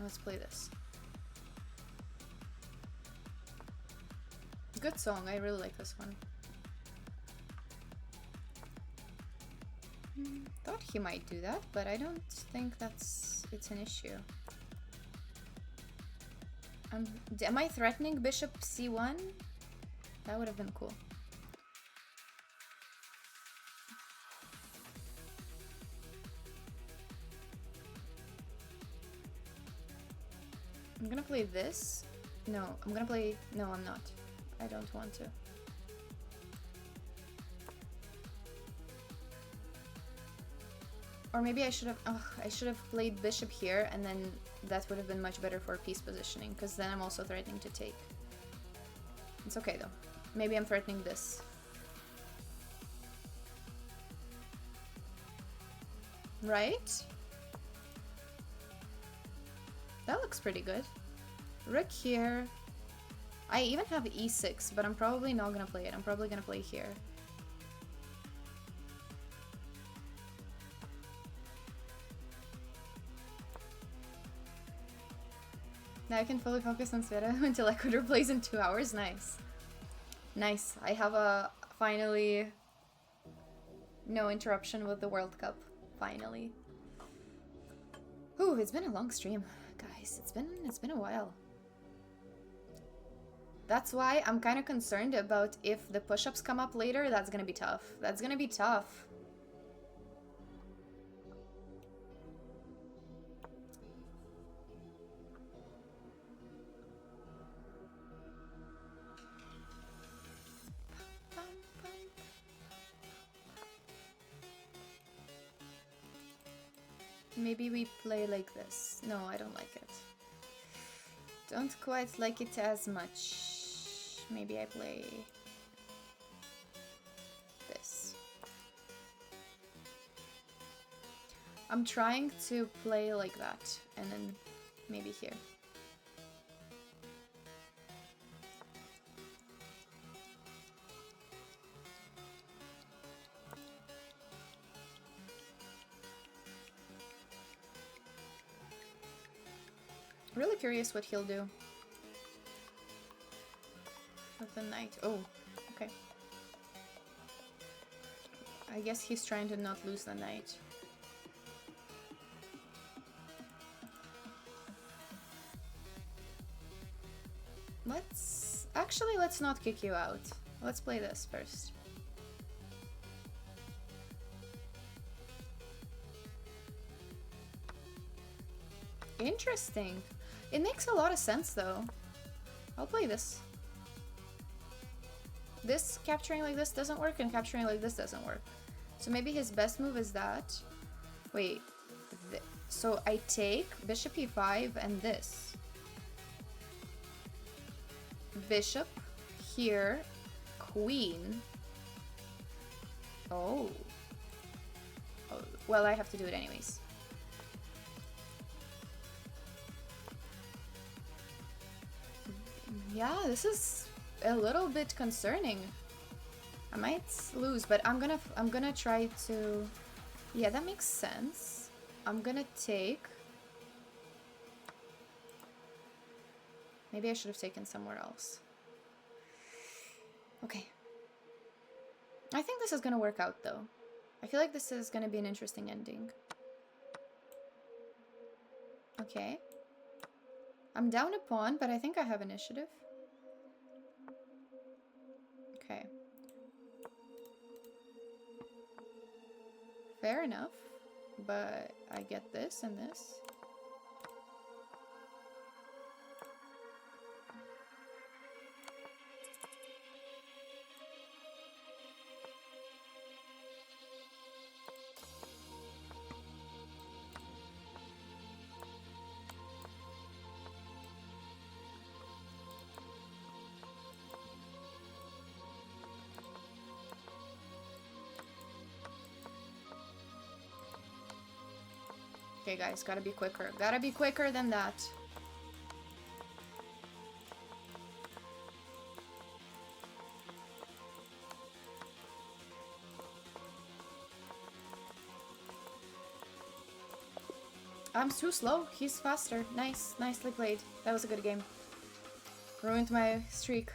Let's play this. Good song, I really like this one. Thought he might do that, but I don't think it's an issue. Am I threatening bishop c1? That would have been cool. I'm gonna play this. No, I'm gonna play... No, I'm not. I don't want to. Or maybe I should have... I should have played bishop here, and then that would have been much better for piece positioning, because then I'm also threatening to take. It's okay, though. Maybe I'm threatening this. Right? That looks pretty good. Rook here. I even have e6, but I'm probably not gonna play it. I'm probably gonna play here. Now I can fully focus on Sveta until Ecuador plays in 2 hours. Nice. Nice. I have a finally no interruption with the World Cup. Finally. Ooh, it's been a long stream, guys. It's been a while. That's why I'm kind of concerned about if the push-ups come up later. That's gonna be tough. That's gonna be tough. Maybe we play like this. No, I don't like it. Don't quite like it as much. Maybe I play this. I'm trying to play like that, and then maybe here. Really curious what he'll do with the knight. Oh, okay. I guess he's trying to not lose the knight. Let's not kick you out. Let's play this first. Interesting. It makes a lot of sense, though. I'll play this. This capturing like this doesn't work, and capturing like this doesn't work. So maybe his best move is that. Wait. So I take bishop e5 and this. Bishop here. Queen. Oh. Well, I have to do it anyways. Yeah, this is a little bit concerning. I might lose, but I'm gonna try to... Yeah, that makes sense. I'm gonna take... Maybe I should have taken somewhere else. Okay. I think this is gonna work out, though. I feel like this is gonna be an interesting ending. Okay. I'm down a pawn, but I think I have initiative. Okay. Fair enough, but I get this and this. Okay, guys, gotta be quicker. Gotta be quicker than that. I'm too slow. He's faster. Nice. Nicely played. That was a good game. Ruined my streak.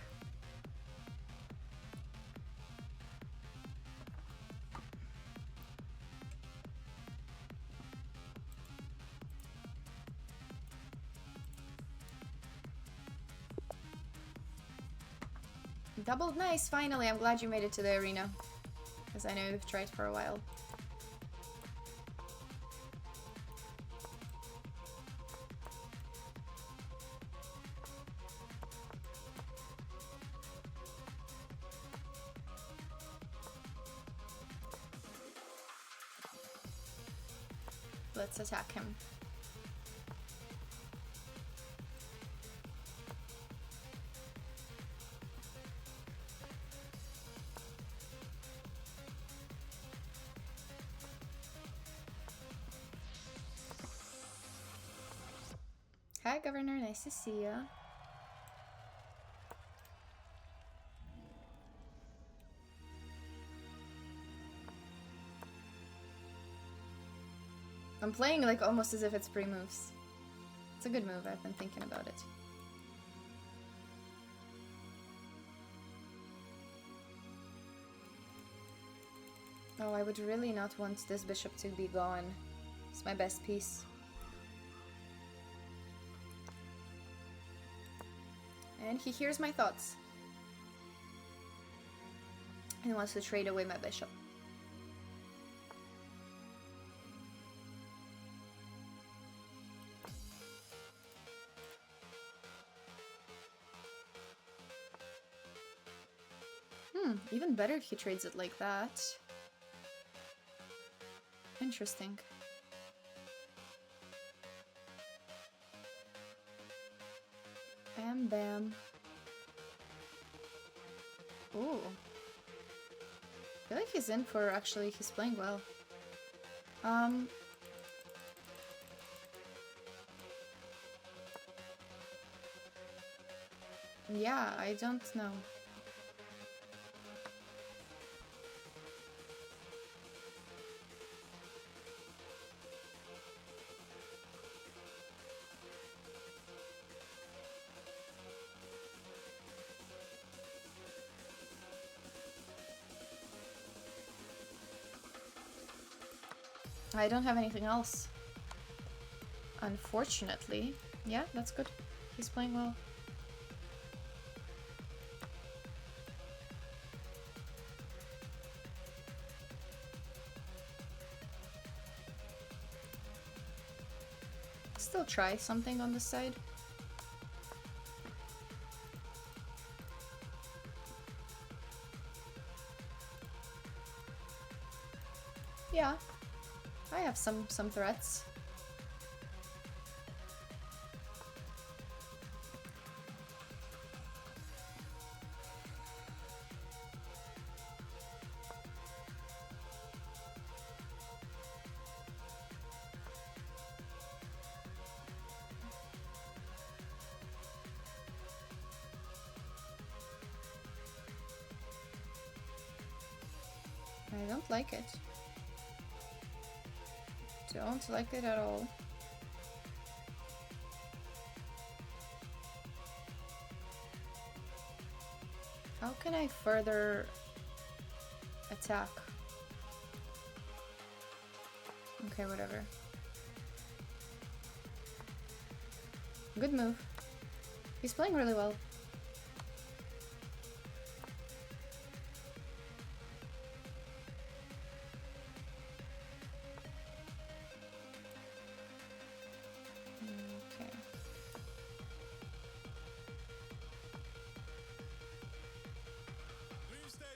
Doubled nice, finally. I'm glad you made it to the arena. Because I know you've tried for a while. Let's attack him. Hi, Governor. Nice to see you. I'm playing like almost as if it's pre-moves. It's a good move. I've been thinking about it. Oh, I would really not want this bishop to be gone. It's my best piece. And he hears my thoughts. He wants to trade away my bishop. Even better if he trades it like that. Interesting. Bam bam. Ooh. I feel like he's in for actually, he's playing well. Yeah, I don't know. I don't have anything else. Unfortunately. Yeah, that's good. He's playing well. Still try something on this side. Yeah. I have some threats. I don't like it. Don't like it at all. How can I further attack? Okay, whatever. Good move. He's playing really well. Okay.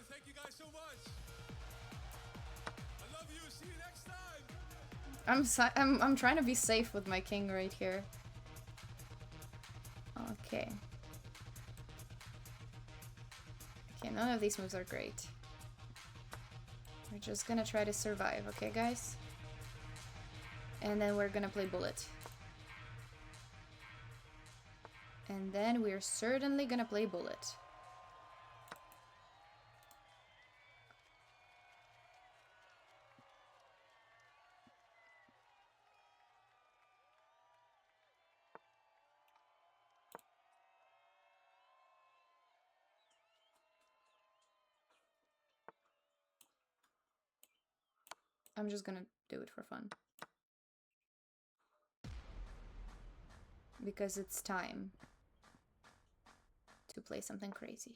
Thank you guys so much. I love you. See you next time. I'm trying to be safe with my king right here. Okay. Okay, none of these moves are great. We're just gonna try to survive, okay, guys? And then we're gonna play bullet. And then we're certainly gonna play bullet. I'm just gonna do it for fun. Because it's time to play something crazy.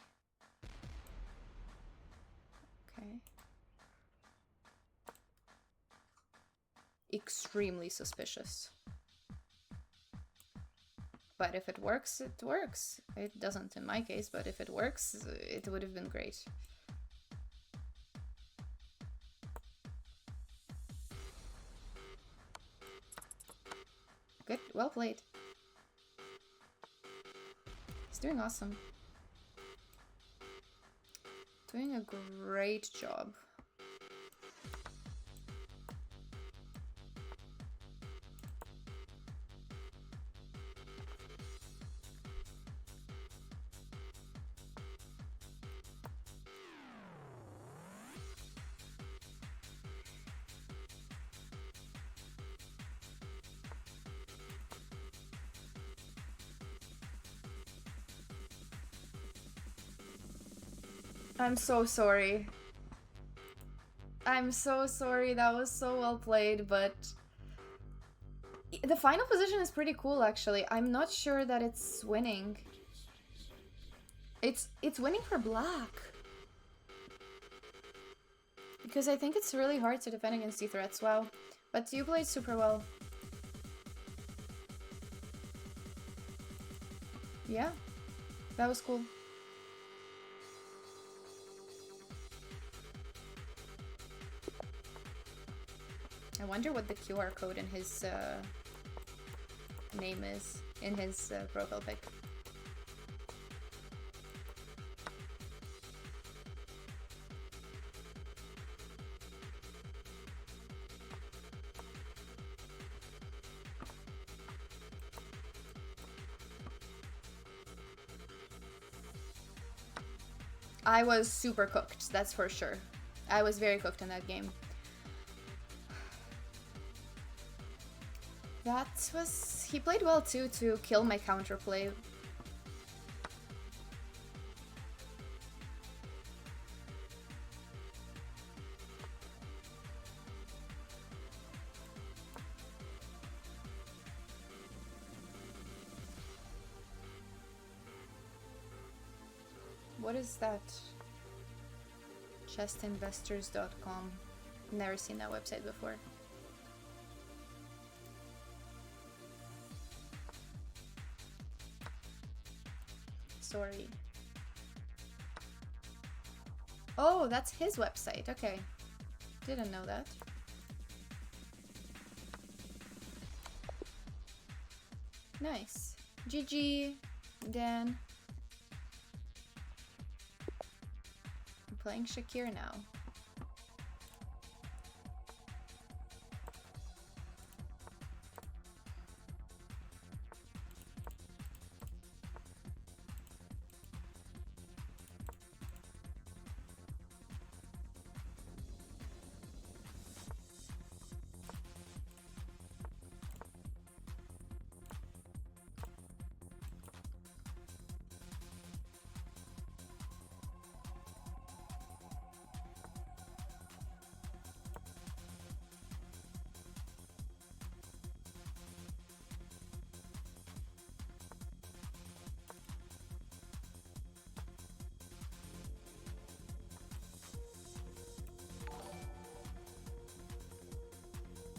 Okay. Extremely suspicious. But if it works, it works. It doesn't in my case, but if it works, it would have been great. Good, well played. He's doing awesome. Doing a great job. I'm so sorry. I'm so sorry, that was so well played, but the final position is pretty cool actually. I'm not sure that it's winning. It's winning for black. Because I think it's really hard to defend against the threats, wow. But you played super well. Yeah, that was cool. I wonder what the QR code in his name is, in his profile pic. I was super cooked, that's for sure. I was very cooked in that game. That was... he played well too to kill my counterplay. What is that? Chestinvestors.com. Never seen that website before. Sorry. Oh, that's his website. Okay. Didn't know that. Nice. GG, Dan. I'm playing Shakir now.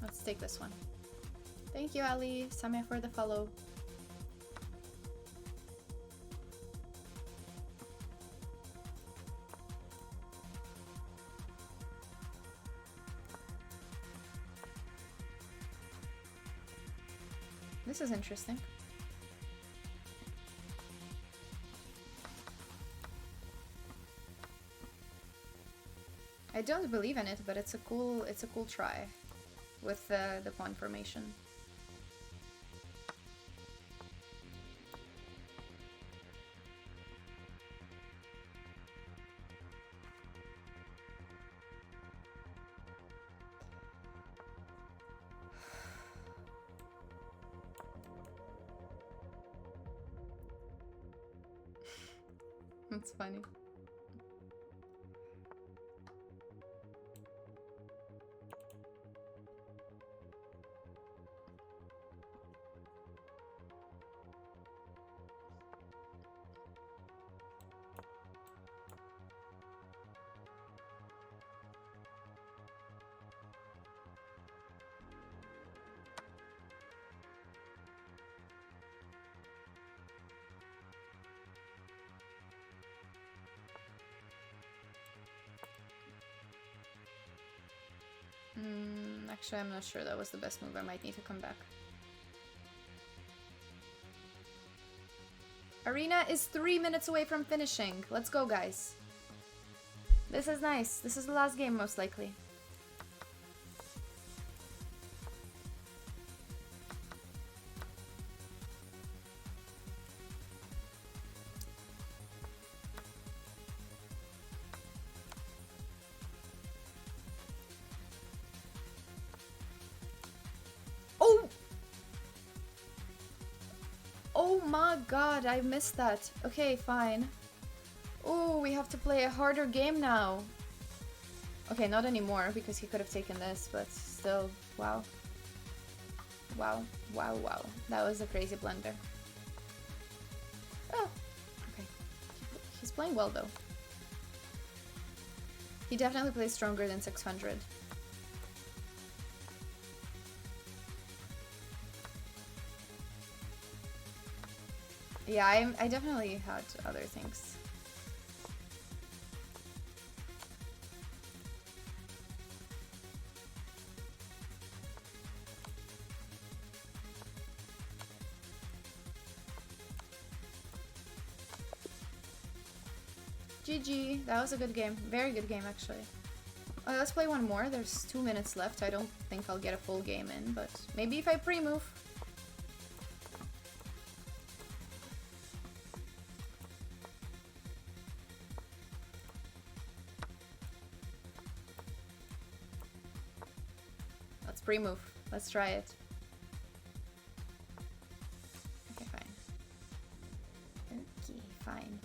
Let's take this one. Thank you, Ali. Samia for the follow. This is interesting. I don't believe in it, but it's a cool try with the pawn formation. That's funny. Actually, I'm not sure that was the best move. I might need to come back. Arena is 3 minutes away from finishing. Let's go, guys. This is nice. This is the last game, most likely. Oh! Oh my god, I missed that. Okay, fine. Oh, we have to play a harder game now. Okay, not anymore, because he could have taken this, but still, wow. Wow, wow, wow. That was a crazy blunder. Oh, okay. He's playing well, though. He definitely plays stronger than 600. Yeah, I definitely had other things. GG, that was a good game. Very good game, actually. Let's play one more. There's 2 minutes left. I don't think I'll get a full game in, but maybe if I pre-move. Let's pre-move. Let's try it. Okay, fine. Okay, fine.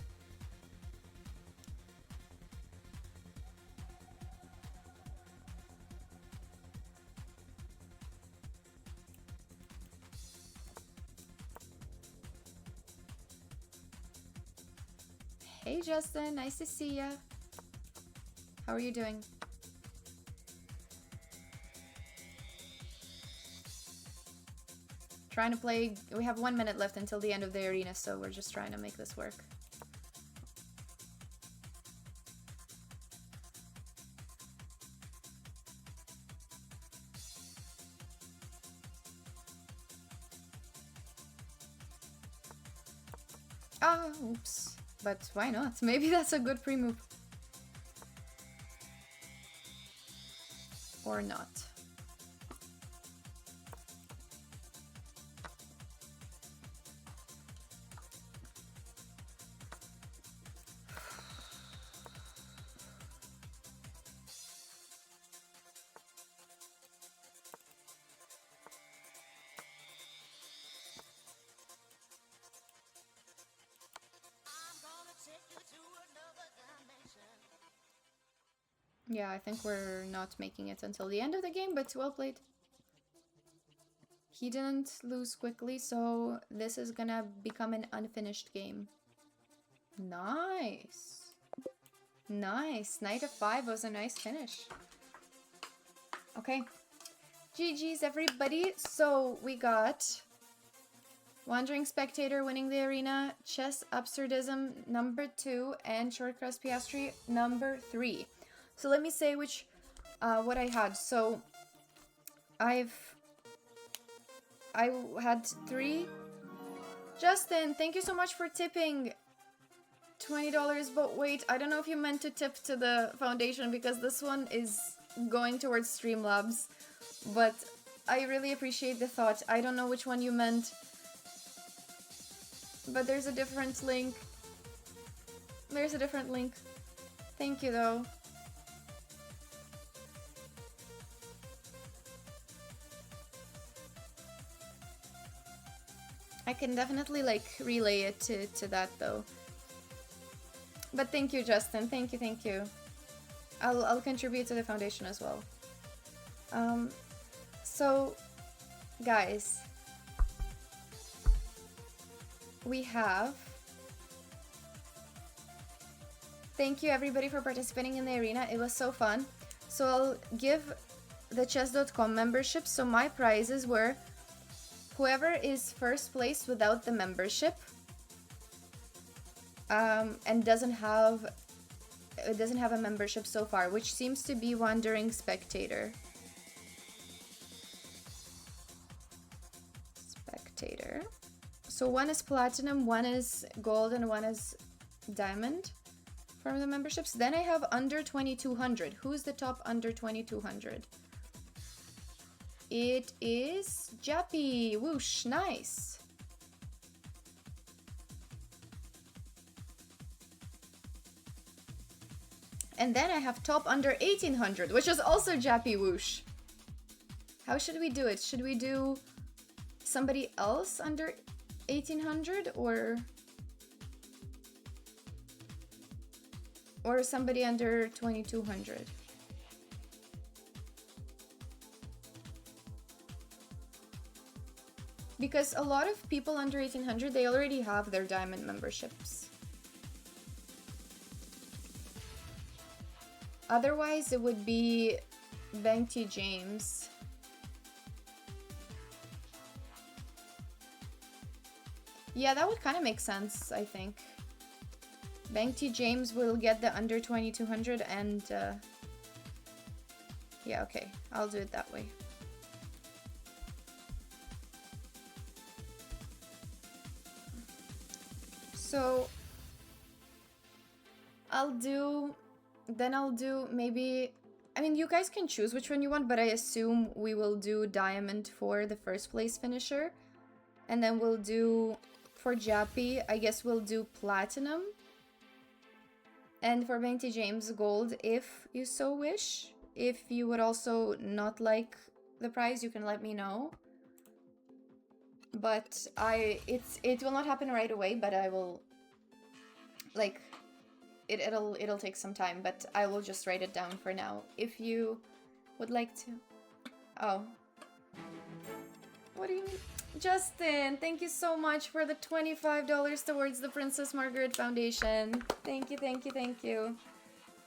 Hey Justin, nice to see ya. How are you doing? Trying to play. We have 1 minute left until the end of the arena, so we're just trying to make this work. Ah, oops. But why not? Maybe that's a good pre-move. Or not. Yeah, I think we're not making it until the end of the game, but well played. He didn't lose quickly, so this is gonna become an unfinished game. Nice. Nice. Knight of 5 was a nice finish. Okay. GG's, everybody. So we got Wandering Spectator winning the arena, Chess Absurdism number 2, and Short Crust Piastri number 3. So let me say which, what I had. So I had 3. Justin, thank you so much for tipping $20, but wait, I don't know if you meant to tip to the foundation because this one is going towards Streamlabs, but I really appreciate the thought. I don't know which one you meant, but there's a different link. There's a different link. Thank you, though. I can definitely, like, relay it to that, though. But thank you, Justin. Thank you, thank you. I'll contribute to the foundation as well. So, guys, we have... Thank you, everybody, for participating in the arena. It was so fun. So I'll give the chess.com membership. So my prizes were whoever is first place without the membership and doesn't have a membership so far, which seems to be Wandering Spectator. So one is platinum, one is gold, and one is diamond from the memberships. Then I have under 2200. Who's the top under 2200? It is Jappy. Whoosh, nice. And then I have top under 1800, which is also Jappy. Whoosh. How should we do it? Should we do somebody else under 1800 or somebody under 2200? Because a lot of people under 1800, they already have their diamond memberships. Otherwise, it would be Benty James. Yeah, that would kind of make sense, I think. Benty James will get the under 2200 and... yeah, okay. I'll do it that way. So... I'll do maybe... I mean, you guys can choose which one you want, but I assume we will do diamond for the first place finisher. And then we'll do... For Jappy, I guess we'll do platinum. And for Benty James, gold, if you so wish. If you would also not like the prize, you can let me know. But it will not happen right away, but I will, like, it'll take some time, but I will just write it down for now. If you would like to. Oh. What do you mean? Justin, thank you so much for the $25 towards the Princess Margaret Foundation. Thank you, thank you, thank you.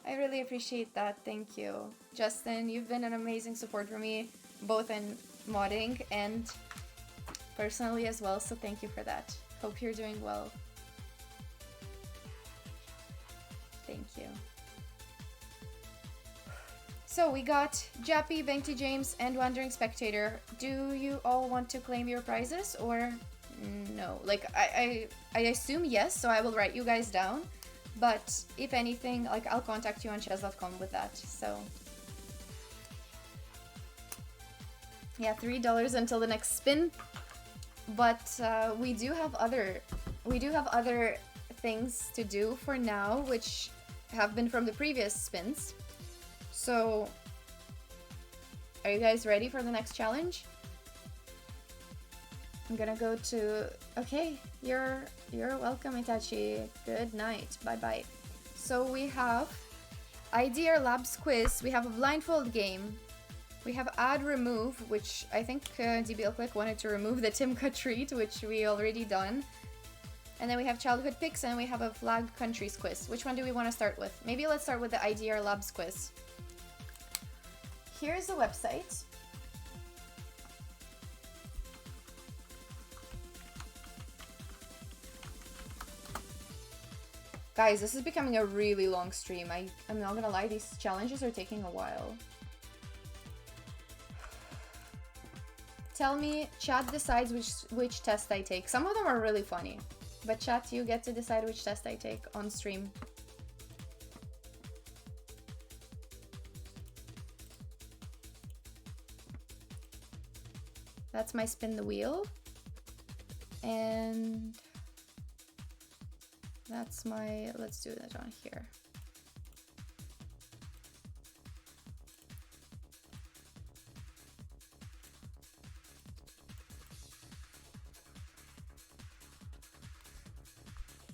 I really appreciate that. Thank you. Justin, you've been an amazing support for me, both in modding and personally as well, so thank you for that. Hope you're doing well. Thank you. So we got Jappy, Benty James, and Wandering Spectator. Do you all want to claim your prizes or no? Like, I assume yes, so I will write you guys down. But if anything, like, I'll contact you on chess.com with that, so. Yeah, $3 until the next spin. But we do have other things to do for now, which have been from the previous spins. So, are you guys ready for the next challenge? I'm gonna go to... Okay, you're welcome, Itachi. Good night. Bye-bye. So we have IDR Labs quiz. We have a blindfold game. We have add remove, which I think DBL Click wanted to remove the Timka treat, which we already done. And then we have childhood picks, and we have a flag countries quiz. Which one do we want to start with? Maybe let's start with the IDR Labs quiz. Here's the website. Guys, this is becoming a really long stream. I'm not gonna lie, these challenges are taking a while. Tell me, chat decides which test I take. Some of them are really funny. But chat, you get to decide which test I take on stream. That's my spin the wheel. And that's my, let's do that on here.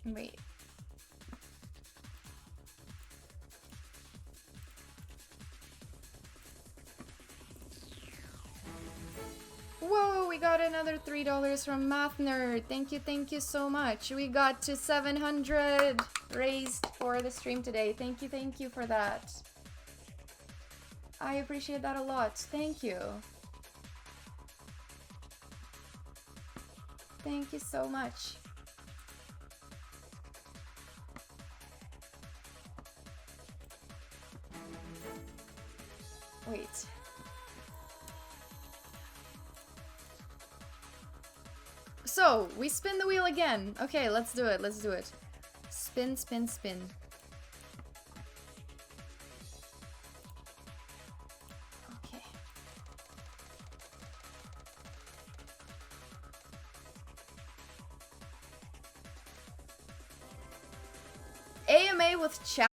Wait. Whoa, we got another $3 from Math Nerd. Thank you so much. We got to 700 raised for the stream today. Thank you for that. I appreciate that a lot. Thank you. Thank you so much. Wait. So, we spin the wheel again. Okay, let's do it. Let's do it. Spin, spin, spin. Okay. AMA with chat.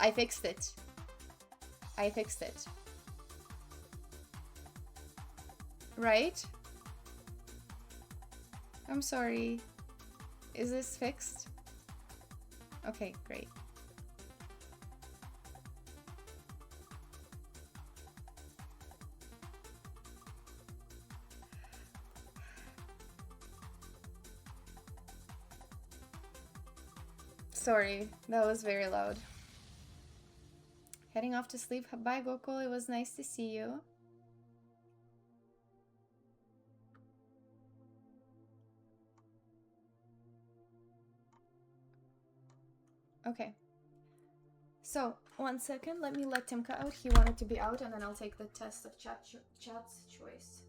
I fixed it. I fixed it. Right? I'm sorry. Is this fixed? Okay, great. Sorry, that was very loud. Heading off to sleep. Bye, Gokul. It was nice to see you. Okay. So, 1 second. Let me let Timka out. He wanted to be out, and then I'll take the test of chat's choice.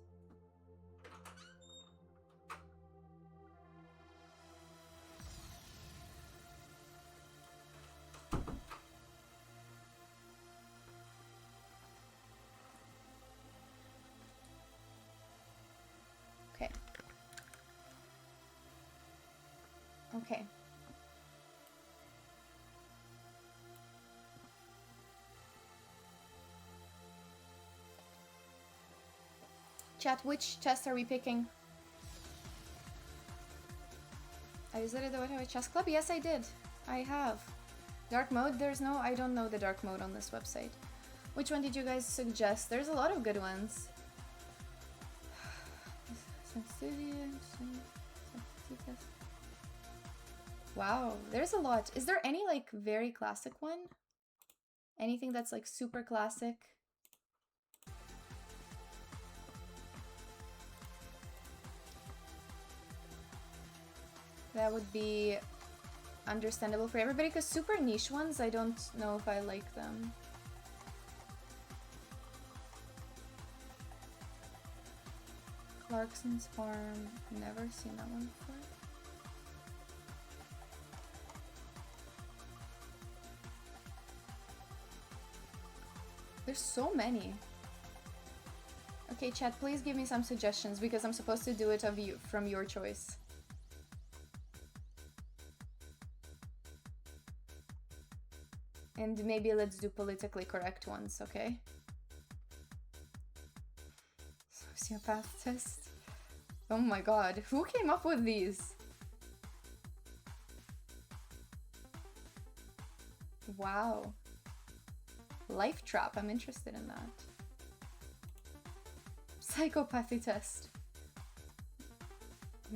Okay. Okay. Chat, which test are we picking? I visited the White House Chess Club? Yes, I did. I have. Dark mode? There's no... I don't know the dark mode on this website. Which one did you guys suggest? There's a lot of good ones. Wow, there's a lot. Is there any like very classic one? Anything that's like super classic? That would be understandable for everybody, because super niche ones, I don't know if I like them. Clarkson's Farm, never seen that one before. There's so many. Okay, chat, please give me some suggestions because I'm supposed to do it of you from your choice. And maybe let's do politically correct ones, okay? Sociopath test. Oh my god, who came up with these? Wow. Life trap, I'm interested in that. Psychopathy test.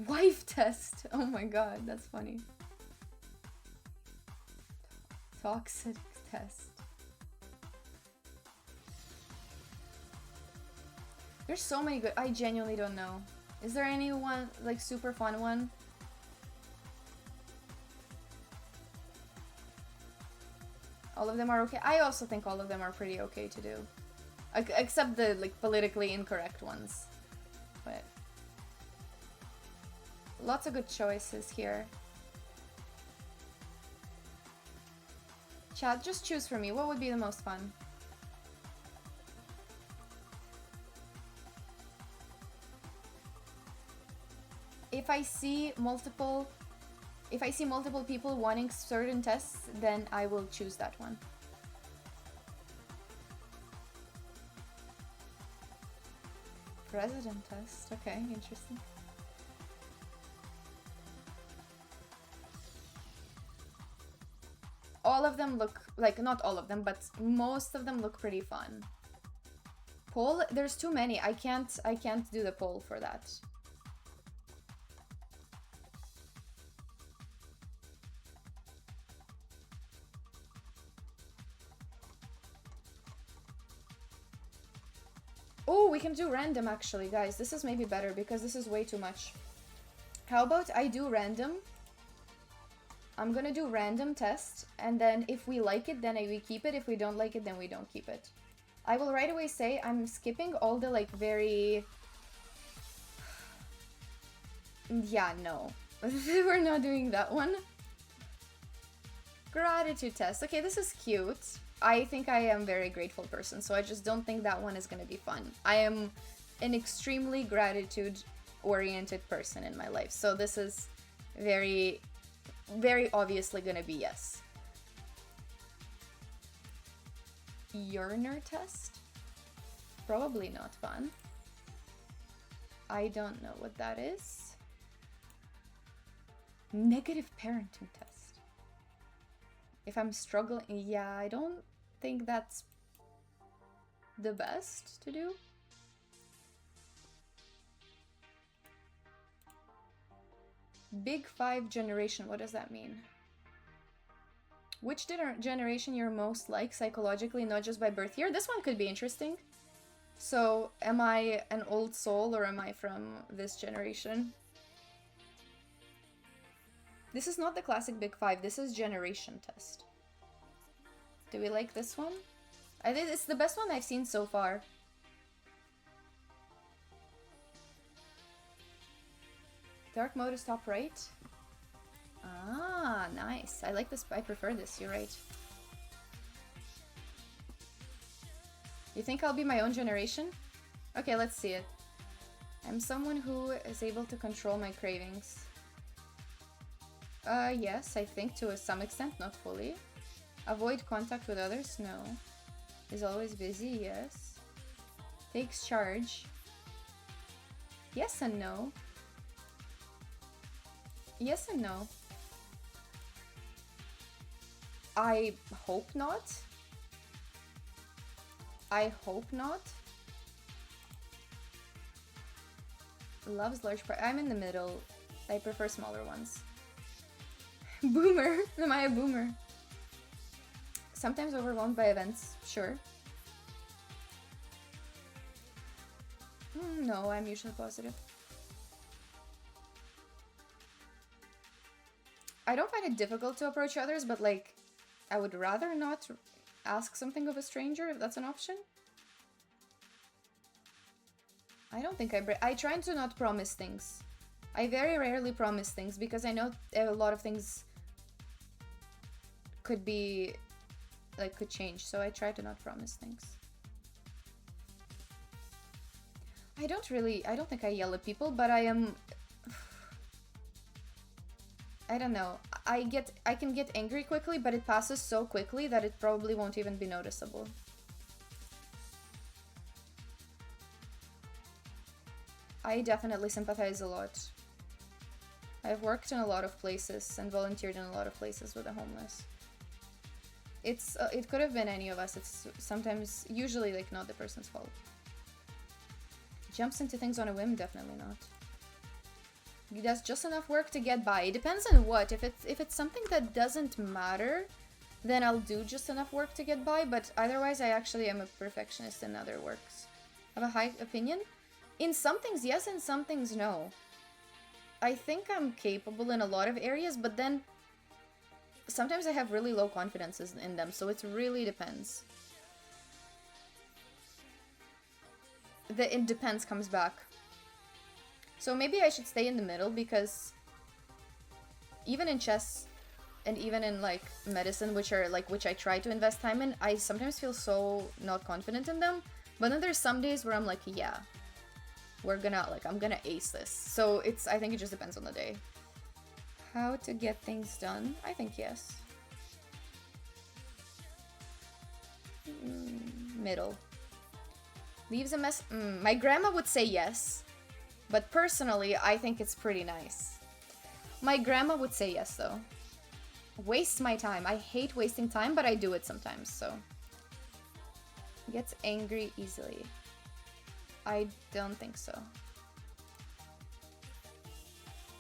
Wife test. Oh my god, that's funny. Toxic test. There's so many good. I genuinely don't know. Is there any one like super fun one? All of them are okay. I also think all of them are pretty okay to do. Except the like politically incorrect ones. But lots of good choices here. Chat, just choose for me. What would be the most fun? If I see multiple people wanting certain tests, then I will choose that one. President test. Okay, interesting. All of them look like, not all of them, but most of them look pretty fun. Poll, there's too many. I can't do the poll for that. Oh, we can do random actually, guys. This is maybe better because this is way too much. How about I do random? I'm gonna do random test, and then if we like it, then we keep it. If we don't like it, then we don't keep it. I will right away say I'm skipping all the like very... Yeah, no. We're not doing that one. Gratitude test. Okay, this is cute. I think I am a very grateful person, so I just don't think that one is gonna be fun. I am an extremely gratitude-oriented person in my life, so this is very, very obviously gonna be yes. Yearner test? Probably not fun. I don't know what that is. Negative parenting test. If I'm struggling, yeah, I don't think that's the best to do. Big 5 generation, what does that mean? Which generation you're most like psychologically, not just by birth year? This one could be interesting. So, am I an old soul or am I from this generation? This is not the classic Big 5, this is generation test. Do we like this one? I think it's the best one I've seen so far. Dark mode is top right. Ah, nice. I like this. I prefer this. You're right. You think I'll be my own generation? Okay, let's see it. I'm someone who is able to control my cravings. Yes, I think to some extent, not fully. Avoid contact with others? No. Is always busy? Yes. Takes charge. Yes and no. Yes and no. I hope not. I hope not. Loves large part. I'm in the middle. I prefer smaller ones. Boomer. Am I a boomer? Sometimes overwhelmed by events. Sure. No, I'm usually positive. I don't find it difficult to approach others, but like, I would rather not ask something of a stranger if that's an option. I don't think I try to not promise things. I very rarely promise things because I know a lot of things could be, like, could change, so I try to not promise things. I don't think I yell at people, but I am... I don't know. I can get angry quickly, but it passes so quickly that it probably won't even be noticeable. I definitely sympathize a lot. I've worked in a lot of places and volunteered in a lot of places with the homeless. It could have been any of us. It's sometimes, usually, like, not the person's fault. Jumps into things on a whim, definitely not. He does just enough work to get by. It depends on what. If it's something that doesn't matter, then I'll do just enough work to get by, but otherwise I actually am a perfectionist in other works. I have a high opinion. In some things, yes, in some things, no. I think I'm capable in a lot of areas, but then sometimes I have really low confidence in them, so it really depends. The "it depends" comes back. So maybe I should stay in the middle, because even in chess and even in, like, medicine, which I try to invest time in, I sometimes feel so not confident in them. But then there's some days where I'm like, yeah, I'm gonna ace this. So I think it just depends on the day. How to get things done? I think yes. Middle. Leaves a mess. My grandma would say yes. But personally, I think it's pretty nice. My grandma would say yes, though. Waste my time. I hate wasting time, but I do it sometimes, so. Gets angry easily. I don't think so.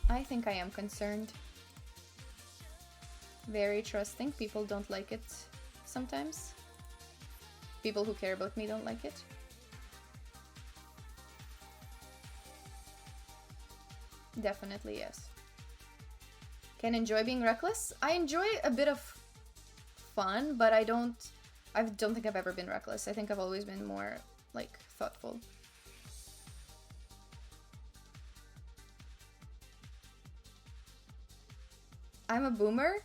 I think I am concerned. Very trusting. People don't like it sometimes. People who care about me don't like it. Definitely yes. Can enjoy being reckless? I enjoy a bit of fun, but I don't think I've ever been reckless. I think I've always been more, like, thoughtful. I'm a boomer?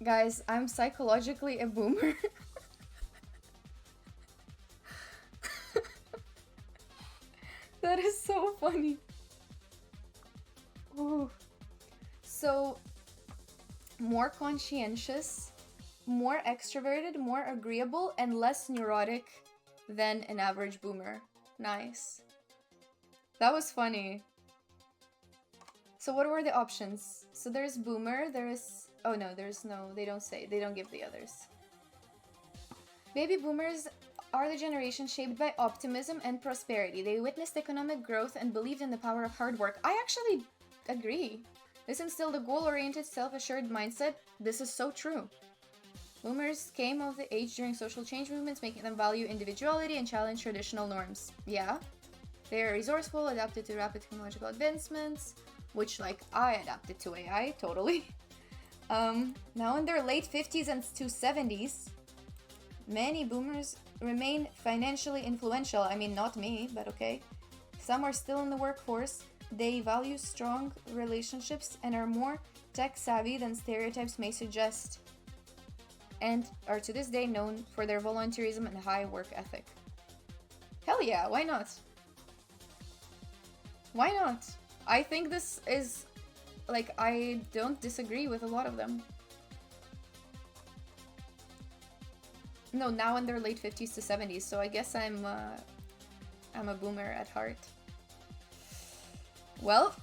Guys, I'm psychologically a boomer. That is so funny. Ooh. So, more conscientious, more extroverted, more agreeable, and less neurotic than an average boomer. Nice. That was funny. So what were the options? So there's boomer, there's... Oh no, there's no... They don't say. They don't give the others. Baby boomers are the generation shaped by optimism and prosperity. They witnessed economic growth and believed in the power of hard work. I actually agree. This instilled a goal-oriented, self-assured mindset. This is so true. Boomers came of the age during social change movements, making them value individuality and challenge traditional norms. Yeah. They are resourceful, adapted to rapid technological advancements, which, like, I adapted to AI, totally. Now in their late 50s and to 70s, many boomers remain financially influential. I mean, not me, but okay. Some are still in the workforce. They value strong relationships and are more tech-savvy than stereotypes may suggest, and are to this day known for their volunteerism and high work ethic. Hell yeah, why not? Why not? I think this is, like, I don't disagree with a lot of them. No, now in their late 50s to 70s, so I guess I'm I'm a boomer at heart. Well,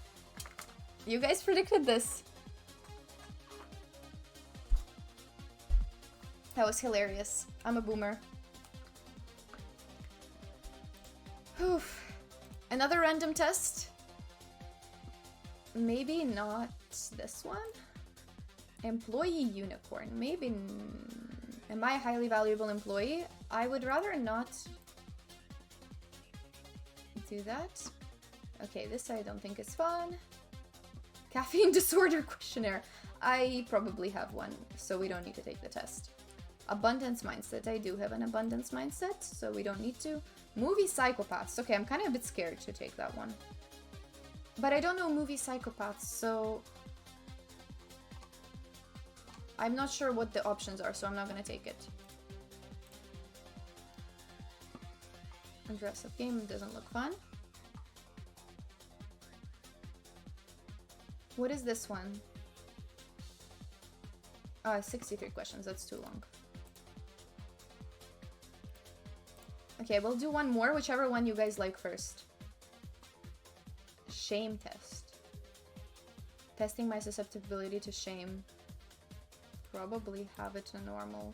you guys predicted this. That was hilarious. I'm a boomer. Oof. Another random test. Maybe not this one. Employee unicorn. Maybe. Am I a highly valuable employee? I would rather not do that. Okay, this I don't think is fun. Caffeine disorder questionnaire. I probably have one, so we don't need to take the test. Abundance mindset. I do have an abundance mindset, so we don't need to. Movie psychopaths. Okay, I'm kind of a bit scared to take that one. But I don't know movie psychopaths, so I'm not sure what the options are, so I'm not gonna take it. Dress up game doesn't look fun. What is this one? 63 questions, that's too long. Okay, we'll do one more, whichever one you guys like first. Shame test. Testing my susceptibility to shame. Probably have it to normal.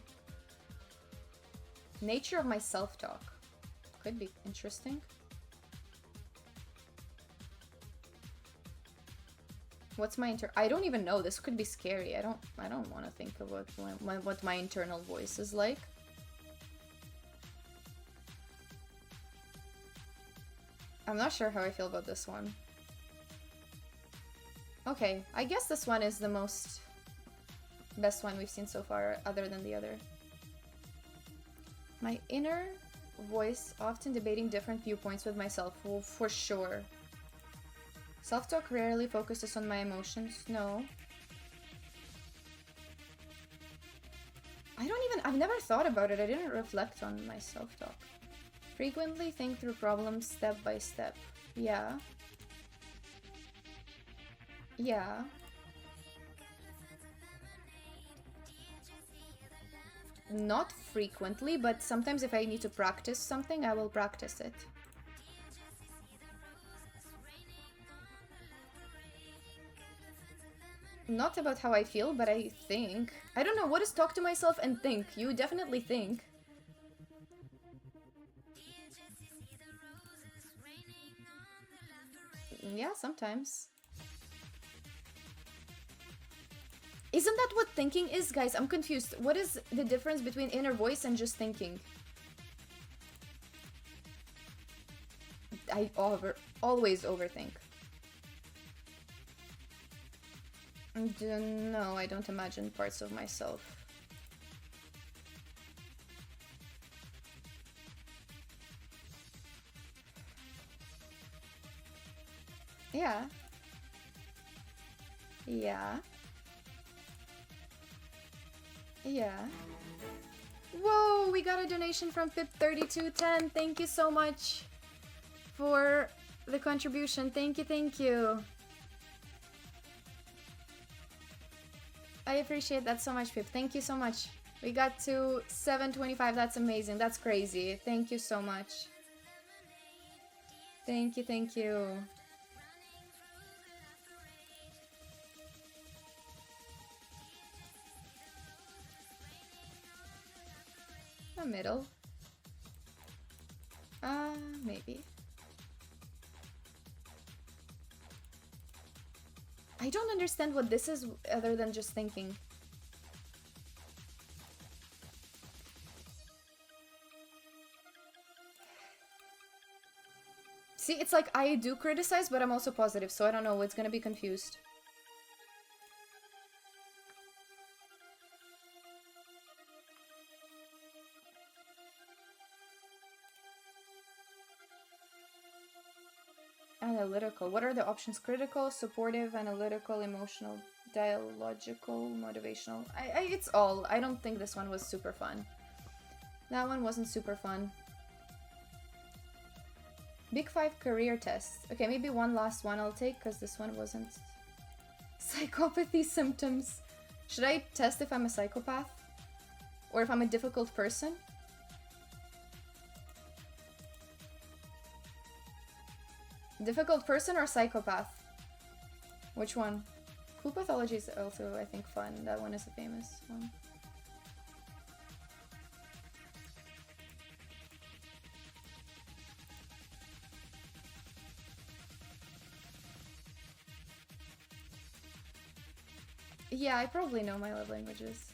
Nature of my self-talk. Could be interesting. What's my I don't even know. This could be scary. I don't want to think about what my internal voice is like. I'm not sure how I feel about this one. Okay, I guess this one is the best one we've seen so far, other than the other. My inner voice, often debating different viewpoints with myself. Well, for sure. Self-talk rarely focuses on my emotions. No. I've never thought about it. I didn't reflect on my self-talk. Frequently think through problems step by step. Yeah. Yeah. Not frequently, but sometimes if I need to practice something, I will practice it. Not about how I feel, but I think. I don't know, what is talk to myself and think? You definitely think. Yeah, sometimes. Isn't that what thinking is, guys? I'm confused. What is the difference between inner voice and just thinking? I always overthink. No, I don't imagine parts of myself. Yeah. Yeah. Yeah. Whoa, we got a donation from Pip3210. Thank you so much for the contribution. Thank you, thank you. I appreciate that so much, Pip. Thank you so much. We got to 725. That's amazing. That's crazy. Thank you so much. Thank you, thank you. A middle. Maybe. I don't understand what this is other than just thinking. See, it's like I do criticize, but I'm also positive, so I don't know, it's gonna be confused. Analytical. What are the options? Critical, supportive, analytical, emotional, dialogical, motivational. It's all. I don't think this one was super fun. That one wasn't super fun. Big 5 career test. Okay, maybe one last one I'll take, because this one wasn't. Psychopathy symptoms. Should I test if I'm a psychopath? Or if I'm a difficult person? Difficult person or psychopath? Which one? Cool pathology is also, I think, fun. That one is a famous one. Yeah, I probably know my love languages.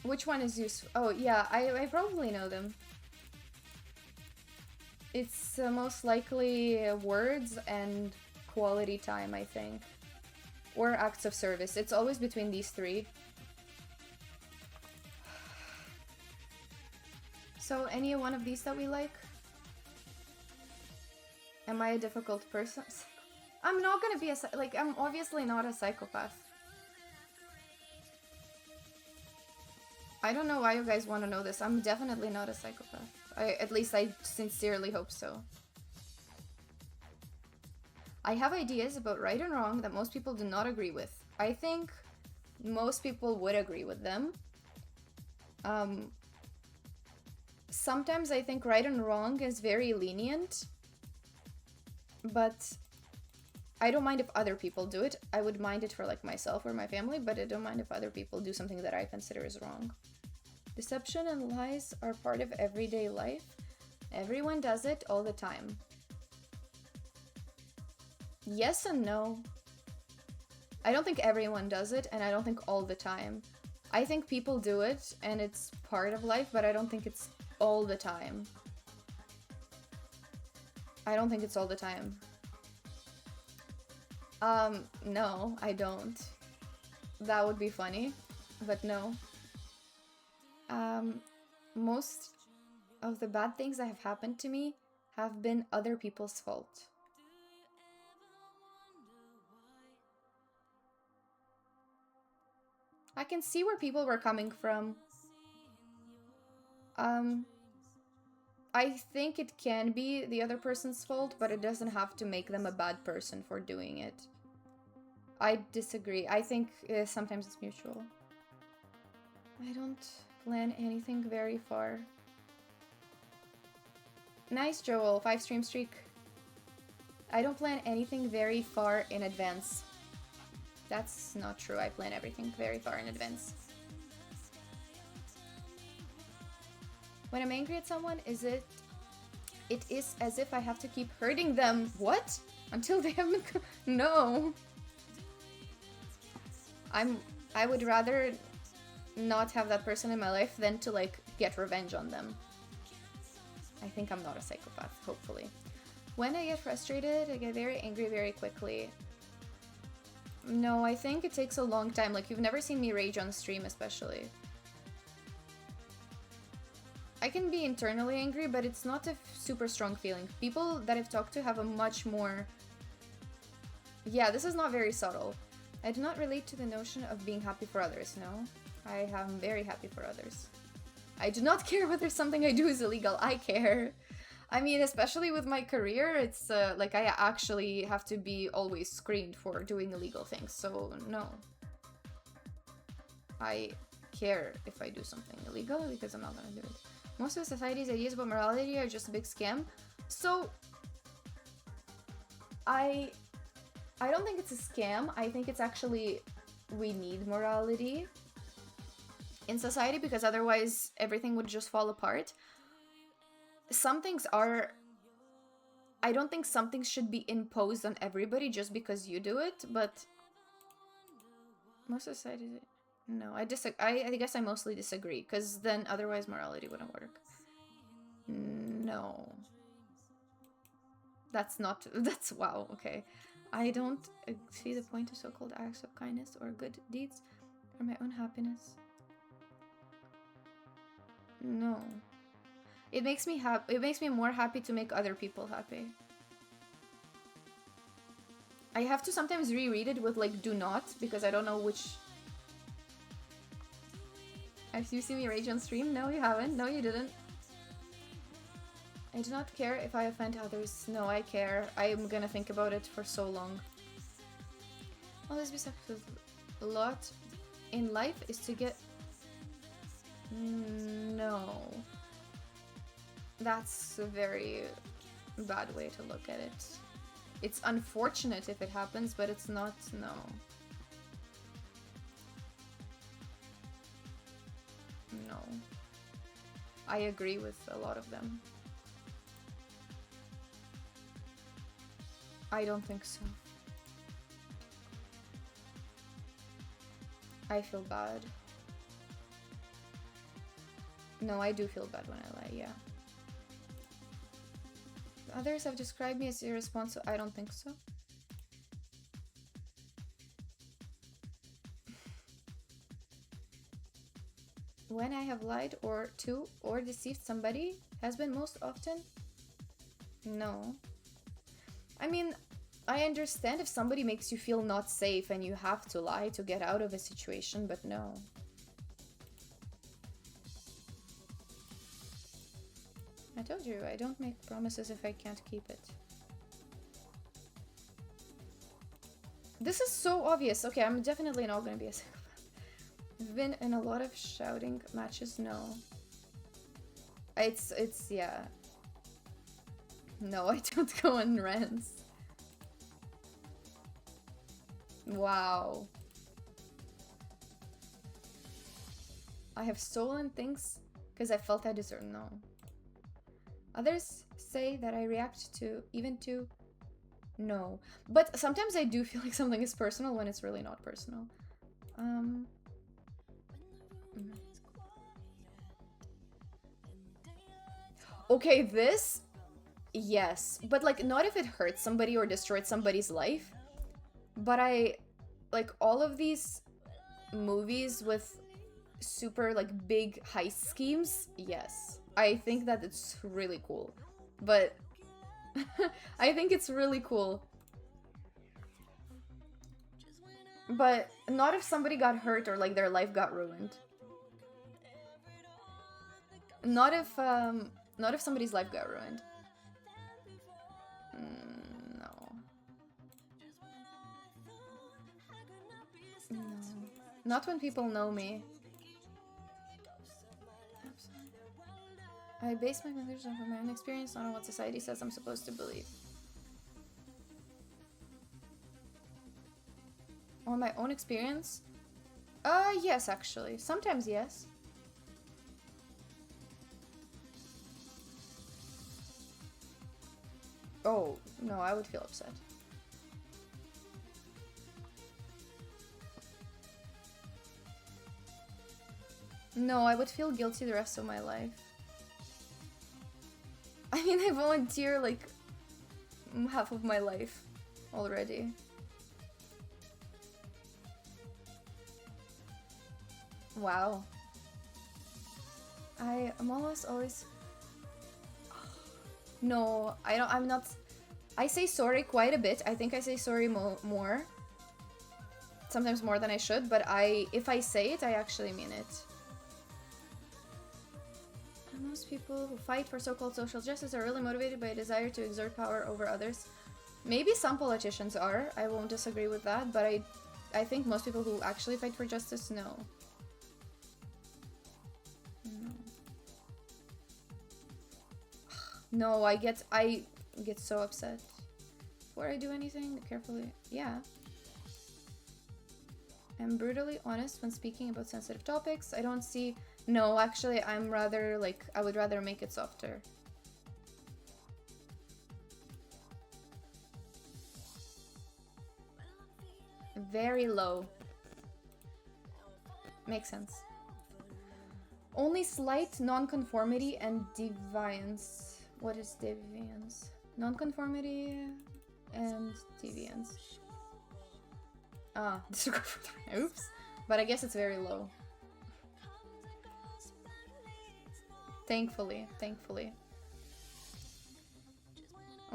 Which one is useful? Oh, yeah, I probably know them. It's most likely words and quality time, I think. Or acts of service. It's always between these three. So, any one of these that we like? Am I a difficult person? I'm not gonna be a... Like, I'm obviously not a psychopath. I don't know why you guys want to know this. I'm definitely not a psychopath. At least I sincerely hope so. I have ideas about right and wrong that most people do not agree with. I think most people would agree with them. Sometimes I think right and wrong is very lenient. But I don't mind if other people do it. I would mind it for like myself or my family, but I don't mind if other people do something that I consider is wrong. Deception and lies are part of everyday life. Everyone does it all the time. Yes and no. I don't think everyone does it, and I don't think all the time. I think people do it, and it's part of life, but I don't think it's all the time. I don't think it's all the time. No, I don't. That would be funny, but no. Most of the bad things that have happened to me have been other people's fault. I can see where people were coming from. I think it can be the other person's fault, but it doesn't have to make them a bad person for doing it. I disagree. I think sometimes it's mutual. I don't plan anything very far. Nice, Joel. 5 stream streak. I don't plan anything very far in advance. That's not true. I plan everything very far in advance. When I'm angry at someone, it is as if I have to keep hurting them. What? Until they haven't... No. I would rather not have that person in my life than to, like, get revenge on them. I think I'm not a psychopath, hopefully. When I get frustrated, I get very angry very quickly. No, I think it takes a long time. Like, you've never seen me rage on stream, especially. I can be internally angry, but it's not a super strong feeling. People that I've talked to have a much more... Yeah, this is not very subtle. I do not relate to the notion of being happy for others, no. I am very happy for others. I do not care whether something I do is illegal. I care. I mean, especially with my career, it's like I actually have to be always screened for doing illegal things, so no. I care if I do something illegal because I'm not gonna do it. Most of society's ideas about morality are just a big scam. So, I don't think it's a scam. I think it's actually, we need morality in society because otherwise everything would just fall apart. Some things are... I don't think some things should be imposed on everybody just because you do it, but... Most society... No, I guess I mostly disagree, because then otherwise morality wouldn't work. No. That's not... That's... Wow, okay. I don't see the point of so-called acts of kindness or good deeds for my own happiness. No. It makes me happy. It makes me more happy to make other people happy. I have to sometimes reread it with, like, do not, because I don't know which... Have you seen me rage on stream? No, you haven't. No, you didn't. I do not care if I offend others. No, I care. I'm gonna think about it for so long. Always be successful. A lot in life is to get... No. That's very... bad way to look at it. It's unfortunate if it happens, but it's not, no. No. I agree with a lot of them. I don't think so. I feel bad. No, I do feel bad when I lie, yeah. Others have described me as irresponsible. I don't think so. When I have lied to or deceived somebody has been most often? No. I mean, I understand if somebody makes you feel not safe and you have to lie to get out of a situation, but no. I told you, I don't make promises if I can't keep it. This is so obvious. Okay, I'm definitely not gonna be a psychopath. I've been in a lot of shouting matches, no. It's, yeah. No, I don't go on rants. Wow. I have stolen things because I felt I deserved. No. Others say that I react to, even to, no. But sometimes I do feel like something is personal when it's really not personal. Okay, this, yes. But like, not if it hurts somebody or destroyed somebody's life. But like, all of these movies with super, like, big heist schemes, yes. I think that it's really cool. But I think it's really cool. But not if somebody got hurt or, like, their life got ruined. Not if somebody's life got ruined. No. No. Not when people know me. I base my conclusion from my own experience, not on what society says I'm supposed to believe. On my own experience? Yes, actually. Sometimes, yes. Oh, no, I would feel upset. No, I would feel guilty the rest of my life. I mean, I volunteer like half of my life already. Wow. I'm almost always... No, I'm not... I say sorry quite a bit. I think I say sorry more. Sometimes more than I should, but if I say it, I actually mean it. And most people who fight for so-called social justice are really motivated by a desire to exert power over others. Maybe some politicians are. I won't disagree with that, but I think most people who actually fight for justice, no. No, I get so upset. Before I do anything, carefully. Yeah. I'm brutally honest when speaking about sensitive topics. I don't see... No, actually, I'm rather, like, I would rather make it softer. Very low. Makes sense. Only slight non-conformity and deviance. What is deviance? Non-conformity and deviance. Ah, disregard for the... Oops. But I guess it's very low. Thankfully.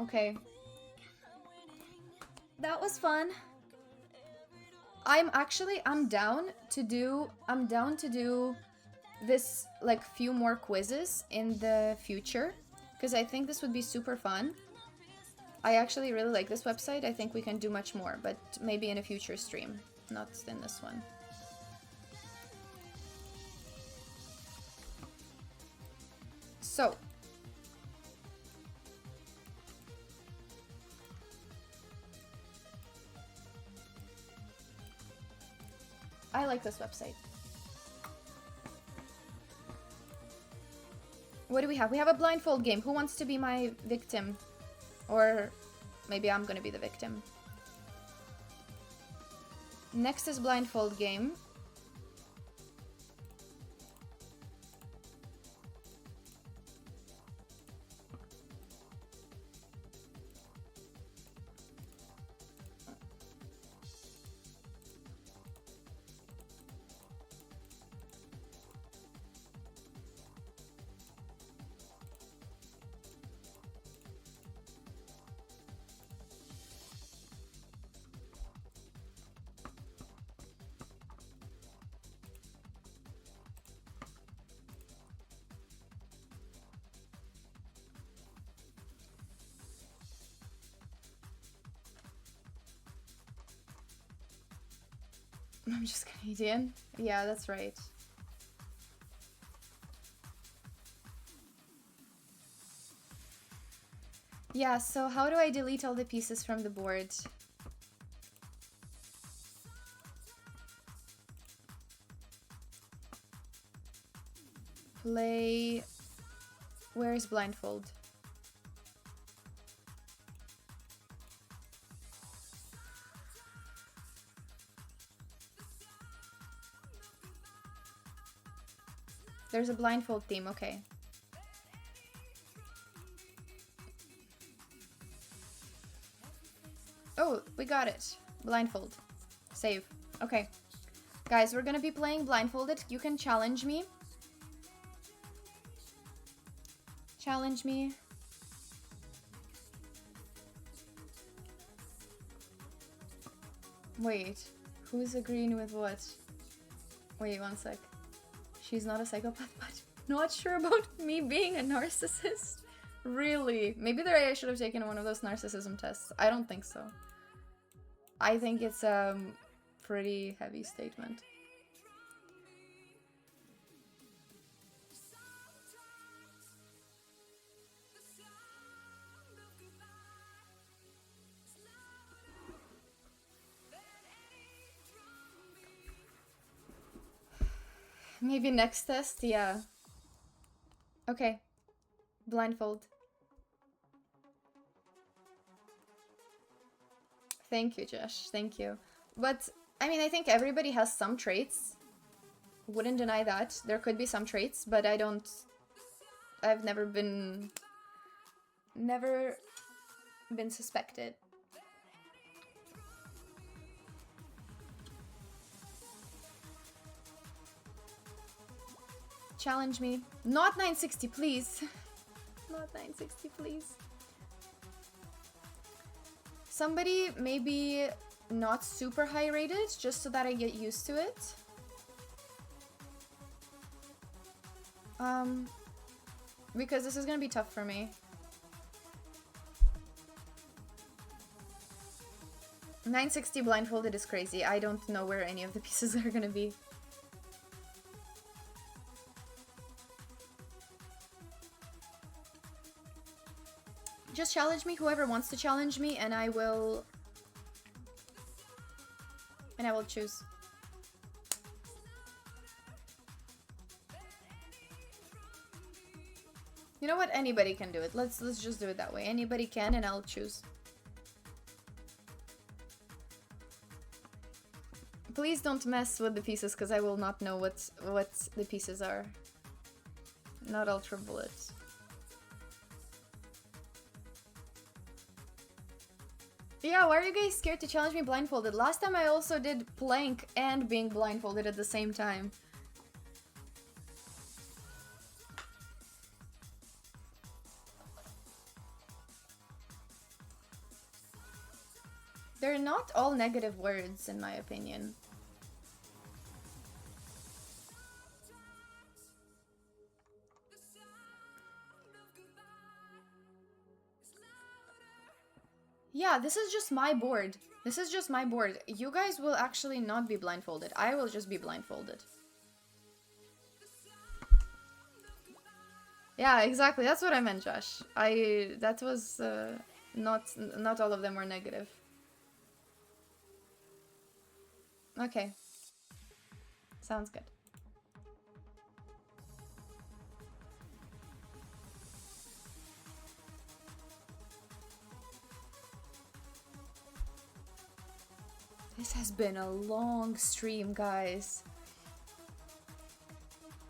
Okay. That was fun. I'm down to do this, like, few more quizzes in the future, because I think this would be super fun. I actually really like this website. I think we can do much more, but maybe in a future stream, not in this one. So, I like this website. What do we have? We have a blindfold game. Who wants to be my victim? Or maybe I'm gonna be the victim. Next is blindfold game. I'm just Canadian. Yeah, that's right. Yeah, so how do I delete all the pieces from the board? Play... Where is blindfold? There's a blindfold theme, okay. Oh, we got it. Blindfold. Save. Okay. Guys, we're gonna be playing blindfolded. You can challenge me. Challenge me. Wait. Who's agreeing with what? Wait, one sec. She's not a psychopath, but not sure about me being a narcissist. Really? Maybe I should have taken one of those narcissism tests. I don't think so. I think it's a pretty heavy statement. Maybe next test, yeah. Okay. Blindfold. Thank you, Josh. Thank you. But, I mean, I think everybody has some traits. Wouldn't deny that. There could be some traits, but I don't... I've never been... Never been suspected. Challenge me. Not 960, please. Not 960, please. Somebody maybe not super high rated, just so that I get used to it. Because this is gonna be tough for me. 960 blindfolded is crazy. I don't know where any of the pieces are gonna be. Just challenge me, whoever wants to challenge me, and I will choose. You know what? Anybody can do it. Let's just do it that way. Anybody can, and I'll choose. Please don't mess with the pieces, because I will not know what the pieces are. Not ultra bullets. Yeah, why are you guys scared to challenge me blindfolded? Last time I also did plank and being blindfolded at the same time. They're not all negative words, in my opinion. Yeah, this is just my board. This is just my board. You guys will actually not be blindfolded. I will just be blindfolded. Yeah, exactly. That's what I meant, Josh. That was not all of them were negative. Okay. Sounds good. This has been a long stream, guys.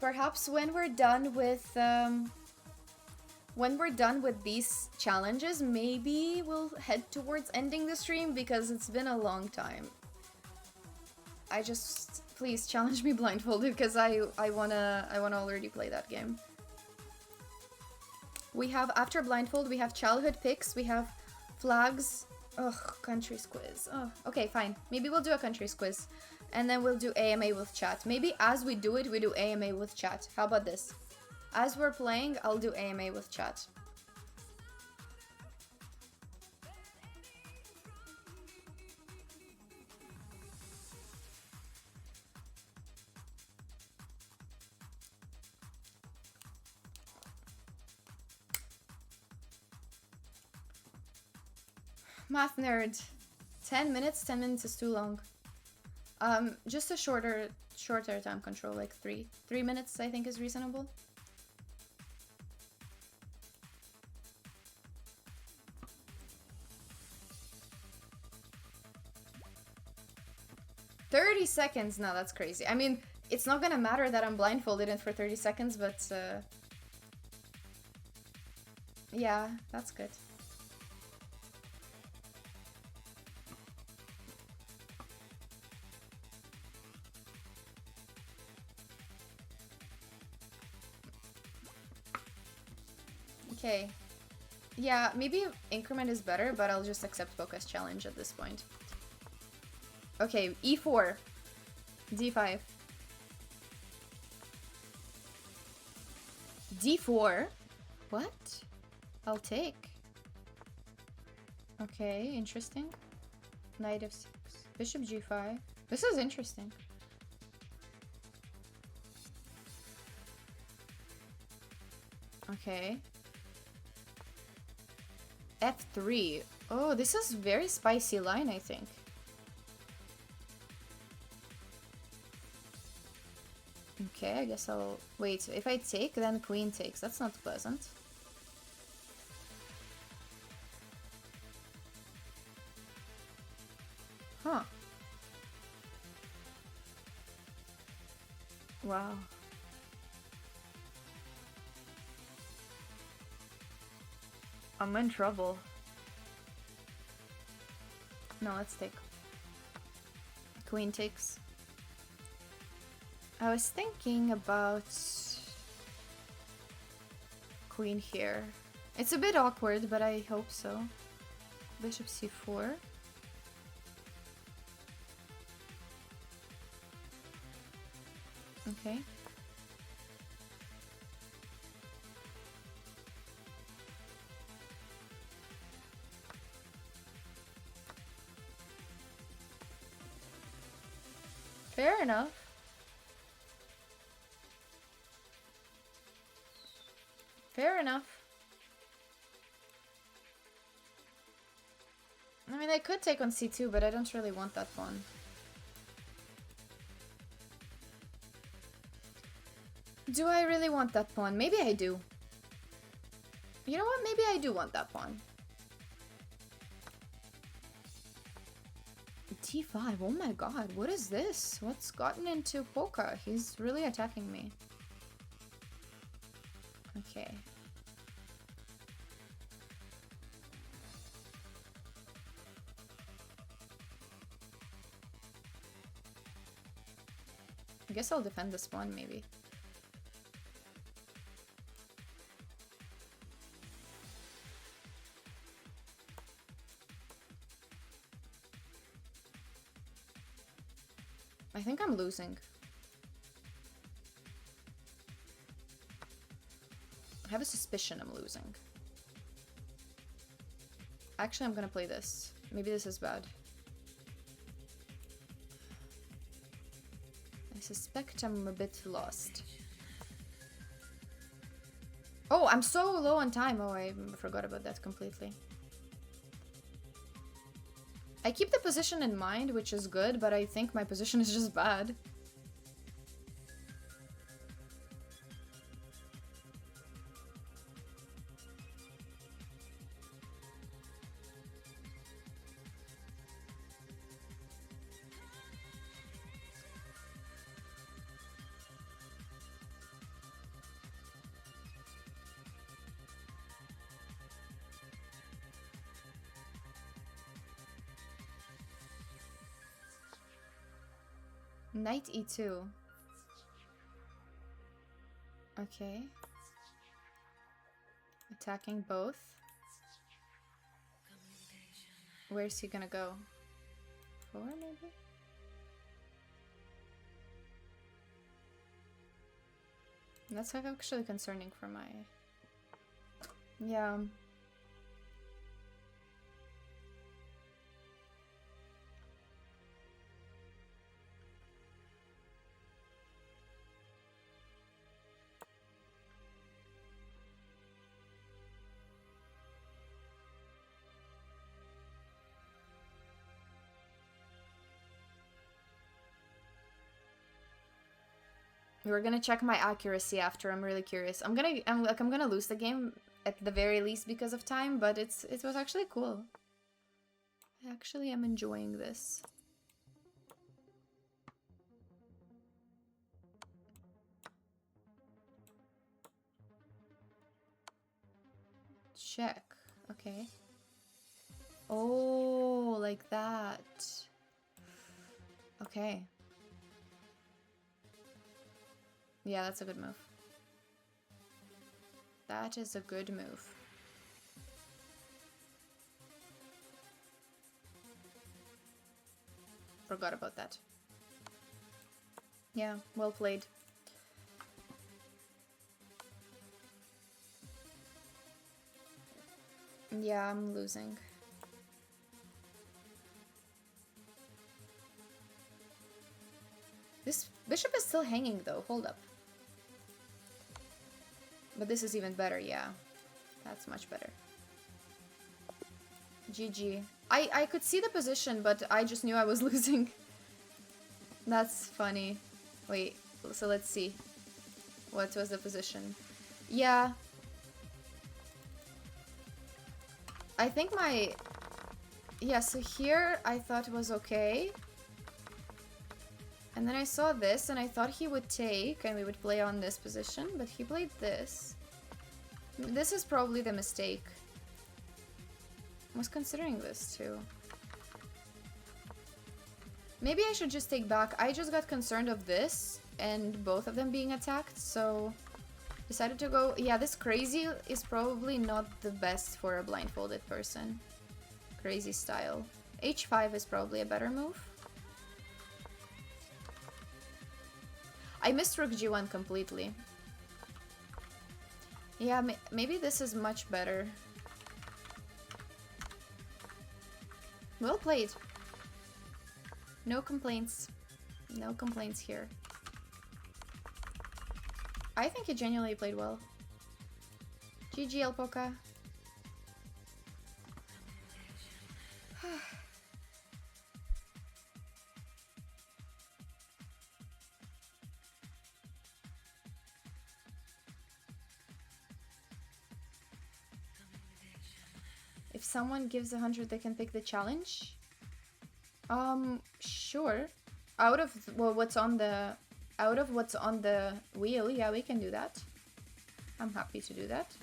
Perhaps when we're done with these challenges, maybe we'll head towards ending the stream because it's been a long time. Please challenge me blindfolded because I wanna already play that game. We have after blindfold, we have childhood picks, we have flags. Ugh, countries quiz. Oh, okay, fine. Maybe we'll do a countries quiz. And then we'll do AMA with chat. Maybe as we do it, we do AMA with chat. How about this? As we're playing, I'll do AMA with chat. Math nerd. 10 minutes? 10 minutes is too long. Just a shorter time control, like 3 minutes I think is reasonable. $30 seconds? No, that's crazy. I mean, it's not gonna matter that I'm blindfolded in for 30 seconds, but yeah, that's good. Okay. Yeah, maybe increment is better, but I'll just accept focus challenge at this point. Okay, E4. D5. D4? What? I'll take. Okay, interesting. Knight F6. Bishop G5. This is interesting. Okay. F3. Oh, this is very spicy line, I think. Okay, I guess I'll... Wait, if I take, then queen takes. That's not pleasant. Huh. Wow. I'm in trouble. No, let's take. Queen takes. I was thinking about queen here. It's a bit awkward, but I hope so. Bishop c4. Okay. Fair enough. Fair enough. I mean, I could take on c2, but I don't really want that pawn. Do I really want that pawn? Maybe I do. You know what? Maybe I do want that pawn. T5. Oh my god, what is this? What's gotten into Polka? He's really attacking me. Okay. I guess I'll defend this pawn, maybe. I think I'm losing. I have a suspicion I'm losing. Actually, I'm gonna play this. Maybe this is bad. I suspect I'm a bit lost. Oh, I'm so low on time. Oh, I forgot about that completely. I keep the position in mind, which is good, but I think my position is just bad. Knight e2. Okay. Attacking both. Where's he gonna go? 4 maybe? That's actually concerning for my... Yeah. We're gonna check my accuracy after. I'm really curious. I'm gonna lose the game at the very least because of time, but it was actually cool. I actually am enjoying this. Check. Okay. Oh, like that. Okay. Yeah, that's a good move. That is a good move. Forgot about that. Yeah, well played. Yeah, I'm losing. This bishop is still hanging though, hold up. But this is even better, yeah. That's much better. GG. I could see the position, but I just knew I was losing. That's funny. Wait, so let's see. What was the position? Yeah. I think my... Yeah, so here I thought it was okay. And then I saw this, and I thought he would take, and we would play on this position, but he played this. This is probably the mistake. I was considering this, too. Maybe I should just take back. I just got concerned of this, and both of them being attacked, so... Decided to go... Yeah, this crazy is probably not the best for a blindfolded person. Crazy style. H5 is probably a better move. I missed Rook G1 completely. Yeah, maybe this is much better. Well played. No complaints. No complaints here. I think he genuinely played well. GG, Alpoca. If someone gives 100, they can pick the challenge. Sure. Out of what's on the wheel, yeah, we can do that. I'm happy to do that.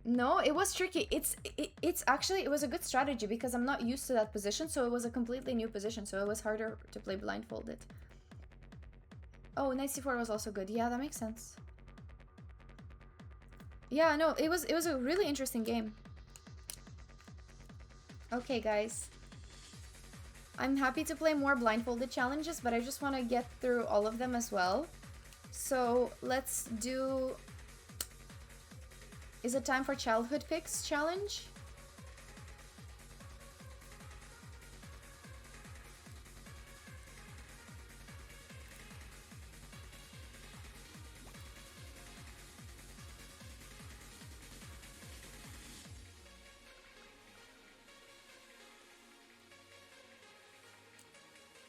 No, it was tricky. It's actually, it was a good strategy because I'm not used to that position, so it was a completely new position, so it was harder to play blindfolded. Oh, Knight C4 was also good. Yeah, that makes sense. Yeah, no, it was a really interesting game. Okay, guys. I'm happy to play more blindfolded challenges, but I just want to get through all of them as well. So, let's do... Is it time for childhood picks challenge?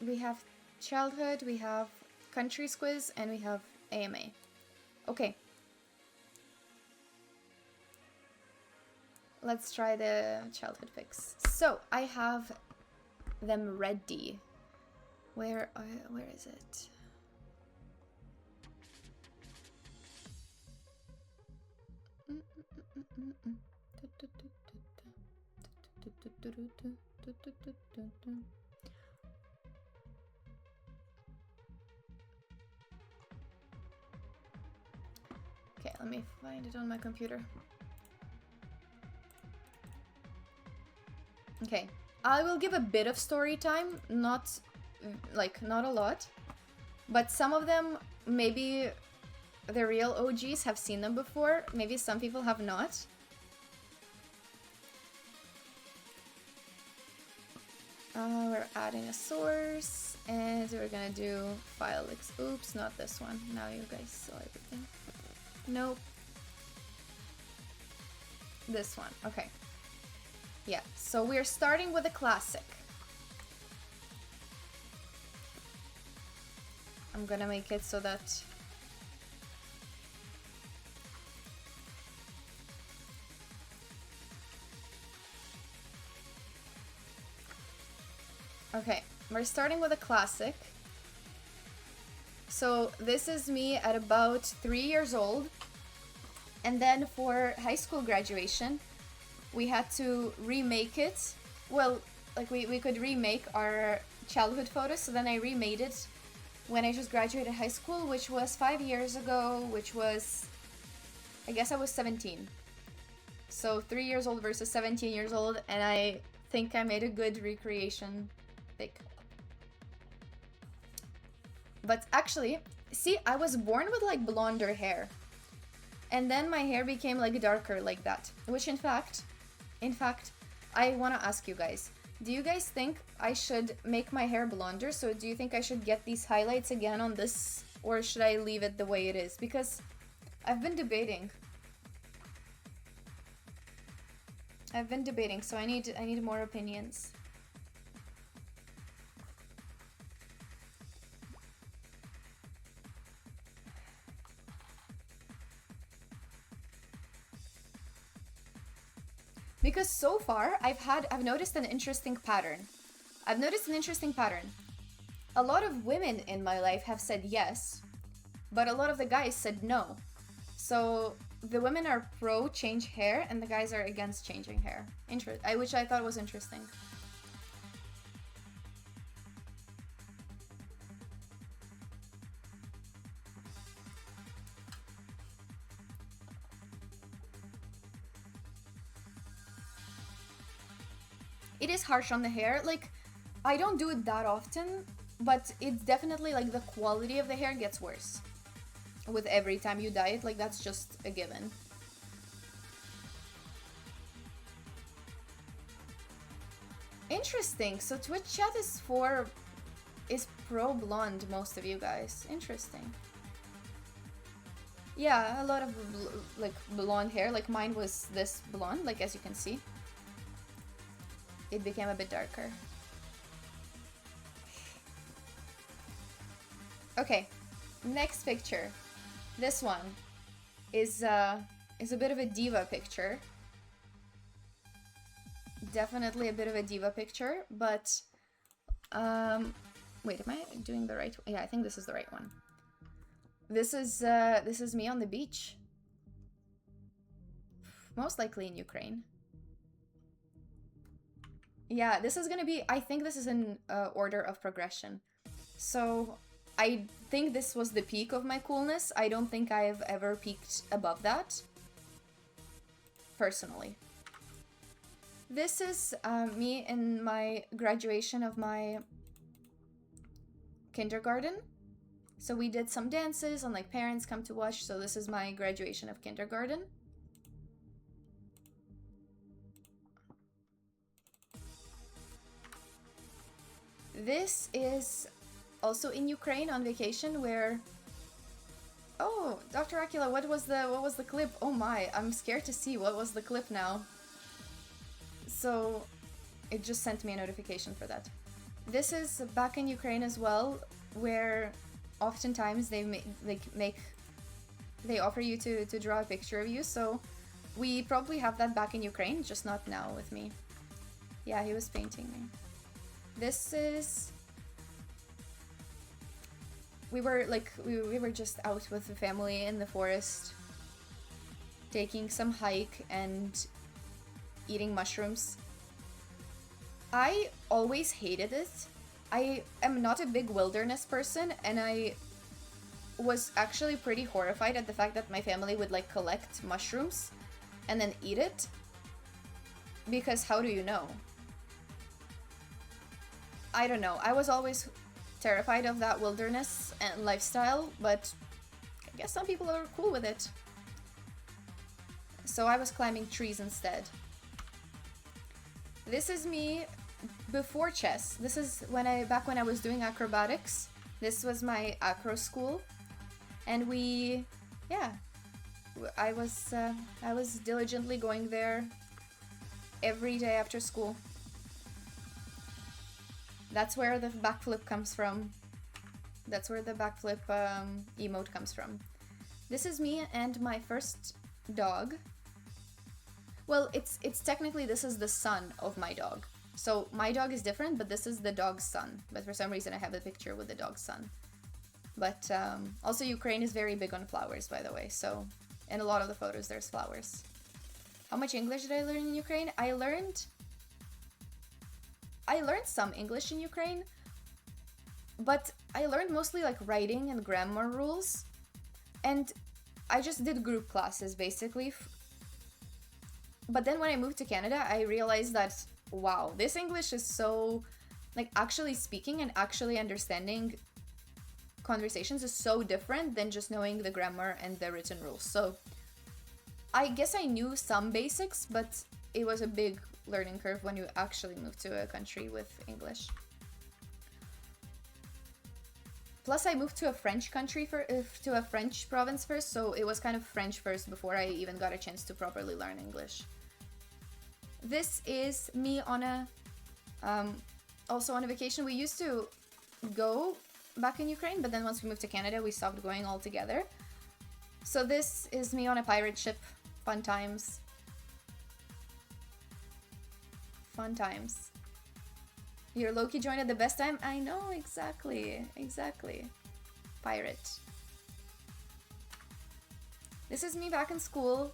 We have childhood, we have countries quiz, and we have AMA. Okay. Let's try the childhood picks. So, I have them ready. Where is it? Okay, let me find it on my computer. Okay, I will give a bit of story time, not a lot, but some of them, maybe the real OGs have seen them before, maybe some people have not. We're adding a source, and we're gonna do file oops, not this one. Now you guys saw everything. Nope. This one, okay. Yeah, so we're starting with a classic. I'm gonna make it so that okay, we're starting with a classic. So this is me at about 3 years old. And then for high school graduation, we had to remake it. Well, like we could remake our childhood photos, so then I remade it when I just graduated high school, which was 5 years ago, which was, I guess I was 17. So 3 years old versus 17 years old, and I think I made a good recreation pic. But actually, see, I was born with like blonder hair. And then my hair became like darker like that, which in fact, I want to ask you guys, do you guys think I should make my hair blonder? So do you think I should get these highlights again on this, or should I leave it the way it is? Because I've been debating. So I need more opinions. Because so far, I've noticed an interesting pattern. A lot of women in my life have said yes, but a lot of the guys said no. So the women are pro change hair and the guys are against changing hair. Which I thought was interesting. It is harsh on the hair. Like, I don't do it that often, but it's definitely like the quality of the hair gets worse with every time you dye it. Like, that's just a given. Interesting. So Twitch chat is pro blonde, most of you guys. Interesting. Yeah, a lot of like blonde hair. Like mine was this blonde, like as you can see. It became a bit darker. Okay, next picture. This one is a bit of a diva picture. Definitely a bit of a diva picture, but wait, am I doing the right one? Yeah, I think this is the right one. This is me on the beach. Most likely in Ukraine. Yeah, this is gonna be, I think this is in order of progression. So I think this was the peak of my coolness. I don't think I've ever peaked above that, personally. This is me in my graduation of my kindergarten. So we did some dances and like parents come to watch. So this is my graduation of kindergarten. This is also in Ukraine on vacation where... Oh, Dr. Akila, what was the clip? Oh my, I'm scared to see what was the clip now. So it just sent me a notification for that. This is back in Ukraine as well, where oftentimes they offer you to draw a picture of you. So we probably have that back in Ukraine, just not now with me. Yeah, he was painting me. This is... We were just out with the family in the forest, taking some hike and eating mushrooms. I always hated it. I am not a big wilderness person, and I was actually pretty horrified at the fact that my family would like collect mushrooms and then eat it. Because how do you know? I don't know. I was always terrified of that wilderness and lifestyle, but I guess some people are cool with it. So I was climbing trees instead. This is me before chess. This is back when I was doing acrobatics. This was my acro school, and I was diligently going there every day after school. That's where the backflip comes from. That's where the backflip emote comes from. This is me and my first dog. Well, it's technically, this is the son of my dog. So my dog is different, but this is the dog's son. But for some reason I have a picture with the dog's son. But also Ukraine is very big on flowers, by the way. So in a lot of the photos there's flowers. How much English did I learn in Ukraine? I learned some English in Ukraine, but I learned mostly like writing and grammar rules. And I just did group classes basically. But then when I moved to Canada, I realized that, wow, this English is so, like, actually speaking and actually understanding conversations is so different than just knowing the grammar and the written rules. So I guess I knew some basics, but it was a big learning curve when you actually move to a country with English. Plus I moved to a French country to a French province first, so it was kind of French first before I even got a chance to properly learn English. This is me on also on a vacation. We used to go back in Ukraine, but then once we moved to Canada, we stopped going altogether. So this is me on a pirate ship. Fun times. Fun times. Your Loki joined at the best time? I know, exactly. Pirate. This is me back in school.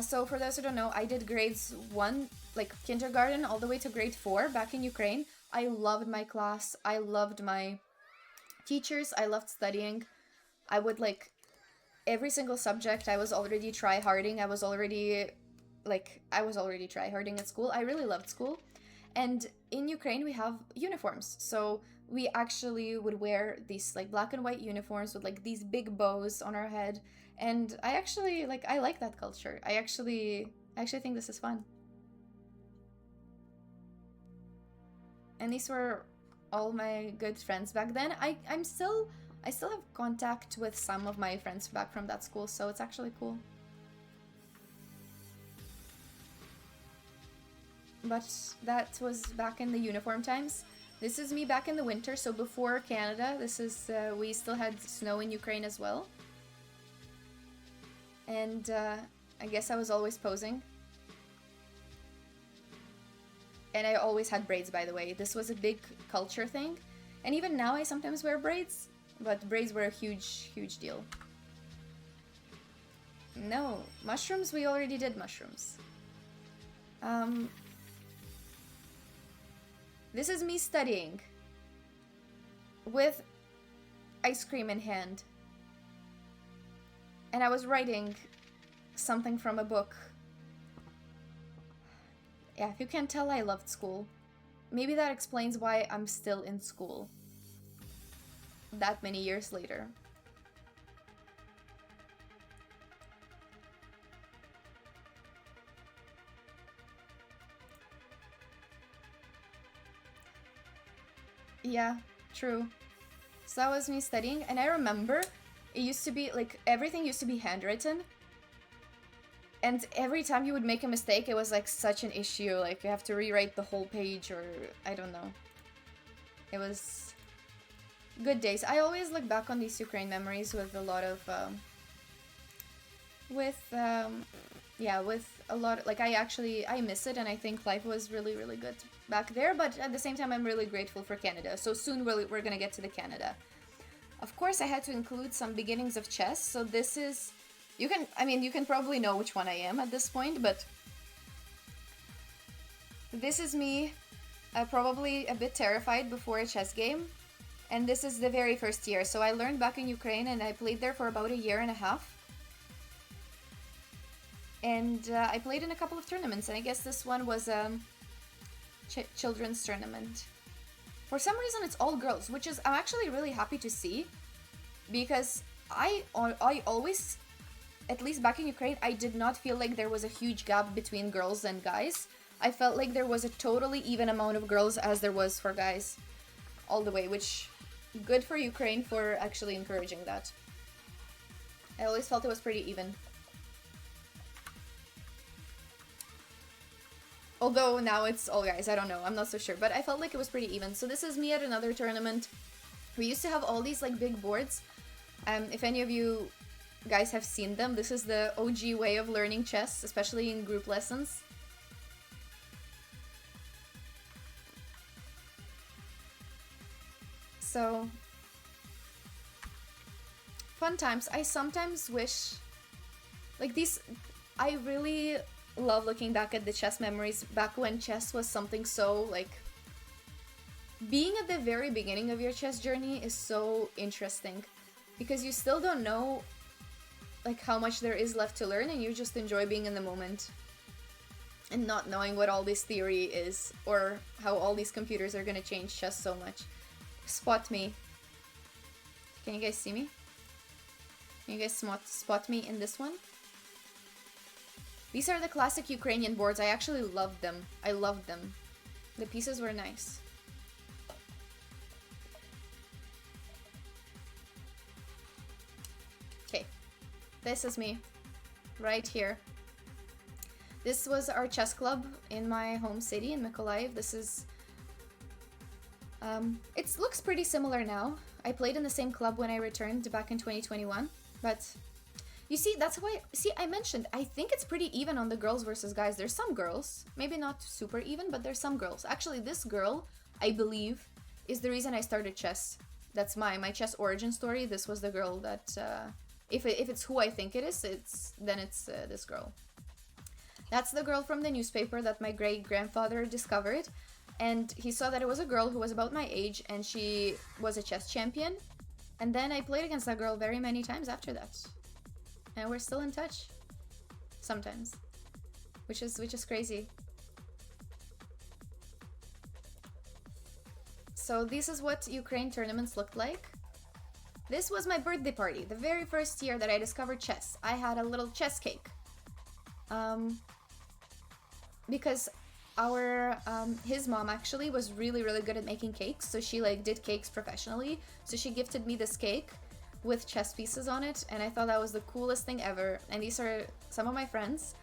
So for those who don't know, I did grades 1, like kindergarten, all the way to grade 4 back in Ukraine. I loved my class. I loved my teachers. I loved studying. I would like every single subject. I was already try-harding. I was already try-harding at school. I really loved school. And in Ukraine, we have uniforms. So we actually would wear these like black and white uniforms with like these big bows on our head. And I actually I like that culture. I actually think this is fun. And these were all my good friends back then. I still have contact with some of my friends back from that school, so it's actually cool. But that was back in the uniform times. This is me back in the winter, so before Canada. This is, we still had snow in Ukraine as well. And I guess I was always posing. And I always had braids, by the way. This was a big culture thing. And even now I sometimes wear braids, but braids were a huge, huge deal. No, mushrooms, we already did mushrooms. This is me studying with ice cream in hand. And I was writing something from a book. Yeah, if you can't tell, I loved school. Maybe that explains why I'm still in school that many years later. Yeah, true. So that was me studying, and I remember it used to be like everything used to be handwritten. And every time you would make a mistake, it was like such an issue. Like you have to rewrite the whole page, or I don't know. It was good days. I always look back on these Ukraine memories with a lot of, with a lot, like I miss it, and I think life was really, really good back there, but at the same time, I'm really grateful for Canada. So soon we're gonna get to the Canada. Of course, I had to include some beginnings of chess, so this is, you can probably know which one I am at this point, but this is me probably a bit terrified before a chess game. And this is the very first year. So I learned back in Ukraine and I played there for about a year and a half. And I played in a couple of tournaments, and I guess this one was a children's tournament. For some reason, it's all girls, which is I'm actually really happy to see, because I always, at least back in Ukraine, I did not feel like there was a huge gap between girls and guys. I felt like there was a totally even amount of girls as there was for guys, all the way, which good for Ukraine for actually encouraging that. I always felt it was pretty even. Although now it's all guys, I don't know, I'm not so sure, but I felt like it was pretty even. So this is me at another tournament. We used to have all these like big boards. If any of you guys have seen them, this is the OG way of learning chess, especially in group lessons. So, fun times. I sometimes wish, like these, I really love looking back at the chess memories back when chess was something so like, being at the very beginning of your chess journey is so interesting because you still don't know like how much there is left to learn and you just enjoy being in the moment and not knowing what all this theory is or how all these computers are gonna change chess so much. Spot me. Can you guys see me? Can you guys spot me in this one? These are the classic Ukrainian boards. I actually loved them. I loved them. The pieces were nice. Okay, this is me, right here. This was our chess club in my home city in Mykolaiv. This is... it looks pretty similar now. I played in the same club when I returned back in 2021, but... You see, that's why, I mentioned, I think it's pretty even on the girls versus guys. There's some girls, maybe not super even, but there's some girls. Actually, this girl, I believe, is the reason I started chess. That's my chess origin story. This was the girl that, if it's who I think it is, then it's this girl. That's the girl from the newspaper that my great-grandfather discovered. And he saw that it was a girl who was about my age, and she was a chess champion. And then I played against that girl very many times after that. And we're still in touch, sometimes, which is crazy. So this is what Ukraine tournaments looked like. This was my birthday party, the very first year that I discovered chess. I had a little chess cake, because his mom actually was really good at making cakes, so she like did cakes professionally. So she gifted me this cake with chess pieces on it, and I thought that was the coolest thing ever. And these are some of my friends.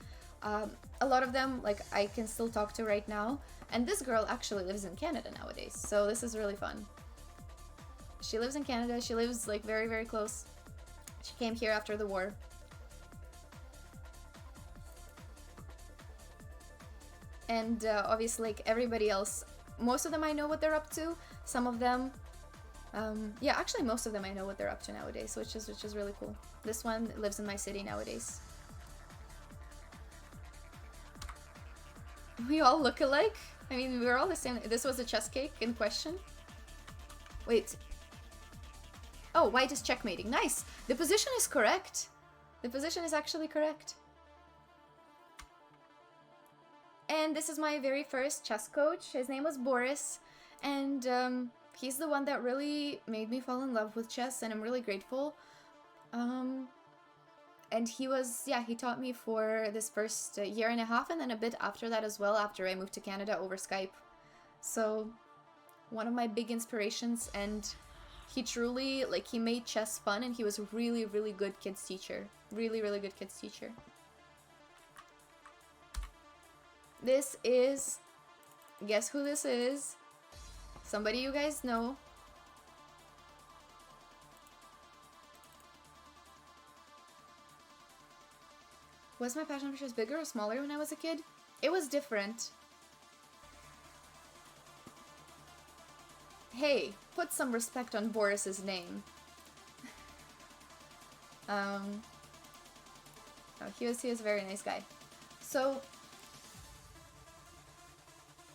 A lot of them, like, I can still talk to right now. And this girl actually lives in Canada nowadays, so this is really fun. She lives in Canada, she lives, like, very close. She came here after the war. And obviously, like, everybody else, most of them I know what they're up to. Some of them... yeah, actually most of them I know what they're up to nowadays, which is really cool. This one lives in my city nowadays. We all look alike? I mean, we're all the same. This was a chess cake in question. Wait. Oh, white is checkmating. Nice! The position is correct. The position is actually correct. And this is my very first chess coach. His name was Boris. And, he's the one that really made me fall in love with chess, and I'm really grateful. And he was, yeah, he taught me for this first year and a half, and then a bit after that as well, after I moved to Canada over Skype. So, one of my big inspirations, and he truly, like, he made chess fun, and he was a really good kids teacher. Really good kids teacher. This is, guess who this is? Somebody you guys know. Was my passion for chess bigger or smaller when I was a kid? It was different. Hey, put some respect on Boris's name. Oh, he was a very nice guy. So,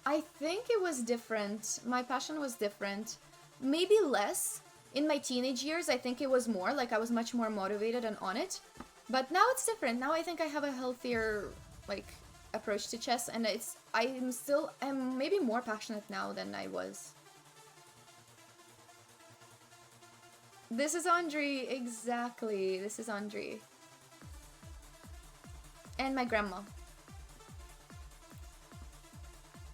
I think it was different. My passion was different. Maybe less. In my teenage years, I think it was more. Like, I was much more motivated and on it. But now it's different. Now I think I have a healthier, like, approach to chess. And I'm maybe more passionate now than I was. This is Andre. Exactly. This is Andre. And my grandma.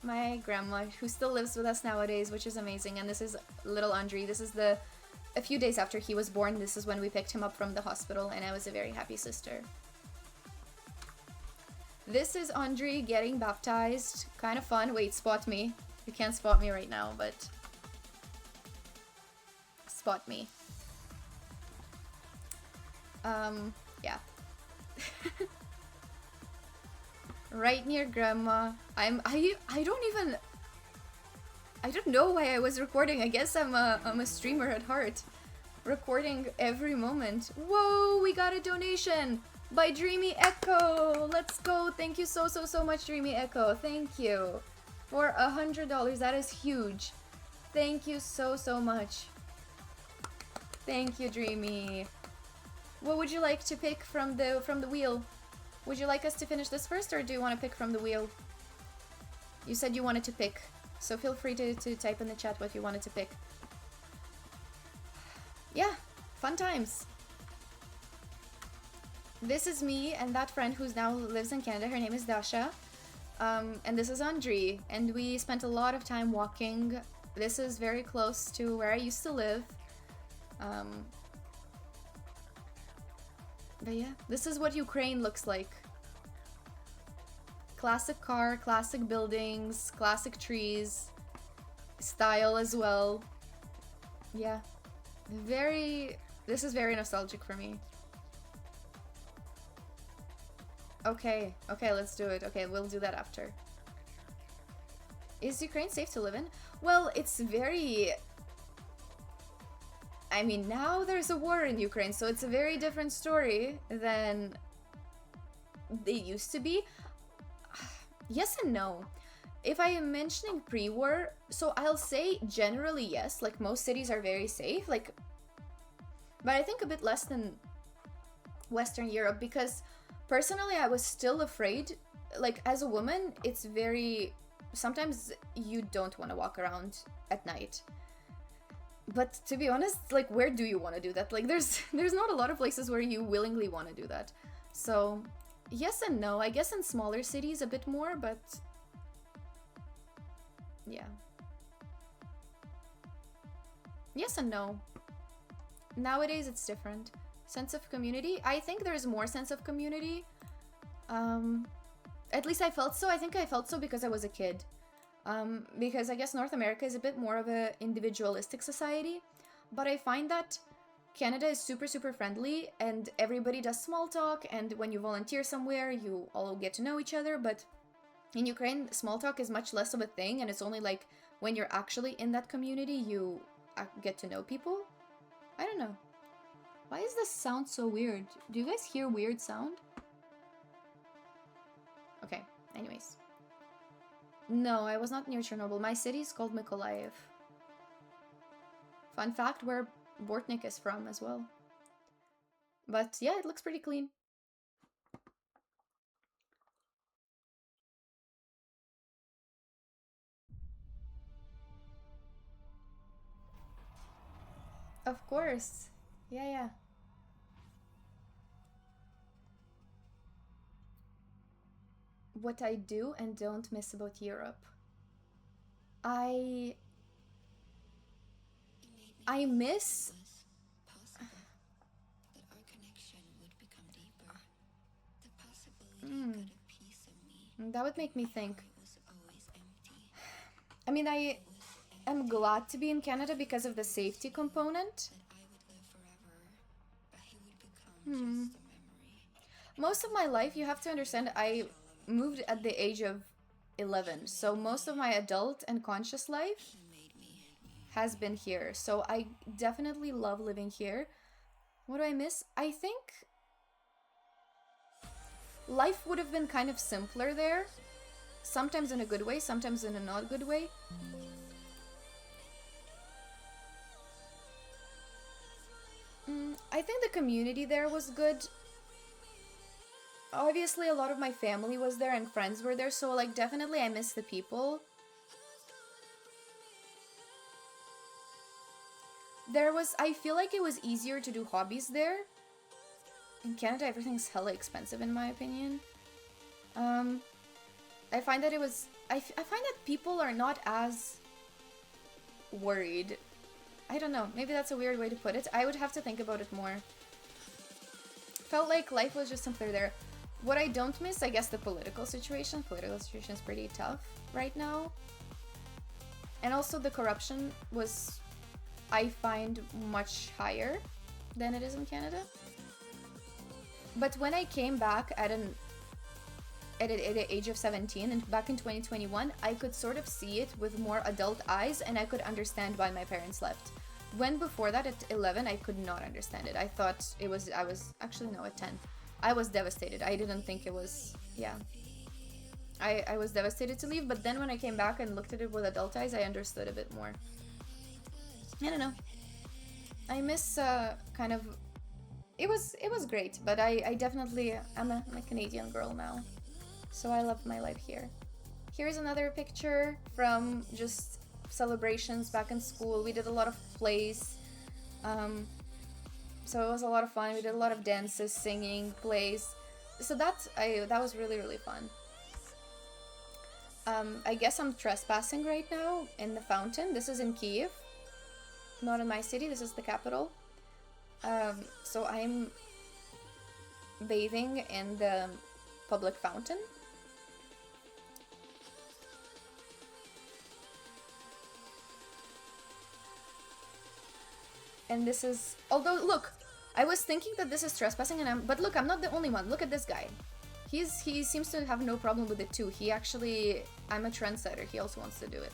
My grandma, who still lives with us nowadays, which is amazing. And this is little Andre. This is a few days after he was born. This is when we picked him up from the hospital, and I was a very happy sister. This is Andre getting baptized. Kind of fun. Wait, spot me. You can't spot me right now, but spot me. Yeah. Right near grandma. I don't know why I was recording. I guess I'm a streamer at heart. Recording every moment. Whoa, we got a donation by Dreamy Echo. Let's go. Thank you so much, Dreamy Echo. Thank you for $100. That is huge. Thank you so much. Thank you, Dreamy. What would you like to pick from the wheel? Would you like us to finish this first, or do you want to pick from the wheel? You said you wanted to pick, so feel free to type in the chat what you wanted to pick. Yeah, fun times. This is me and that friend who now lives in Canada. Her name is Dasha. And this is Andre. And we spent a lot of time walking. This is very close to where I used to live. But yeah, this is what Ukraine looks like. Classic car, classic buildings, classic trees, style as well. Yeah, this is very nostalgic for me. Okay, let's do it. Okay, we'll do that after. Is Ukraine safe to live in? Well, it's very... I mean, now there's a war in Ukraine, so it's a very different story than they used to be. Yes and no. If I am mentioning pre-war, so I'll say generally yes, like most cities are very safe, like, but I think a bit less than Western Europe, because personally I was still afraid. Like, as a woman, it's very... sometimes you don't want to walk around at night. But to be honest, like, where do you want to do that? Like, there's not a lot of places where you willingly want to do that. So, yes and no. I guess in smaller cities a bit more, but yeah. Yes and no. Nowadays it's different. Sense of community. I think there's more sense of community. At least I felt so. I think I felt so because I was a kid. Because I guess North America is a bit more of an individualistic society, but I find that Canada is super friendly and everybody does small talk, and when you volunteer somewhere you all get to know each other. But in Ukraine, small talk is much less of a thing, and it's only like when you're actually in that community you get to know people. I don't know. Why is this sound so weird? Do you guys hear weird sound? Okay, anyways. No, I was not near Chernobyl. My city is called Mykolaiv. Fun fact, where Bortnik is from as well. But yeah, it looks pretty clean. Of course. Yeah. What I do and don't miss about Europe. I miss... That would make me think. I mean, I am glad to be in Canada because of the safety component. Most of my life, you have to understand, I moved at the age of 11, so most of my adult and conscious life has been here. So I definitely love living here. What do I miss? I think life would have been kind of simpler there. sometimes in a good way, sometimes in a not good way. I think the community there was good. Obviously, a lot of my family was there and friends were there, so like definitely I miss the people. I feel like it was easier to do hobbies there. In Canada, everything's hella expensive in my opinion. I find that I find that people are not as worried. I don't know, maybe that's a weird way to put it. I would have to think about it more. Felt like life was just simpler there. What I don't miss, I guess, the political situation. Political situation is pretty tough right now. And also the corruption was, I find, much higher than it is in Canada. But when I came back at the age of 17 and back in 2021, I could sort of see it with more adult eyes and I could understand why my parents left. When before that at 11, I could not understand it. I thought it was, actually no, at 10. I was devastated. I didn't think it was, yeah. I was devastated to leave, but then when I came back and looked at it with adult eyes, I understood a bit more. I don't know. I miss kind of, it was great, but I definitely, I'm a Canadian girl now. So I love my life here. Here's another picture from just celebrations back in school. We did a lot of plays. So it was a lot of fun. We did a lot of dances, singing, plays. So that was really, really fun. I guess I'm trespassing right now in the fountain. This is in Kyiv, not in my city. This is the capital. So I'm bathing in the public fountain. And this is, although look, I was thinking that this is trespassing, but look, I'm not the only one. Look at this guy. He seems to have no problem with it too. He actually, I'm a trendsetter. He also wants to do it.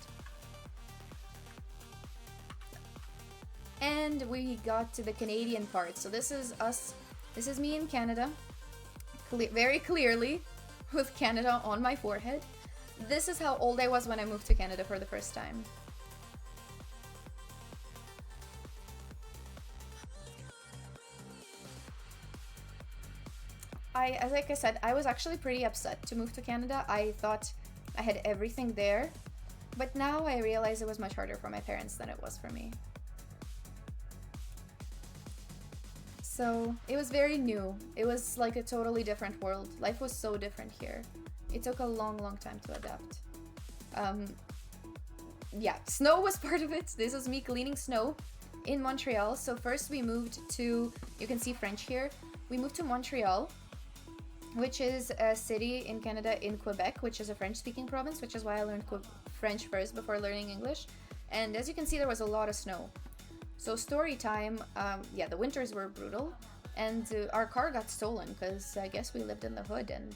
And we got to the Canadian part. So this is us. This is me in Canada, very clearly, with Canada on my forehead. This is how old I was when I moved to Canada for the first time. Like I said, I was actually pretty upset to move to Canada. I thought I had everything there, but now I realize it was much harder for my parents than it was for me. So it was very new. It was like a totally different world. Life was so different here. It took a long, long time to adapt. Yeah, snow was part of it. This was me cleaning snow in Montreal. So first we moved to, you can see French here. We moved to Montreal, which is a city in Canada in Quebec, which is a French-speaking province, which is why I learned French first before learning English. And as you can see, there was a lot of snow. So story time, yeah, the winters were brutal, and our car got stolen because I guess we lived in the hood, and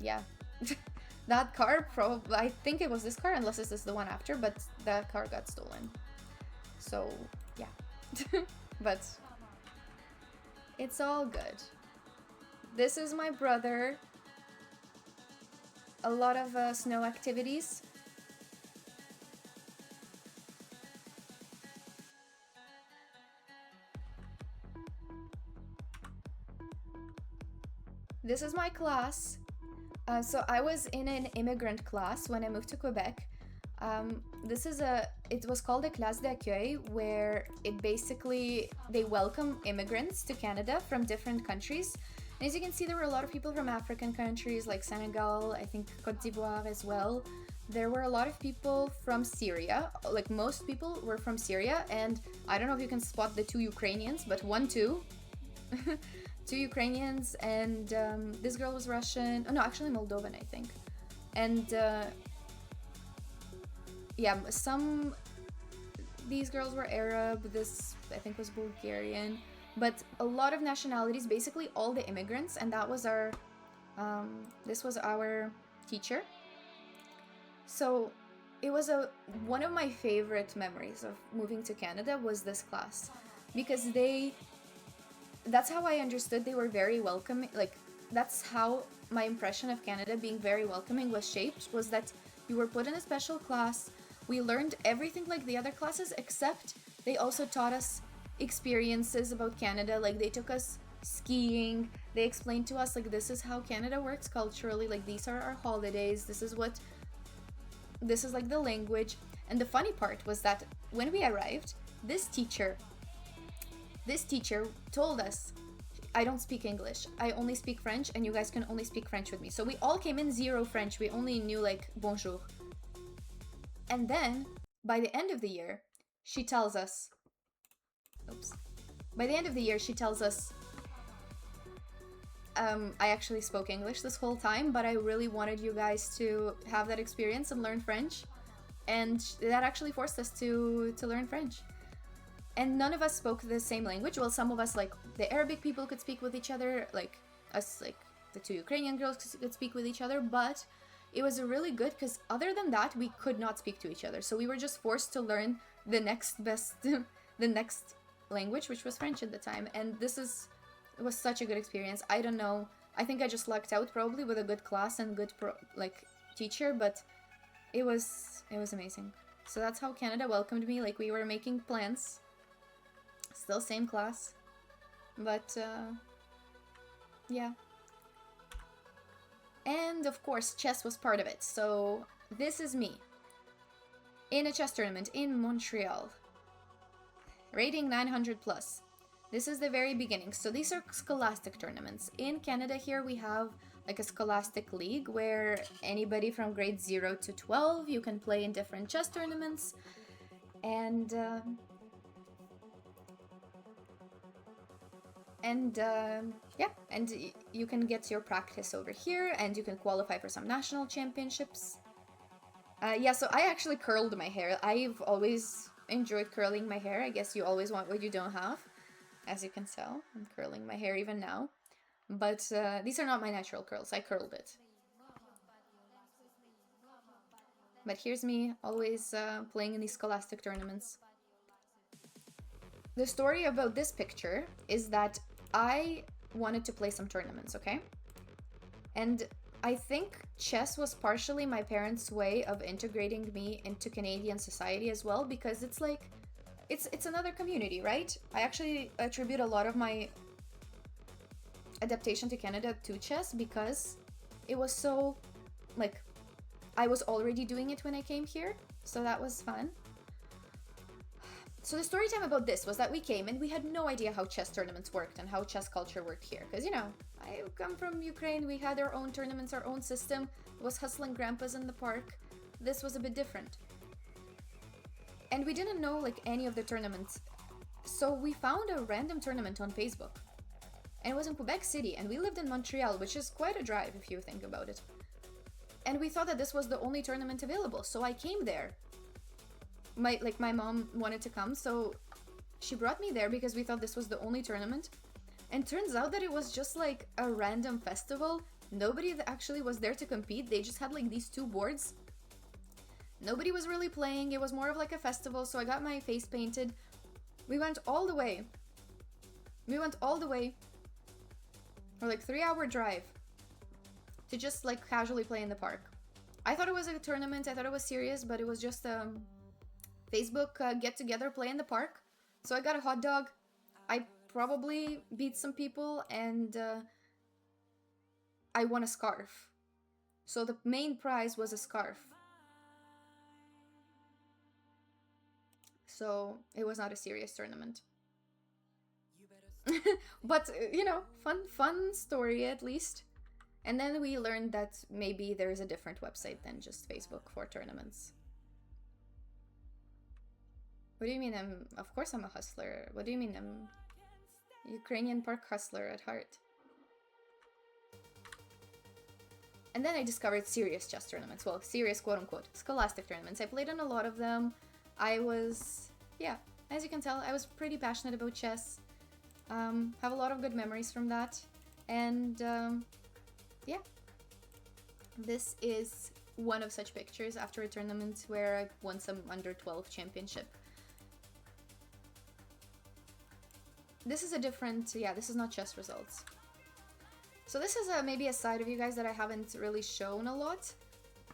yeah, that car, probably, I think it was this car, unless this is the one after, but that car got stolen. So yeah, but it's all good. This is my brother. A lot of snow activities. This is my class. So I was in an immigrant class when I moved to Quebec. It was called a classe d'accueil, where it basically, they welcome immigrants to Canada from different countries. And as you can see, there were a lot of people from African countries like Senegal, I think Côte d'Ivoire as well. There were a lot of people from Syria, like most people were from Syria, and I don't know if you can spot the 2 Ukrainians, but 2 Ukrainians, and this girl was Russian, oh no, actually Moldovan, I think. And yeah, these girls were Arab, this I think was Bulgarian, but a lot of nationalities, basically all the immigrants, and that was our, this was our teacher. So it was one of my favorite memories of moving to Canada was this class, because that's how I understood they were very welcoming, like that's how my impression of Canada being very welcoming was shaped, was that you were put in a special class. We learned everything like the other classes, except they also taught us experiences about Canada. Like they took us skiing, they explained to us like this is how Canada works culturally, like these are our holidays, this is like the language. And the funny part was that when we arrived, this teacher told us, I don't speak English, I only speak French, and you guys can only speak French with me. So we all came in zero French, we only knew like bonjour. And then by the end of the year she tells us I actually spoke English this whole time, but I really wanted you guys to have that experience and learn French. And that actually forced us to learn French. And none of us spoke the same language. Well, some of us, like the Arabic people, could speak with each other, like us, like the two Ukrainian girls could speak with each other, but it was really good because other than that, we could not speak to each other. So we were just forced to learn the next best, the next language, which was French at the time. And it was such a good experience. I don't know. I think I just lucked out probably with a good class and good teacher, but it was amazing. So that's how Canada welcomed me. Like we were making plans. Still same class, but yeah. And of course, chess was part of it. So this is me in a chess tournament in Montreal, rating 900 plus. This is the very beginning. So these are scholastic tournaments. In Canada here we have like a scholastic league where anybody from grade 0 to 12, you can play in different chess tournaments. And you can get your practice over here, and you can qualify for some national championships. So I actually curled my hair. I've always enjoyed curling my hair. I guess you always want what you don't have. As you can tell, I'm curling my hair even now. But these are not my natural curls. I curled it. But here's me, always playing in these scholastic tournaments. The story about this picture is that I wanted to play some tournaments, okay? And I think chess was partially my parents' way of integrating me into Canadian society as well, because it's like, it's another community, right? I actually attribute a lot of my adaptation to Canada to chess because it was so, like, I was already doing it when I came here, so that was fun. So the story time about this was that we came and we had no idea how chess tournaments worked and how chess culture worked here. Because, you know, I come from Ukraine, we had our own tournaments, our own system. It was hustling grandpas in the park. This was a bit different. And we didn't know, like, any of the tournaments. So we found a random tournament on Facebook. And it was in Quebec City, and we lived in Montreal, which is quite a drive if you think about it. And we thought that this was the only tournament available, so I came there. My mom wanted to come, so she brought me there because we thought this was the only tournament. And turns out that it was just like a random festival. Nobody actually was there to compete. They just had like these two boards. Nobody was really playing. It was more of like a festival, so I got my face painted. We went all the way. Or like 3-hour drive to just like casually play in the park. I thought it was a tournament. I thought it was serious, but it was just Facebook get together, play in the park. So I got a hot dog. I probably beat some people, and I won a scarf. So the main prize was a scarf. So it was not a serious tournament. But, you know, fun story at least. And then we learned that maybe there is a different website than just Facebook for tournaments. What do you mean of course I'm a hustler. What do you mean I'm Ukrainian park hustler at heart? And then I discovered serious chess tournaments. Well, serious quote-unquote scholastic tournaments. I played in a lot of them. As you can tell, I was pretty passionate about chess. Have a lot of good memories from that. And this is one of such pictures after a tournament where I won some under 12 championship. This is a different, this is not chess results. So this is maybe a side of you guys that I haven't really shown a lot.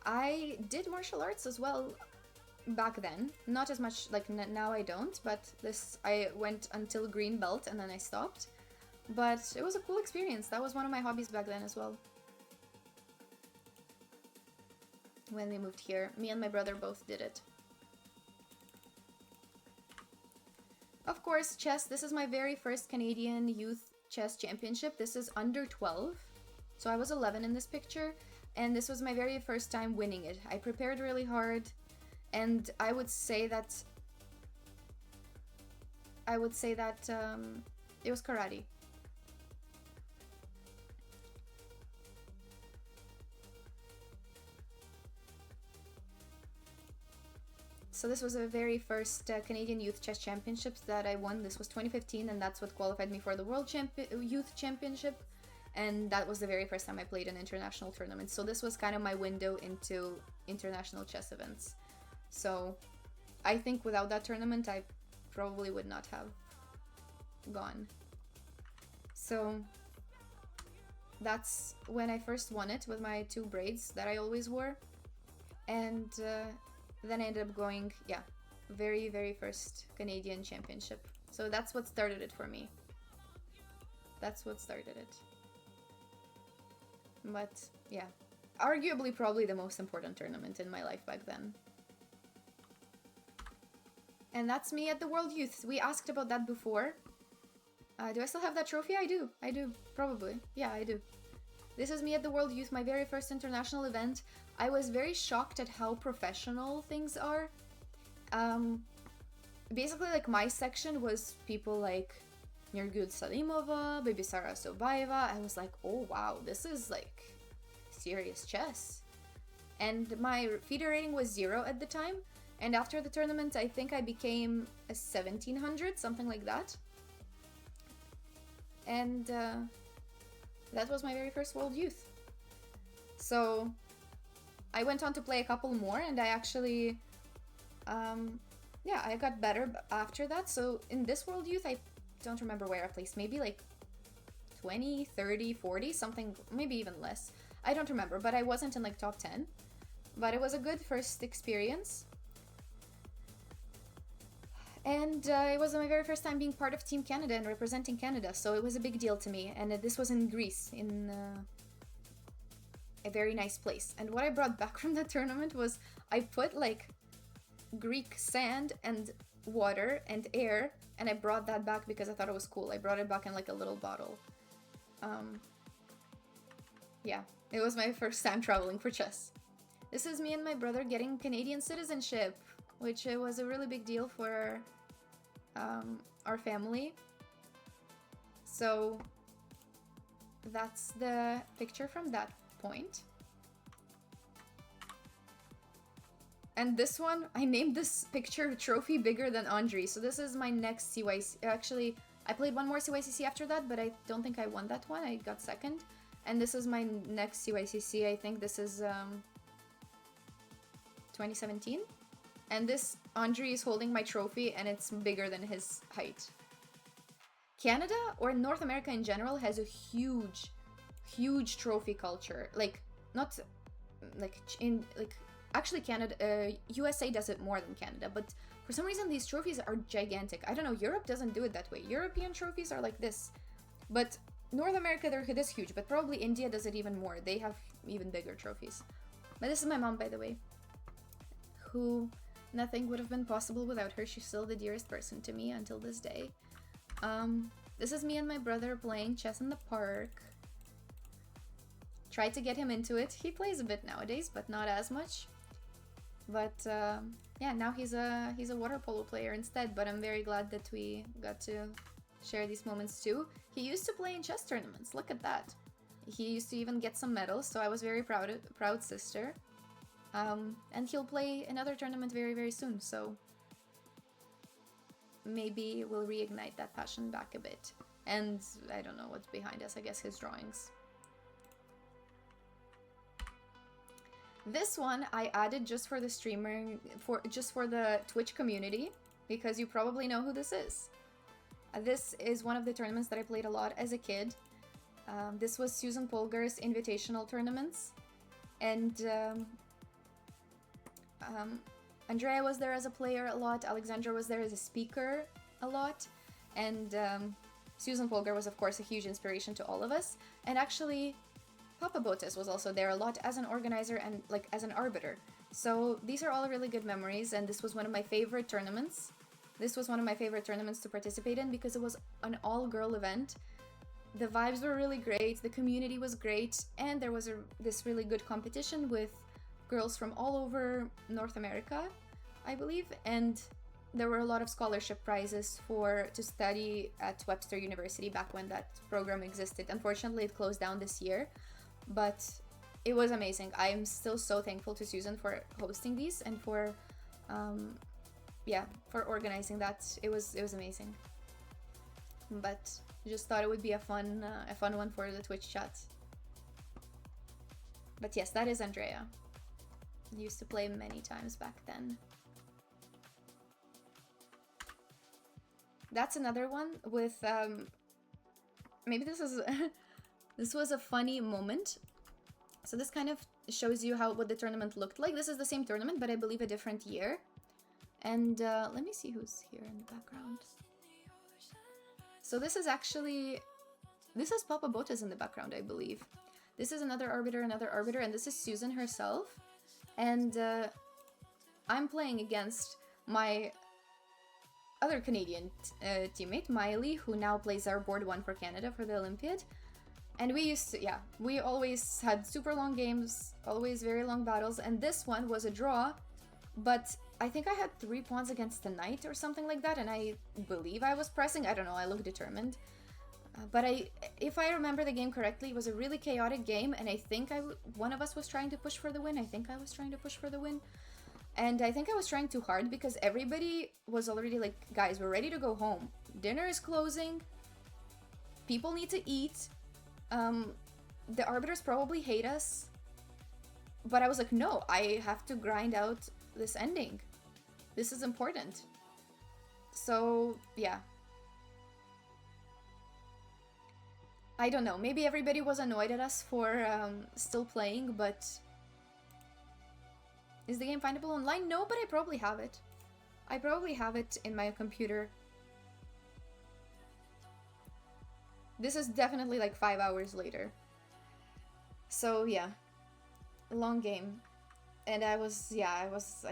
I did martial arts as well back then. Not as much, like now I don't, but I went until green belt and then I stopped. But it was a cool experience. That was one of my hobbies back then as well. When we moved here, me and my brother both did it. Of course, chess. This is my very first Canadian Youth Chess Championship. This is under 12. So I was 11 in this picture. And this was my very first time winning it. I prepared really hard. And I would say that it was karate. So this was the very first Canadian Youth Chess Championships that I won. This was 2015, and that's what qualified me for the World Youth Championship. And that was the very first time I played an international tournament. So this was kind of my window into international chess events. So I think without that tournament, I probably would not have gone. So that's when I first won it with my 2 braids that I always wore. And then I ended up going, yeah, very, very first Canadian championship. So that's what started it for me. That's what started it. But yeah, arguably probably the most important tournament in my life back then. And that's me at the World Youth. We asked about that before. Do I still have that trophy? I do, probably. Yeah, I do. This is me at the World Youth, my very first international event. I was very shocked at how professional things are. Basically, like, my section was people like Nurgul Salimova, Baby Sara Sobaeva. I was like, oh wow, this is like serious chess. And my FIDE rating was 0 at the time. And after the tournament, I think I became a 1700, something like that. And that was my very first World Youth. So I went on to play a couple more, and I actually, yeah, I got better after that. So in this World Youth, I don't remember where I placed, maybe like 20, 30, 40, something, maybe even less. I don't remember, but I wasn't in like top 10. But it was a good first experience. And it was my very first time being part of Team Canada and representing Canada, so it was a big deal to me. And this was in Greece, in a very nice place. And what I brought back from that tournament was I put like Greek sand and water and air, and I brought that back because I thought it was cool. I brought it back in like a little bottle. Yeah, it was my first time traveling for chess. This is me and my brother getting Canadian citizenship, which was a really big deal for our family. So that's the picture from that point. And this one, I named this picture Trophy Bigger Than Andre. So this is my next CYC. Actually, I played one more CYCC after that, but I don't think I won that one. I got second. And this is my next CYCC. I think this is 2017. And this Andre is holding my trophy, and it's bigger than his height. Canada, or North America in general, has a huge, huge trophy culture. Like, not like in like actually Canada, USA does it more than Canada, but for some reason these trophies are gigantic. I don't know, Europe doesn't do it that way. European trophies are like this, but North America, they're this huge. But probably India does it even more. They have even bigger trophies. But this is my mom, by the way, who nothing would have been possible without her. She's still the dearest person to me until this day. This is me and my brother playing chess in the park. Tried to get him into it. He plays a bit nowadays, but not as much. But yeah, now he's a water polo player instead. But I'm very glad that we got to share these moments too. He used to play in chess tournaments. Look at that. He used to even get some medals, so I was very proud sister. And he'll play another tournament very, very soon, so maybe we'll reignite that passion back a bit. And I don't know what's behind us, I guess his drawings. This one I added just for the streamer, just for the Twitch community, because you probably know who this is. This is one of the tournaments that I played a lot as a kid. This was Susan Polgar's invitational tournaments. And Andrea was there as a player a lot, Alexandra was there as a speaker a lot, and Susan Polgar was of course a huge inspiration to all of us. And actually, Papa Botas was also there a lot as an organizer and like as an arbiter. So these are all really good memories, and this was one of my favorite tournaments. This was one of my favorite tournaments to participate in because it was an all-girl event. The vibes were really great, the community was great, and there was this really good competition with girls from all over North America, I believe, and there were a lot of scholarship prizes to study at Webster University back when that program existed. Unfortunately, it closed down this year, but it was amazing. I am still so thankful to Susan for hosting these and for organizing that. It was amazing. But just thought it would be a fun one for the Twitch chat. But yes, that is Andrea. I used to play many times back then. That's another one with maybe this is this was a funny moment. So this kind of shows you what the tournament looked like. This is the same tournament, but I believe a different year. And let me see who's here in the background. So this is Papa Botas in the background, I believe. This is another arbiter, and this is Susan herself. And I'm playing against my other Canadian teammate, Miley, who now plays our board 1 for Canada for the Olympiad. And we always had super long games, always very long battles, and this one was a draw, but I think I had 3 pawns against the knight or something like that, and I believe I was pressing. I don't know, I looked determined. But if I remember the game correctly, it was a really chaotic game, and I think one of us was trying to push for the win. I think I was trying to push for the win. And I think I was trying too hard because everybody was already like, guys, we're ready to go home. Dinner is closing. People need to eat. The arbiters probably hate us. But I was like, no, I have to grind out this ending. This is important. So, yeah. I don't know, maybe everybody was annoyed at us for still playing, but... Is the game findable online? No, but I probably have it. I probably have it in my computer. This is definitely like 5 hours later. So yeah, long game. And I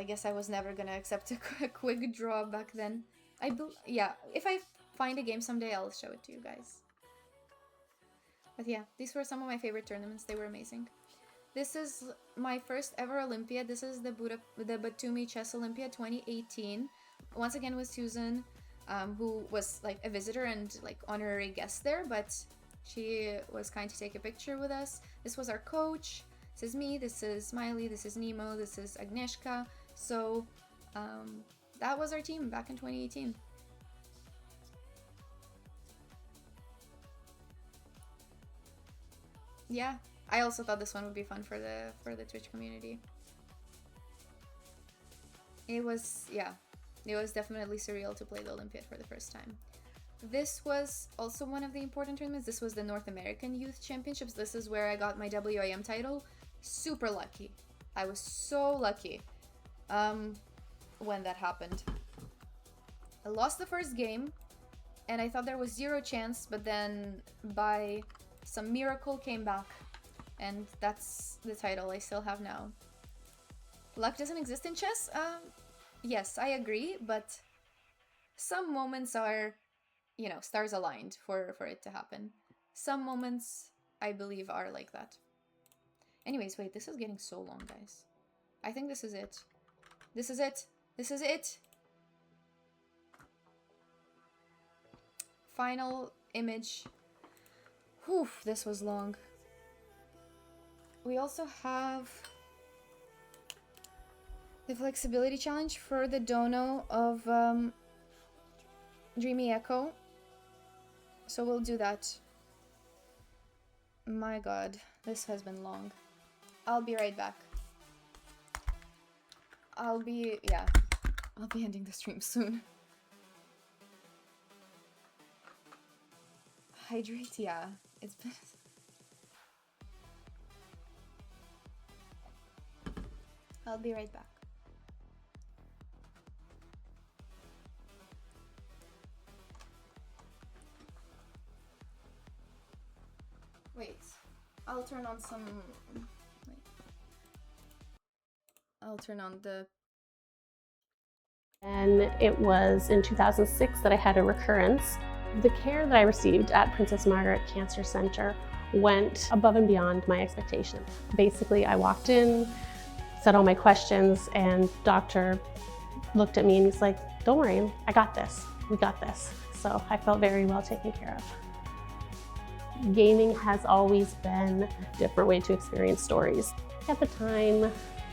guess I was never gonna accept a quick draw back then. If I find a game someday, I'll show it to you guys. But yeah, these were some of my favorite tournaments. They were amazing. This is my first ever Olympiad. This is the Batumi Chess Olympiad 2018. Once again with Susan, who was like a visitor and like honorary guest there, but she was kind to take a picture with us. This was our coach. This is me, this is Smiley, this is Nemo, this is Agnieszka. So that was our team back in 2018. Yeah, I also thought this one would be fun for the Twitch community. It was definitely surreal to play the Olympiad for the first time. This was also one of the important tournaments. This was the North American Youth Championships. This is where I got my WIM title. Super lucky. I was so lucky when that happened. I lost the first game, and I thought there was 0 chance, but then by some miracle came back, and that's the title I still have now. Luck doesn't exist in chess? Yes, I agree, but some moments are, stars aligned for it to happen. Some moments, I believe, are like that. Anyways, wait, this is getting so long, guys. I think this is it. This is it. This is it. Final image. Whew, this was long. We also have the flexibility challenge for the dono of Dreamy Echo. So we'll do that. My god, this has been long. I'll be right back. I'll be ending the stream soon. Hydrate, yeah. It's been I'll be right back. Wait, I'll turn on some... Wait. I'll turn on the... And it was in 2006 that I had a recurrence. The care that I received at Princess Margaret Cancer Center went above and beyond my expectations. Basically, I walked in, said all my questions, and doctor looked at me and he's like, "Don't worry, I got this, we got this." So I felt very well taken care of. Gaming has always been a different way to experience stories. At the time,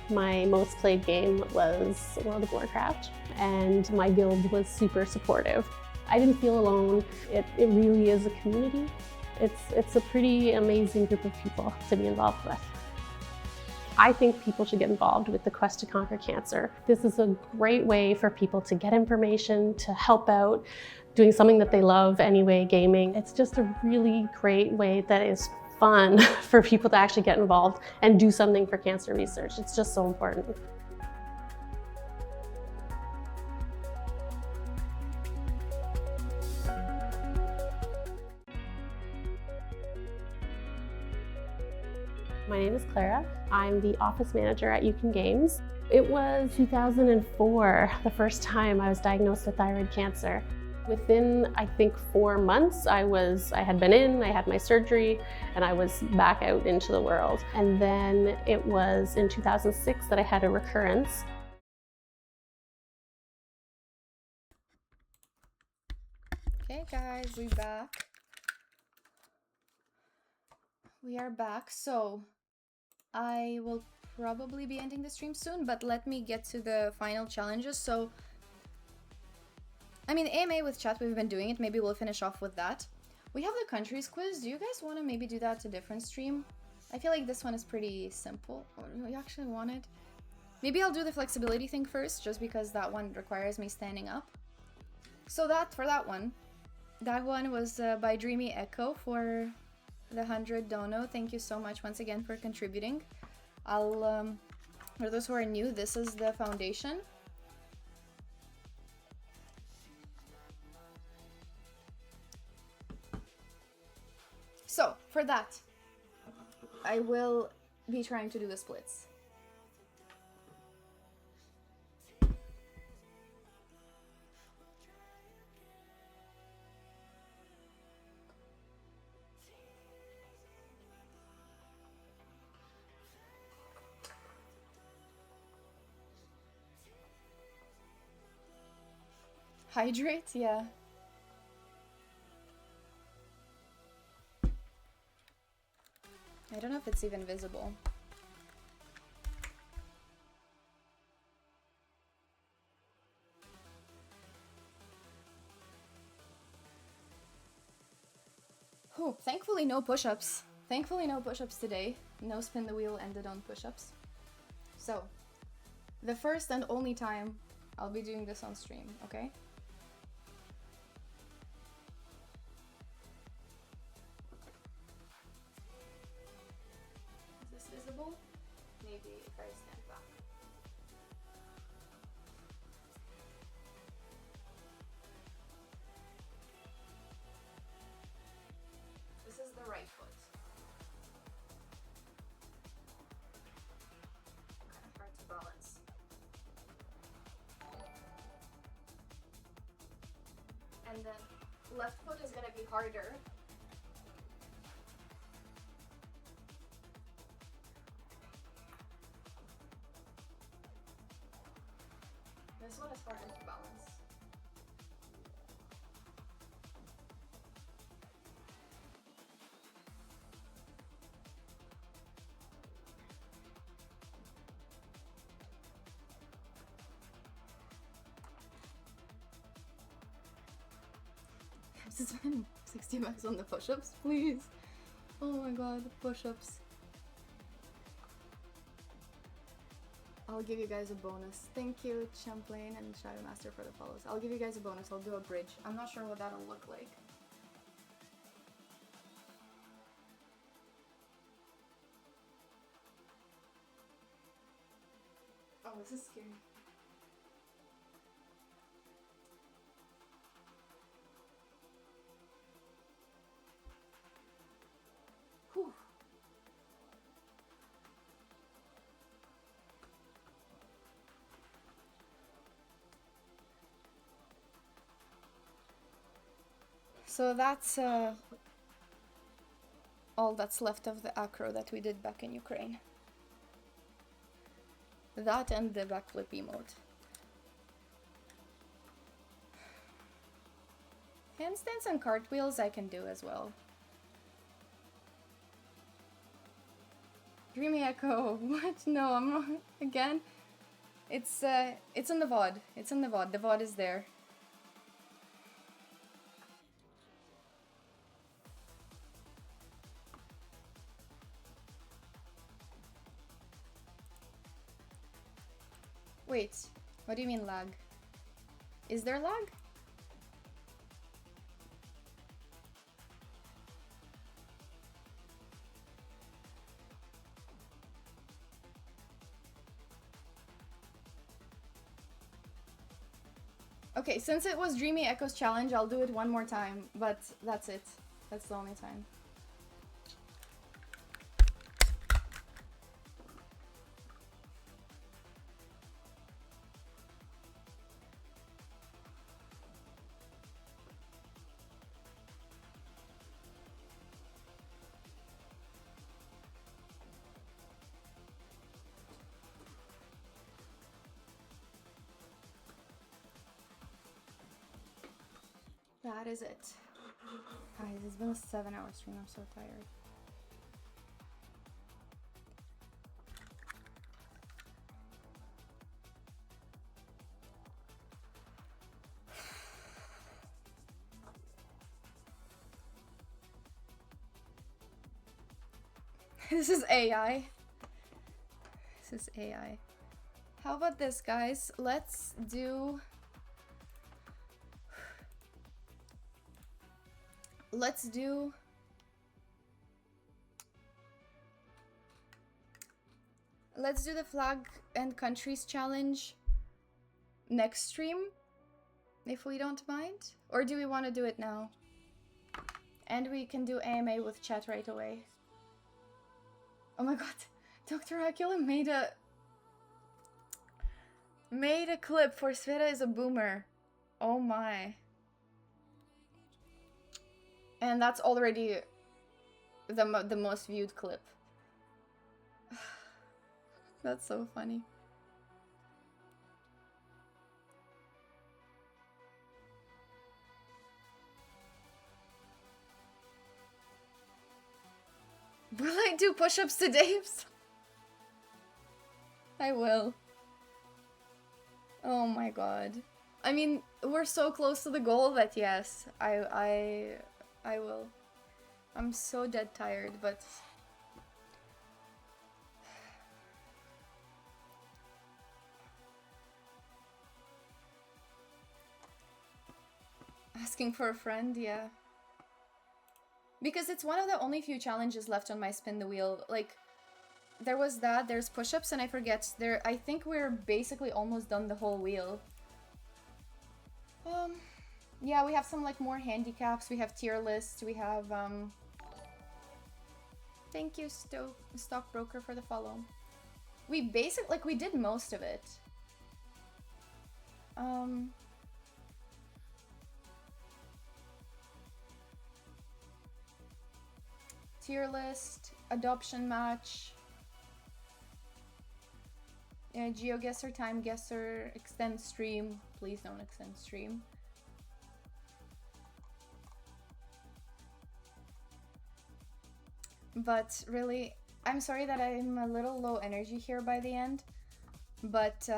my most played game was World of Warcraft, and my guild was super supportive. I didn't feel alone. It really is a community. It's a pretty amazing group of people to be involved with. I think people should get involved with the quest to conquer cancer. This is a great way for people to get information, to help out, doing something that they love anyway, gaming. It's just a really great way that is fun for people to actually get involved and do something for cancer research. It's just so important. My name is Clara. I'm the office manager at Yukon Games. It was 2004, the first time I was diagnosed with thyroid cancer. Within, I think, 4 months, I had been in, I had my surgery, and I was back out into the world. And then it was in 2006 that I had a recurrence. Okay guys, we back. We are back, so I will probably be ending the stream soon, but let me get to the final challenges. So, I mean, AMA with chat, we've been doing it. Maybe we'll finish off with that. We have the countries quiz. Do you guys want to maybe do that to a different stream? I feel like this one is pretty simple. Or do you actually want it? Maybe I'll do the flexibility thing first, just because that one requires me standing up. So for that one was by Dreamy Echo for the 100 dono. Thank you so much once again for contributing. For those who are new, this is the foundation. So, for that, I will be trying to do the splits. Hydrate? Yeah. I don't know if it's even visible. Whew, thankfully no push-ups. Thankfully no push-ups today. No spin the wheel ended on push-ups. So, the first and only time I'll be doing this on stream, okay? Is this visible? Maybe if I stand back. This is the right foot. Kind of hard to balance. And then left foot is gonna be harder. This one is harder to balance. I'm just spending 60 bucks on the push-ups, please. Oh my god, the push-ups. I'll give you guys a bonus. Thank you, Champlain and Shadowmaster, for the follows. I'll give you guys a bonus. I'll do a bridge. I'm not sure what that'll look like. Oh, this is scary. Whew. So that's all that's left of the acro that we did back in Ukraine. That and the backflip emote. Handstands and cartwheels I can do as well. Dreamy Echo, what? No, I'm not. Again? It's in the VOD. It's in the VOD. The VOD is there. Wait, what do you mean lag? Is there lag? Okay, since it was Dreamy Echoes challenge, I'll do it one more time, but that's it. That's the only time. That is it. Guys, it's been a 7-hour stream. I'm so tired. This is AI. This is AI. How about this, guys? Let's do... Let's do the flag and countries challenge next stream, if we don't mind. Or do we want to do it now? And we can do AMA with chat right away. Oh my god, Dr. Acula made a clip for Sveta is a boomer. Oh my. And that's already the most viewed clip. That's so funny. Will I do push-ups today? I will. Oh my god. I mean, we're so close to the goal that yes, I will. I'm so dead tired, but... Asking for a friend, yeah. Because it's one of the only few challenges left on my spin the wheel. Like, there was that, there's push-ups, and I forget. I think we're basically almost done the whole wheel. Yeah, we have some like more handicaps, we have tier lists, we have thank you stockbroker for the follow. We basically like we did most of it. Tier list, adoption match. GeoGuessr, time guesser, extend stream. Please don't extend stream. But really, I'm sorry that I'm a little low energy here by the end. But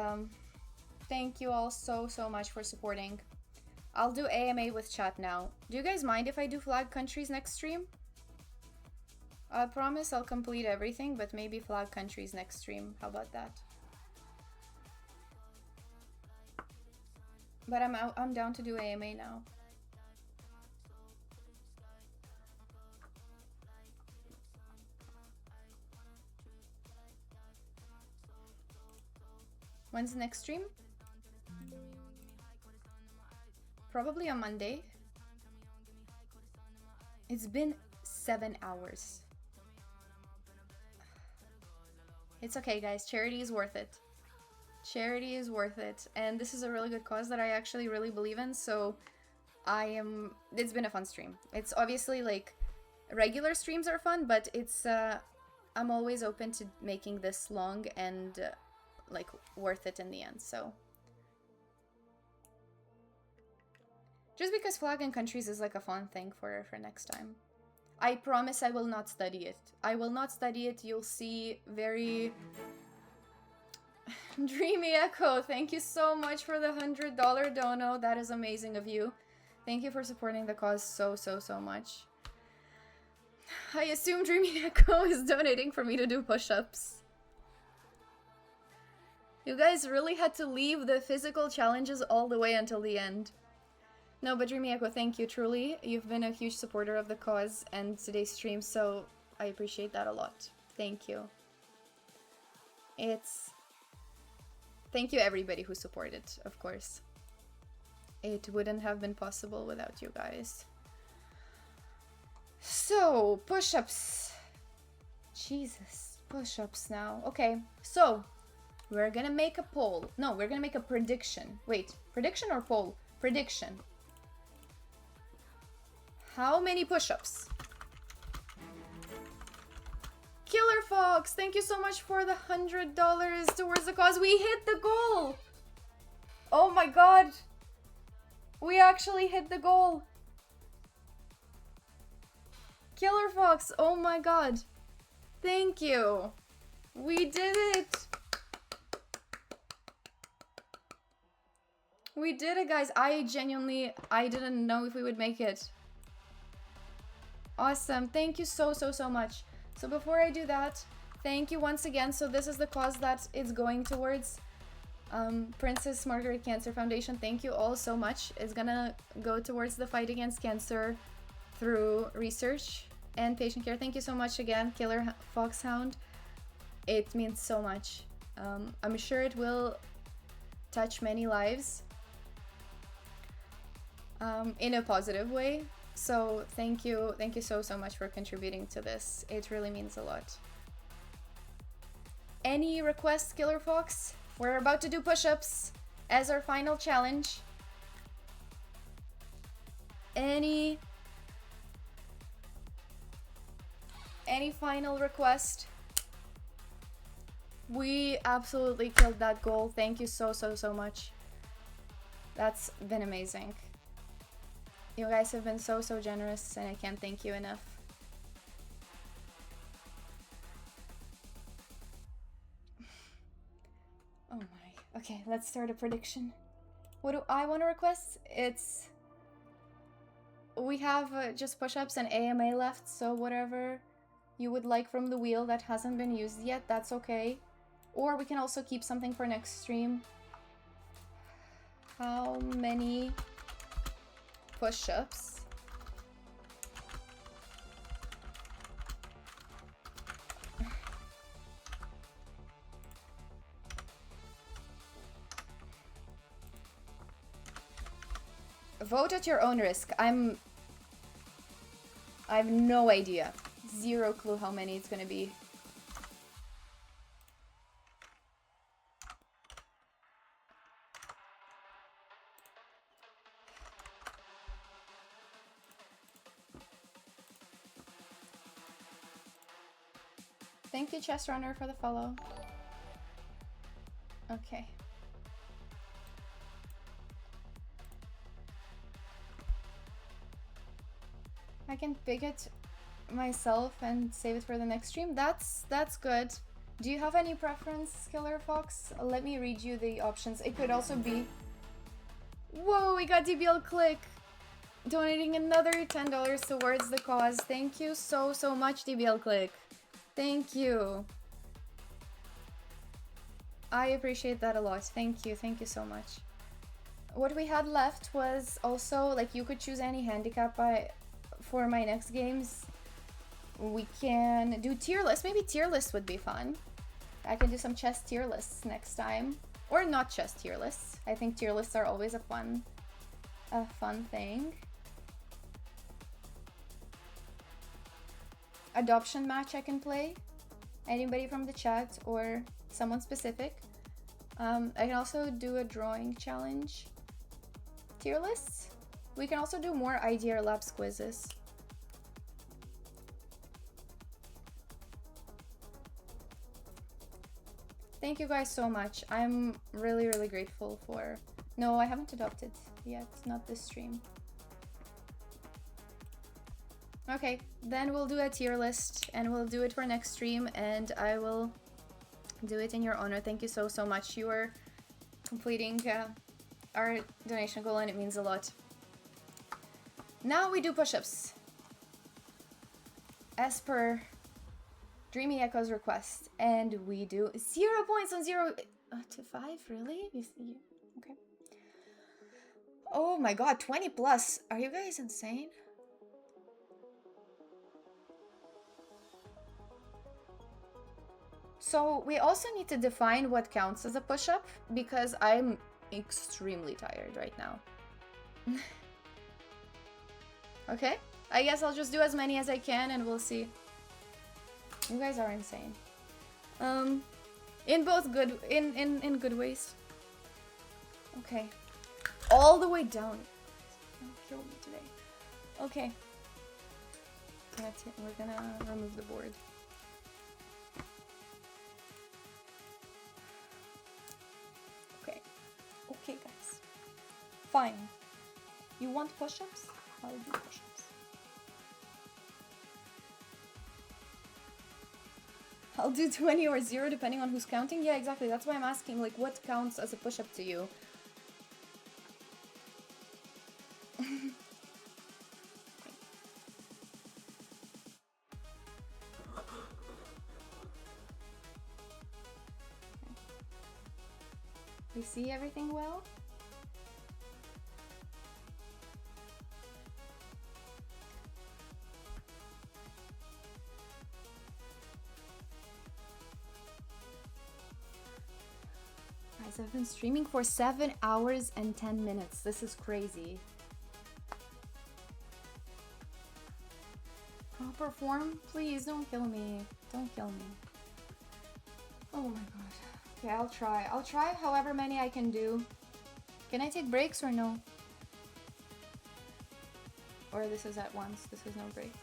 thank you all so much for supporting. I'll do AMA with chat now. Do you guys mind if I do flag countries next stream? I promise I'll complete everything, but maybe flag countries next stream. How about that? But I'm down to do AMA now. When's the next stream? Probably on Monday. It's been 7 hours. It's okay, guys. Charity is worth it. Charity is worth it. And this is a really good cause that I actually really believe in, so it's been a fun stream. It's obviously like regular streams are fun, but it's I'm always open to making this long and like worth it in the end. So just because flag and countries is like a fun thing for next time. I promise I will not study it. I will not study it. You'll see very Dreamy Echo, thank you so much for the $100 dono. That is amazing of you. Thank you for supporting the cause so much. I assume Dreamy Echo is donating for me to do push-ups. You guys really had to leave the physical challenges all the way until the end. No, but Dreamy Echo, thank you, truly. You've been a huge supporter of the cause and today's stream, so I appreciate that a lot. Thank you. Thank you everybody who supported, of course. It wouldn't have been possible without you guys. So, push-ups. Jesus, push-ups now. Okay, so we're gonna make a poll. No, we're gonna make a prediction. Wait, prediction or poll? Prediction. How many push-ups? Killer Fox, thank you so much for the $100 towards the cause. We hit the goal! Oh my god. We actually hit the goal. Killer Fox, oh my god. Thank you. We did it. We did it, guys. I didn't know if we would make it. Awesome. Thank you so much. So before I do that, thank you once again. So this is the cause that it's going towards. Princess Margaret Cancer Foundation, thank you all so much. It's gonna go towards the fight against cancer through research and patient care. Thank you so much again, Killer Foxhound. It means so much. I'm sure it will touch many lives in a positive way. So thank you so much for contributing to this. It really means a lot. Any requests, Killer Fox? We're about to do push-ups as our final challenge. Any final request? We absolutely killed that goal. Thank you so much. That's been amazing. You guys have been so generous, and I can't thank you enough. Oh my. Okay, let's start a prediction. What do I want to request? We have just push-ups and AMA left, so whatever you would like from the wheel that hasn't been used yet, that's okay. Or we can also keep something for next stream. How many push-ups vote at your own risk. I have no idea. Zero clue how many it's gonna be. Thank you, Chess Runner, for the follow. Okay. I can pick it myself and save it for the next stream. That's good. Do you have any preference, Killer Fox? Let me read you the options. It could also be... Whoa, we got DBL Click donating another $10 towards the cause. Thank you so much, DBL Click. Thank you. I appreciate that a lot. Thank you so much. What we had left was also, like, you could choose any handicap for my next games. We can do tier lists. Maybe tier lists would be fun. I can do some chess tier lists next time. Or not just tier lists. I think tier lists are always a fun thing. Adoption match I can play. Anybody from the chat or someone specific. I can also do a drawing challenge. Tier lists. We can also do more IDR Labs quizzes. Thank you guys so much. I'm really, really grateful for... No, I haven't adopted yet, not this stream. Okay, then we'll do a tier list and we'll do it for next stream and I will do it in your honor. Thank you so, so much. You are completing our donation goal and it means a lot. Now we do push-ups. As per Dreamy Echo's request. And we do 0 points on 0 to 5, really? Okay. Oh my god, 20 plus. Are you guys insane? So we also need to define what counts as a push-up because I'm extremely tired right now. Okay, I guess I'll just do as many as I can and we'll see. You guys are insane. In both good in good ways. Okay. All the way down. Don't kill me today. Okay. We're gonna remove the board. Okay. Okay, guys. Fine. You want push-ups? I'll do push-ups. I'll do 20 or 0 depending on who's counting. Yeah, exactly. That's why I'm asking, like, what counts as a push-up to you? We see everything well? Guys, I've been streaming for 7 hours and 10 minutes. This is crazy. Proper form? Please don't kill me. Don't kill me. Oh my god. Okay, I'll try. I'll try however many I can do. Can I take breaks or no? Or this is at once. This is no breaks.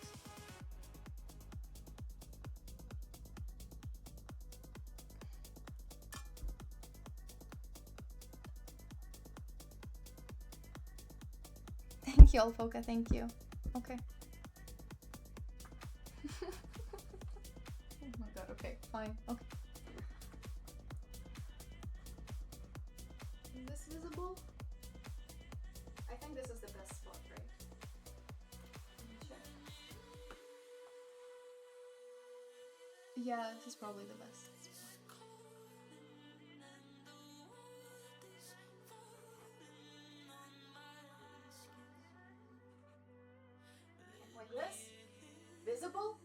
Thank you, Alfoka. Thank you. Okay. Oh my god. Okay, fine. Okay. Is this visible? I think this is the best spot, right? Let me check. Yeah, this is probably the best spot. Like this? Visible?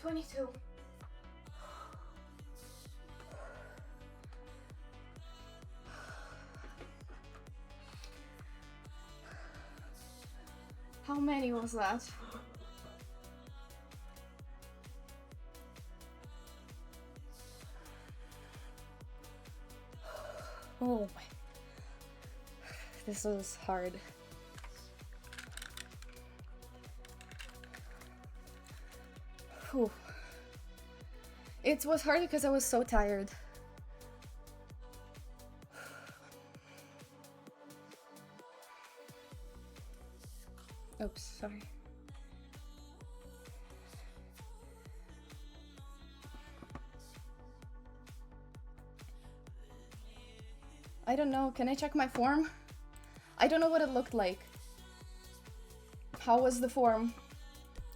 $22. How many was that? Oh my. This was hard. Whew. It was hard because I was so tired. Oops, sorry. I don't know, can I check my form? I don't know what it looked like. How was the form?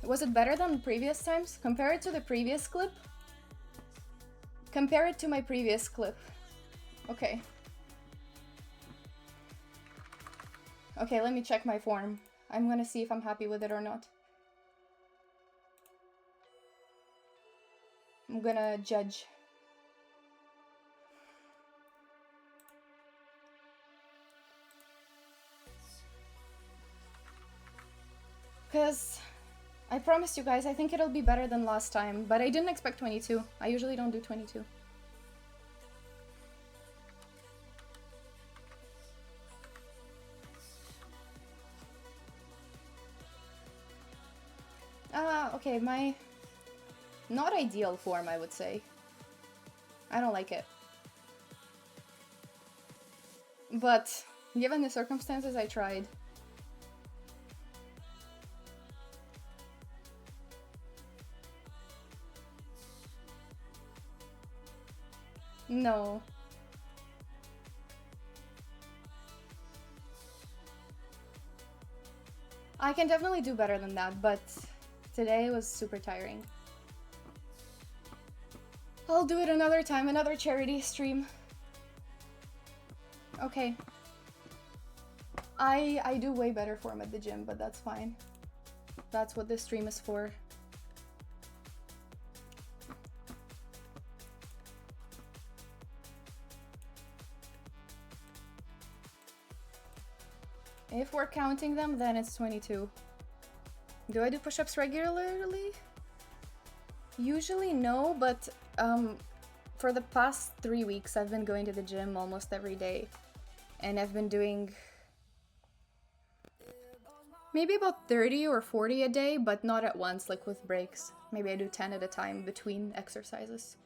Was it better than previous times? Compare it to the previous clip. Compare it to my previous clip. Okay. Okay, let me check my form. I'm gonna see if I'm happy with it or not. I'm gonna judge. Because I promised you guys, I think it'll be better than last time, but I didn't expect 22. I usually don't do 22. Okay, my not ideal form, I would say. I don't like it. But given the circumstances, I tried. No. I can definitely do better than that, but today was super tiring. I'll do it another time, another charity stream. Okay. I do way better form at the gym, but that's fine. That's what this stream is for. If we're counting them, then it's 22. Do I do push-ups regularly? Usually no, but for the past 3 weeks I've been going to the gym almost every day. And I've been doing maybe about 30 or 40 a day, but not at once, like with breaks. Maybe I do 10 at a time between exercises.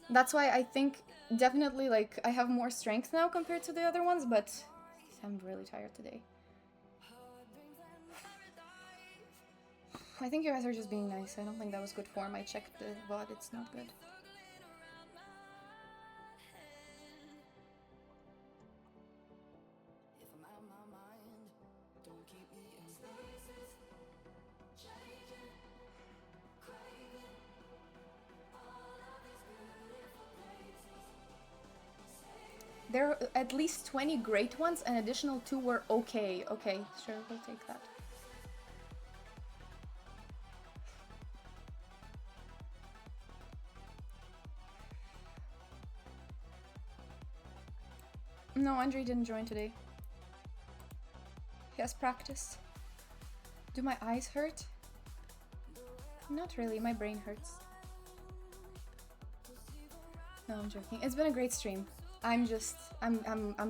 That's why I think definitely like I have more strength now compared to the other ones, but I'm really tired today. I think you guys are just being nice. I don't think that was good form. I checked the VOD, it's not good. There are at least 20 great ones, and additional 2 were okay. Okay, sure, we'll take that. No, Andre didn't join today. He has practice. Do my eyes hurt? Not really, my brain hurts. No, I'm joking. It's been a great stream. I'm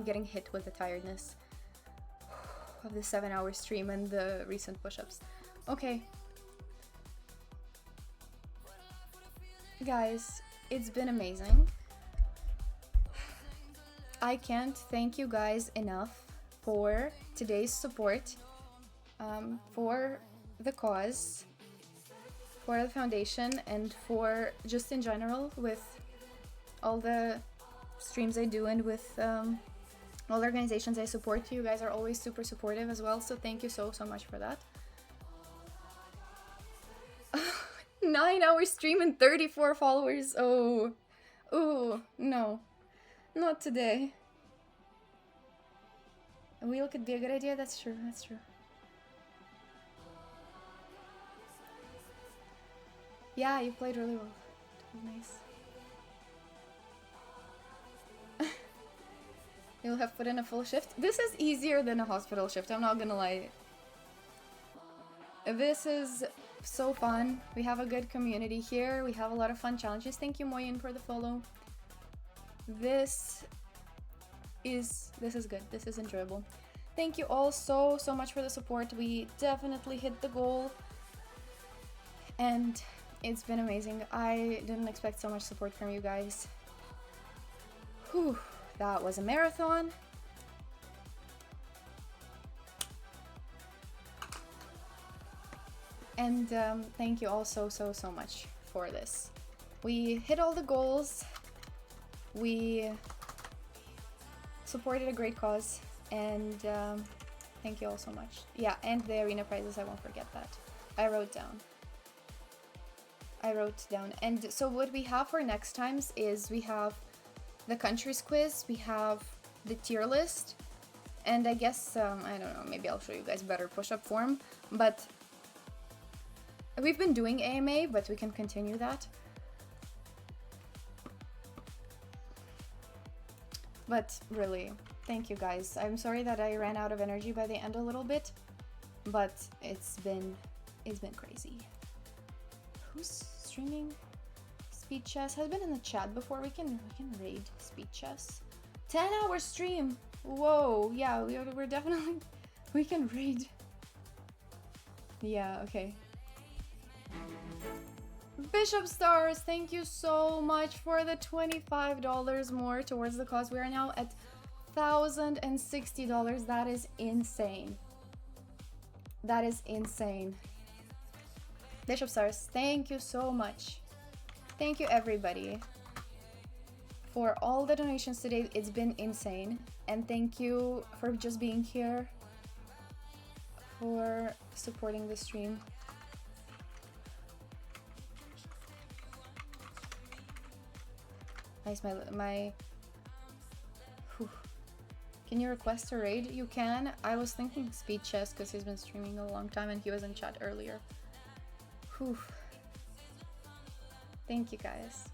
getting hit with the tiredness of the 7-hour stream and the recent push-ups. Okay. Guys, it's been amazing. I can't thank you guys enough for today's support, for the cause, for the foundation, and for just in general with all the streams I do and with all the organizations I support. You guys are always super supportive as well, so thank you so much for that. 9-hour stream and 34 followers. Oh, no, not today. A wheel could be a good idea. That's true, that's true. Yeah, you played really well. Nice. You'll have put in a full shift. This is easier than a hospital shift, I'm not gonna lie. This is so fun. We have a good community here. We have a lot of fun challenges. Thank you, Moyen, for the follow. This is good. This is enjoyable. Thank you all so much for the support. We definitely hit the goal. And it's been amazing. I didn't expect so much support from you guys. Whew, that was a marathon. And thank you all so much for this. We hit all the goals. We supported a great cause. And thank you all so much. Yeah, and the arena prizes, I won't forget that. I wrote down. And so what we have for next times is we have the countries quiz, we have the tier list, and I guess, I don't know, maybe I'll show you guys better push-up form, but we've been doing AMA, but we can continue that. But really, thank you guys. I'm sorry that I ran out of energy by the end a little bit, but it's been crazy. Who's streaming? Speed chess has been in the chat before. We can raid speed chess. 10-hour stream. Whoa, yeah, we're definitely, we can raid. Yeah, okay. Bishop Stars, thank you so much for the $25 more towards the cause. We are now at $1,060. That is insane. That is insane. Bishop Stars, thank you so much. Thank you everybody for all the donations today. It's been insane. And thank you for just being here, for supporting the stream. Nice, my whew. Can you request a raid? You can. I was thinking speed chess because he's been streaming a long time and he was in chat earlier. Whew. Thank you guys.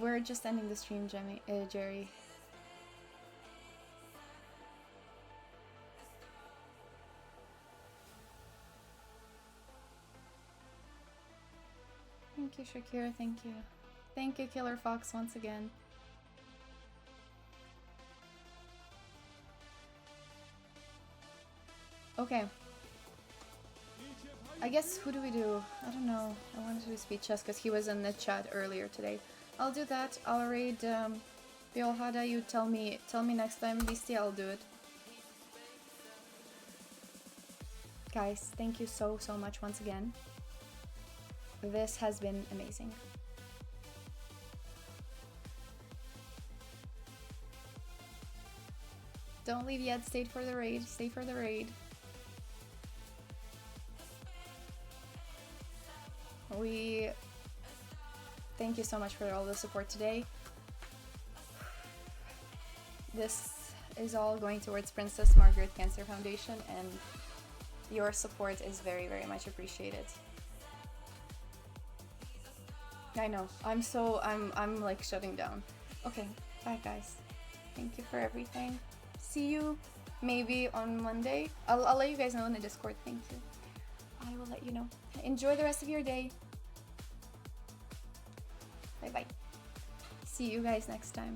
We're just ending the stream, Jerry. Thank you, Shakira. Thank you. Thank you, Killer Fox, once again. Okay. I guess, who do we do? I don't know. I wanted to do speed chess because he was in the chat earlier today. I'll do that. I'll raid Biolhada. You tell me next time, Beastie, I'll do it. Guys, thank you so much once again. This has been amazing. Don't leave yet. Stay for the raid. Stay for the raid. We thank you so much for all the support today. This is all going towards Princess Margaret Cancer Foundation, and your support is very much appreciated. I know. I'm like shutting down. Okay, bye guys. Thank you for everything. See you maybe on Monday. I'll let you guys know in the Discord. Thank you. I will let you know. Enjoy the rest of your day. Bye bye. See you guys next time.